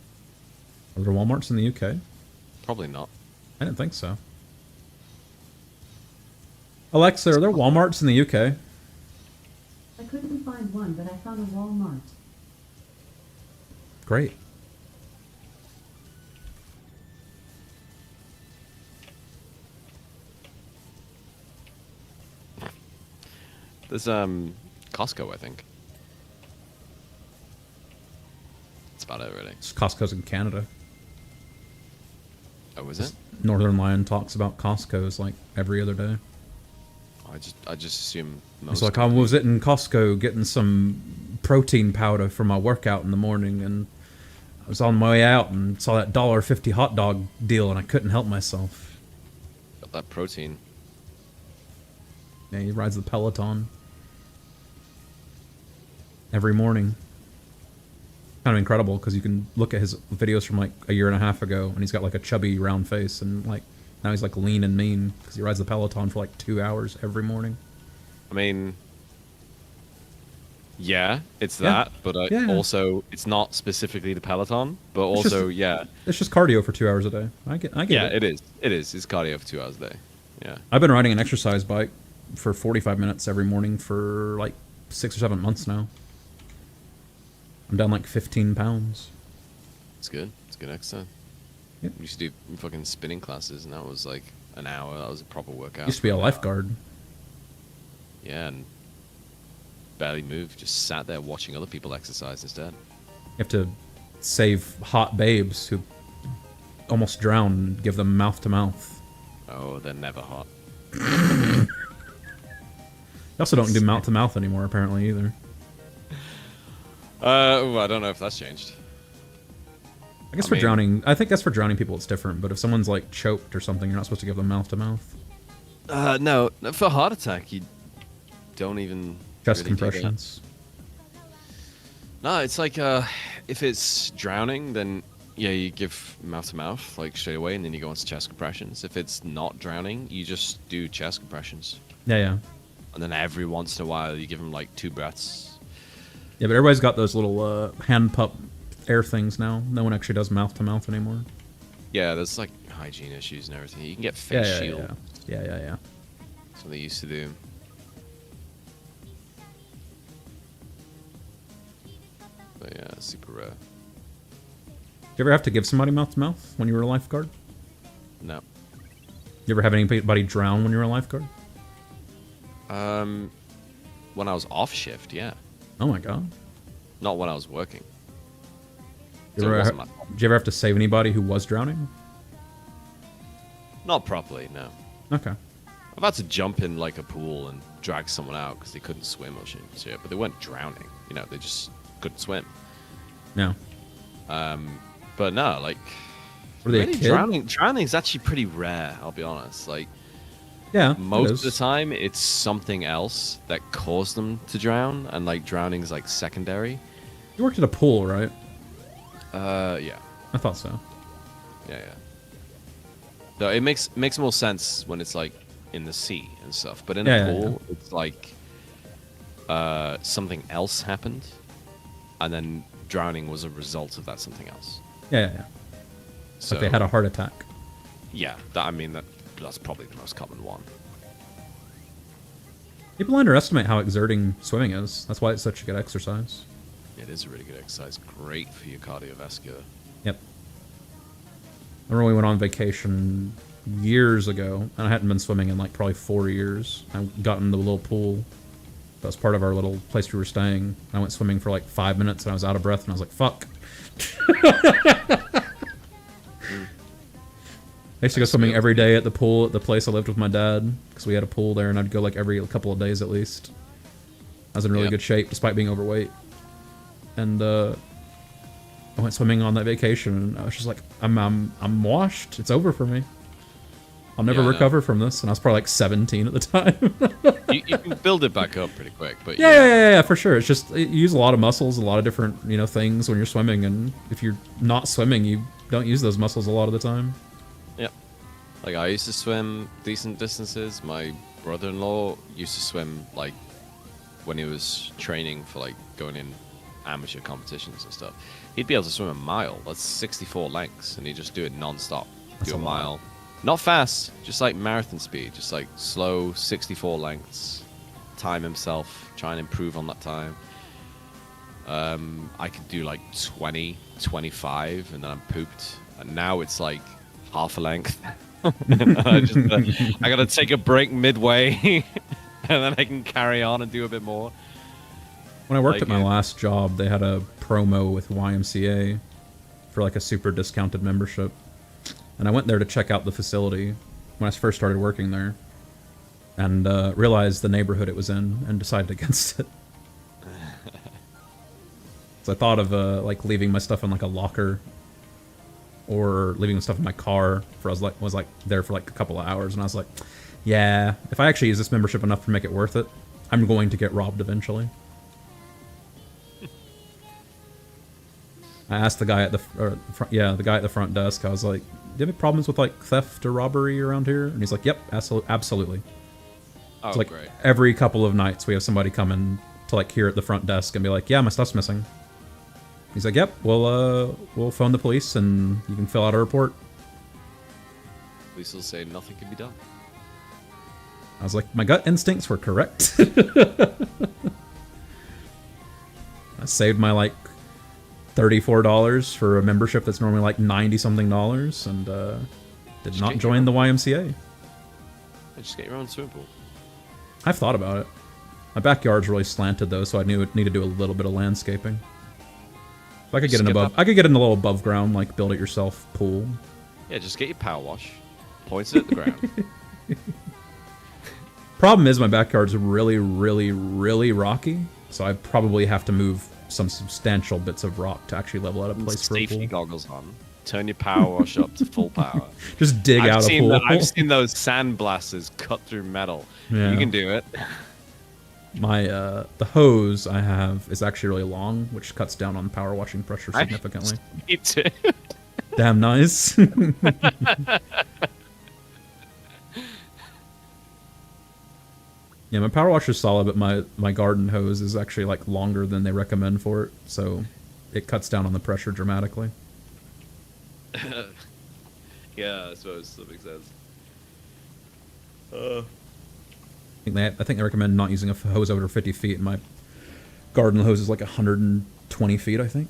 Are there Walmarts in the UK? Probably not. I didn't think so. Alexa, are there Walmarts in the UK? I couldn't find one, but I found a Walmart. Great. There's Costco, I think. That's about it, really. Costco's in Canada. Oh, is it? Northern Lion talks about Costco's like every other day. I just assume most. It's like I was in Costco getting some protein powder for my workout in the morning, and I was on my way out and saw that $1.50 hot dog deal, and I couldn't help myself. Got that protein. Yeah, he rides the Peloton every morning. Kind of incredible because you can look at his videos from like a year and a half ago, and he's got like a chubby round face, and like now he's like lean and mean because he rides the Peloton for like 2 hours every morning. I mean, yeah, it's Yeah. that, but Yeah. also it's not specifically the Peloton, but It's also just- yeah, It's just cardio for 2 hours a day. I get yeah, it. it is. It is. It's cardio for 2 hours a day. Yeah. I've been riding an exercise bike for 45 minutes every morning for like 6 or 7 months now. I'm down like 15 pounds. It's good. It's good exercise. Yep. We used to do fucking spinning classes, and that was like an hour. That was a proper workout. Used to be a lifeguard. Yeah, and barely moved. Just sat there watching other people exercise instead. You have to save hot babes who almost drown and give them mouth to mouth. Oh, they're never hot. You also don't do mouth to mouth anymore, apparently, either. I don't know if that's changed. I guess I for mean- drowning, I think that's for drowning people it's different, but if someone's like choked or something, you're not supposed to give them mouth to mouth. No, for heart attack, you don't even Chest really do that. compressions. No, it's like if it's drowning, then yeah, you give mouth to mouth like straight away, and then you go on to chest compressions. If it's not drowning, you just do chest compressions, Yeah, yeah. and then every once in a while you give them like 2 breaths. Yeah, but everybody's got those little hand pup air things now. No one actually does mouth to mouth anymore. Yeah, there's like hygiene issues and everything. You can get face Yeah, shield. yeah. That's what they used to do. But yeah, super rare. Did you ever have to give somebody mouth to mouth when you were a lifeguard? No. You ever have anybody drown when you were a lifeguard? When I was off shift, yeah. Oh my god. Not when I was working. Did So you, it ever, wasn't my fault. did you ever have to save anybody who was drowning? Not properly, no. Okay. I've had to jump in like a pool and drag someone out because they couldn't swim or shit, but they weren't drowning. You know, they just couldn't swim. No. But no, like Were they really a kid? drowning is actually pretty rare. I'll be honest. Like Yeah. most of the time, it's something else that caused them to drown, and like drowning is like secondary. You worked at a pool, right? Yeah, I thought so. yeah. Though it makes more sense when it's like in the sea and stuff, but in Yeah, a yeah, pool, it's like something else happened, and then drowning was a result of that something else. Yeah. So Like they had a heart attack. yeah, that's probably the most common one. People underestimate how exerting swimming is. That's why it's such a good exercise. It is a really good exercise, great for your cardiovascular. Yep. I remember we went on vacation years ago, and I hadn't been swimming in like probably 4 years. I got in the little pool that was part of our little place we were staying. I went swimming for like 5 minutes, and I was out of breath, and I was like, fuck. I used to go swimming every day at the pool at the place I lived with my dad, because we had a pool there, and I'd go like every couple of days at least. I was in really good shape, despite being overweight. And I went swimming on that vacation, and I was just like, I'm washed. It's over for me. I'll never recover from this. And I was probably like 17 at the time. you can build it back up pretty quick, but yeah, for sure. It's just you use a lot of muscles, a lot of different things when you're swimming, and if you're not swimming, you don't use those muscles a lot of the time. Yep. Like I used to swim decent distances. My brother-in-law used to swim like when he was training for like going in amateur competitions and stuff. He'd be able to swim a mile. That's 64 lengths, and he'd just do it non-stop. Do a mile. Not fast, just like marathon speed, just like slow 64 lengths. Time himself, try and improve on that time. I could do like 20, 25, and then I'm pooped. And now it's like half a length. I gotta take a break midway, and then I can carry on and do a bit more. When I worked at my last job, they had a promo with YMCA for like a super discounted membership. And I went there to check out the facility when I first started working there, and realized the neighborhood it was in, and decided against it. So I thought of like leaving my stuff in like a locker, or leaving the stuff in my car. For I was like there for like a couple of hours, and I was like, yeah, if I actually use this membership enough to make it worth it, I'm going to get robbed eventually. I asked the guy at the front desk. I was like, "Do you have any problems with like theft or robbery around here?" And he's like, "Yep, absolutely." Oh, so, like great. every couple of nights, we have somebody come in to like here at the front desk and be like, "Yeah, my stuff's missing." He's like, "Yep, we'll phone the police and you can fill out a report." Police will say nothing can be done. I was like, my gut instincts were correct. I saved my like $34 for a membership that's normally like $90-something, and did not join the YMCA. Just get your own swimming pool. I've thought about it. My backyard's really slanted though, so I need to do a little bit of landscaping. If I could get I could get in a little above ground, like build it yourself pool. Yeah, just get your Powerwash, point it at the ground. Problem is my backyard's really, really, really rocky, so I probably have to move some substantial bits of rock to actually level out a place for a pool. Safety goggles on. Turn your power wash up to full power. Just dig out a pool. I've seen those sand blasters cut through metal. Yeah. You can do it. My the hose I have is actually really long, which cuts down on power washing pressure significantly. Me too. Damn nice. Yeah, my power washer's solid, but my garden hose is actually like longer than they recommend for it, so it cuts down on the pressure dramatically. Yeah, I suppose that makes sense. I think they recommend not using a hose over 50 feet, and my garden hose is like 120 feet, I think.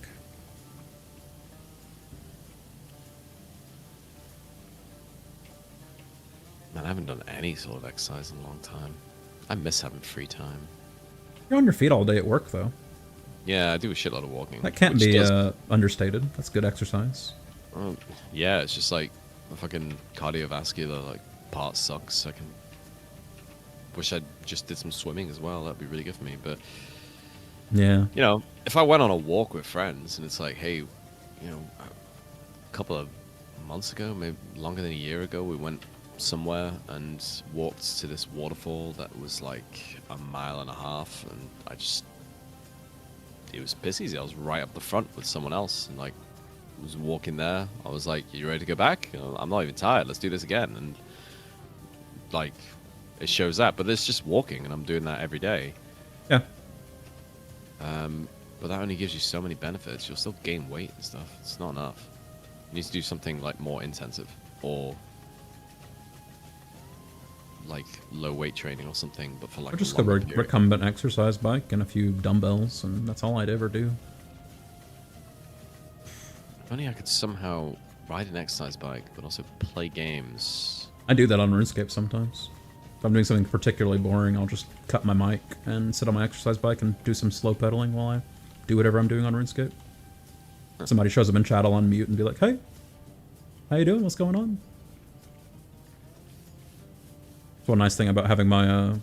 Man, I haven't done any sort of exercise in a long time. I miss having free time. You're on your feet all day at work, though. Yeah, I do a shitload of walking. That can't be understated. That's good exercise. Yeah, it's just like the fucking cardiovascular like part sucks. I wish I just did some swimming as well. That'd be really good for me. But yeah, you know, if I went on a walk with friends and it's like, hey, you know, a couple of months ago, maybe longer than a year ago, we went somewhere and walked to this waterfall that was like 1.5 miles, and it was piss easy. I was right up the front with someone else, and like was walking there. I was like, you ready to go back? You know, I'm not even tired. Let's do this again. And like, it shows that, but it's just walking, and I'm doing that every day. Yeah. But that only gives you so many benefits. You'll still gain weight and stuff. It's not enough. You need to do something like more intensive, or like low weight training or something, but for like or just a recumbent exercise bike and a few dumbbells, and that's all I'd ever do. If only I could somehow ride an exercise bike, but also play games. I do that on RuneScape sometimes. If I'm doing something particularly boring, I'll just cut my mic and sit on my exercise bike and do some slow pedaling while I do whatever I'm doing on RuneScape. Somebody shows up in chat, I'll unmute and be like, hey, how you doing? What's going on? That's one nice thing about having my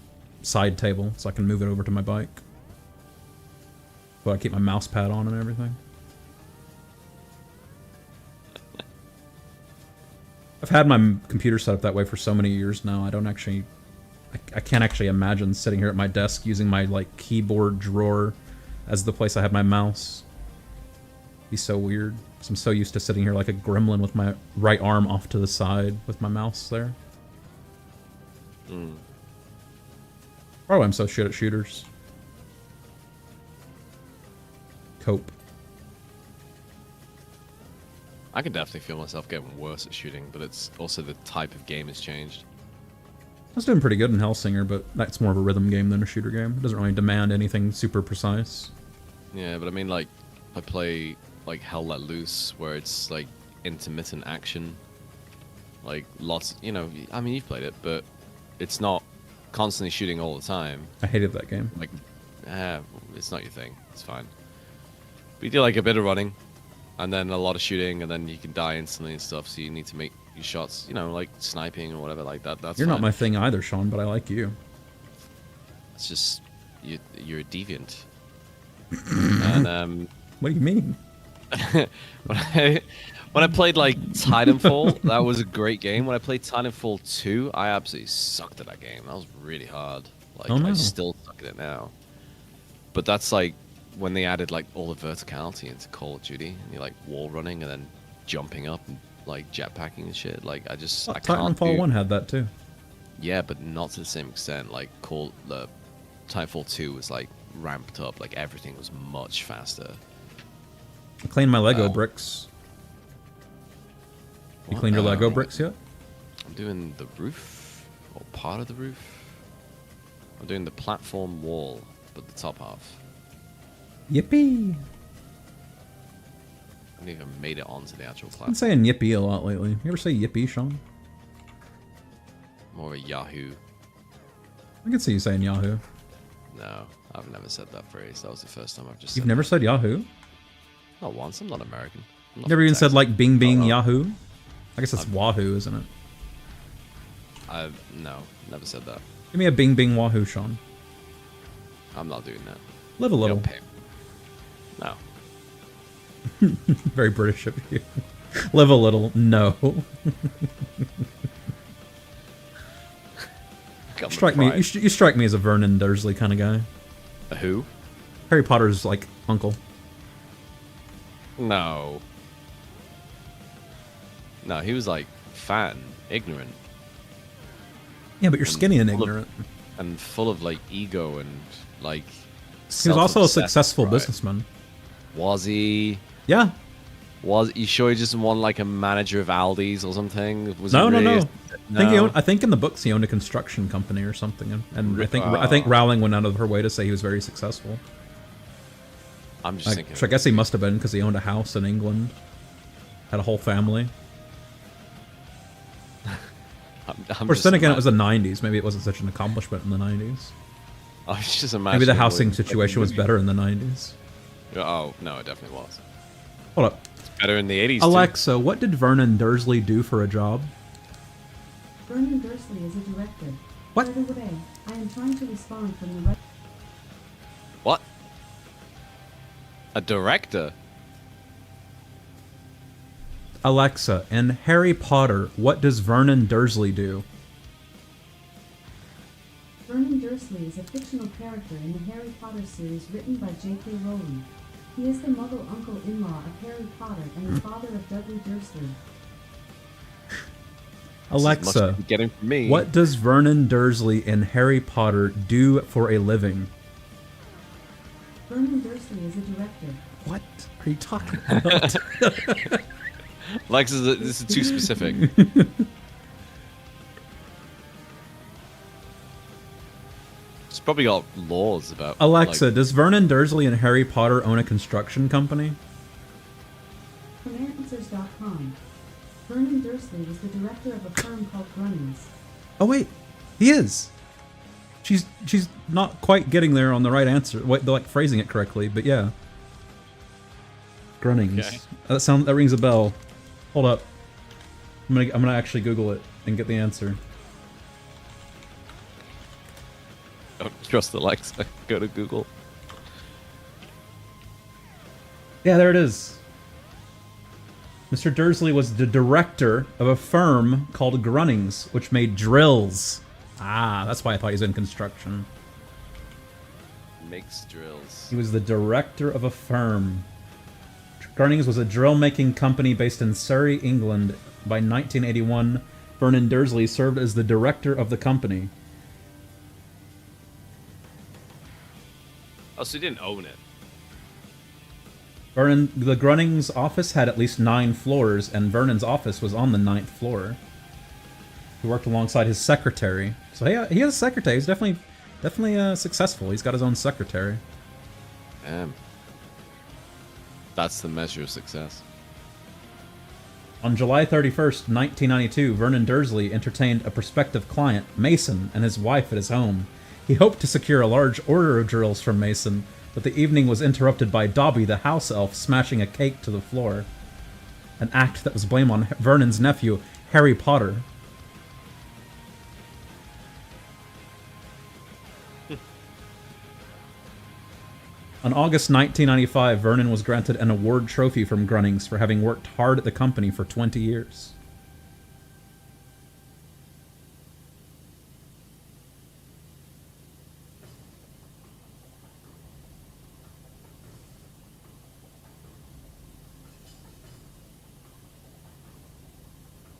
side table, so I can move it over to my bike. But I keep my mouse pad on and everything. I've had my computer set up that way for so many years now. I can't actually imagine sitting here at my desk using my like keyboard drawer as the place I have my mouse. It'd be so weird. 'Cause I'm so used to sitting here like a gremlin with my right arm off to the side with my mouse there. Probably I'm so shit at shooters. Cope. I can definitely feel myself getting worse at shooting, but it's also the type of game has changed. I was doing pretty good in Hellsinger, but that's more of a rhythm game than a shooter game. It doesn't really demand anything super precise. Yeah, but I mean, like, I play like Hell Let Loose, where it's like intermittent action, like lots. You know, I mean, you've played it, but it's not constantly shooting all the time. I hated that game. Like, it's not your thing. It's fine. But you do like a bit of running, and then a lot of shooting, and then you can die instantly and stuff. So you need to make your shots, you know, like sniping or whatever like that. That's You're fine. not my thing either, Sean, but I like you. It's just you're a deviant. And what do you mean? when I played like Titanfall, that was a great game. When I played Titanfall 2, I absolutely sucked at that game. That was really hard. Like, oh, no. I still suck at it now. But that's like when they added like all the verticality into Call of Duty, and you're like wall running and then jumping up and like jetpacking and shit. Like I can't. Titanfall 1 had that too. Yeah, but not to the same extent. Like Titanfall 2 was like ramped up. Like everything was much faster. I cleaned my Lego bricks. You cleaned your Lego bricks yet? I'm doing the roof, or part of the roof. I'm doing the platform wall, but the top half. Yippee! I haven't even made it onto the actual I've platform. been saying yippee a lot lately. You ever say yippee, Sean? More of a Yahoo. I can see you saying Yahoo. No, I've never said that phrase. That was the first time I've just You've said never that. said Yahoo? Not once. I'm not American. I'm not Never even said Texas. like Bing Bing Oh, Yahoo? I guess that's Wahoo, isn't it? No, never said that. Give me a Bing Bing Wahoo, Sean. I'm not doing that. Live a You little. don't pay me. No. Very British of you. Live a little. No. You strike me as a Vernon Dursley kind of guy. A who? Harry Potter's like uncle. No. No, he was like fat and ignorant. Yeah, but you're skinny and ignorant. And full of like ego and like. He was also a successful businessman. Was he? Yeah. Was you sure he just won like a manager of Aldi's or something? Was no. No. I think in the books he owned a construction company or something, and I think Rowling went out of her way to say he was very successful. I'm just thinking. Which I guess he must have been because he owned a house in England, had a whole family. Or then again, it was the 90s. Maybe it wasn't such an accomplishment in the 90s. I was just imagining. Maybe the housing situation was better in the 90s. Oh no, it definitely was. Hold up. It's better in the 80s. Alexa, too. What did Vernon Dursley do for a job? Vernon Dursley is a director. What? By the way, I am trying to respond from the right. What? A director? Alexa, in Harry Potter, what does Vernon Dursley do? Vernon Dursley is a fictional character in the Harry Potter series written by J.K. Rowling. He is the muggle uncle-in-law of Harry Potter and the father of Dudley Dursley. Alexa, getting from me. What does Vernon Dursley in Harry Potter do for a living? Vernon Dursley is a director. What are you talking about? Lex, this is too specific. It's probably got laws about. Alexa, like, does Vernon Dursley in Harry Potter own a construction company? From Answers.com. Vernon Dursley was the director of a firm called Grunnings. Oh wait, he is. She's not quite getting there on the right answer. Wait, they're like phrasing it correctly, but yeah. Grunnings. Okay. That rings a bell. Hold up. I'm gonna actually Google it and get the answer. Don't trust Alexa. Go to Google. Yeah, there it is. Mr. Dursley was the director of a firm called Grunnings, which made drills. Ah, that's why I thought he was in construction. Makes drills. He was the director of a firm. Grunnings was a drill-making company based in Surrey, England. By 1981, Vernon Dursley served as the director of the company. Oh, so he didn't own it. The Grunnings office had at least 9 floors, and Vernon's office was on the 9th floor. He worked alongside his secretary. So he has a secretary. He's definitely successful. He's got his own secretary. Damn. That's the measure of success. On July 31st, 1992, Vernon Dursley entertained a prospective client, Mason, and his wife at his home. He hoped to secure a large order of drills from Mason, but the evening was interrupted by Dobby the house elf smashing a cake to the floor. An act that was blamed on Vernon's nephew, Harry Potter. On August 1995, Vernon was granted an award trophy from Grunnings for having worked hard at the company for 20 years.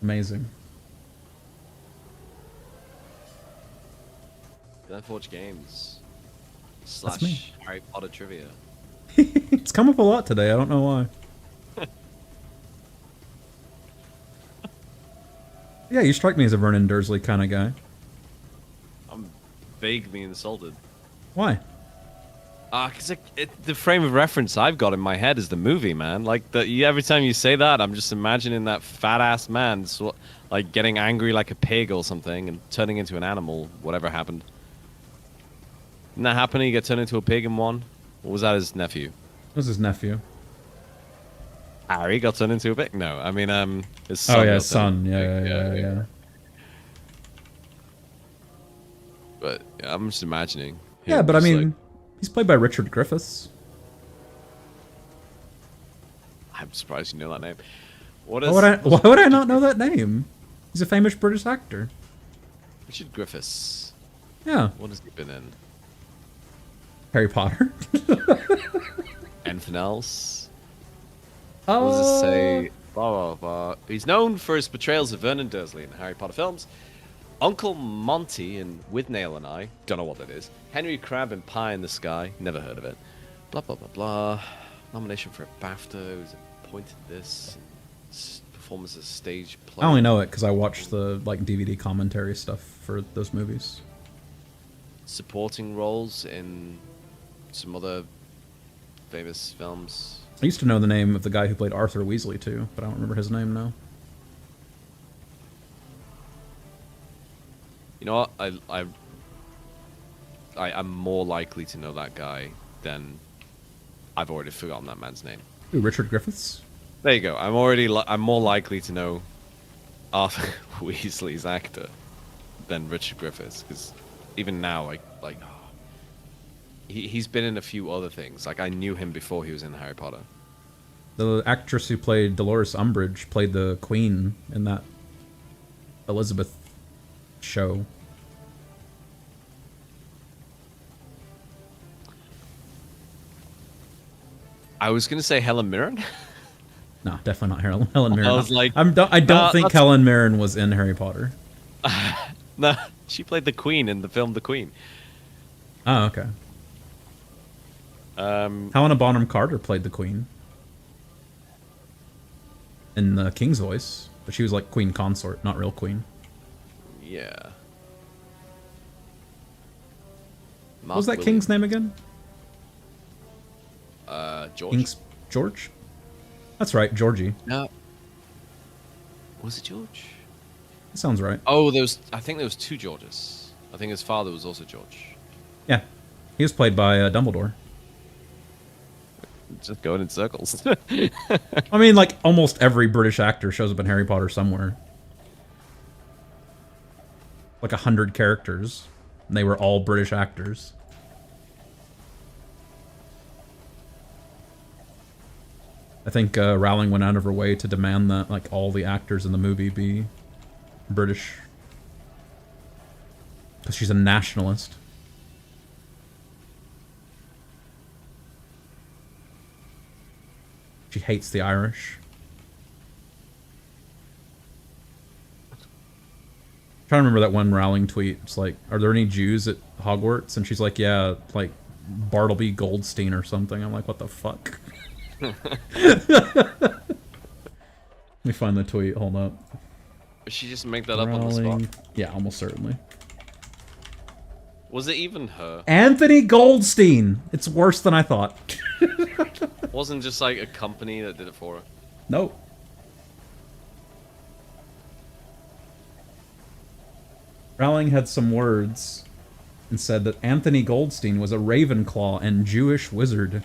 Amazing. Forge Games / Harry Potter trivia. It's come up a lot today. I don't know why. Yeah, you strike me as a Vernon Dursley kind of guy. I'm vaguely insulted. Why? Because the frame of reference I've got in my head is the movie, man. Like, every time you say that, I'm just imagining that fat-ass man like getting angry like a pig or something and turning into an animal, whatever happened. Didn't that happen? He got turned into a pig in one? Or was that his nephew? It was his nephew. Harry got turned into a pig? No, I mean, his son. Oh, yeah, son. Yeah. But yeah, I'm just imagining. Yeah, but I mean, he's played by Richard Griffiths. I'm surprised you know that name. What Why is? why would I not know that name? He's a famous British actor. Richard Griffiths. Yeah. What has he been in? Harry Potter. Anything else? Oh. What does it say? Blah, blah, blah. He's known for his portrayals of Vernon Dursley in the Harry Potter films. Uncle Monty in With Nail and I. Don't know what that is. Henry Crabbe in Pie in the Sky. Never heard of it. Blah, blah, blah, blah. Nomination for a BAFTA. He was appointed this. Performance as stage play. I only know it because I watched the DVD commentary stuff for those movies. Supporting roles in some other famous films. I used to know the name of the guy who played Arthur Weasley too, but I don't remember his name now. You know what? I'm more likely to know that guy than I've already forgotten that man's name. Ooh, Richard Griffiths? There you go. I'm more likely to know Arthur Weasley's actor than Richard Griffiths, because even now, he's been in a few other things. Like, I knew him before he was in Harry Potter. The actress who played Dolores Umbridge played the Queen in that Elizabeth show. I was gonna say Helen Mirren. No, definitely not Helen Mirren. I was like, I don't think Helen Mirren was in Harry Potter. No, she played the Queen in the film The Queen. Oh, okay. Helena Bonham Carter played the Queen in the King's Voice, but she was like Queen Consort, not real Queen. Yeah. What was that King's name again? George. George? That's right, Georgie. No. Was it George? That sounds right. Oh, I think there was two Georges. I think his father was also George. Yeah. He was played by Dumbledore. Just going in circles. I mean, like, almost every British actor shows up in Harry Potter somewhere. Like 100 characters. And they were all British actors. I think Rowling went out of her way to demand that like all the actors in the movie be British. Because she's a nationalist. She hates the Irish. I'm trying to remember that one Rowling tweet. It's like, are there any Jews at Hogwarts? And she's like, yeah, like Bartleby Goldstein or something. I'm like, what the fuck? Let me find the tweet. Hold up. Did she just make that up on the spot? Yeah, almost certainly. Was it even her? Anthony Goldstein. It's worse than I thought. Wasn't just like a company that did it for her? Nope. Rowling had some words and said that Anthony Goldstein was a Ravenclaw and Jewish wizard.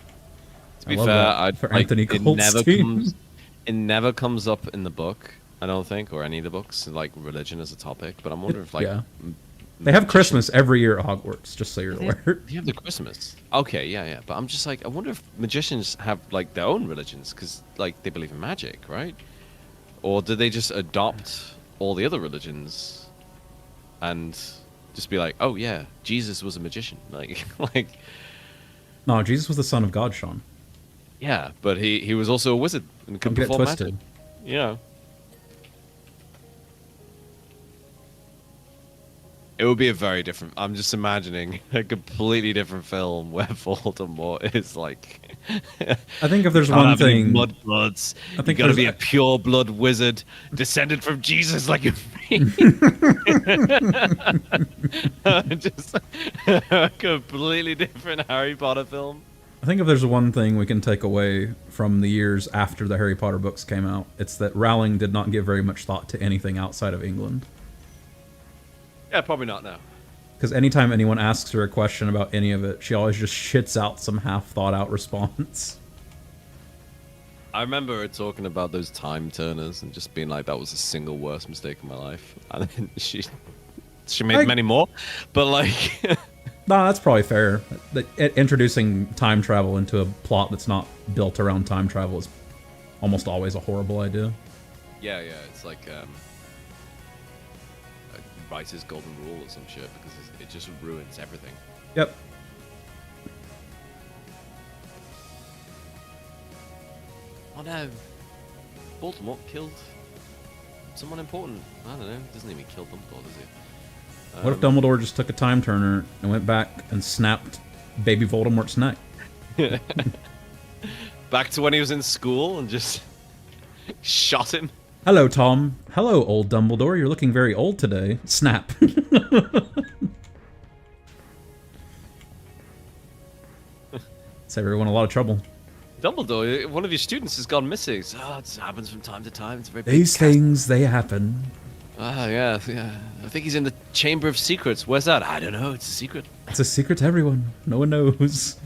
To be fair, for Anthony Goldstein. It never comes up in the book, I don't think, or any of the books, like religion as a topic. But I'm wondering if, like, yeah. They have Christmas every year at Hogwarts, just so you're aware. They have the Christmas. Okay, yeah. But I'm just like, I wonder if magicians have like their own religions, because like they believe in magic, right? Or do they just adopt all the other religions and just be like, oh yeah, Jesus was a magician, like. No, Jesus was the son of God, Sean. Yeah, but he was also a wizard and could Don't get perform twisted. magic. Yeah. It would be a very different. I'm just imagining a completely different film where Voldemort is like. I think if there's one thing, mudbloods. I think you gotta be a pure blood wizard descended from Jesus, like me. Just a completely different Harry Potter film. I think if there's one thing we can take away from the years after the Harry Potter books came out, it's that Rowling did not give very much thought to anything outside of England. Yeah, probably not now. Because anytime anyone asks her a question about any of it, she always just shits out some half-thought-out response. I remember her talking about those time turners and just being like, that was the single worst mistake of my life. And then she made many more, but like... No, that's probably fair. Introducing time travel into a plot that's not built around time travel is almost always a horrible idea. Yeah, it's like writer's golden rule or some shit because it just ruins everything. Yep. Oh no, Voldemort killed someone important. I don't know. Doesn't even kill Dumbledore, does he? What if Dumbledore just took a time turner and went back and snapped baby Voldemort's neck? Back to when he was in school and just shot him. Hello, Tom. Hello, old Dumbledore. You're looking very old today. Snap. Save everyone a lot of trouble. Dumbledore, one of your students has gone missing. So, it happens from time to time. It's a very These things, they happen. Ah, yeah. I think he's in the Chamber of Secrets. Where's that? I don't know. It's a secret. It's a secret to everyone. No one knows.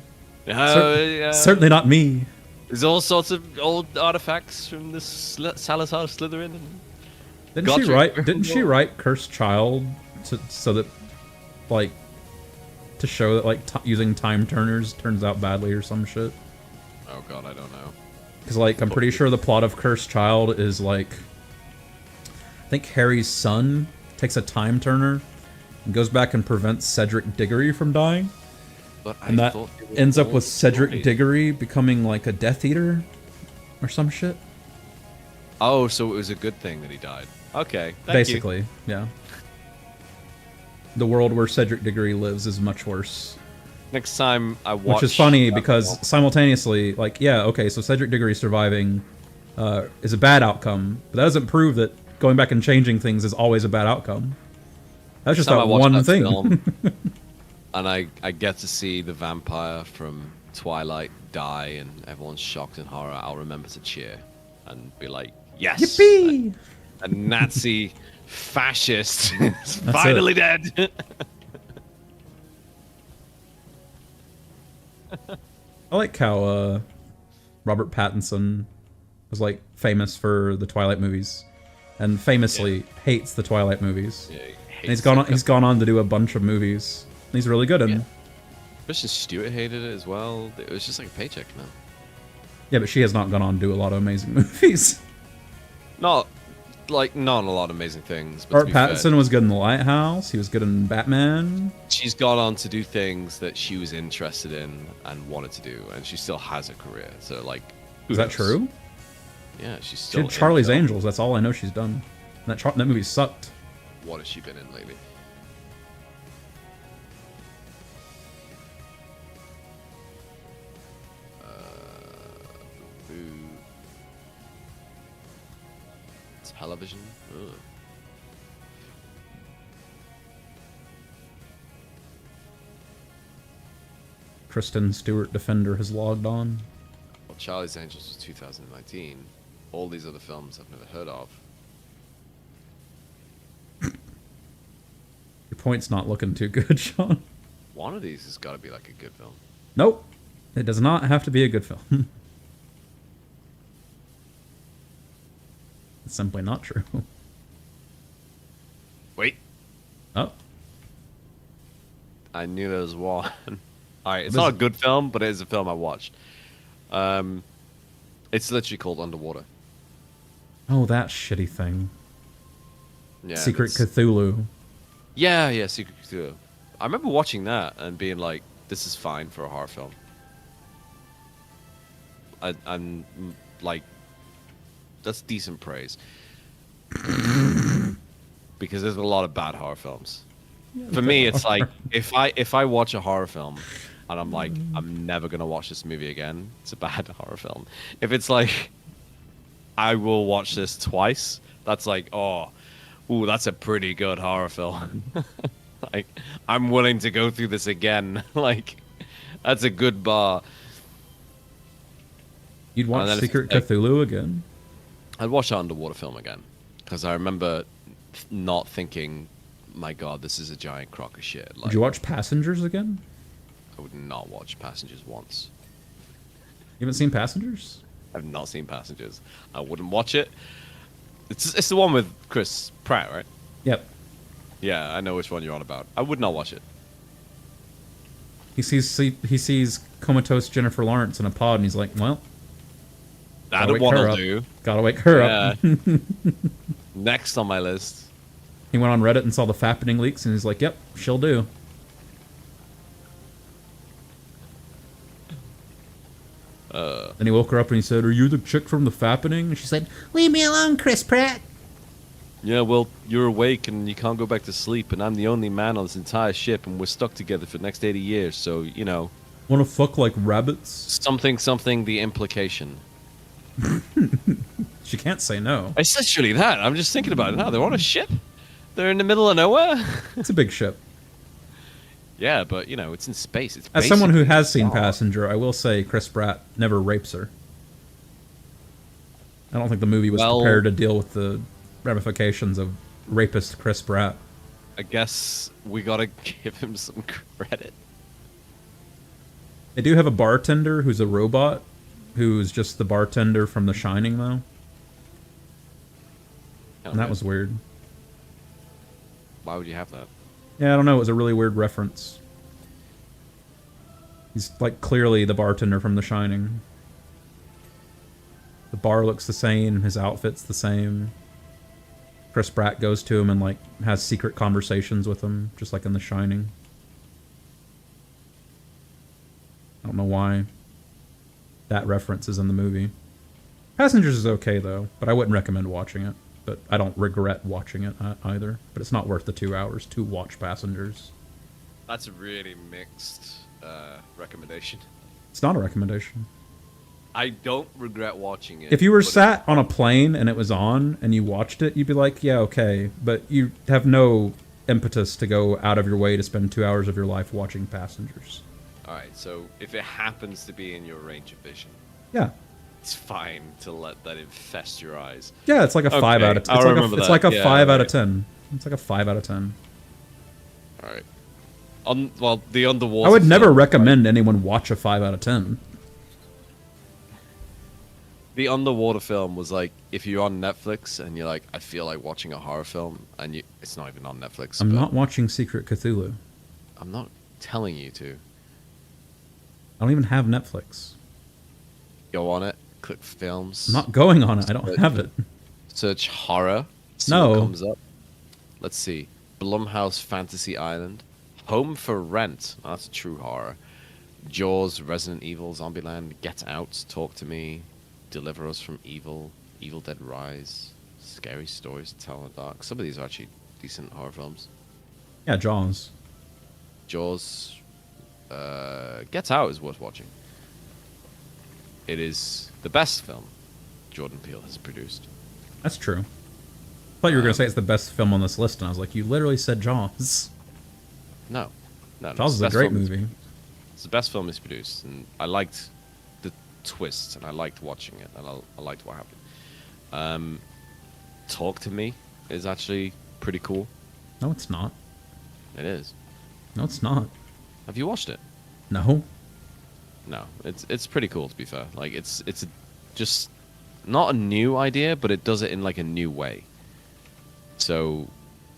Yeah. Certainly not me. There's all sorts of old artifacts from this Salazar Slytherin. Didn't she write Cursed Child so that, like, to show that, like, using time turners turns out badly or some shit? Oh god, I don't know. Because, like, I'm pretty sure the plot of Cursed Child is, like, I think Harry's son takes a time turner and goes back and prevents Cedric Diggory from dying. And that ends up with Cedric Diggory becoming, like, a Death Eater or some shit. Oh, so it was a good thing that he died. Okay, basically, yeah. The world where Cedric Diggory lives is much worse. Next time I watch... Which is funny because simultaneously, like, yeah, okay, so Cedric Diggory surviving is a bad outcome, but that doesn't prove that going back and changing things is always a bad outcome. That's just that one thing. Film, and I get to see the vampire from Twilight die, and everyone's shocked and horror. I'll remember to cheer and be like, yes! Yippee! A Nazi fascist is finally dead! I like how Robert Pattinson was, like, famous for the Twilight movies, and famously hates the Twilight movies. Yeah, and he's gone on to do a bunch of movies. He's really good in. Yeah. Kristen Stewart hated it as well. It was just like a paycheck, man. Yeah, but she has not gone on to do a lot of amazing movies. Not a lot of amazing things. But Robert Pattinson was good in The Lighthouse. He was good in Batman. She's gone on to do things that she was interested in and wanted to do, and she still has a career. So, like, is that true? Yeah, she's still. She did Charlie's Angels. That's all I know she's done. That movie sucked. What has she been in lately? Television. Ugh. Kristen Stewart Defender has logged on. Well, Charlie's Angels was 2019. All these other films I've never heard of. Your point's not looking too good, Sean. One of these has got to be like a good film. Nope. It does not have to be a good film. It's simply not true. Wait. Oh. I knew there was one. Alright, it's not a good film, but it is a film I watched. It's literally called Underwater. Oh, that shitty thing. Yeah, Secret Cthulhu. Yeah, Secret Cthulhu. I remember watching that and being like, this is fine for a horror film. I'm like, that's decent praise. Because there's a lot of bad horror films. Yeah, for me, it's like, if I watch a horror film and I'm like, I'm never going to watch this movie again, it's a bad horror film. If it's like, I will watch this twice, that's like, ooh, that's a pretty good horror film. Like, I'm willing to go through this again. Like, that's a good bar. You'd watch Secret Cthulhu again? I'd watch an underwater film again. Because I remember not thinking, my god, this is a giant crock of shit. Like, would you watch Passengers again? I would not watch Passengers once. You haven't seen Passengers? I've not seen Passengers. I wouldn't watch it. It's the one with Chris Pratt, right? Yep. Yeah, I know which one you're on about. I would not watch it. He sees comatose Jennifer Lawrence in a pod, and he's like, well, That one will do. Gotta wake her up. Next on my list. He went on Reddit and saw the fappening leaks, and he's like, "Yep, she'll do." Then he woke her up and he said, "Are you the chick from the fappening?" And she said, "Leave me alone, Chris Pratt." Yeah, well, you're awake and you can't go back to sleep, and I'm the only man on this entire ship, and we're stuck together for the next 80 years, so, you know. Wanna fuck like rabbits? Something, the implication. She can't say no. It's literally that. I'm just thinking about it now. They're on a ship? They're in the middle of nowhere? It's a big ship. Yeah, but, you know, it's in space. It's As someone who has seen Passenger, I will say Chris Pratt never rapes her. I don't think the movie was prepared to deal with the ramifications of rapist Chris Pratt. I guess we gotta give him some credit. They do have a bartender who's a robot, who's just the bartender from The Shining, though. And that was weird. Why would you have that? Yeah, I don't know. It was a really weird reference. He's, like, clearly the bartender from The Shining. The bar looks the same. His outfit's the same. Chris Pratt goes to him and, like, has secret conversations with him, just like in The Shining. I don't know why that reference is in the movie. Passengers is okay, though, but I wouldn't recommend watching it. But I don't regret watching it either. But it's not worth the 2 hours to watch Passengers. That's a really mixed recommendation. It's not a recommendation. I don't regret watching it. If you were sat on a plane and it was on and you watched it, you'd be like, yeah, okay. But you have no impetus to go out of your way to spend 2 hours of your life watching Passengers. Alright, so if it happens to be in your range of vision, yeah, it's fine to let that infest your eyes. Yeah, it's like a 5 out of 10. It's like a 5 out of 10. It's like a 5 out of 10. Alright. Well, the underwater. I would never recommend anyone watch a 5 out of 10. The underwater film was like, if you're on Netflix and you're like, I feel like watching a horror film, and it's not even on Netflix. I'm not watching Secret Cthulhu. I'm not telling you to. I don't even have Netflix. Go on it, click films. I'm not going on it. I don't have it. Search horror. See No. what comes up. Let's see. Blumhouse Fantasy Island. Home for Rent. Oh, that's a true horror. Jaws, Resident Evil, Zombieland, Get Out, Talk to Me, Deliver Us from Evil, Evil Dead Rise, Scary Stories to Tell in the Dark. Some of these are actually decent horror films. Yeah, Jaws. Jaws. Get Out is worth watching. It is the best film Jordan Peele has produced. That's true. I thought you were going to say it's the best film on this list, and I was like, you literally said Jaws. No. Jaws is a great movie. It's the best film he's produced, and I liked the twist, and I liked watching it, and I liked what happened. Talk to Me is actually pretty cool. No, it's not. It is. No, it's not. Have you watched it? No. No, it's pretty cool, to be fair. Like, it's just not a new idea, but it does it in like a new way. So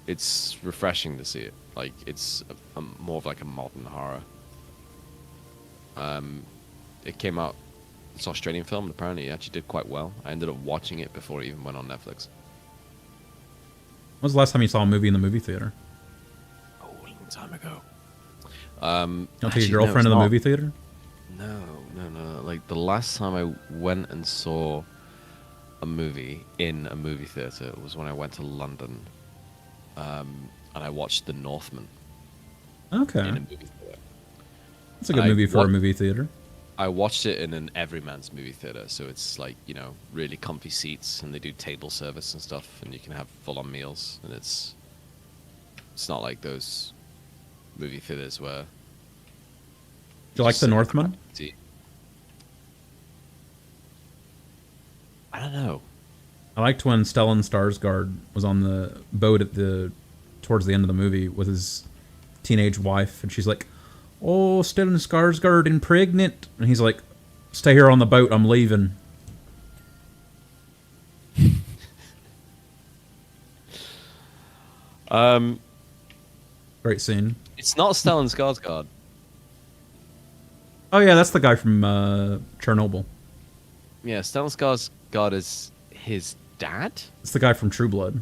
it's refreshing to see it. Like, it's more of like a modern horror. It came out. It's an Australian film, and apparently it actually did quite well. I ended up watching it before it even went on Netflix. When was the last time you saw a movie in the movie theater? Oh, a long time ago. You don't take your girlfriend to the movie theater? No. Like, the last time I went and saw a movie in a movie theater was when I went to London, and I watched The Northman. Okay. In a movie theater. That's a good movie for a movie theater. I watched it in an everyman's movie theater, so it's like, you know, really comfy seats, and they do table service and stuff, and you can have full-on meals, and it's not like those movie theaters where... Do you like The Northman? I don't know. I liked when Stellan Skarsgård was on the boat towards the end of the movie with his teenage wife, and she's like, "Oh, Stellan Skarsgård and pregnant," and he's like, "Stay here on the boat. I'm leaving." Great scene. It's not Stellan Skarsgård. Oh yeah, that's the guy from Chernobyl. Yeah, Stellan Skarsgård is his dad? It's the guy from True Blood.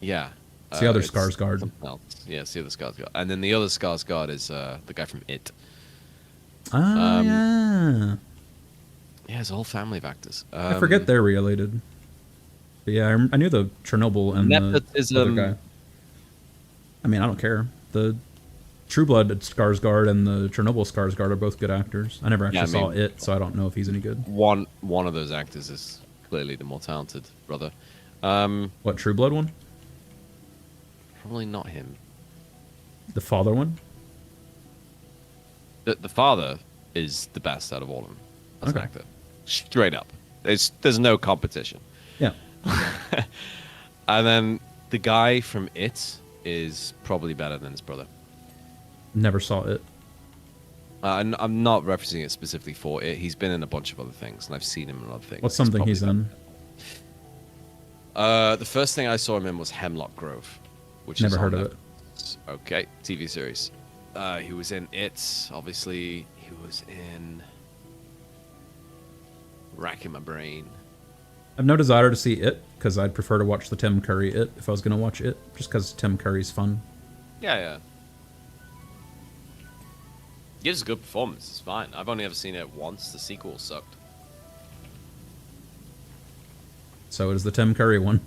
Yeah. It's the other it's Skarsgård. something else. Yeah, it's the other Skarsgård. And then the other Skarsgård is the guy from It. Ah, yeah. Yeah, it's a whole family of actors. I forget they're related. But yeah, I knew the Chernobyl and the other guy. I mean, I don't care. The True Blood Skarsgård and the Chernobyl Skarsgård are both good actors. I never actually saw It, so I don't know if he's any good. One of those actors is clearly the more talented brother. What, True Blood one? Probably not him. The father one? The father is the best out of all of them as Okay. an actor. Straight up. There's no competition. Yeah. And then the guy from It is probably better than his brother. Never saw It. And I'm not referencing it specifically for It. He's been in a bunch of other things, and I've seen him in other things. What's something he's in? The first thing I saw him in was Hemlock Grove, which Never is heard on of it. Okay, TV series. He was in It, obviously. He was in... Racking my brain. I've no desire to see It, because I'd prefer to watch the Tim Curry It if I was going to watch It, just because Tim Curry's fun. Yeah. Gives a good performance, it's fine. I've only ever seen it once. The sequel sucked. So is the Tim Curry one.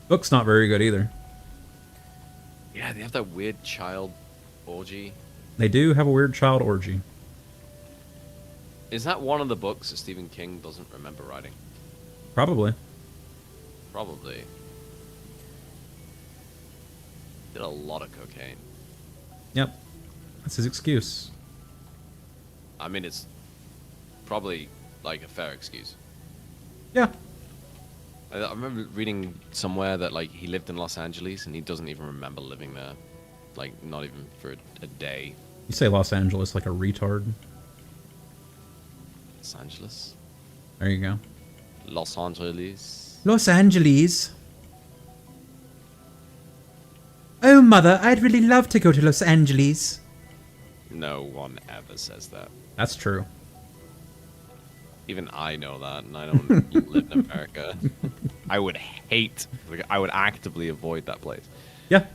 Book's not very good either. Yeah, they have that weird child orgy. They do have a weird child orgy. Is that one of the books that Stephen King doesn't remember writing? Probably. Probably. Did a lot of cocaine. Yep. That's his excuse. I mean, it's probably like a fair excuse. Yeah. I remember reading somewhere that like he lived in Los Angeles and he doesn't even remember living there, like not even for a day. You say Los Angeles like a retard. Los Angeles. There you go. Los Angeles. Los Angeles. Oh, mother, I'd really love to go to Los Angeles. No one ever says that. That's true. Even I know that, and I don't live in America. I would actively avoid that place. Yeah.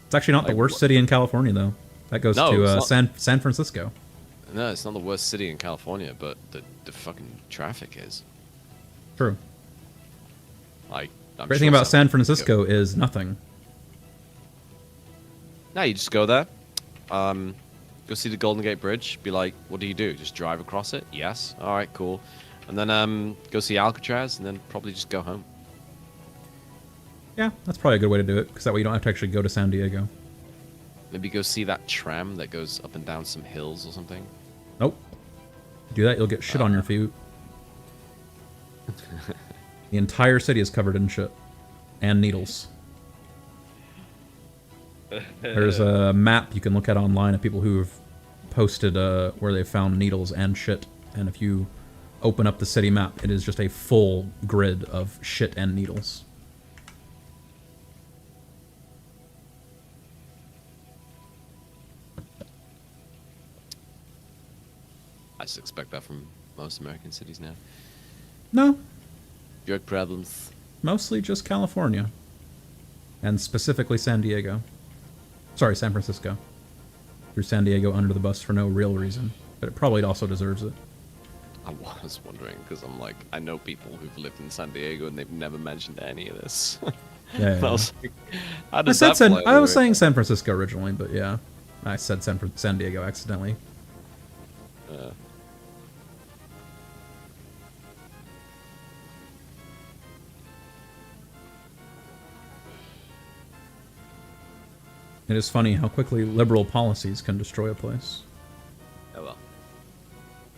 It's actually not the worst city in California, though. That goes to San Francisco. No, it's not the worst city in California, but the fucking traffic is. True. Like, Great thing about San Francisco is nothing. No, you just go there, go see the Golden Gate Bridge, be like, what do you do? Just drive across it? Yes. All right, cool. And then go see Alcatraz, and then probably just go home. Yeah, that's probably a good way to do it, because that way you don't have to actually go to San Diego. Maybe go see that tram that goes up and down some hills or something. Nope. Do that, you'll get shit on your feet. The entire city is covered in shit. And needles. There's a map you can look at online of people who have posted where they found needles and shit. And if you open up the city map, it is just a full grid of shit and needles. I just expect that from most American cities now. No. Drug problems. Mostly just California. And specifically San Diego. Sorry, San Francisco. Threw San Diego under the bus for no real reason. But it probably also deserves it. I was wondering, because I'm like, I know people who've lived in San Diego and they've never mentioned any of this. Yeah. I was like, how does that play I was saying San Francisco originally, but yeah. I said San Diego accidentally. It is funny how quickly liberal policies can destroy a place. Oh well.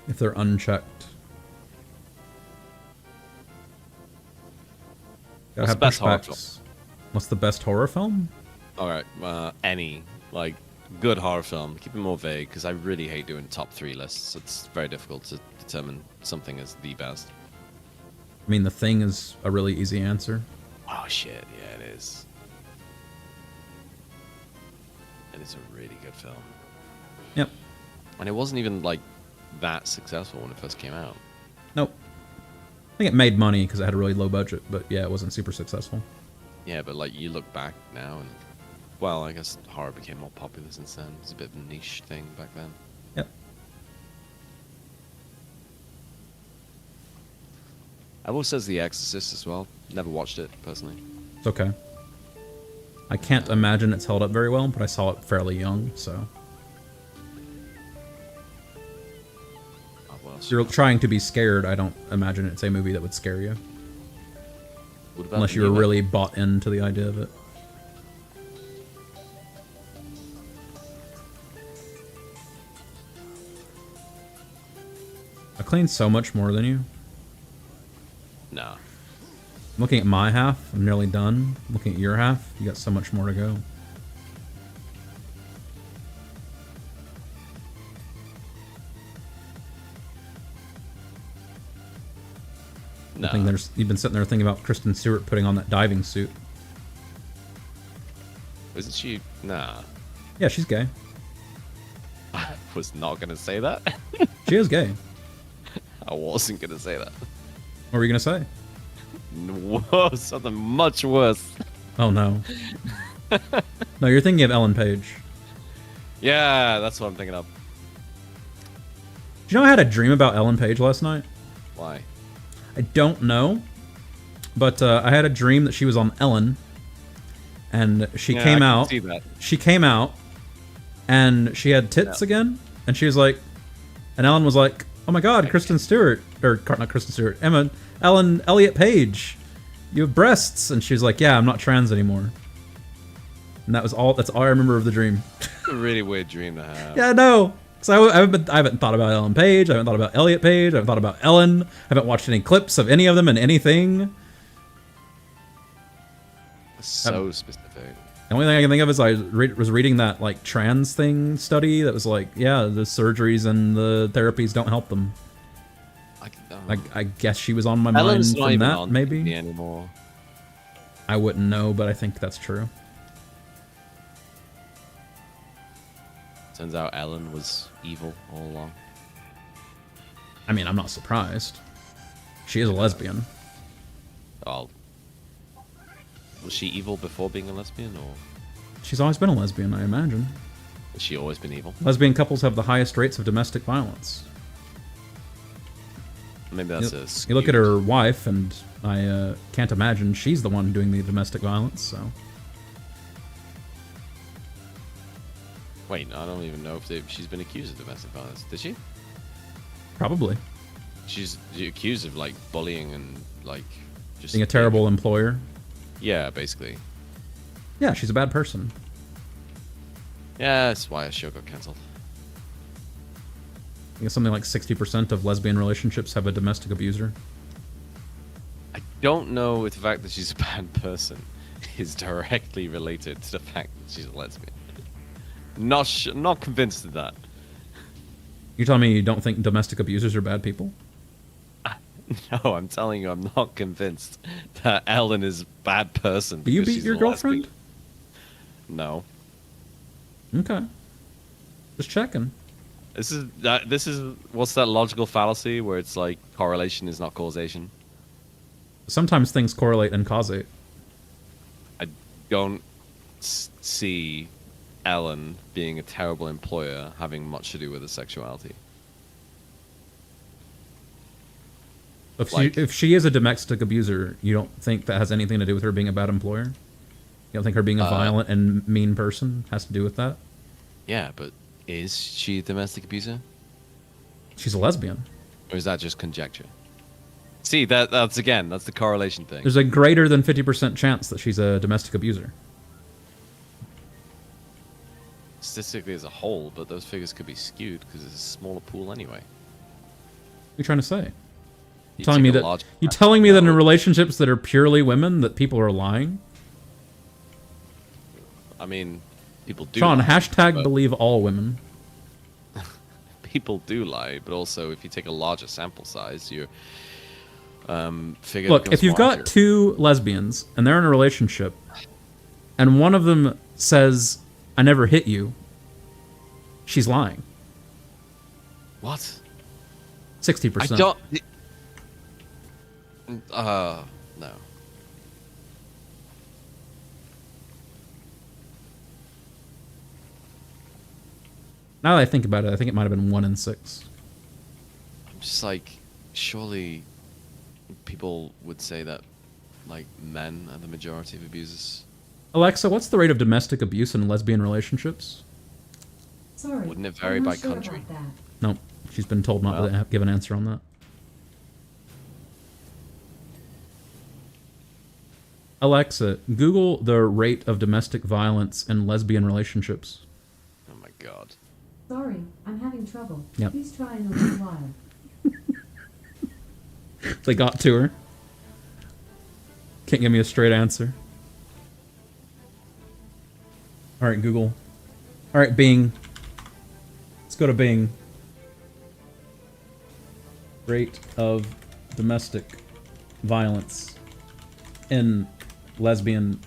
If they're unchecked. What's the best horror film? What's the best horror film? Alright, any. Like, good horror film. Keep it more vague, because I really hate doing top 3 lists. It's very difficult to determine something as the best. I mean, The Thing is a really easy answer. Oh shit, yeah it is. and it's a really good film. Yep. And it wasn't even like that successful when it first came out. Nope. I think it made money because it had a really low budget, but yeah, it wasn't super successful. Yeah, but like you look back now, and well, I guess horror became more popular since then. It's a bit of a niche thing back then. Yep. I've always says The Exorcist as well. Never watched it personally. It's okay. I can't imagine it's held up very well, but I saw it fairly young, so. Oh, well, If you're trying to be scared, I don't imagine it's a movie that would scare you. what about Unless you were really bought into the idea of it. I clean so much more than you. Nah. I'm looking at my half. I'm nearly done. I'm looking at your half. You got so much more to go. No. I think you've been sitting there thinking about Kristen Stewart putting on that diving suit. Isn't she? Nah. Yeah, she's gay. I was not gonna say that. She is gay. I wasn't gonna say that. What were you going to say? Whoa, something much worse. Oh, no. No, you're thinking of Ellen Page. Yeah, that's what I'm thinking of. Do you know I had a dream about Ellen Page last night? Why? I don't know. But I had a dream that she was on Ellen. And she came I out. can see that. She came out. And she had tits again. And she was like... And Ellen was like, oh my god, Kristen Stewart. Or, not Kristen Stewart. Ellen Elliott Page. You have breasts. And she was like, yeah, I'm not trans anymore. And that's all I remember of the dream. It's a really weird dream to have. Yeah, no. So I haven't thought about Ellen Page. I haven't thought about Elliot Page. I haven't thought about Ellen. I haven't watched any clips of any of them in anything. So specific. The only thing I can think of is I was reading that like trans thing study that was like, yeah, the surgeries and the therapies don't help them. I guess she was on my Ellen's mind not from even that, on maybe. TV anymore. I wouldn't know, but I think that's true. Turns out Ellen was evil all along. I mean, I'm not surprised. She is a lesbian. Oh. Was she evil before being a lesbian, or She's always been a lesbian, I imagine. has she always been evil? Lesbian couples have the highest rates of domestic violence. Maybe that's You look at her wife, and I can't imagine she's the one doing the domestic violence, so... Wait, I don't even know if she's been accused of domestic violence. Did she? Probably. She's accused of, like, bullying and, like, just... Being a terrible employer. Yeah, basically. Yeah, she's a bad person. Yeah, that's why a show got cancelled. I think something like 60% of lesbian relationships have a domestic abuser. I don't know if the fact that she's a bad person is directly related to the fact that she's a lesbian. Not convinced of that. You're telling me you don't think domestic abusers are bad people? No, I'm telling you, I'm not convinced that Ellen is a bad person. Do you because beat she's your a girlfriend? lesbian. No. Okay. Just checking. This is what's that logical fallacy where it's like correlation is not causation? Sometimes things correlate and causate. I don't see Ellen being a terrible employer having much to do with her sexuality. If she is a domestic abuser, you don't think that has anything to do with her being a bad employer? You don't think her being a violent and mean person has to do with that? Yeah, but is she a domestic abuser? She's a lesbian. Or is that just conjecture? See, that's the correlation thing. There's a greater than 50% chance that she's a domestic abuser. Statistically as a whole, but those figures could be skewed because it's a smaller pool anyway. What are you trying to say? You Telling me that in relationships that are purely women that people are lying? I mean, people do. Sean, lie, hashtag believe all women. People do lie, but also if you take a larger sample size, your figure. Look, if you've larger. got two lesbians and they're in a relationship, and one of them says I never hit you. She's lying. What? 60%. I don't. No. Now that I think about it, I think it might have been 1 in 6. I'm just like, surely people would say that, like, men are the majority of abusers. Alexa, what's the rate of domestic abuse in lesbian relationships? Sorry. Wouldn't it vary I'm not by sure country? about that. No, she's been told not to give an answer on that. Alexa, Google the rate of domestic violence in lesbian relationships. Oh my god. Sorry, I'm having trouble. Yep. Please try in a little while. They got to her. Can't give me a straight answer. Alright, Google. Alright, Bing. Let's go to Bing. Rate of domestic violence in lesbian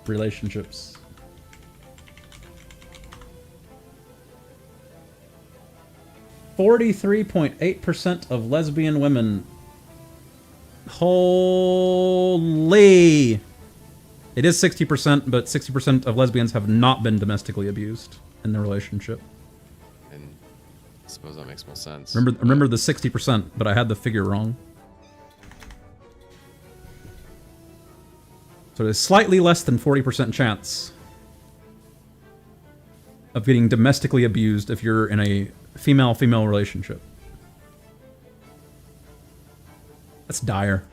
relationships. .8% of lesbian women. Holy! It is 60%, but 60% of lesbians have not been domestically abused in their relationship. And I suppose that makes more sense. Remember the 60%, but I had the figure wrong. So there's slightly less than 40% chance of getting domestically abused if you're in a female-female relationship. That's dire.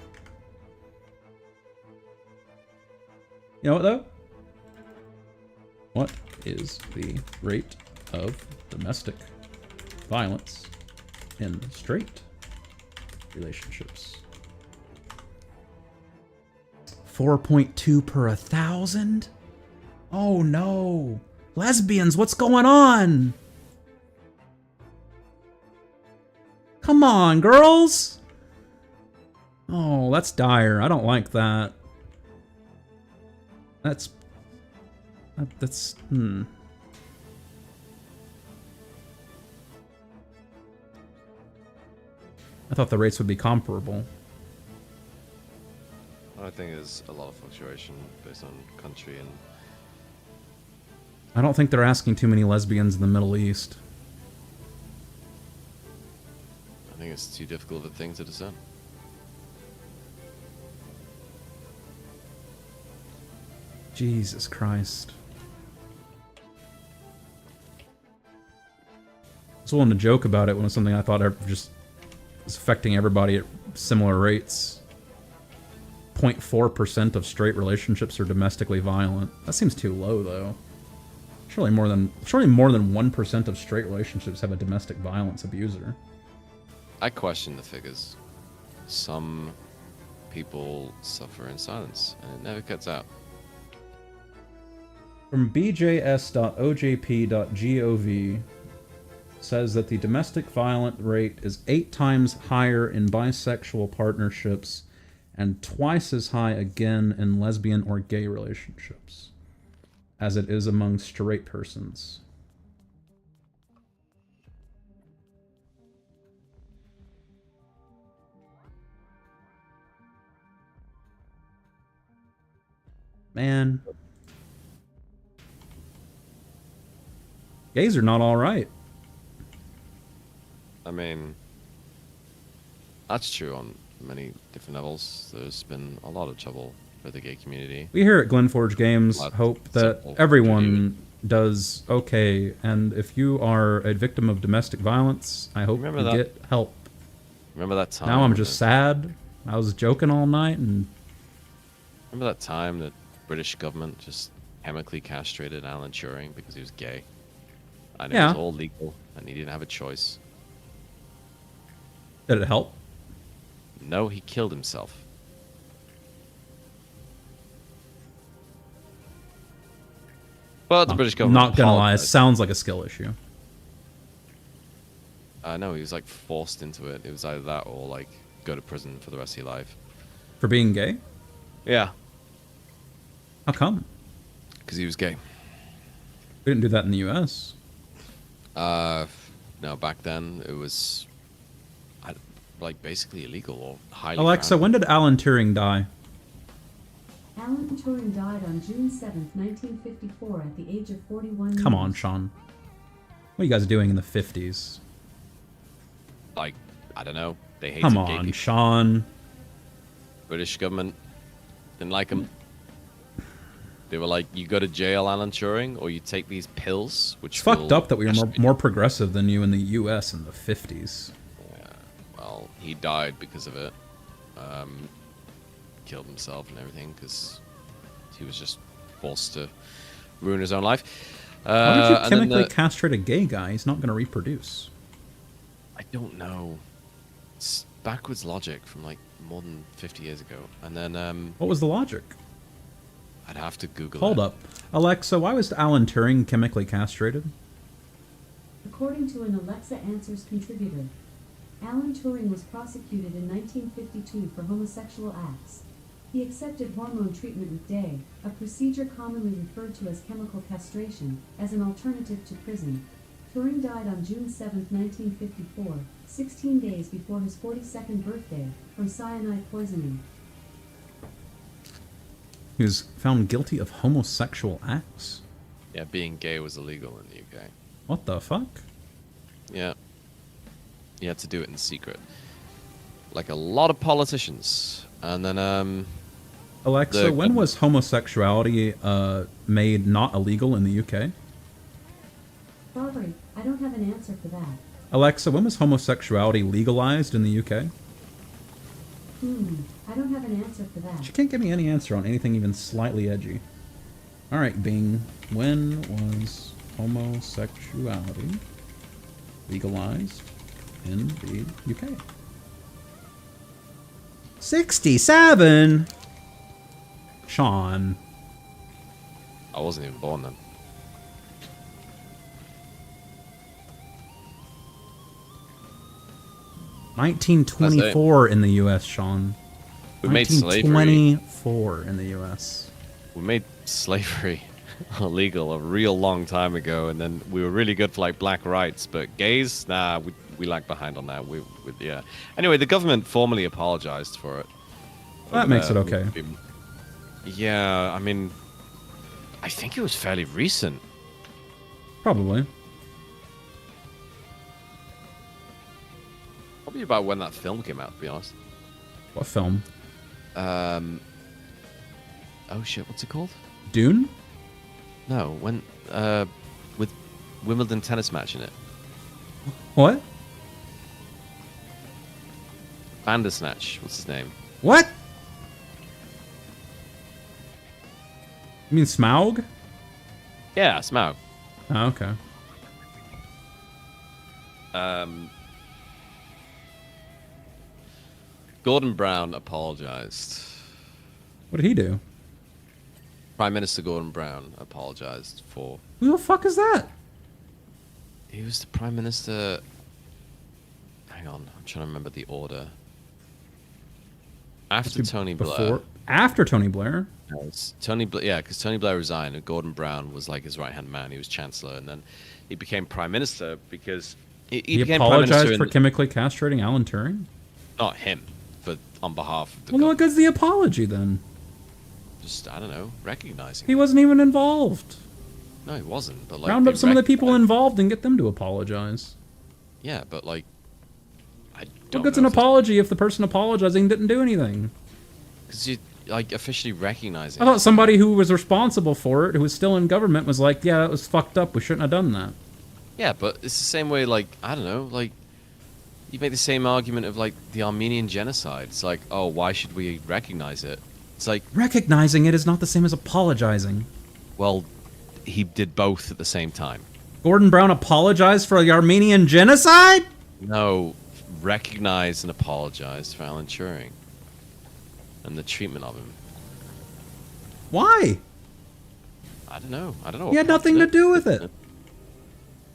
You know what, though? What is the rate of domestic violence in straight relationships? 4.2 per 1,000? Oh no! Lesbians, what's going on? Come on, girls! Oh, that's dire. I don't like that. That's... I thought the rates would be comparable. I think there's a lot of fluctuation based on country and... I don't think they're asking too many lesbians in the Middle East. I think it's too difficult of a thing to discern. Jesus Christ. I was willing to joke about it when it was something I thought just was affecting everybody at similar rates. 0.4% of straight relationships are domestically violent. That seems too low, though. Surely more than 1% of straight relationships have a domestic violence abuser. I question the figures. Some people suffer in silence, and it never cuts out. From bjs.ojp.gov says that the domestic violent rate is 8 times higher in bisexual partnerships and twice as high again in lesbian or gay relationships as it is among straight persons. Man. Gays are not alright. I mean, that's true on many different levels. There's been a lot of trouble for the gay community. We here at Glenforge Games hope that everyone does okay, and if you are a victim of domestic violence, I hope you get help. Remember that time? Now I'm just sad. I was joking all night, and... Remember that time the British government just chemically castrated Alan Turing because he was gay? And it was all legal, and he didn't have a choice. Did it help? No, he killed himself. Well, the British government... Not gonna lie, it sounds like a skill issue. No, he was, like, forced into it. It was either that or, like, go to prison for the rest of your life. For being gay? Yeah. How come? Because he was gay. We didn't do that in the U.S. No, back then it was like basically illegal or highly. Alexa, when did Alan Turing die? Alan Turing died on June 7th, 1954 at the age of 41 years. Come on, Sean. What are you guys doing in the 50s? Like, I don't know. They hated Come gay on, people. Sean. British government didn't like him. They were like, you go to jail, Alan Turing, or you take these pills, which It's fucked up that we were more progressive than you in the U.S. in the 50s. Yeah, well, he died because of it. Killed himself and everything because he was just forced to ruin his own life. Why would you chemically castrate a gay guy? He's not going to reproduce. I don't know. It's backwards logic from like more than 50 years ago. And then What was the logic? I'd have to Google Hold it. up. Alexa, why was Alan Turing chemically castrated? According to an Alexa Answers contributor, Alan Turing was prosecuted in 1952 for homosexual acts. He accepted hormone treatment with Day, a procedure commonly referred to as chemical castration, as an alternative to prison. Turing died on June 7, 1954, 16 days before his 42nd birthday, from cyanide poisoning. He was found guilty of homosexual acts? Yeah, being gay was illegal in the UK. What the fuck? Yeah. You had to do it in secret. Like a lot of politicians. And then, Alexa, when was homosexuality made not illegal in the UK? Sorry, I don't have an answer for that. Alexa, when was homosexuality legalized in the UK? I don't have an answer for that. She can't give me any answer on anything even slightly edgy. Alright, Bing. When was homosexuality legalized in the UK? 67! Sean. I wasn't even born then. $1924 in the U.S., Sean. We made slavery. 1924 in the U.S. We made slavery illegal a real long time ago, and then we were really good for like black rights, but gays, nah, we lag behind on that. Yeah. Anyway, the government formally apologized for it. That makes it okay. Yeah, I mean, I think it was fairly recent. Probably. Probably about when that film came out, to be honest. What film? Oh shit, what's it called? Dune? No, when with Wimbledon tennis match in it. What? Bandersnatch, what's his name? What? You mean Smaug? Yeah, Smaug. Oh, okay. Gordon Brown apologized. What did he do? Prime Minister Gordon Brown apologized for... Who the fuck is that? He was the Prime Minister... Hang on, I'm trying to remember the order. After Tony Blair. After Tony Blair? No, it's Tony Blair, yeah, because Tony Blair resigned and Gordon Brown was like his right-hand man. He was Chancellor, and then he became Prime Minister because... He became apologized Prime Minister for chemically castrating Alan Turing? Not him, but on behalf of the Well, what good's the apology then? Just, I don't know, recognizing. He wasn't even involved. No, he wasn't, but like... Round up some of the people involved and get them to apologize. Yeah, but like... What good's an apology if the person apologizing didn't do anything? Because you, like, officially recognizing... I thought somebody who was responsible for it, who was still in government, was like, yeah, that was fucked up, we shouldn't have done that. Yeah, but it's the same way, like, I don't know, like... You make the same argument of, like, the Armenian genocide. It's like, oh, why should we recognize it? It's like... Recognizing it is not the same as apologizing. Well, he did both at the same time. Gordon Brown apologized for the Armenian genocide? No, recognized and apologized for Alan Turing. And the treatment of him. Why? I don't know. I don't know. He had nothing to do with it.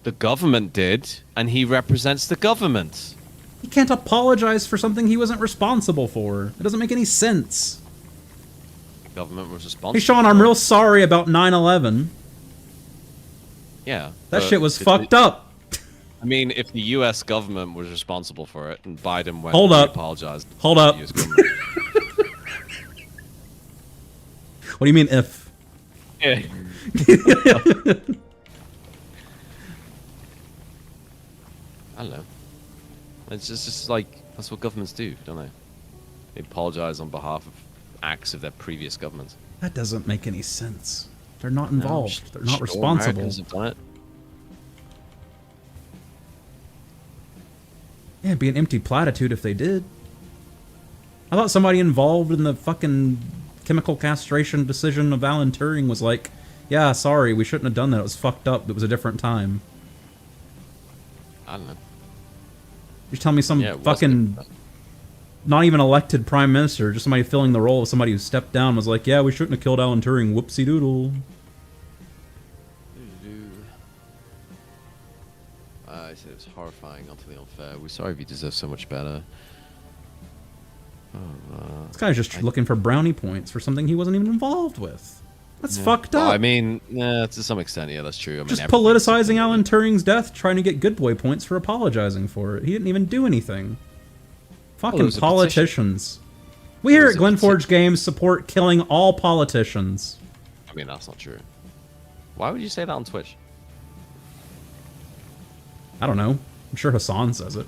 The government did, and he represents the government. He can't apologize for something he wasn't responsible for. It doesn't make any sense. The government was responsible. Hey, Sean, I'm real sorry about 9/11. Yeah. That but shit was if fucked up. I mean, if the U.S. government was responsible for it and Biden went Hold and up. apologized to Hold the up. US government. What do you mean if? Yeah. I don't know. It's just like, that's what governments do, don't they? They apologize on behalf of acts of their previous governments. That doesn't make any sense. They're not involved. They're not Sure, responsible. Americans have done it. Yeah, it'd be an empty platitude if they did. I thought somebody involved in the fucking chemical castration decision of Alan Turing was like, yeah, sorry, we shouldn't have done that. It was fucked up. It was a different time. I don't know. You're telling me some Yeah, it was fucking different. not even elected prime minister, just somebody filling the role of somebody who stepped down was like, yeah, we shouldn't have killed Alan Turing. Whoopsie doodle. I said it was horrifying, utterly unfair. We're sorry if you deserve so much better. This guy's just looking for brownie points for something he wasn't even involved with. That's fucked up. Well, I mean, yeah, to some extent, yeah, that's true. I mean, Just everything's politicizing something Alan that- Turing's death, trying to get good boy points for apologizing for it. He didn't even do anything. Fucking was a politicians. We here was at a Glenforge Games support killing all politicians. I mean, that's not true. Why would you say that on Twitch? I don't know. I'm sure Hassan says it.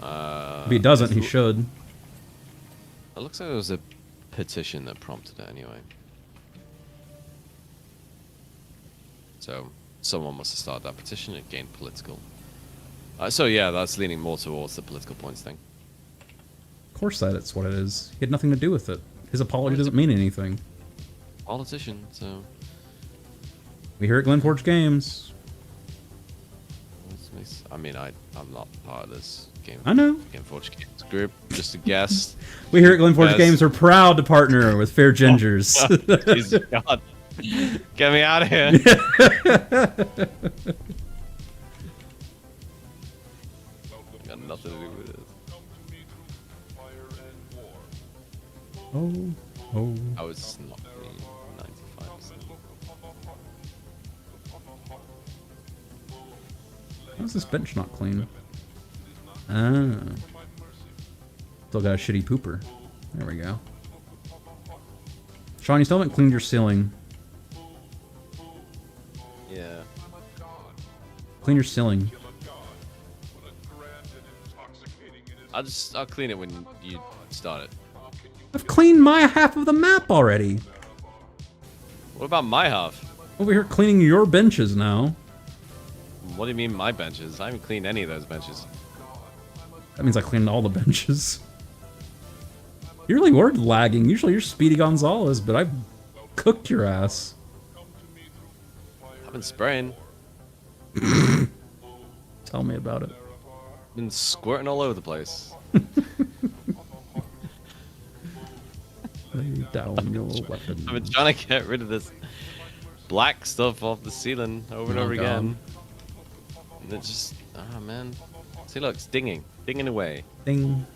If he doesn't, he should. It looks like there was a petition that prompted it anyway. So, someone must have started that petition and gained political. So yeah, that's leaning more towards the political points thing. Of course that's what it is. He had nothing to do with it. His apology doesn't mean anything. Politician, so... We here at Glenforge Games. I mean, I'm not part of this game. I know. Gameforge Games group, just a guest. We here at Glenforge Yes. Games are proud to partner with Fair Gingers. Jesus God. Get me out of here. Got nothing to do with this. Oh. I was not 95%. How's this bench not clean? Ah. Still got a shitty pooper. There we go. Sean, you still haven't cleaned your ceiling. Yeah. Clean your ceiling. I'll clean it when you start it. I've cleaned my half of the map already. What about my half? Over here cleaning your benches now. What do you mean my benches? I haven't cleaned any of those benches. That means I cleaned all the benches. You really were lagging. Usually you're Speedy Gonzalez, but I've cooked your ass. I've been spraying. Tell me about it. Been squirting all over the place. Lay down your weapon. I've been trying to get rid of this black stuff off the ceiling over and Oh, over God. again. And it just, oh man. See, look, it's dinging. Dinging away. Ding.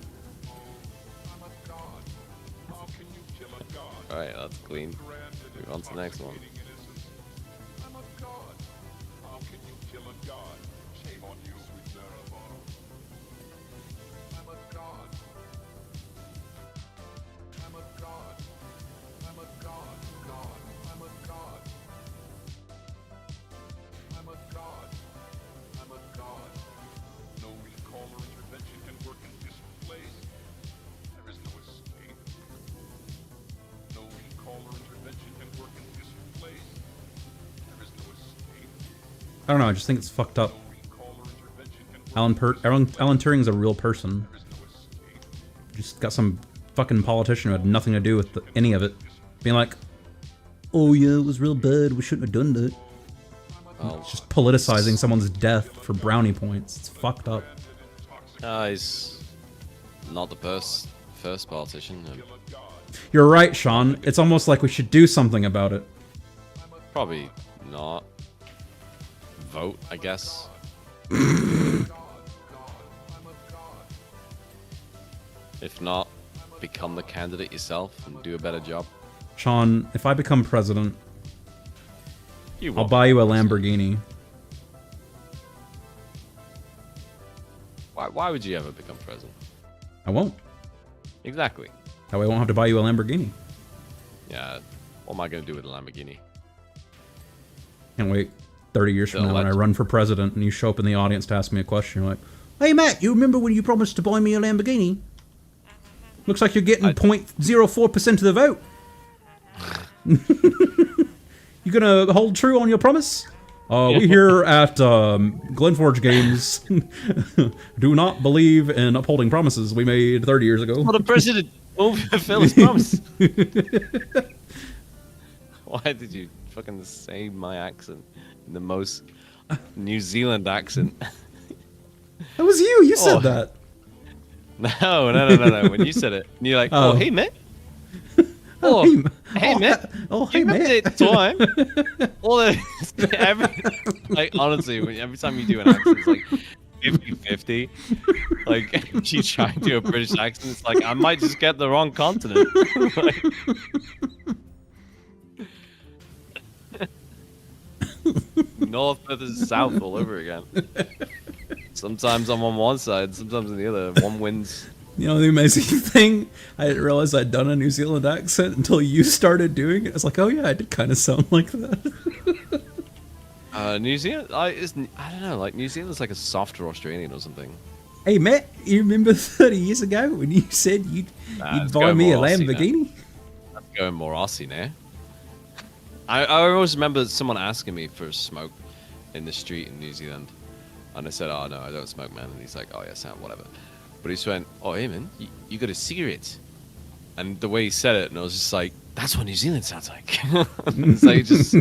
Alright, that's clean. Move on to the next one. I don't know, I just think it's fucked up. Alan Turing's a real person. Just got some fucking politician who had nothing to do with any of it. Being like, oh yeah, it was real bad, we shouldn't have done that. Oh, It's just politicizing someone's death for brownie points. It's fucked up. he's not the first politician. You're right, Sean. It's almost like we should do something about it. Probably not. Vote, I guess. If not, become the candidate yourself and do a better job. Sean, if I become president, You I'll buy you a Lamborghini. Why would you ever become president? I won't. Exactly. That way I won't have to buy you a Lamborghini. Yeah. What am I going to do with a Lamborghini? Can't wait 30 years from now when I run for president and you show up in the audience to ask me a question. You're like, hey, Matt, you remember when you promised to buy me a Lamborghini? Looks like you're getting 0.04% of the vote. You gonna hold true on your promise? We here at Glenforge Games do not believe in upholding promises we made 30 years ago. Well, the president won't fulfill his promise. Why did you fucking say my accent in the most New Zealand accent? That was you. You said that. No. When you said it, and you're like, oh hey, Matt. Oh, hey, Matt. Oh, Do you hey, remember Matt. that time? Like, honestly, every time you do an accent, it's like 50-50. Like, if you try to do a British accent, it's like, I might just get the wrong continent. Like, North versus South all over again. Sometimes I'm on one side, sometimes on the other. One wins. You know, the amazing thing, I didn't realize I'd done a New Zealand accent until you started doing it. I was like, oh yeah, I did kind of sound like that. New Zealand, I don't know, like New Zealand's like a softer Australian or something. Hey Matt, you remember 30 years ago when you said you'd buy me a Lamborghini? That's going more Aussie now. I always remember someone asking me for a smoke in the street in New Zealand. And I said, oh no, I don't smoke, man. And he's like, oh yeah, Sam, whatever. But he just went, oh hey man, you got a cigarette? And the way he said it, and I was just like, that's what New Zealand sounds like. It's like just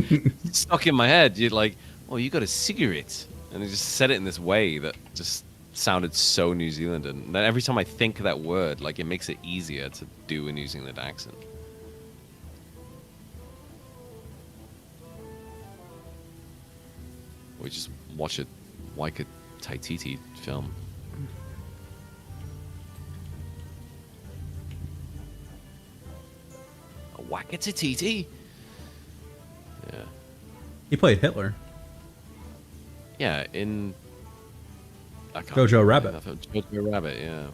stuck in my head. You're like, oh, you got a cigarette? And he just said it in this way that just sounded so New Zealand. And then every time I think of that word, like it makes it easier to do a New Zealand accent. We just watch a Waika Taititi film. A Waika Taititi? Yeah. He played Hitler. Yeah, in... Jojo Rabbit. Jojo Rabbit, yeah.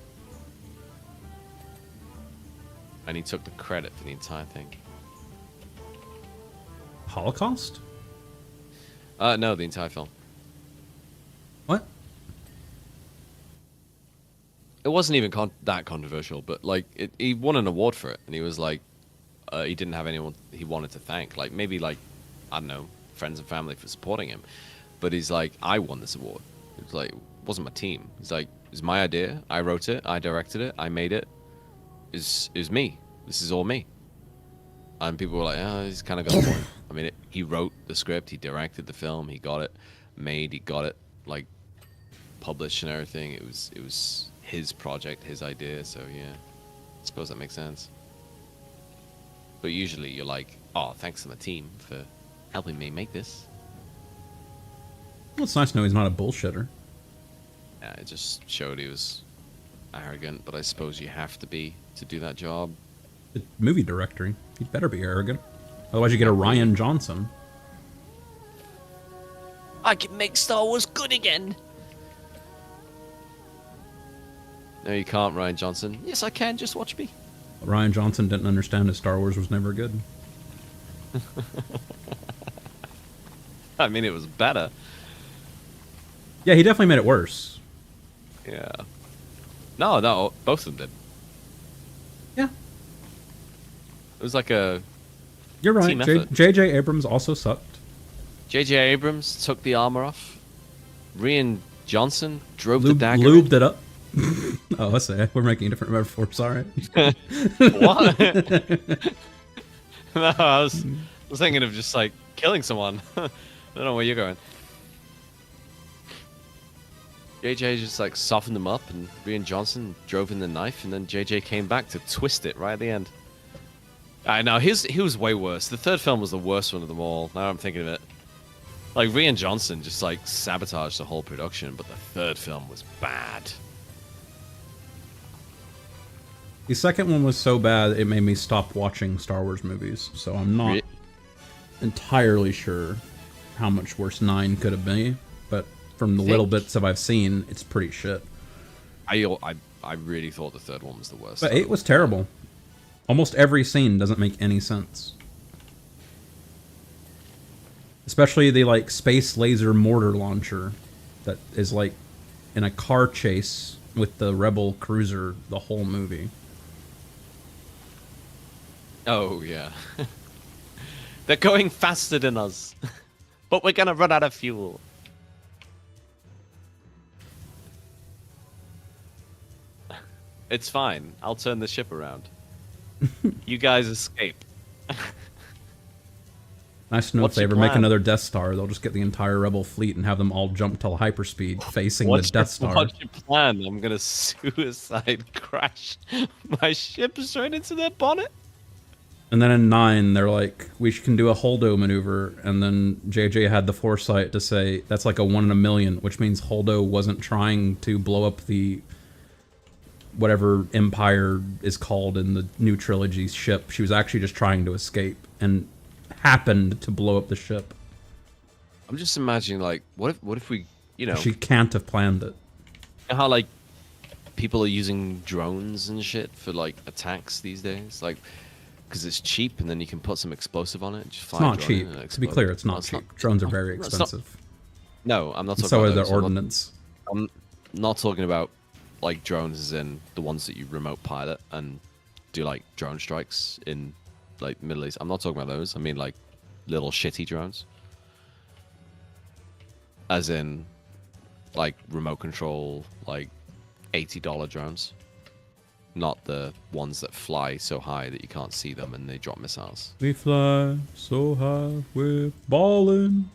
And he took the credit for the entire thing. Holocaust? No, the entire film. What? It wasn't even that controversial, but like he won an award for it, and he was like, he didn't have anyone he wanted to thank, like maybe like I don't know, friends and family for supporting him, but he's like, I won this award. It's like it wasn't my team. He's like, it was my idea. I wrote it. I directed it. I made it. Is me. This is all me. And people were like, oh, he's kind of got a point. I mean, he wrote the script, he directed the film, he got it made, he got it like published and everything. It was his project, his idea. So yeah, I suppose that makes sense. But usually you're like, oh, thanks to the team for helping me make this. Well, it's nice to know he's not a bullshitter. Yeah, it just showed he was arrogant, but I suppose you have to be to do that job. The movie director, he'd better be arrogant. Otherwise you get a Ryan Johnson. I can make Star Wars good again. No, you can't, Ryan Johnson. Yes, I can. Just watch me. Ryan Johnson didn't understand that Star Wars was never good. I mean, it was better. Yeah, he definitely made it worse. Yeah. No, both of them did. Yeah. It was like a You're right. team effort. J.J. Abrams also sucked. J.J. Abrams took the armor off. Rian Johnson drove the dagger. Lubed it up. Oh, I see. We're making a different metaphor. Sorry. What? No, I was thinking of just like killing someone. I don't know where you're going. JJ just like softened them up, and Rian Johnson drove in the knife, and then JJ came back to twist it right at the end. I know he was way worse. The third film was the worst one of them all. Now I'm thinking of it. Like Rian Johnson just like sabotaged the whole production, but the third film was bad. The second one was so bad it made me stop watching Star Wars movies, so I'm not entirely sure how much worse 9 could have been, but from the little bits that I've seen, it's pretty shit. I really thought the third one was the worst. But 8 was terrible. Almost every scene doesn't make any sense. Especially the, like, space laser mortar launcher that is, like, in a car chase with the Rebel cruiser the whole movie. Oh, yeah. They're going faster than us. But we're gonna run out of fuel. It's fine. I'll turn the ship around. You guys escape. Nice to know if they ever make another Death Star, they'll just get the entire Rebel fleet and have them all jump to hyperspeed facing the Death Star. What's your plan? I'm gonna suicide crash my ship straight into their bonnet? And then in 9, they're like, we can do a Holdo maneuver, and then JJ had the foresight to say, that's like a 1 in a million, which means Holdo wasn't trying to blow up the whatever Empire is called in the new trilogy's ship. She was actually just trying to escape, and happened to blow up the ship. I'm just imagining, like, what if we, you know... She can't have planned it. You know how, like, people are using drones and shit for, like, attacks these days? Like, because it's cheap, and then you can put some explosive on it. Just fly it's not cheap. To be clear, it's not cheap. Drones are very expensive. No, I'm not talking so about are their ordnance. I'm not talking about, like, drones as in the ones that you remote pilot and do, like, drone strikes in... like Middle East. I'm not talking about those. I mean like little shitty drones. As in like remote control, like $80 drones. Not the ones that fly so high that you can't see them and they drop missiles. We fly so high, we're ballin'.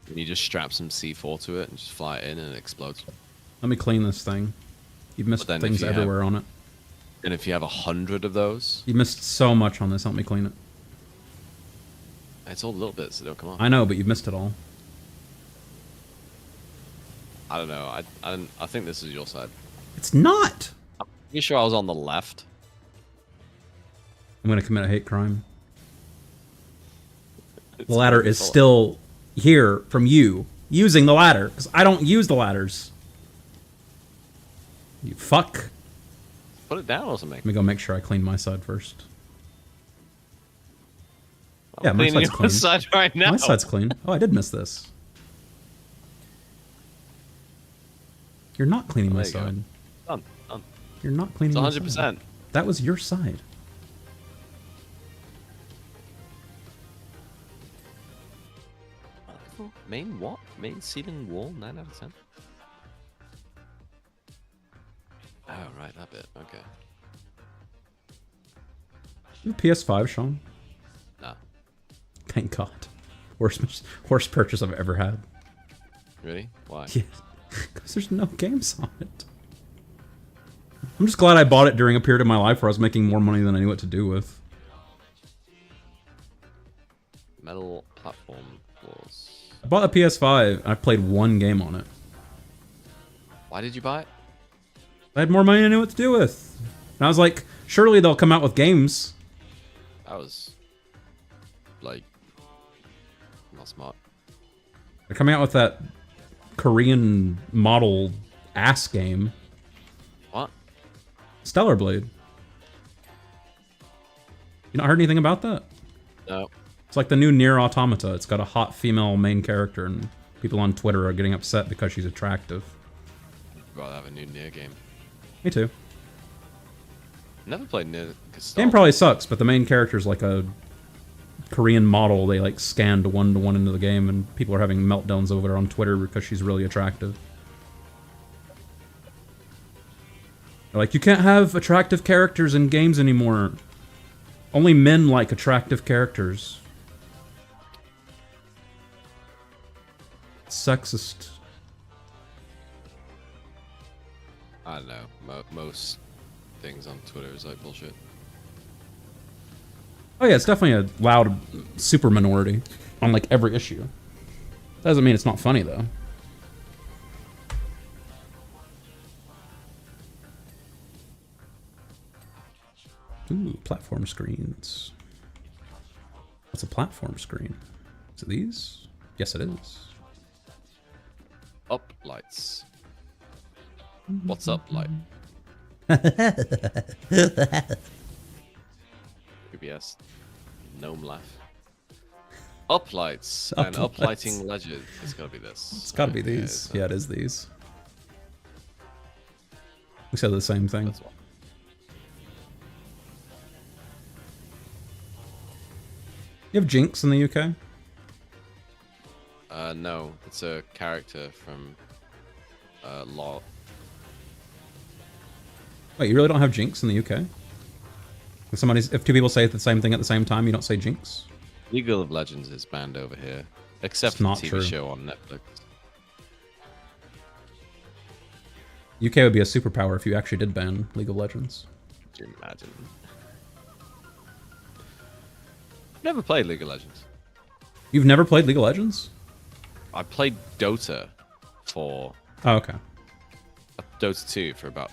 And you just strap some C4 to it and just fly it in and it explodes. Let me clean this thing. You've missed things everywhere on it. And if you have 100 of those... You missed so much on this. Help me clean it. It's all little bits that don't come off. I know, but you've missed it all. I don't know. I think this is your side. It's not! I'm pretty sure I was on the left. I'm going to commit a hate crime. The ladder is still here from you using the ladder, because I don't use the ladders. You fuck. Put it down or something. Let me go make sure I clean my side first. I'm my side's clean. Side right now. My side's clean. Oh, I did miss this. You're not cleaning my side. Done. You're not cleaning my side. 100%. That was your side. Main what? Main ceiling wall? 9 out of 10? Oh, right, that bit. Okay. You have PS5, Sean? Nah. Thank God. Worst purchase I've ever had. Really? Why? Yeah, because there's no games on it. I'm just glad I bought it during a period of my life where I was making more money than I knew what to do with. Metal platform floors. I bought a PS5 and I played one game on it. Why did you buy it? I had more money than I knew what to do with. And I was like, surely they'll come out with games. That was... like... not smart. They're coming out with that Korean model ass game. What? Stellar Blade. You not heard anything about that? No. It's like the new Nier Automata. It's got a hot female main character, and people on Twitter are getting upset because she's attractive. I'd rather have a new Nier game. Me too. Never played Nier. Game probably sucks, but the main character's like a Korean model. They like scanned one-to-one into the game, and people are having meltdowns over her on Twitter because she's really attractive. They're like, you can't have attractive characters in games anymore. Only men like attractive characters. Sexist. I don't know. Most things on Twitter is like bullshit. Oh yeah, it's definitely a loud super minority on like every issue. Doesn't mean it's not funny though. Ooh, platform screens. What's a platform screen? Is it these? Yes, it is. Up lights. What's up light? PBS. Gnome laugh. Uplights and uplighting legend. It's gotta be this. It's gotta be these. Yeah, it is these. We said the same thing. That's one. You have Jinx in the UK? No, it's a character from Law. Wait, you really don't have Jinx in the UK? If two people say the same thing at the same time, you don't say Jinx? League of Legends is banned over here, except It's for the not TV true. show on Netflix. UK would be a superpower if you actually did ban League of Legends. Can you imagine? I've never played League of Legends. You've never played League of Legends? I played Dota for Oh, okay. Dota 2 for about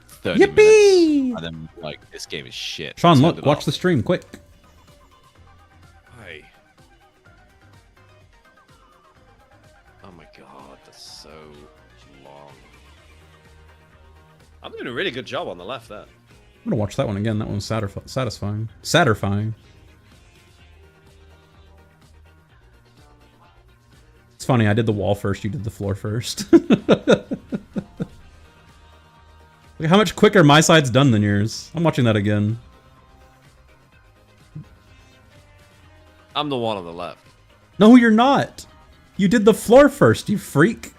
30 Yippee! minutes, and then like this game is shit. Sean, Turned look, it watch off. the stream, quick. Hi. Oh my god, that's so long. I'm doing a really good job on the left there. I'm gonna watch that one again. That one was satisfying. Satisfying. It's funny, I did the wall first, you did the floor first. Look how much quicker my side's done than yours. I'm watching that again. I'm the one on the left. No, you're not. You did the floor first, you freak.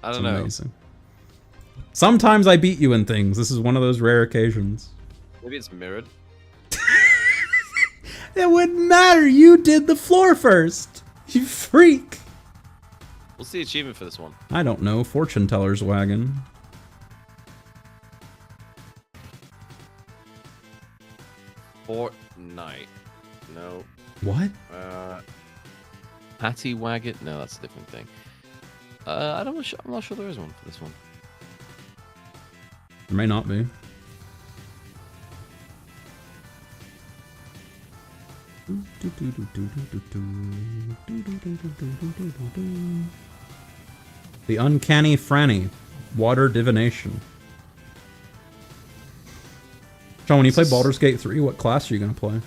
I It's don't know. amazing. Sometimes I beat you in things. This is one of those rare occasions. Maybe it's mirrored. It wouldn't matter. You did the floor first. You freak. What's the achievement for this one? I don't know. Fortune teller's wagon. Fortnite. No. What? Patty Wagon? No, that's a different thing. I'm not sure there is one for this one. There may not be. The Uncanny Franny. Water Divination. Sean, when you play Baldur's Gate 3, what class are you going to play?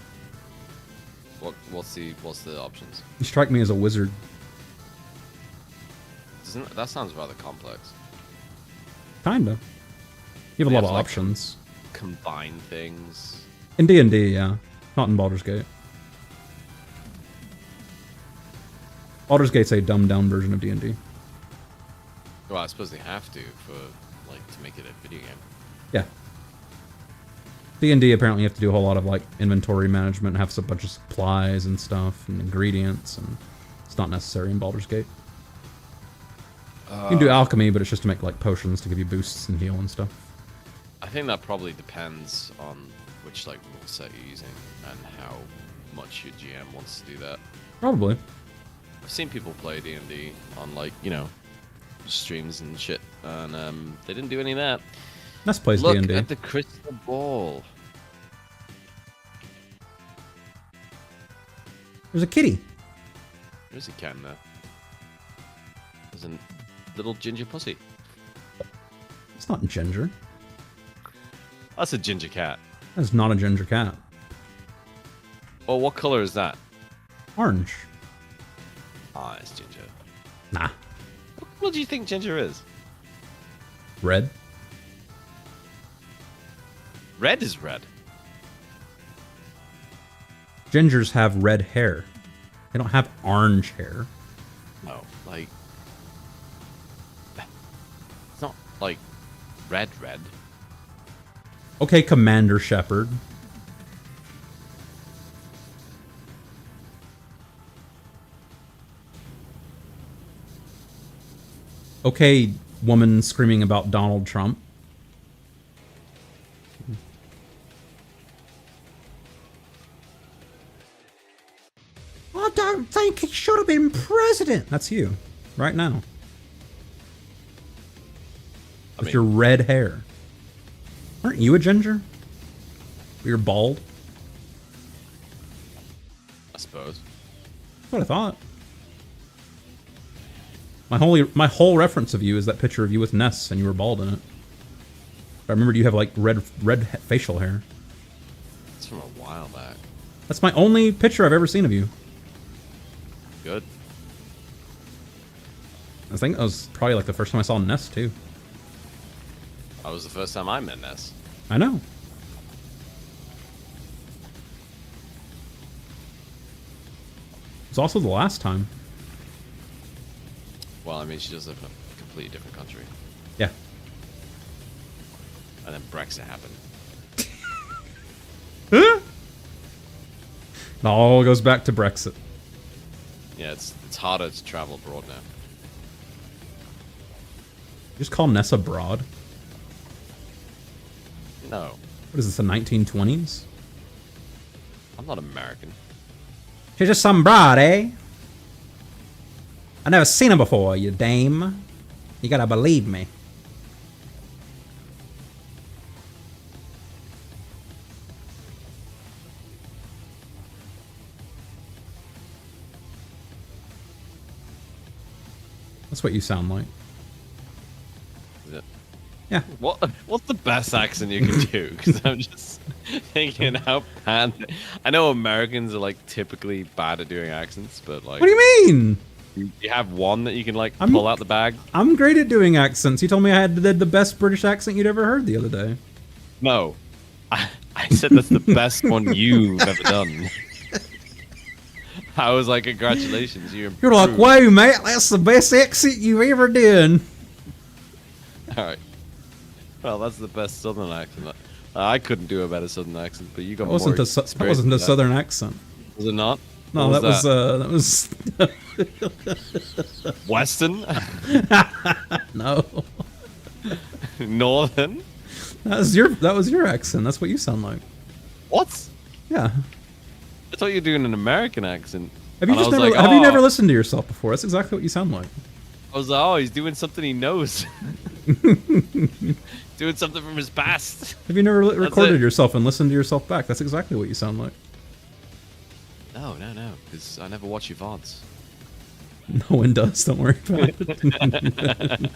What's the options? You strike me as a wizard. That sounds rather complex. Kinda. You have a They lot have, of like, options. Combine things. In D&D, yeah. Not in Baldur's Gate. Baldur's Gate's a dumbed-down version of D&D. Well, I suppose they have to to make it a video game. Yeah. D&D apparently you have to do a whole lot of like inventory management, have a bunch of supplies and stuff and ingredients, and it's not necessary in Baldur's Gate. You can do alchemy, but it's just to make like potions to give you boosts and heal and stuff. I think that probably depends on which rule set you're using and how much your GM wants to do that. Probably. I've seen people play D&D on streams and shit, and they didn't do any of that. Let's play Look D&D. at the crystal ball. There's a kitty. There's a cat in there. There's a little ginger pussy. It's not ginger. That's a ginger cat. That's not a ginger cat. Oh, what color is that? Orange. Ah, it's ginger. Nah. What do you think ginger is? Red. Red is red. Gingers have red hair. They don't have orange hair. No, it's not like red. Okay, Commander Shepard. Okay, woman screaming about Donald Trump. I don't think he should have been president. That's you, right now. With your red hair. Aren't you a ginger? You're bald? I suppose. That's what I thought. My whole reference of you is that picture of you with Ness, and you were bald in it. I remember you have like red facial hair. It's from a while back. That's my only picture I've ever seen of you. Good. I think that was probably like the first time I saw Ness too. That was the first time I met Ness. I know. It's also the last time. Well, I mean, she does live in a completely different country. Yeah. And then Brexit happened. It all goes back to Brexit. Yeah, it's harder to travel abroad now. You just call Ness abroad? No. What is this, the 1920s? I'm not American. She's just some broad, eh? I never seen her before, you dame. You gotta believe me. That's what you sound like. Is it? Yeah. What's the best accent you can do? Because I'm just thinking how bad. I know Americans are like typically bad at doing accents, but like. What do you mean? You have one that you can like pull out the bag? I'm great at doing accents. You told me I did the best British accent you'd ever heard the other day. No. I said that's the best one you've ever done. I was like, congratulations, you improved. You're like, whoa, mate, that's the best accent you ever did. Alright. Well, that's the best southern accent. I couldn't do a better southern accent, but you got That wasn't a southern accent. Was it not? No, What that was Western? No. Northern? That was your accent. That's what you sound like. What? Yeah. I thought you were doing an American accent. Have you never listened to yourself before? That's exactly what you sound like. I was like, oh, he's doing something he knows. Doing something from his past. Have you never recorded yourself and listened to yourself back? That's exactly what you sound like. No, because I never watch your VODs. No one does. Don't worry about it.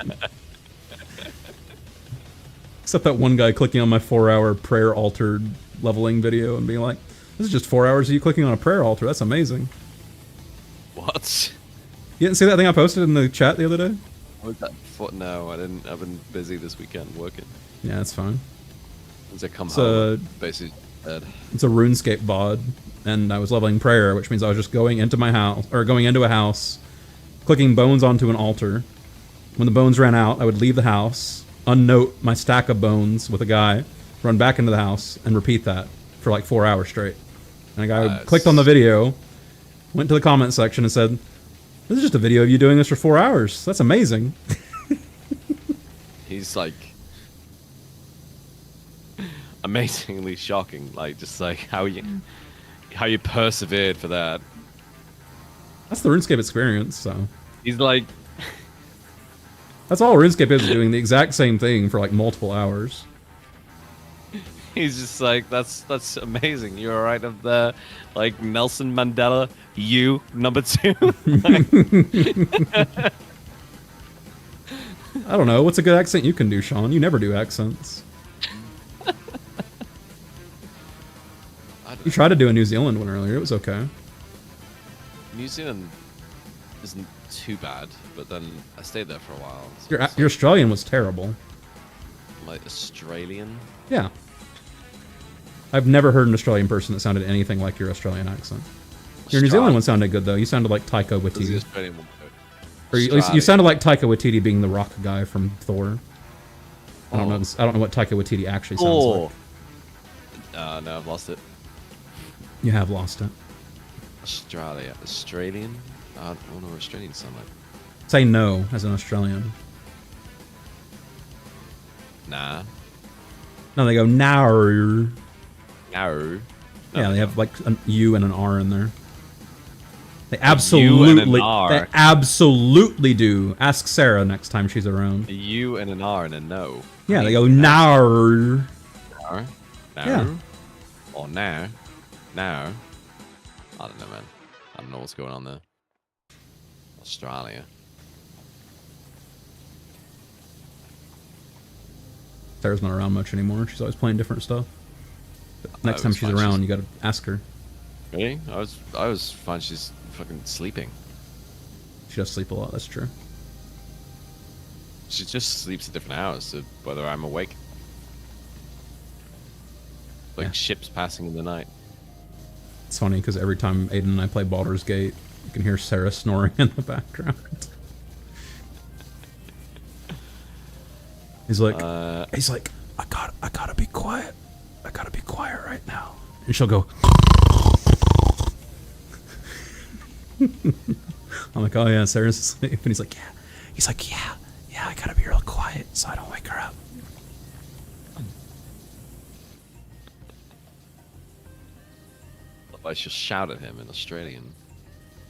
Except that one guy clicking on my 4-hour prayer altar leveling video and being like, this is just 4 hours of you clicking on a prayer altar. That's amazing. What? You didn't see that thing I posted in the chat the other day? What was that? No, I didn't. I've been busy this weekend working. Yeah, that's fine. As I come home, basically dead. It's a RuneScape VOD, and I was leveling prayer, which means I was just going into my house, or going into a house, clicking bones onto an altar. When the bones ran out, I would leave the house, unnote my stack of bones with a guy, run back into the house, and repeat that for like 4 hours straight. And a guy clicked on the video, went to the comment section and said, this is just a video of you doing this for 4 hours. That's amazing. He's like amazingly shocking. Like just like how you persevered for that. That's the RuneScape experience. So he's like, that's all RuneScape is, doing the exact same thing for like multiple hours. He's just like, that's amazing. You're right up there, like Nelson Mandela. You number 2. I don't know. What's a good accent you can do, Sean? You never do accents. You tried to do a New Zealand one earlier. It was okay. New Zealand isn't too bad, but then I stayed there for a while. So Your Australian was terrible. Like Australian? Yeah. I've never heard an Australian person that sounded anything like your Australian accent. Your New Zealand one sounded good, though. You sounded like Taika Waititi. The Australian one. Or at least you sounded like Taika Waititi being the rock guy from Thor. I don't know what Taika Waititi actually sounds like. No, I've lost it. You have lost it. Australian? I don't know what Australians sound like. Say no as an Australian. Nah. No, they go now. No. Yeah, they have like an U and an R in there. They absolutely, R. they absolutely do. Ask Sarah next time she's around. A U and an R and a no. Yeah, they go nar. No. No. Yeah. Or now. Now. I don't know, man. I don't know what's going on there. Australia. Sarah's not around much anymore. She's always playing different stuff. But next time she's fine. around, you gotta ask her. Really? I was fine. She's fucking sleeping. She does sleep a lot, that's true. She just sleeps at different hours, so whether I'm awake. Like Yeah. ships passing in the night. It's funny, because every time Aiden and I play Baldur's Gate, you can hear Sarah snoring in the background. He's like, I gotta be quiet. I gotta be quiet right now. And she'll go... I'm like, oh yeah, Sarah's asleep. And he's like, yeah. He's like, yeah, I gotta be real quiet so I don't wake her up. I should shout at him in Australian.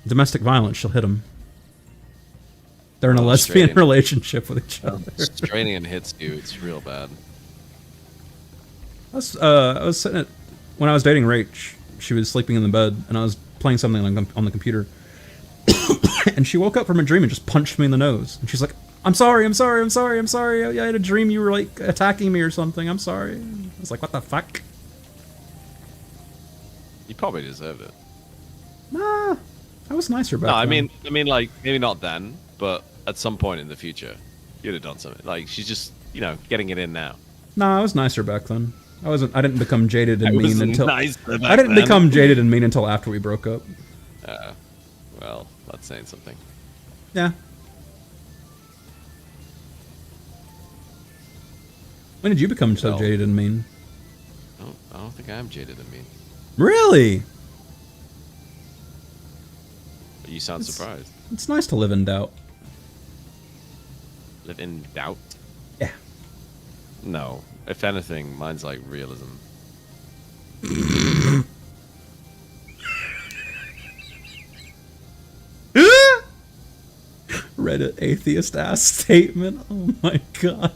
Domestic violence, she'll hit him. They're in a lesbian Australian. relationship with each other. Australian hits you, it's real bad. I was sitting at, when I was dating Rach, she was sleeping in the bed, and I was playing something on the computer. And she woke up from a dream and just punched me in the nose. And she's like, I'm sorry. I had a dream you were, like, attacking me or something. I'm sorry. I was like, what the fuck? You probably deserved it. Nah, I was nicer back No, I then. mean, like, maybe not then, but at some point in the future, you'd have done something. Like, she's just, getting it in now. Nah, I was nicer back then. I didn't become jaded and mean until... nicer back I didn't then. become jaded and mean until after we broke up. Well, that's saying something. Yeah. When did you become so Well. jaded and mean? I don't think I am jaded and mean. Really? But you sound surprised. It's nice to live in doubt. Live in doubt? Yeah. No. If anything, mine's like realism. Reddit atheist ass statement. Oh my god.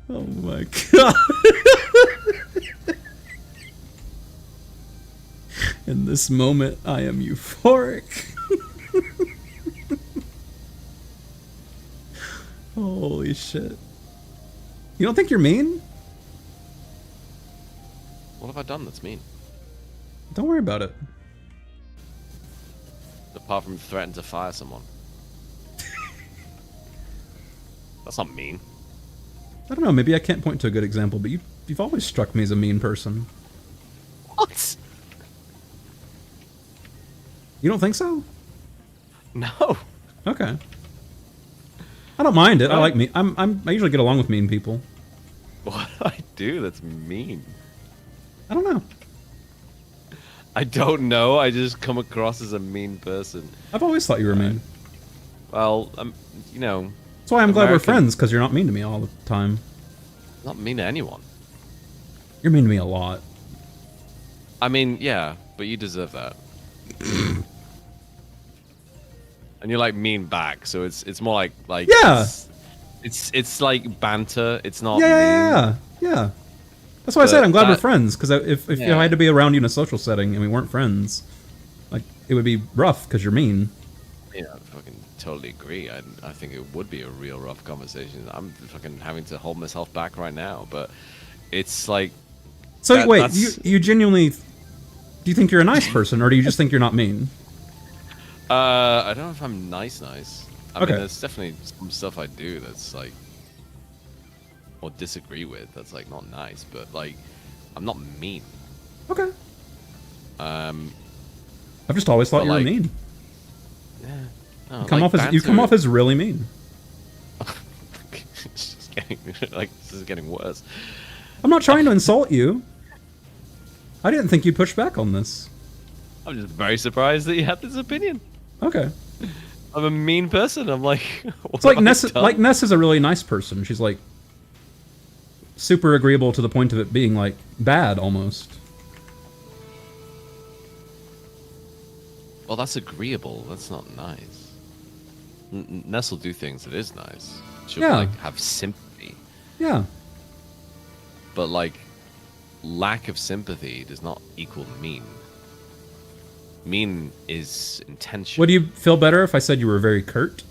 Oh my god. In this moment, I am euphoric. Holy shit. You don't think you're mean? What have I done that's mean? Don't worry about it. Apart from threaten to fire someone. That's not mean. I don't know, maybe I can't point to a good example, but you've always struck me as a mean person. What? You don't think so? No. Okay. I don't mind it. I like me. I usually get along with mean people. What do I do that's mean? I don't know. I don't know. I just come across as a mean person. I've always thought you were mean. Well, That's why I'm glad we're American- friends, because you're not mean to me all the time. not mean to anyone. You're mean to me a lot. I mean, yeah, but you deserve that. And you're like mean back, so it's more like Yeah. It's like banter. It's not Yeah. That's why I said I'm glad we're friends, because if I Yeah. had to be around you in a social setting and we weren't friends, like, it would be rough because you're mean. Yeah, I fucking totally agree. I think it would be a real rough conversation. I'm fucking having to hold myself back right now, but it's like. So wait, that's- you genuinely, do you think you're a nice person, or do you just think you're not mean? I don't know if I'm nice. I Okay. mean, there's definitely some stuff I do that's like, or disagree with. That's like not nice, but like, I'm not mean. Okay. I've Um, just always thought But, you were like, mean. yeah. No, You come like off as really mean. It's just getting like this is getting worse. I'm not trying to insult you. I didn't think you'd push back on this. I'm just very surprised that you had this opinion. Okay. I'm a mean person. I'm like, what It's like have I Ness. done? Like Ness is a really nice person. She's like super agreeable to the point of it being like bad almost. well, that's agreeable. That's not nice. Ness will do things that is nice. She'll like have sympathy. Yeah. But like, lack of sympathy does not equal mean. Mean is intention. Would you feel better if I said you were very curt?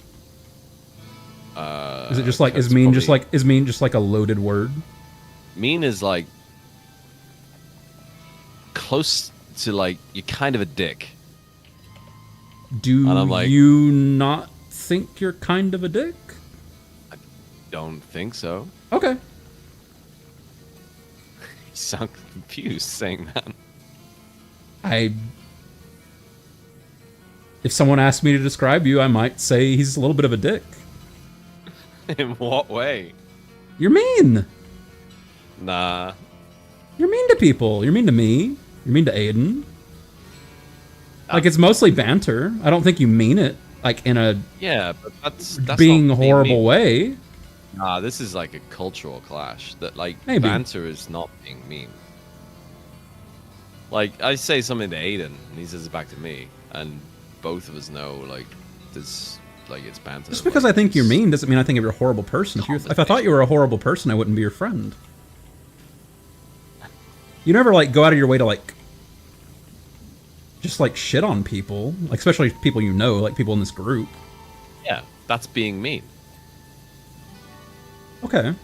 Is it just like is mean just like a loaded word? Mean is like close to like you're kind of a dick. Do like, you not think you're kind of a dick? I don't think so. Okay. You sound confused saying that. If someone asked me to describe you, I might say he's a little bit of a dick. In what way? You're mean. Nah. You're mean to people. You're mean to me. You're mean to Aiden. Like, it's mostly banter. I don't think you mean it, like, in a but that's being not horrible way. Nah, this is like a cultural clash. That, like, Maybe. banter is not being mean. Like, I say something to Aiden, and he says it back to me, and both of us know, like, there's, like, it's banter. Just because I think you're mean doesn't mean I think you're a horrible person. If I thought you were a horrible person, I wouldn't be your friend. You never, like, go out of your way to, like, just, like, shit on people. Like, especially people you know, like people in this group. Yeah, that's being mean. Okay.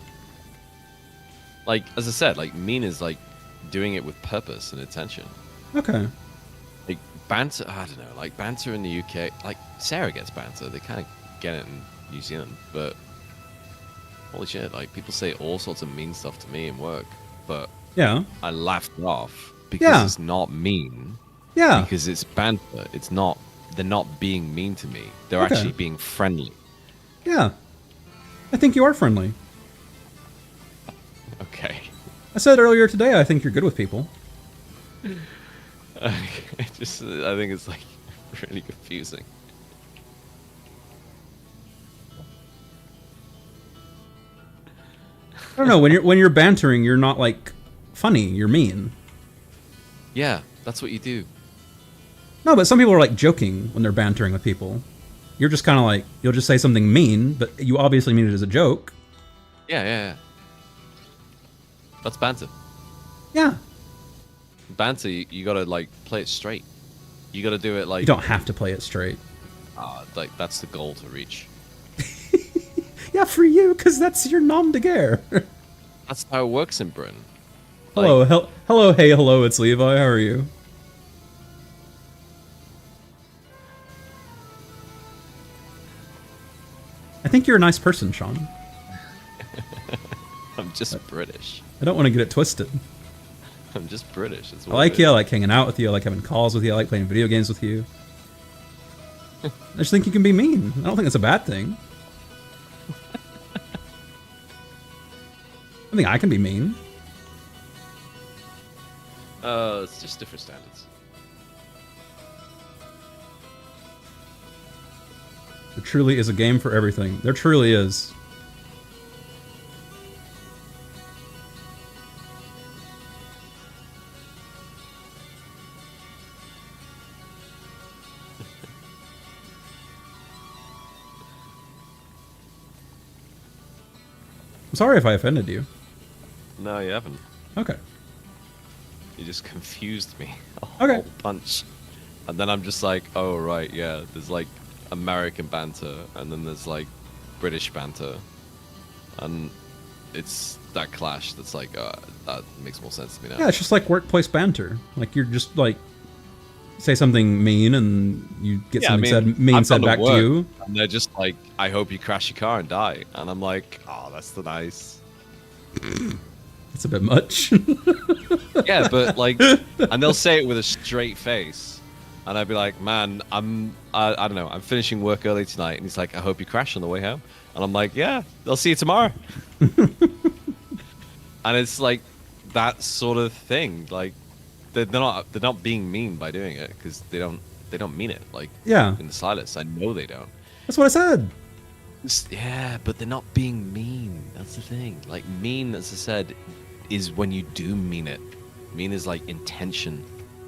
Like, as I said, like, mean is, like, doing it with purpose and intention. Okay. Like, banter, I don't know, like, banter in the UK, like, Sarah gets banter. They kind of get it in New Zealand, but holy shit, like, people say all sorts of mean stuff to me in work, but yeah, I laughed it off because it's not mean. Yeah. Because it's banter. It's not, they're not being mean to me. They're actually being friendly. Yeah. I think you are friendly. Okay. I said earlier today, I think you're good with people. I think it's, like, really confusing. I don't know, when you're bantering, you're not, like, funny, you're mean. Yeah, that's what you do. No, but some people are, like, joking when they're bantering with people. You're just kind of like, you'll just say something mean, but you obviously mean it as a joke. Yeah. That's banter. Yeah. Banter, you gotta, like, play it straight. You gotta do it, like... You don't have to play it straight. Like, that's the goal to reach. Yeah, for you, because that's your nom de guerre. That's how it works in Britain. Hello, hello, hey, hello, it's Levi, how are you? I think you're a nice person, Sean. I'm just British. I don't want to get it twisted. I'm just British. I like you, I like hanging out with you, I like having calls with you, I like playing video games with you. I just think you can be mean. I don't think it's a bad thing. I think I can be mean. It's just different standards. There truly is a game for everything. There truly is. I'm sorry if I offended you. No, you haven't. Okay. You just confused me. Okay. Whole bunch. And then I'm just like, oh, right, yeah. There's, like, American banter, and then there's, like, British banter. And it's that clash that's like, that makes more sense to me now. Yeah, it's just like workplace banter. Like, you're just, like, say something mean, and you get something said back to you. And they're just like, I hope you crash your car and die. And I'm like, oh, that's the nice. It's a bit much. Yeah, but, like, and they'll say it with a straight face. And I'd be like, man, I don't know, I'm finishing work early tonight. And he's like, I hope you crash on the way home. And I'm like, yeah, they'll see you tomorrow. And it's like that sort of thing. Like, they're not being mean by doing it, because they don't mean it. Like, yeah, in the slightest. I know they don't. That's what I said. Yeah, but they're not being mean. That's the thing. Like, mean, as I said, is when you do mean it. Mean is like intention.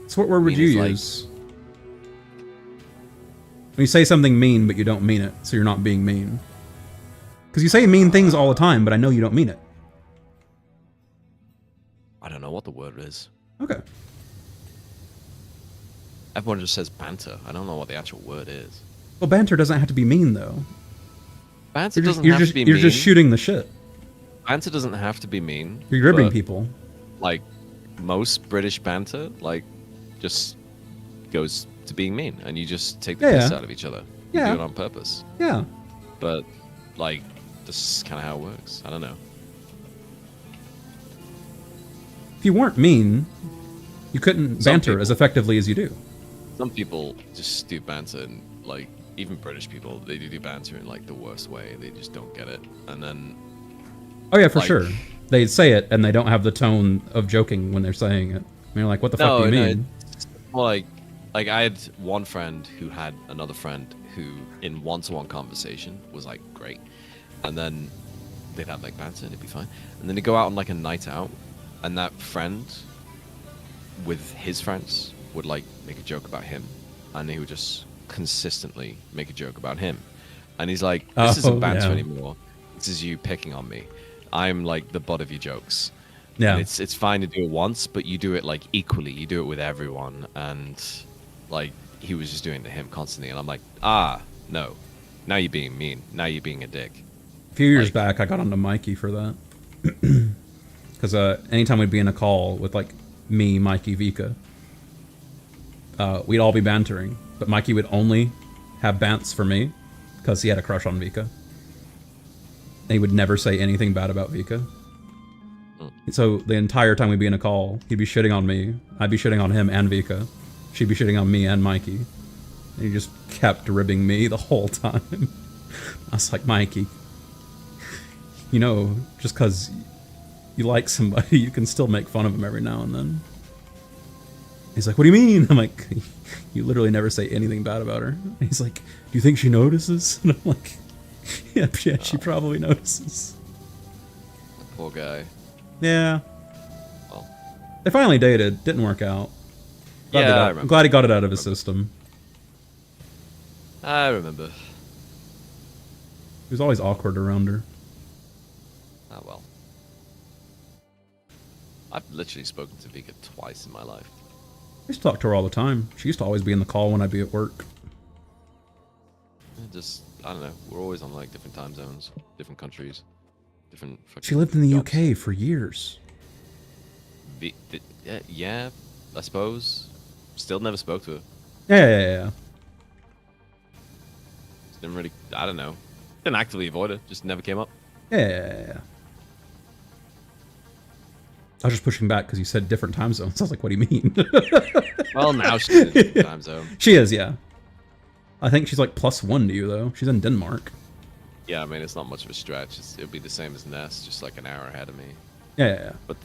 So what word would you use? When you say something mean, but you don't mean it, so you're not being mean. Because you say mean things all the time, but I know you don't mean it. I don't know what the word is. Okay. Everyone just says banter. I don't know what the actual word is. Well, banter doesn't have to be mean, though. Banter doesn't have to be mean. You're just shooting the shit. Banter doesn't have to be mean. You're ribbing people. Like, most British banter, like, just goes to being mean. And you just take the piss out of each other. You do it on purpose. Yeah. But, like, this is kind of how it works. I don't know. If you weren't mean, you couldn't banter as effectively as you do. Some people just do banter, and like even British people, they do banter in like the worst way. They just don't get it, and then. Oh yeah, for sure. They say it, and they don't have the tone of joking when they're saying it. And you're like, "What the fuck do you mean?" Well, like I had one friend who had another friend who, in one-to-one conversation, was like great, and then they'd have like banter, and it'd be fine, and then they go out on like a night out, and that friend with his friends would like make a joke about him, and he would just consistently make a joke about him, and he's like, this isn't banter anymore, this is you picking on me, I'm like the butt of your jokes. And it's fine to do it once, but you do it like equally, you do it with everyone, and like he was just doing it to him constantly, and I'm like, no, now you're being mean, now you're being a dick. A few years back I got onto Mikey for that. Because anytime we'd be in a call with like me, Mikey, Vika, we'd all be bantering, but Mikey would only have bants for me because he had a crush on Vika. And he would never say anything bad about Vika. So the entire time we'd be in a call, he'd be shitting on me, I'd be shitting on him and Vika, she'd be shitting on me and Mikey. And he just kept ribbing me the whole time. I was like, Mikey, you know, just because you like somebody, you can still make fun of them every now and then. He's like, what do you mean? I'm like, you literally never say anything bad about her. And he's like, do you think she notices? And I'm like, yeah, she probably notices. Poor guy. Yeah. Well, they finally dated. Didn't work out. I'm glad he got it out of his system. I remember. He was always awkward around her. Ah, well. I've literally spoken to Vika twice in my life. I used to talk to her all the time. She used to always be in the call when I'd be at work. Just, I don't know. We're always on like different time zones, different countries, different. She lived in the UK for years. Yeah, I suppose. Still never spoke to her. Yeah. Didn't really. I don't know. Didn't actively avoid her. Just never came up. Yeah. I was just pushing back because you said different time zones. I was like, what do you mean? Well, now she's in a different time zone. She is, yeah. I think she's like +1 to you, though. She's in Denmark. Yeah, I mean, it's not much of a stretch. It'll be the same as Ness, just like an hour ahead of me. Yeah. But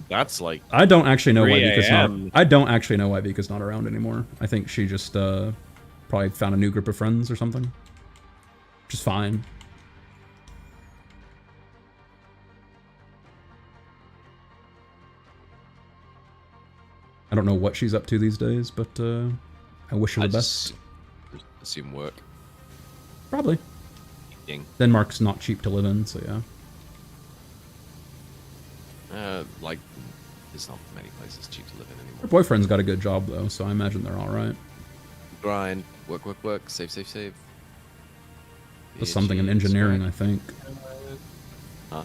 that's like. I don't actually know why Vika's not. I don't actually know why Vika's not around anymore. I think she just probably found a new group of friends or something. Which is fine. I don't know what she's up to these days, but I wish her the best. Assume work. Probably. Ding. Denmark's not cheap to live in, so yeah. Like, there's not many places cheap to live in anymore. Her boyfriend's got a good job, though, so I imagine they're alright. Grind. Work. Save. Does something in engineering, I think. Huh?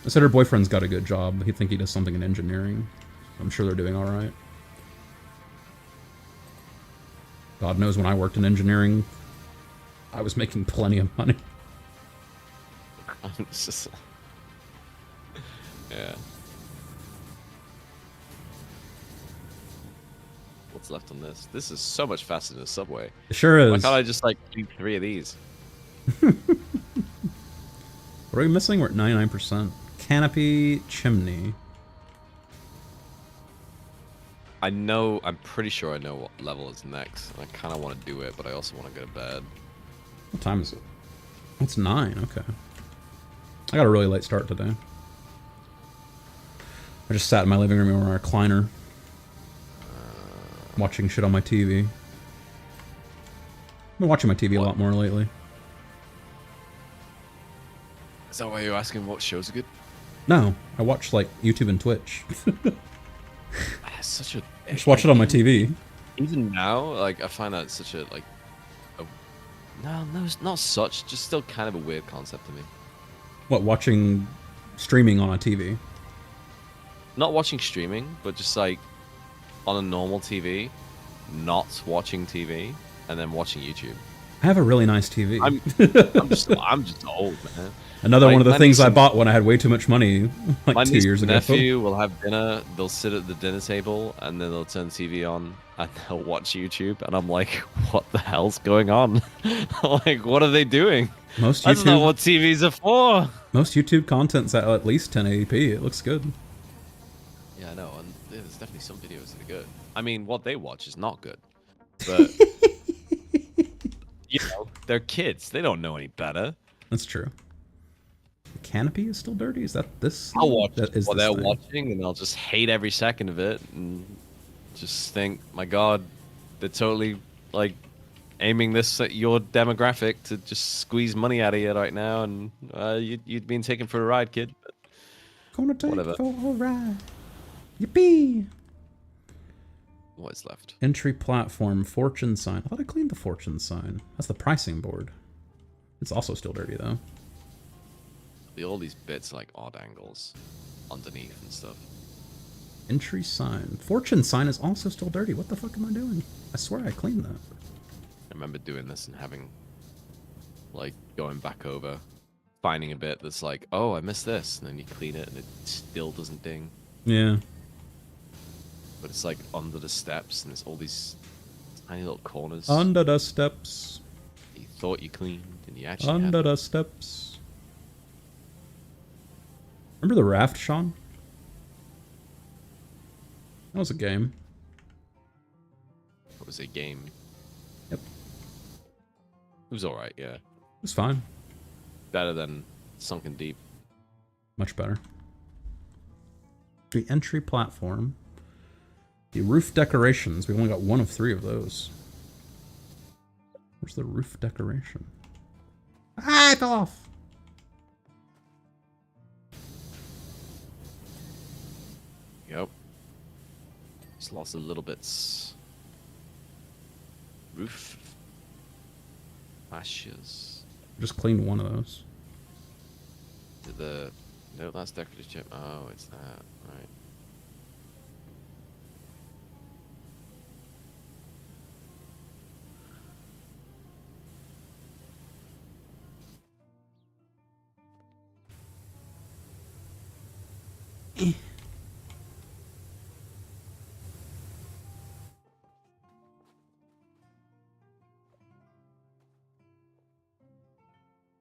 I said her boyfriend's got a good job. I think he does something in engineering. I'm sure they're doing alright. God knows when I worked in engineering, I was making plenty of money. Yeah. What's left on this? This is so much faster than a Subway. It sure is. Why can't I just like eat 3 of these? What are we missing? We're at 99%. Canopy chimney. I'm pretty sure I know what level is next. And I kind of want to do it, but I also want to go to bed. What time is it? It's 9, okay. I got a really late start today. I just sat in my living room in my recliner. Watching shit on my TV. been watching my TV a lot more lately. Is that why you're asking what shows are good? No, I watch like YouTube and Twitch. That's such a. I just watch it on my TV. Even now, like I find that such a no, it's not such. Just still kind of a weird concept to me. What, watching streaming on a TV? Not watching streaming, but just like on a normal TV, not watching TV, and then watching YouTube. I have a really nice TV. I'm just old, man. Another one of the things I bought when I had way too much money, like 2 years ago. My nephew will have dinner. They'll sit at the dinner table, and then they'll turn TV on, and they'll watch YouTube. And I'm like, what the hell's going on? Like, what are they doing? That's not what TVs are for. Most YouTube content's at least 1080p. It looks good. Yeah, I know. And there's definitely some videos that are good. I mean, what they watch is not good. But, you know, they're kids. They don't know any better. That's true. The canopy is still dirty? Is that this? I'll watch what they're watching, and I'll just hate every second of it, and just think, my God, they're totally, like, aiming this at your demographic to just squeeze money out of you right now, and you'd been taken for a ride, kid. Gonna take for a ride. Yippee! What is left? Entry platform, fortune sign. I thought I cleaned the fortune sign. That's the pricing board. It's also still dirty, though. All these bits are like odd angles underneath and stuff. Entry sign. Fortune sign is also still dirty. What the fuck am I doing? I swear I cleaned that. I remember doing this and having, like, going back over, finding a bit that's like, oh, I missed this, and then you clean it and it still doesn't ding. Yeah. But it's like under the steps, and there's all these tiny little corners. Under the steps. You thought you cleaned, and you actually Under the steps. Remember the raft, Sean? That was a game. It was a game. Yep. It was alright, yeah. It was fine. Better than Sunken Deep. Much better. The entry platform. The roof decorations. We only got one of 3 of those. Where's the roof decoration? Ah, it fell off! Yep. Just lots of little bits. Roof. Ashes. Just cleaned one of those. No, that's decorative chip. Oh, it's that. Right.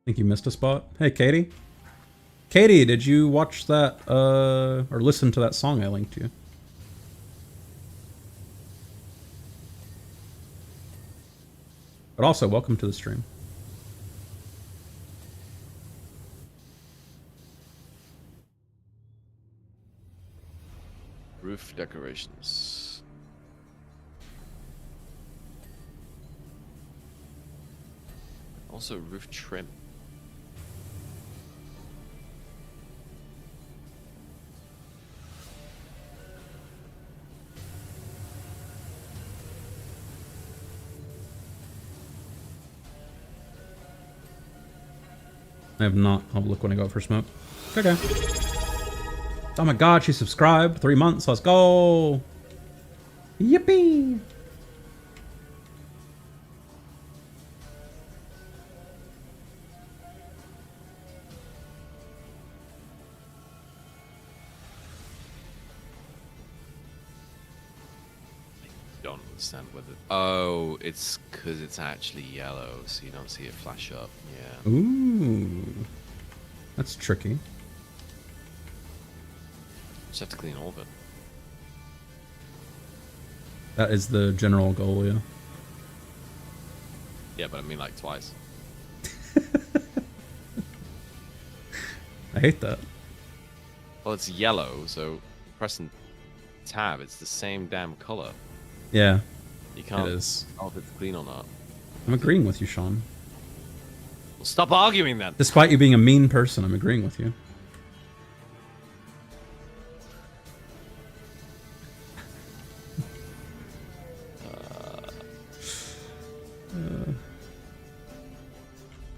Think you missed a spot? Hey, Katie. Katie, did you watch that, or listen to that song I linked you? But also, welcome to the stream. Roof decorations. Also roof trim. I have not. I'll look when I go out for smoke. Okay. Oh my god, she subscribed. 3 months. Let's go. Yippee. Don't understand whether. Oh, it's because it's actually yellow, so you don't see it flash up. Yeah. Ooh. That's tricky. Just have to clean all of it. That is the general goal, yeah. Yeah, but I mean like twice. I hate that. Well, it's yellow, so pressing tab, it's the same damn color. Yeah. You can't it is. tell if it's clean or not. I'm agreeing with you, Sean. Well, stop arguing then. Despite you being a mean person, I'm agreeing with you.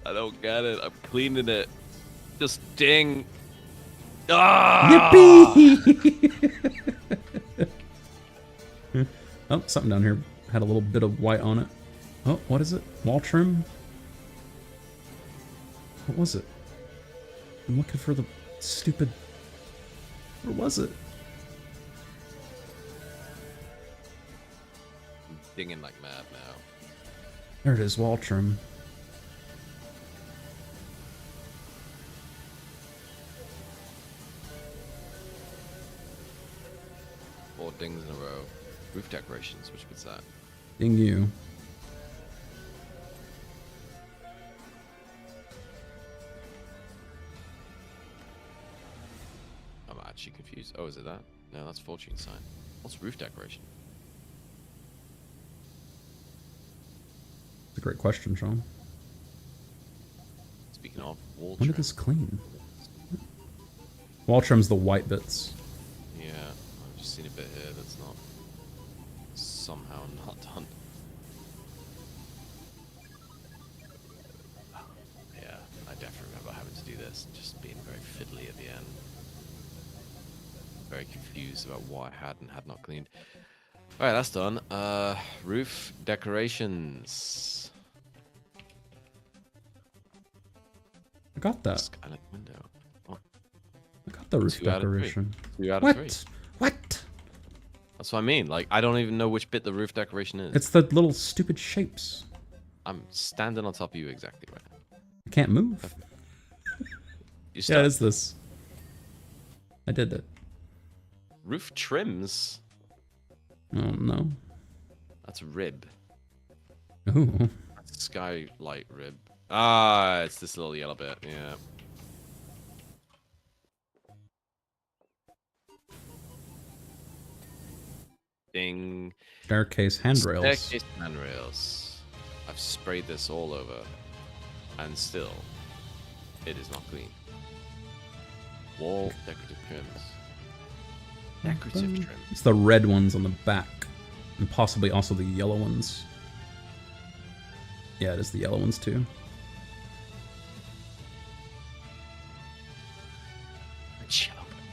I don't get it. I'm cleaning it. Just ding. Ah! Yippee! Oh, something down here had a little bit of white on it. Oh, what is it? Wall trim? What was it? I'm looking for the stupid... Where was it? I'm dinging like mad now. There it is, wall trim. Four dings in a row. Roof decorations, which bit's that? Ding you. I'm actually confused. Oh, is it that? No, that's fortune sign. What's roof decoration? That's a great question, Sean. Speaking of wall When trim. did this clean? Wall trim's the white bits. Yeah, I've just seen a bit here that's not somehow not done. Yeah, I definitely remember having to do this, just being very fiddly at the end. Very confused about what I had and had not cleaned. Alright, that's done. Roof decorations. I got that. Skylight window. Oh, I got the roof 2 out of 3. decoration. 2 out of What? 3. What? That's what I mean. Like, I don't even know which bit the roof decoration is. It's the little stupid shapes. I'm standing on top of you exactly right now. I can't move. You Yeah, stuck. it is this. I did it. Roof trims? Oh, no. That's rib. Ooh. That's skylight rib. Ah, it's this little yellow bit. Yeah. Ding. Staircase handrails. Staircase handrails. I've sprayed this all over, and still, it is not clean. Wall decorative trims. Decorative trim. It's the red ones on the back. And possibly also the yellow ones. Yeah, it is the yellow ones too.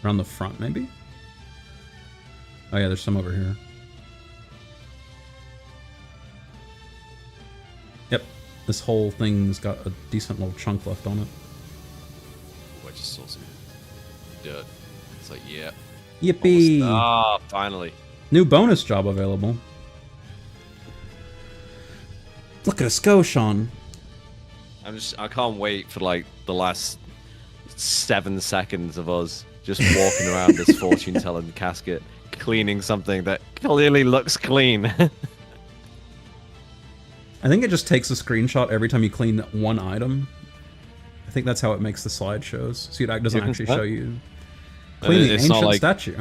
Around the front, maybe? Oh yeah, there's some over here. Yep, this whole thing's got a decent little chunk left on it. Oh, I just saw some dirt. It's like, yeah. Yippee! Ah, finally. New bonus job available. Look at us go, Sean. I can't wait for like the last 7 seconds of us just walking around this fortune telling casket, cleaning something that clearly looks clean. I think it just takes a screenshot every time you clean one item. I think that's how it makes the slideshows. See, it doesn't actually show you. Clean the ancient statue.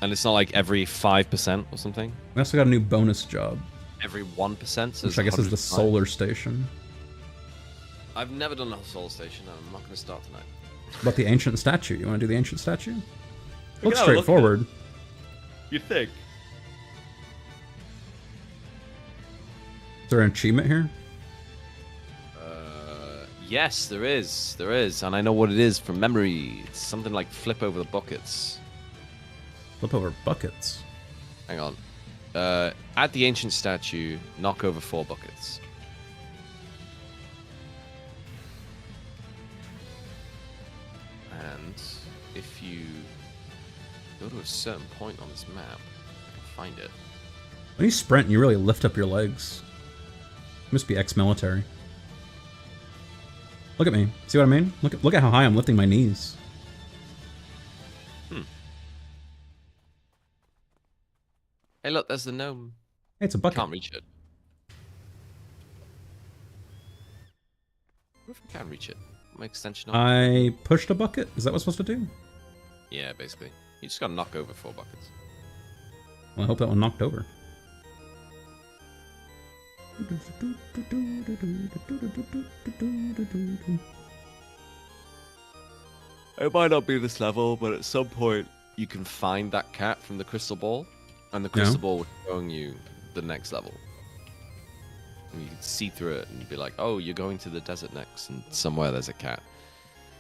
And it's not like every 5% or something? We also got a new bonus job. Every 1%? So which I guess is the solar station. I've never done a solar station, and I'm not going to start tonight. But the ancient statue. You want to do the ancient statue? Looks have a look straightforward. You think? Is there an achievement here? Yes, there is. There is. And I know what it is from memory. It's something like flip over the buckets. Flip over buckets. Hang on. At the ancient statue, knock over 4 buckets. And if you go to a certain point on this map, I can find it. When you sprint, you really lift up your legs. You must be ex-military. Look at me. See what I mean? Look at how high I'm lifting my knees. Hey, look, there's the gnome. Hey, it's a bucket. Can't reach it. What if I can reach it? My extension on? I pushed a bucket. Is that what I'm supposed to do? Yeah, basically. You just gotta knock over 4 buckets. Well, I hope that one knocked over. It might not be this level, but at some point you can find that cat from the crystal ball, and the crystal ball will showing you the next level. And you can see through it and be like, oh, you're going to the desert next, and somewhere there's a cat.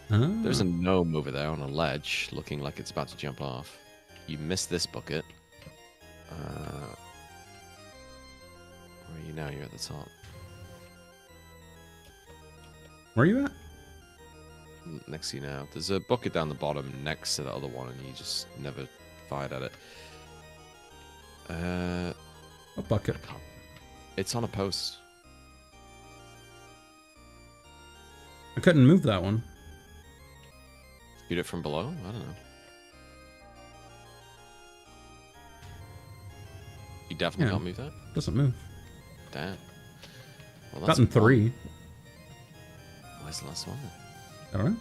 There's a gnome over there on a ledge, looking like it's about to jump off. You missed this bucket. Where are you now? You're at the top. Where are you at? Next to you now. There's a bucket down the bottom next to the other one, and you just never fired at it. A bucket. It's on a post. I couldn't move that one. Shoot it from below? I don't know. You definitely can't move that? Doesn't move. Damn. Well, Gotten 3. Where's the last one? I don't know.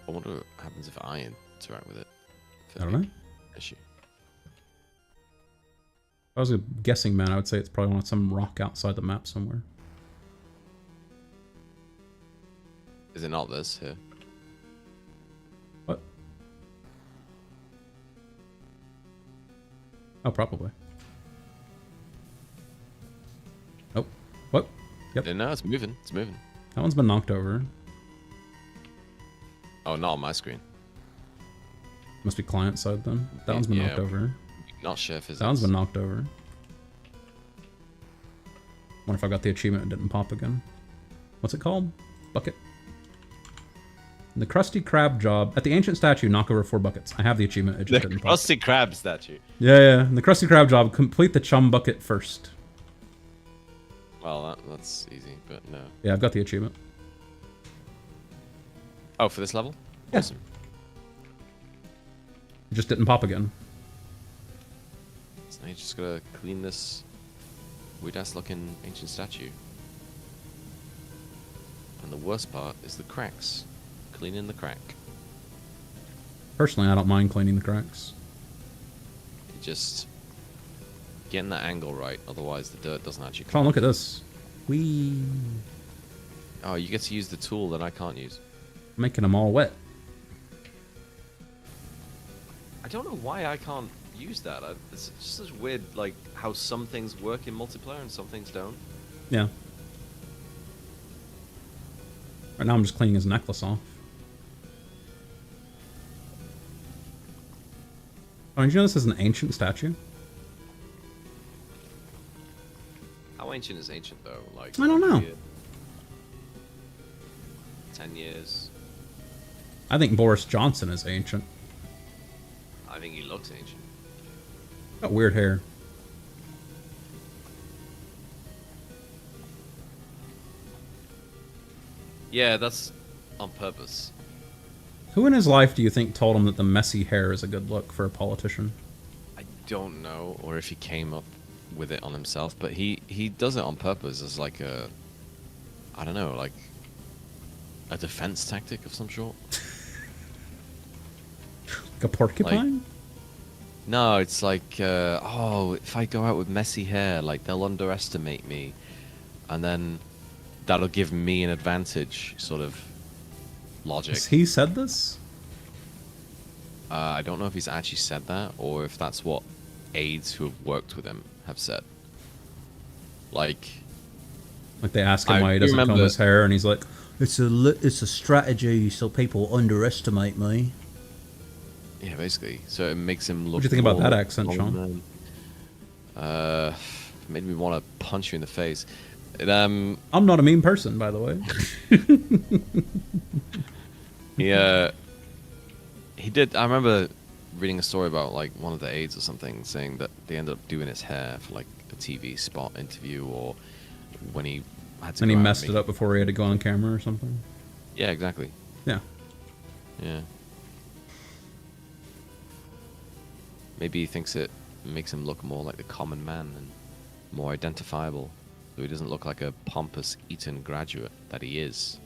I wonder what happens if I interact with it. I don't know. Issue. If I was a guessing man, I would say it's probably on some rock outside the map somewhere. Is it not this here? What? Oh, probably. Oh, what? Yep. No, it's moving. It's moving. That one's been knocked over. Oh, not on my screen. Must be client side then. That one's been knocked over. Not share physics. That one's been knocked over. Wonder if I got the achievement and didn't pop again. What's it called? Bucket. The Krusty Krab job. At the ancient statue, knock over 4 buckets. I have the achievement, it just didn't pop. Krusty Krab statue. Yeah. The Krusty Krab job, complete the chum bucket first. Well, that's easy, but no. Yeah, I've got the achievement. Oh, for this level? Yeah. Awesome. It just didn't pop again. So now you just gotta clean this weird-ass looking ancient statue. And the worst part is the cracks. Cleaning the crack. Personally, I don't mind cleaning the cracks. You just getting that angle right, otherwise the dirt doesn't actually come Come on, look at this. Whee! Oh, you get to use the tool that I can't use. Making them all wet. I don't know why I can't use that. It's just such weird, like, how some things work in multiplayer and some things don't. Yeah. Right now I'm just cleaning his necklace off. Oh, did you know this is an ancient statue? How ancient is ancient, though? Like, I don't know. 10 years. I think Boris Johnson is ancient. I think he looks ancient. Got weird hair. Yeah, that's on purpose. Who in his life do you think told him that the messy hair is a good look for a politician? I don't know, or if he came up with it on himself, but he does it on purpose as like a, I don't know, like a defense tactic of some sort. Like a porcupine? Like, no, it's like, oh, if I go out with messy hair, like they'll underestimate me, and then that'll give me an advantage, sort of logic. Has he said this? I don't know if he's actually said that, or if that's what aides who have worked with him have said. Like they ask him why he doesn't comb his hair, and he's like, it's a strategy so people underestimate me. Yeah, basically. So it makes him look. What do you think about that accent, Sean? Made me want to punch you in the face. I'm not a mean person, by the way. He did. I remember reading a story about like one of the aides or something saying that they ended up doing his hair for like a TV spot interview, or when he had to. And he messed it up before he had to go on camera or something. Yeah, exactly. Yeah. Yeah. Maybe he thinks it makes him look more like the common man and more identifiable, so he doesn't look like a pompous Eton graduate that he is.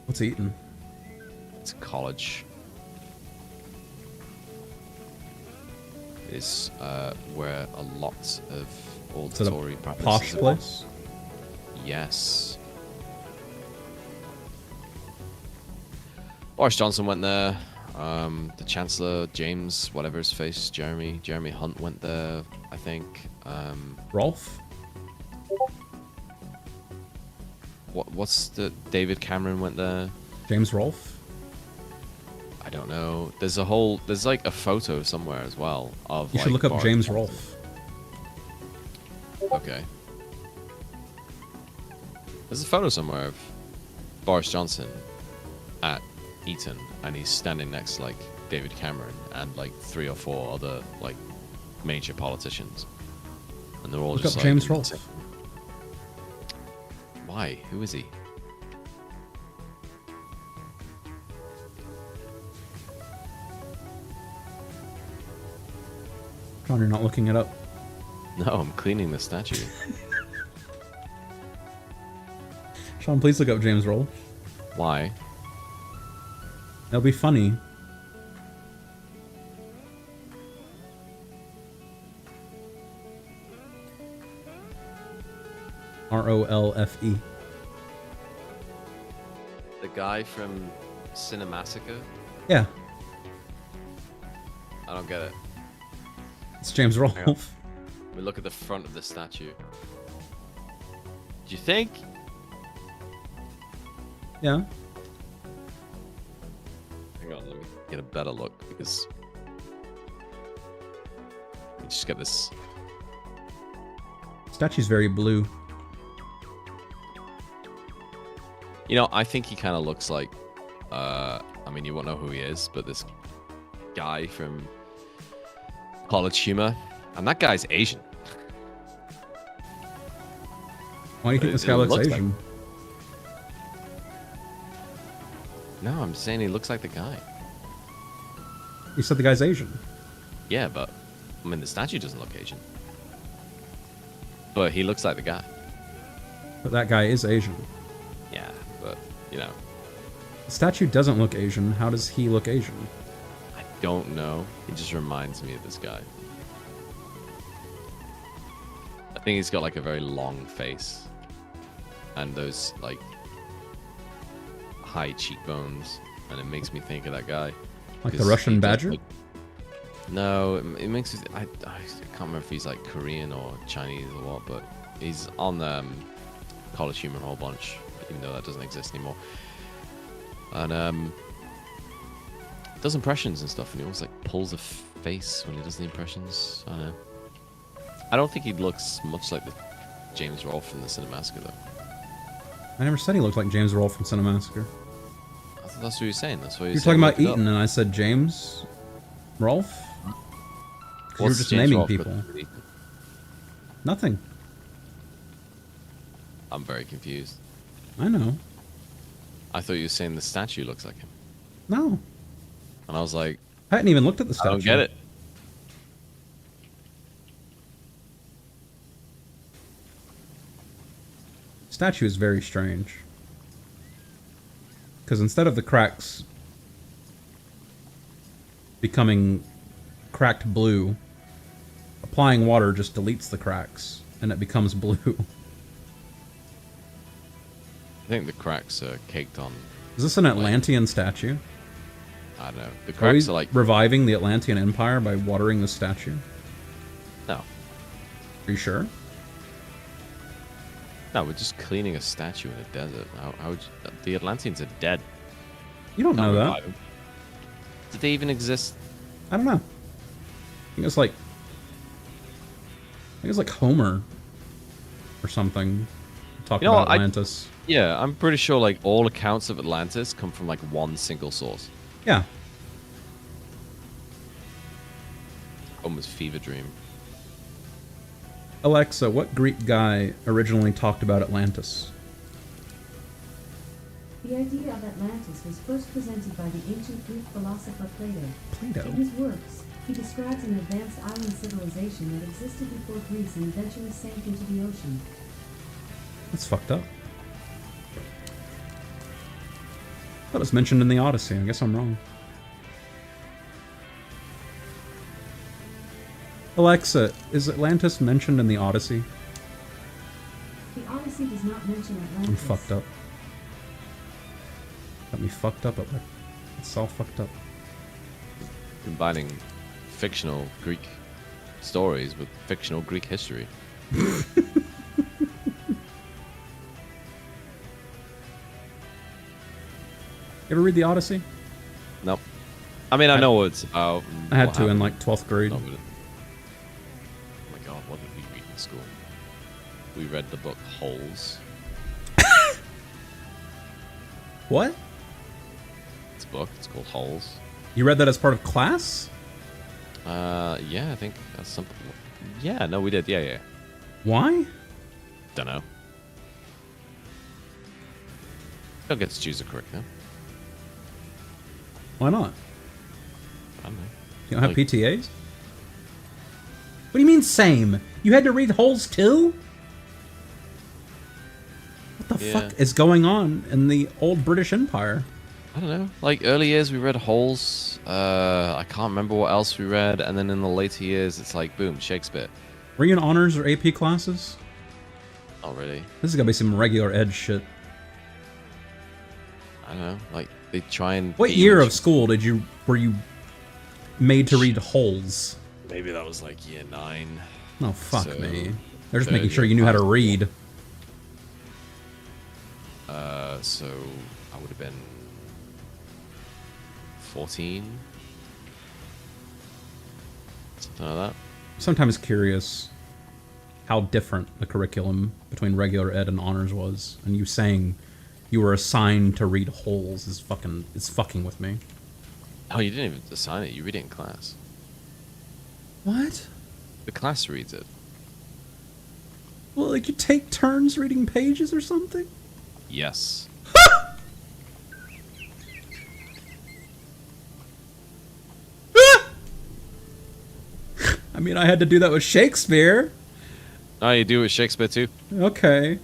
What's Eton? It's college. Is where a lot of all the Tory practices. Posh place? Yes. Boris Johnson went there. The Chancellor, James, whatever his face, Jeremy Hunt went there, I think. Rolf? What's the... David Cameron went there. James Rolfe? I don't know. There's like a photo somewhere as well of You should look up James Rolfe. Okay. There's a photo somewhere of Boris Johnson at Eton, and he's standing next to like David Cameron and like 3 or 4 other like major politicians, and they're all Look just up like, James Rolfe. Why? Who is he? John, you're not looking it up. No, I'm cleaning the statue. Sean, please look up James Rolfe. Why? That'll be funny. Rolfe. The guy from Cinemassacre? Yeah, I don't get it. it's James Hang on. Rolfe. We look at the front of the statue. Do you think? Yeah. Hang on, let me get a better look because you just get this. Statue's very blue. You know, I think he kind of looks like. I mean, you won't know who he is, but this guy from College Humor, and that guy's Asian. Why do you think this guy looks Asian? No, I'm saying he looks like the guy. You said the guy's Asian. Yeah, but I mean, the statue doesn't look Asian, but he looks like the guy. But that guy is Asian. Yeah, but you know, The statue doesn't look Asian. How does he look Asian? I don't know. He just reminds me of this guy. I think he's got like a very long face and those like high cheekbones, and it makes me think of that guy. Like the 'Cause Russian he does badger? look- No, it makes me. I can't remember if he's like Korean or Chinese or what, but he's on College Humor a whole bunch, even though that doesn't exist anymore. And does impressions and stuff, and he always like pulls a face when he does the impressions. I don't know. I don't think he looks much like the James Rolfe from the Cinemassacre though. I never said he looked like James Rolfe from Cinemassacre. I thought that's what you're saying. That's what You're talking about Eaton, and I said James Rolfe? 'Cause you were just naming people. Nothing. I'm very confused. I know. I thought you were saying the statue looks like him, No. and I was like, I hadn't even looked at the statue. I don't get it. Statue is very strange. Because instead of the cracks becoming cracked blue, applying water just deletes the cracks, and it becomes blue. I think the cracks are caked on. Is this an Atlantean statue? I don't know. The Are we cracks are like reviving the Atlantean Empire by watering the statue? no, Are you sure? no. We're just cleaning a statue in a desert. How would the Atlanteans are dead? You don't know Can't that. revive 'em. Did they even exist? I don't know. I think it's like Homer or something. Talking You know about what, Atlantis. Yeah, I'm pretty sure like all accounts of Atlantis come from like one single source. Yeah. Homer's fever dream. Alexa, what Greek guy originally talked about Atlantis? The idea of Atlantis was first presented by the ancient Greek philosopher Plato. Plato. In his works, he describes an advanced island civilization that existed before Greece and eventually sank into the ocean. That's fucked up. That was mentioned in the Odyssey. I guess I'm wrong. Alexa, is Atlantis mentioned in the Odyssey? The Odyssey Odyssey does not mention Atlantis. I'm fucked up. Got me fucked up. It's all fucked up. Combining fictional Greek stories with fictional Greek history. You ever read the Odyssey? Nope. I mean, I know what it's about. I had to in like 12th grade. Oh my god, what did we read in school? We read the book Holes. What? It's a book. It's called Holes. You read that as part of class? Yeah, I think that's something. Yeah, no, we did. Yeah. Why? Don't know. Don't get to choose a curriculum. Why not? I don't know. You don't have Like- PTAs? What do you mean same? You had to read Holes too? What the Yeah. fuck is going on in the old British Empire? I don't know. Like early years, we read Holes. I can't remember what else we read, and then in the later years, it's like boom, Shakespeare. Were you in honors or AP classes? Not really. This is gonna be some regular ed shit. I don't know. Like they try and. What get you year in- of school were you made to read Holes? Maybe that was like year 9. Oh fuck So, me. They're just third making sure year you knew how to class. read. So I would have been 14, something like that. Sometimes curious how different the curriculum between regular ed and honors was, and you saying you were assigned to read Holes is fucking with me. Oh, you didn't even assign it. You read it in class. What? The class reads it. Well, like you take turns reading pages or something? Yes. I mean, I had to do that with Shakespeare. Oh, you do it with Shakespeare too? Okay.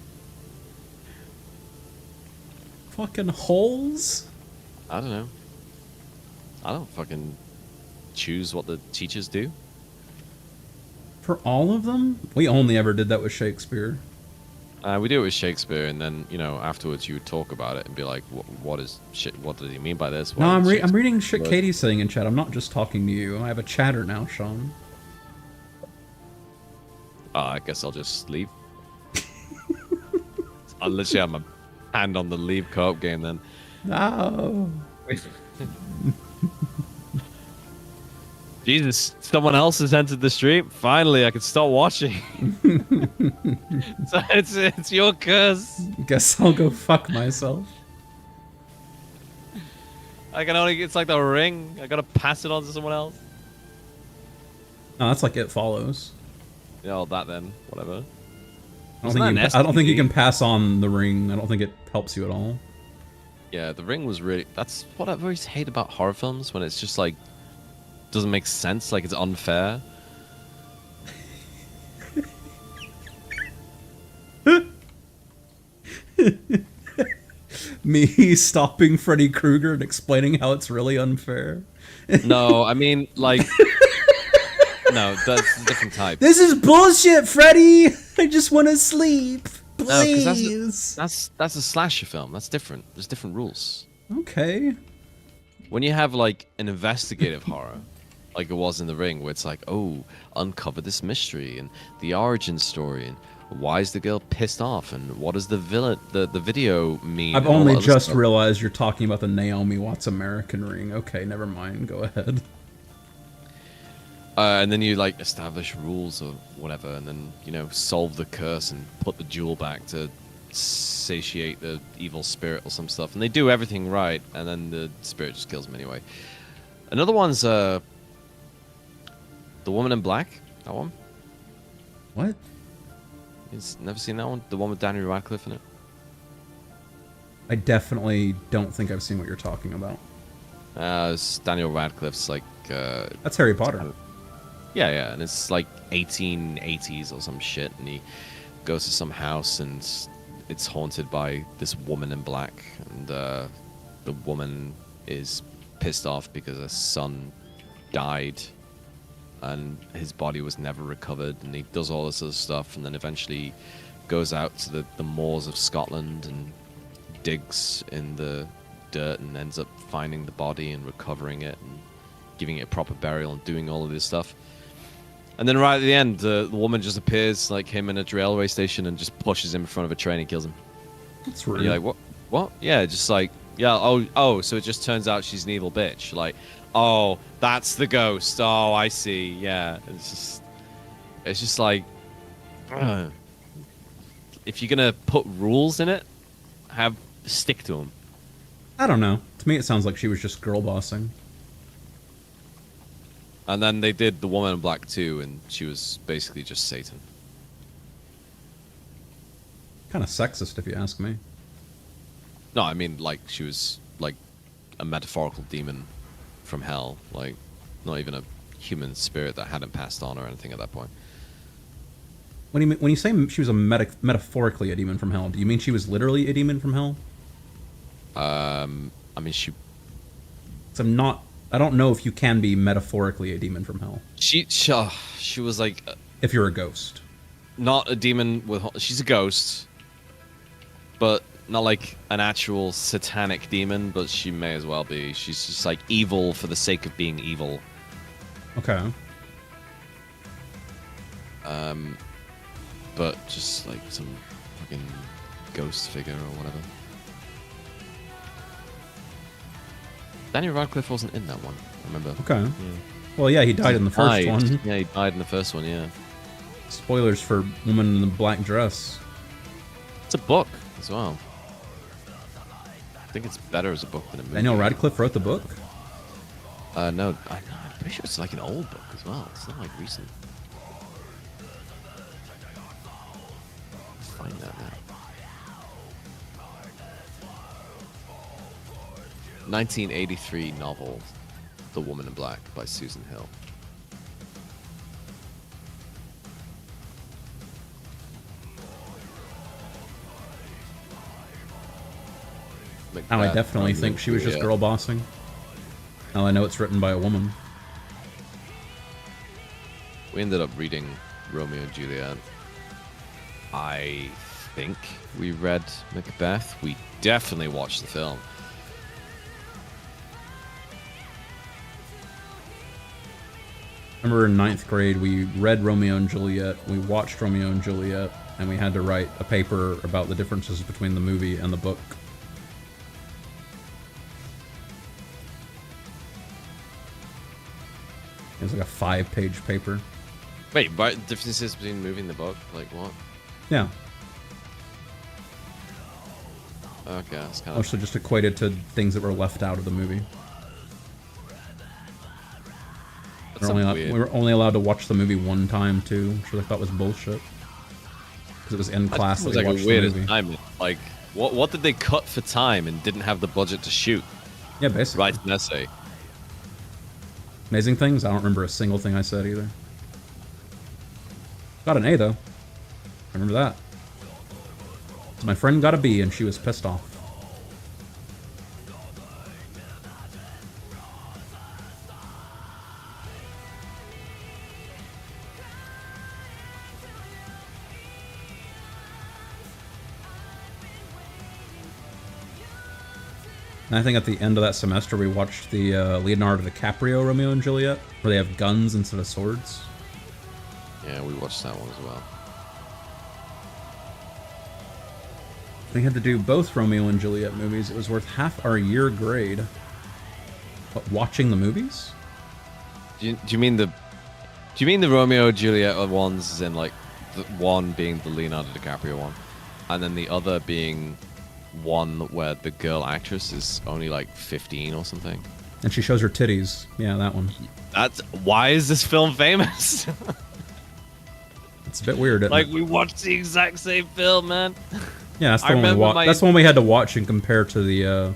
Fucking Holes? I don't know. I don't fucking choose what the teachers do. For all of them? We only ever did that with Shakespeare. We do it with Shakespeare, and then afterwards you would talk about it and be like, "What is shit? What does he mean by this?" What No, I'm is reading Shakespeare- shit Katie's saying in chat. I'm not just talking to you. I have a chatter now, Sean. I guess I'll just leave. I'll literally have my hand on the leave co-op game then. No. Jesus, someone else has entered the stream. Finally, I can stop watching. So it's your curse. Guess I'll go fuck myself. I can only. It's like the ring. I gotta pass it on to someone else. No, that's like It Follows. That then. Whatever. I don't think you can pass on the ring. I don't think it helps you at all. Yeah, the ring was really. That's what I always hate about horror films, when it's just like doesn't make sense, like it's unfair. Me stopping Freddy Krueger and explaining how it's really unfair. No, I mean like. No, that's a different type. This is bullshit, Freddy! I just want to sleep. No, 'cause Please. that's a slasher film. That's different. There's different rules. Okay. When you have like an investigative horror, like it was in The Ring, where it's like, oh, uncover this mystery and the origin story, and why is the girl pissed off, and what does the video mean? I've and all only that other just stuff. realized you're talking about the Naomi Watts American ring. Okay, never mind. Go ahead. And then you like establish rules or whatever, and then solve the curse and put the jewel back to satiate the evil spirit or some stuff. And they do everything right, and then the spirit just kills them anyway. Another one's The Woman in Black. That one. What? You've never seen that one? The one with Daniel Radcliffe in it. I definitely don't think I've seen what you're talking about. It's Daniel Radcliffe's like. That's Harry Potter. Yeah, and it's like 1880s or some shit, and he goes to some house, and it's haunted by this woman in black, and the woman is pissed off because her son died, and his body was never recovered, and he does all this other stuff, and then eventually goes out to the moors of Scotland and digs in the dirt and ends up finding the body and recovering it and giving it a proper burial and doing all of this stuff. And then right at the end, the woman just appears like him in a railway station and just pushes him in front of a train and kills him. That's rude. And you're like, what? What? Yeah, just like, yeah, oh, so it just turns out she's an evil bitch. Like, oh, that's the ghost. Oh, I see. Yeah, it's just like, if you're gonna put rules in it, stick to them. I don't know. To me, it sounds like she was just girl bossing. And then they did The Woman in Black 2, and she was basically just Satan. Kind of sexist, if you ask me. No, I mean, like, she was, like, a metaphorical demon from hell. Like, not even a human spirit that hadn't passed on or anything at that point. When you say she was metaphorically a demon from hell, do you mean she was literally a demon from hell? I mean, she... I don't know if you can be metaphorically a demon from hell. She was, like... If you're a ghost. Not a demon with... She's a ghost. But not, like, an actual satanic demon, but she may as well be. She's just, like, evil for the sake of being evil. Okay. But just, like, some fucking ghost figure or whatever. Daniel Radcliffe wasn't in that one, I remember. Okay. Yeah. Well, yeah, he died in the first one. Yeah, he died in the first one, yeah. Spoilers for Woman in the Black Dress. It's a book as well. I think it's better as a book than a movie. Daniel Radcliffe wrote the book? No, I'm pretty sure it's like an old book as well. It's not like recent. Let's find that now. 1983 novel, The Woman in Black by Susan Hill. Now I definitely think she was just girl bossing. Now I know it's written by a woman. We ended up reading Romeo and Juliet. I think we read Macbeth. We definitely watched the film. Remember in 9th grade, we read Romeo and Juliet, we watched Romeo and Juliet, and we had to write a paper about the differences between the movie and the book. It was like a 5-page paper. Wait, but differences between the movie and the book? Like what? Yeah. Okay, that's kind of... Mostly just equated to things that were left out of the movie. We were only allowed to watch the movie one time too, which I thought was bullshit. Because it was in class that we watched the movie. Time. Like, what did they cut for time and didn't have the budget to shoot? Yeah, basically. Write an essay. Amazing Things? I don't remember a single thing I said either. Got an A though. I remember that. So my friend got a B and she was pissed off. And I think at the end of that semester we watched the Leonardo DiCaprio Romeo and Juliet, where they have guns instead of swords. Yeah, we watched that one as well. We had to do both Romeo and Juliet movies. It was worth half our year grade. But watching the movies? Do you mean the Romeo and Juliet ones, as in like the one being the Leonardo DiCaprio one, and then the other being one where the girl actress is only like 15 or something? And she shows her titties. Yeah, that one. Why is this film famous? It's a bit weird, isn't like it? we watched the exact same film, man. Yeah, that's the one we watched. That's the one we had to watch and compare to the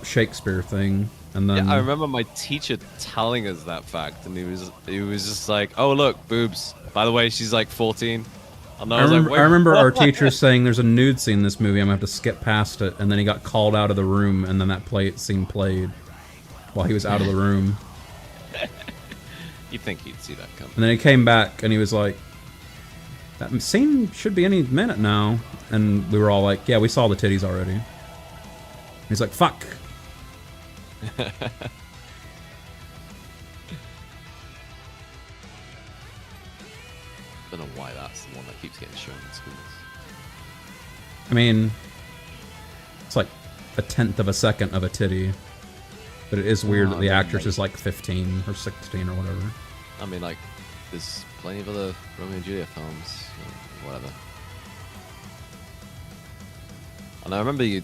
Shakespeare thing. And then I remember my teacher telling us that fact, and he was just like, "Oh look, boobs. By the way, she's like 14." And I remember our teacher saying, "There's a nude scene in this movie. I'm gonna have to skip past it." And then he got called out of the room, and then that scene played while he was out of the room. You'd think he'd see that coming. And then he came back, and he was like, That scene should be any minute now. And we were all like, yeah, we saw the titties already. He's like, fuck. Don't know why that's the one that keeps getting shown in schools. I mean, it's like 1/10 of a second of a titty. But it is weird that the actress is like 15 or 16 or whatever. I mean, like, there's plenty of other Romeo and Juliet films, or whatever. And I remember you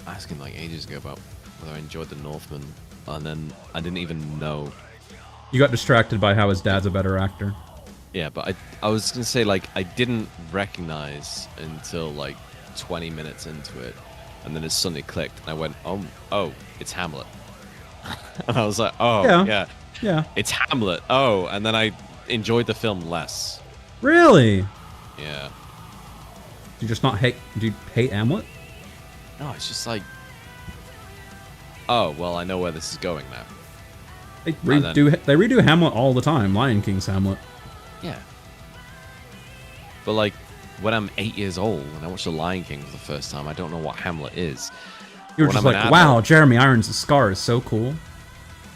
asking like ages ago about whether I enjoyed The Northman, and then I didn't even know. You got distracted by how his dad's a better actor. Yeah, but I was gonna say, like, I didn't recognize until like 20 minutes into it, and then it suddenly clicked, and I went, oh, it's Hamlet. And I was like, oh, yeah, it's Hamlet. Oh, and then I enjoyed the film less. Really? Yeah. Do you just not hate? Do you hate Hamlet? No, it's just like, oh, well, I know where this is going now. They redo Hamlet all the time. Lion King's Hamlet. Yeah. But like, when I'm 8 years old and I watch The Lion King for the first time, I don't know what Hamlet is. You were just like, wow, Jeremy Irons' scar is so cool.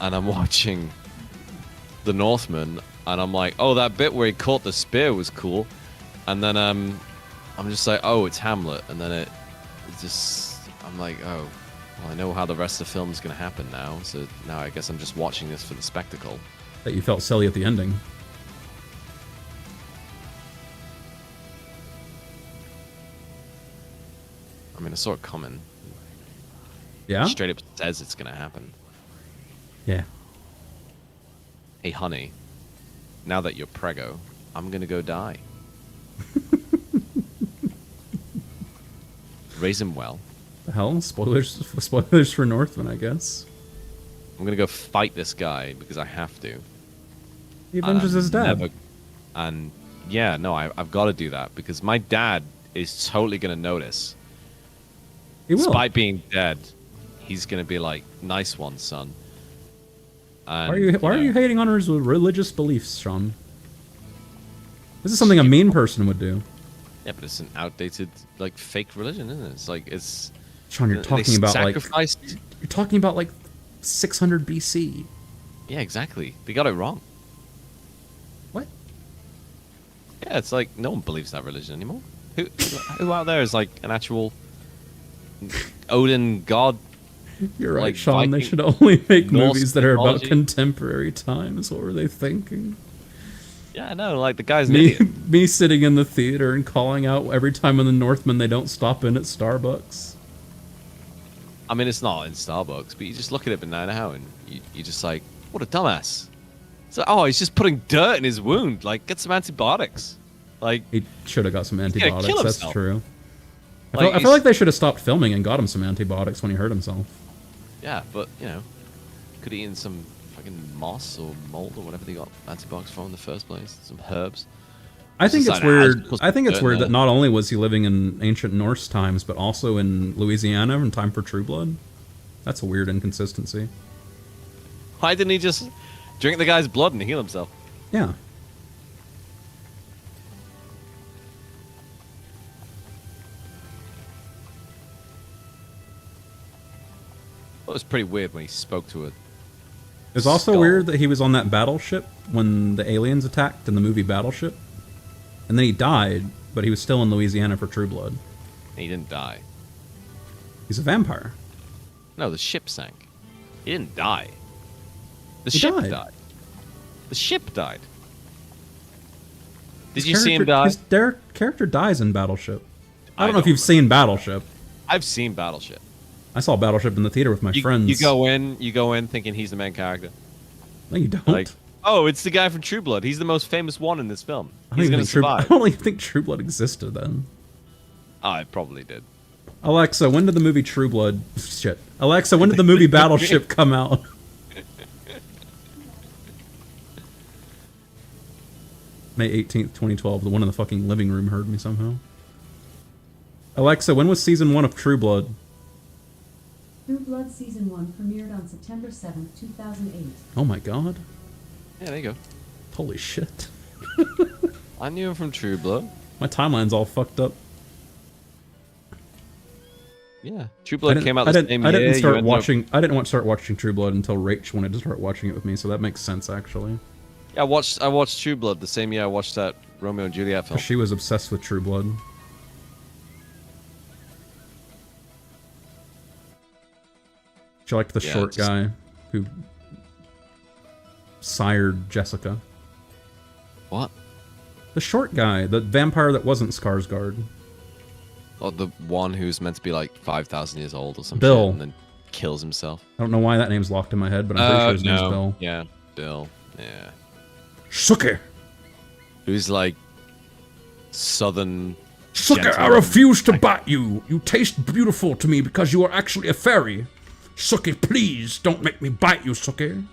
And I'm watching The Northman, and I'm like, oh, that bit where he caught the spear was cool. And then I'm just like, oh, it's Hamlet. And then I'm like, oh, well, I know how the rest of the film is going to happen now. So now I guess I'm just watching this for the spectacle. That you felt silly at the ending. I mean, I saw it coming. Yeah? Straight up says it's going to happen. Yeah. Hey, honey, now that you're preggo, I'm going to go die. Raise him well. The hell? Spoilers for Northman, I guess. I'm going to go fight this guy because I have to. He avenges his dad. And yeah, no, I've got to do that because my dad is totally going to notice. He will. Despite being dead, he's going to be like, nice one, son. And, why are you hating on his religious beliefs, Sean? This is something a mean person would do. Yeah, but it's an outdated, like, fake religion, isn't it? It's like, it's... Sean, you're talking about, sacrificed. like... You're talking about, like, 600 BC. Yeah, exactly. They got it wrong. What? Yeah, it's like, no one believes that religion anymore. Who out there is, like, an actual Odin god? You're right, like, Sean. Viking, they should only make Norse movies that are about mythology. contemporary times. What were they thinking? Yeah, I know. Like, the guy's an idiot. Me sitting in the theater and calling out every time in The Northman they don't stop in at Starbucks. I mean, it's not in Starbucks, but you just look at it now and you're just like, what a dumbass. So, oh, he's just putting dirt in his wound. Like, get some antibiotics. Like, He should have got some gonna antibiotics. kill That's himself. true. Like, I feel like they should have stopped filming and got him some antibiotics when he hurt himself. yeah, but, you know, could have eaten some fucking moss or mold or whatever they got antibiotics from in the first place. Some herbs. I think it's Society weird. has I think it's dirt weird there. that not only was he living in ancient Norse times, but also in Louisiana in time for True Blood. That's a weird inconsistency. Why didn't he just drink the guy's blood and heal himself? Yeah. It was pretty weird when he spoke to it. It's also Skull. weird that he was on that battleship when the aliens attacked in the movie Battleship. And then he died, but he was still in Louisiana for True Blood. He didn't die. He's a vampire. No, the ship sank. He didn't die. The He ship died. died. The ship died. Did you see him die? His character dies in Battleship. I don't know if don't you've seen Battleship. I've seen Battleship. I saw Battleship in the theater with my friends. You go in thinking he's the main character. No, you don't. Like, oh, it's the guy from True Blood. He's the most famous one in this film. I don't He's even gonna think True- survive. I don't even think True Blood existed then. Oh, it probably did. Alexa, when did the movie True Blood... Shit. Alexa, when did the movie Battleship come out? May 18th, 2012. The one in the fucking living room heard me somehow. Alexa, when was season 1 of True Blood? True Blood Season 1 premiered on September 7th, 2008. Oh my god. Yeah, there you go. Holy shit. I knew him from True Blood. My timeline's all fucked up. Yeah, True Blood came out the same year. I didn't start watching. I didn't want to start watching True Blood until Rach wanted to start watching it with me, so that makes sense actually. Yeah, I watched True Blood the same year I watched that Romeo and Juliet film. She was obsessed with True Blood. She liked the short guy who sired Jessica. What? The short guy, the vampire that wasn't Skarsgård. Oh, the one who's meant to be like 5,000 years old or something, Bill. and then kills himself. I don't know why that name's locked in my head, but I'm pretty sure his name's Bill. Yeah, Bill. Yeah. Suki! Who's like southern. Suki, I refuse to bite you. You taste beautiful to me because you are actually a fairy. Suki, please don't make me bite you, Suki.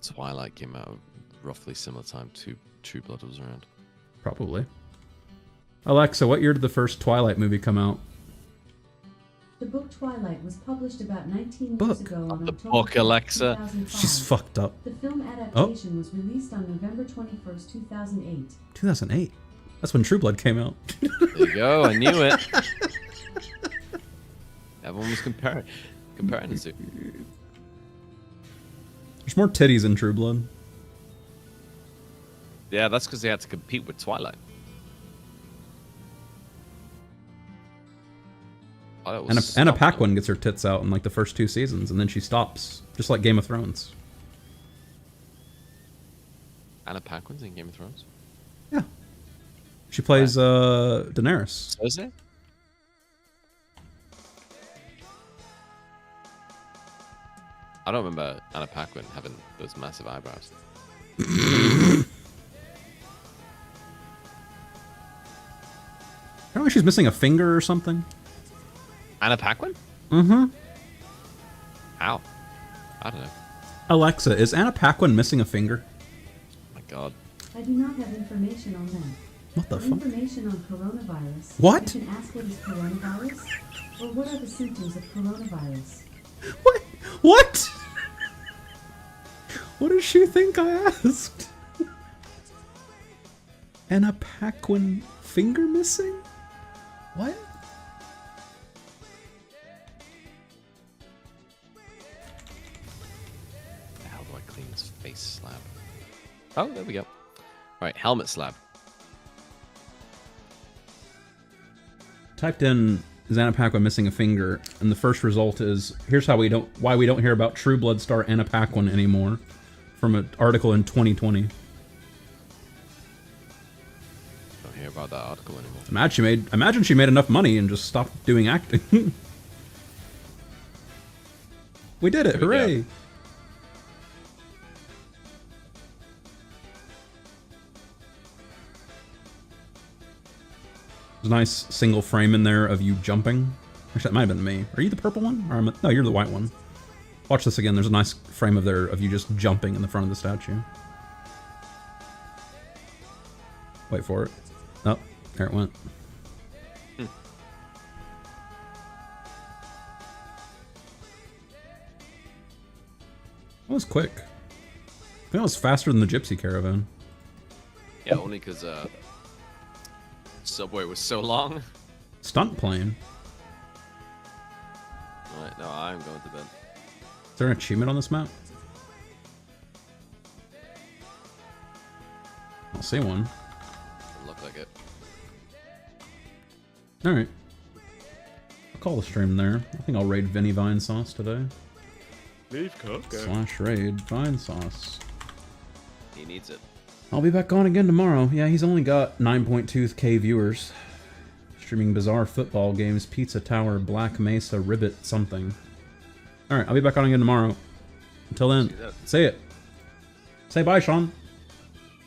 Twilight came out roughly similar time to True Blood was around. Probably. Alexa, what year did the first Twilight movie come out? The book Twilight was published about 19 years ago on The October book, Alexa. 2005. She's fucked up. The film adaptation was released on November 21st, 2008. 2008? That's when True Blood came out. There you go, I knew it. Everyone was comparing the two. There's more titties in True Blood. Yeah, that's because they had to compete with Twilight. Anna Paquin gets her tits out in like the first 2 seasons, and then she stops, just like Game of Thrones. Anna Paquin's in Game of Thrones? Yeah. She plays Daenerys. So is it? I don't remember Anna Paquin having those massive eyebrows. Apparently she's missing a finger or something. Anna Paquin? Mm-hmm. How? I don't know. Alexa, is Anna Paquin missing a finger? Oh my god. I do not have information on that. What the For fuck? information on coronavirus, What? you can ask what is coronavirus, or what are the symptoms of coronavirus. What? What? What does she think I asked? Anna Paquin finger missing? What? How do I clean this face slab? Oh, there we go. Alright, helmet slab. Typed in is Anna Paquin missing a finger, and the first result is here's how why we don't hear about True Blood star Anna Paquin anymore, from an article in 2020. Don't hear about that article anymore. Imagine she made enough money and just stopped doing acting. We did it! Hooray! Go. There's a nice single frame in there of you jumping. Actually, that might have been me. Are you the purple one? Or no, you're the white one. Watch this again. There's a nice frame of you just jumping in the front of the statue. Wait for it. Oh, there it went. That was quick. I think that was faster than the Gypsy Caravan. Yeah, only because Subway was so long. Stunt plane. Alright, no, I'm going to bed. Is there an achievement on this map? I don't see one. Doesn't look like it. Alright. I'll call the stream there. I think I'll raid Vinny Vine Sauce today. Leave Cook. / raid Vine Sauce. He needs it. I'll be back on again tomorrow. Yeah, he's only got 9.2k viewers. Streaming bizarre football games, Pizza Tower, Black Mesa, Ribbit, something. Alright, I'll be back on again tomorrow. Until then, say it. Say bye, Sean.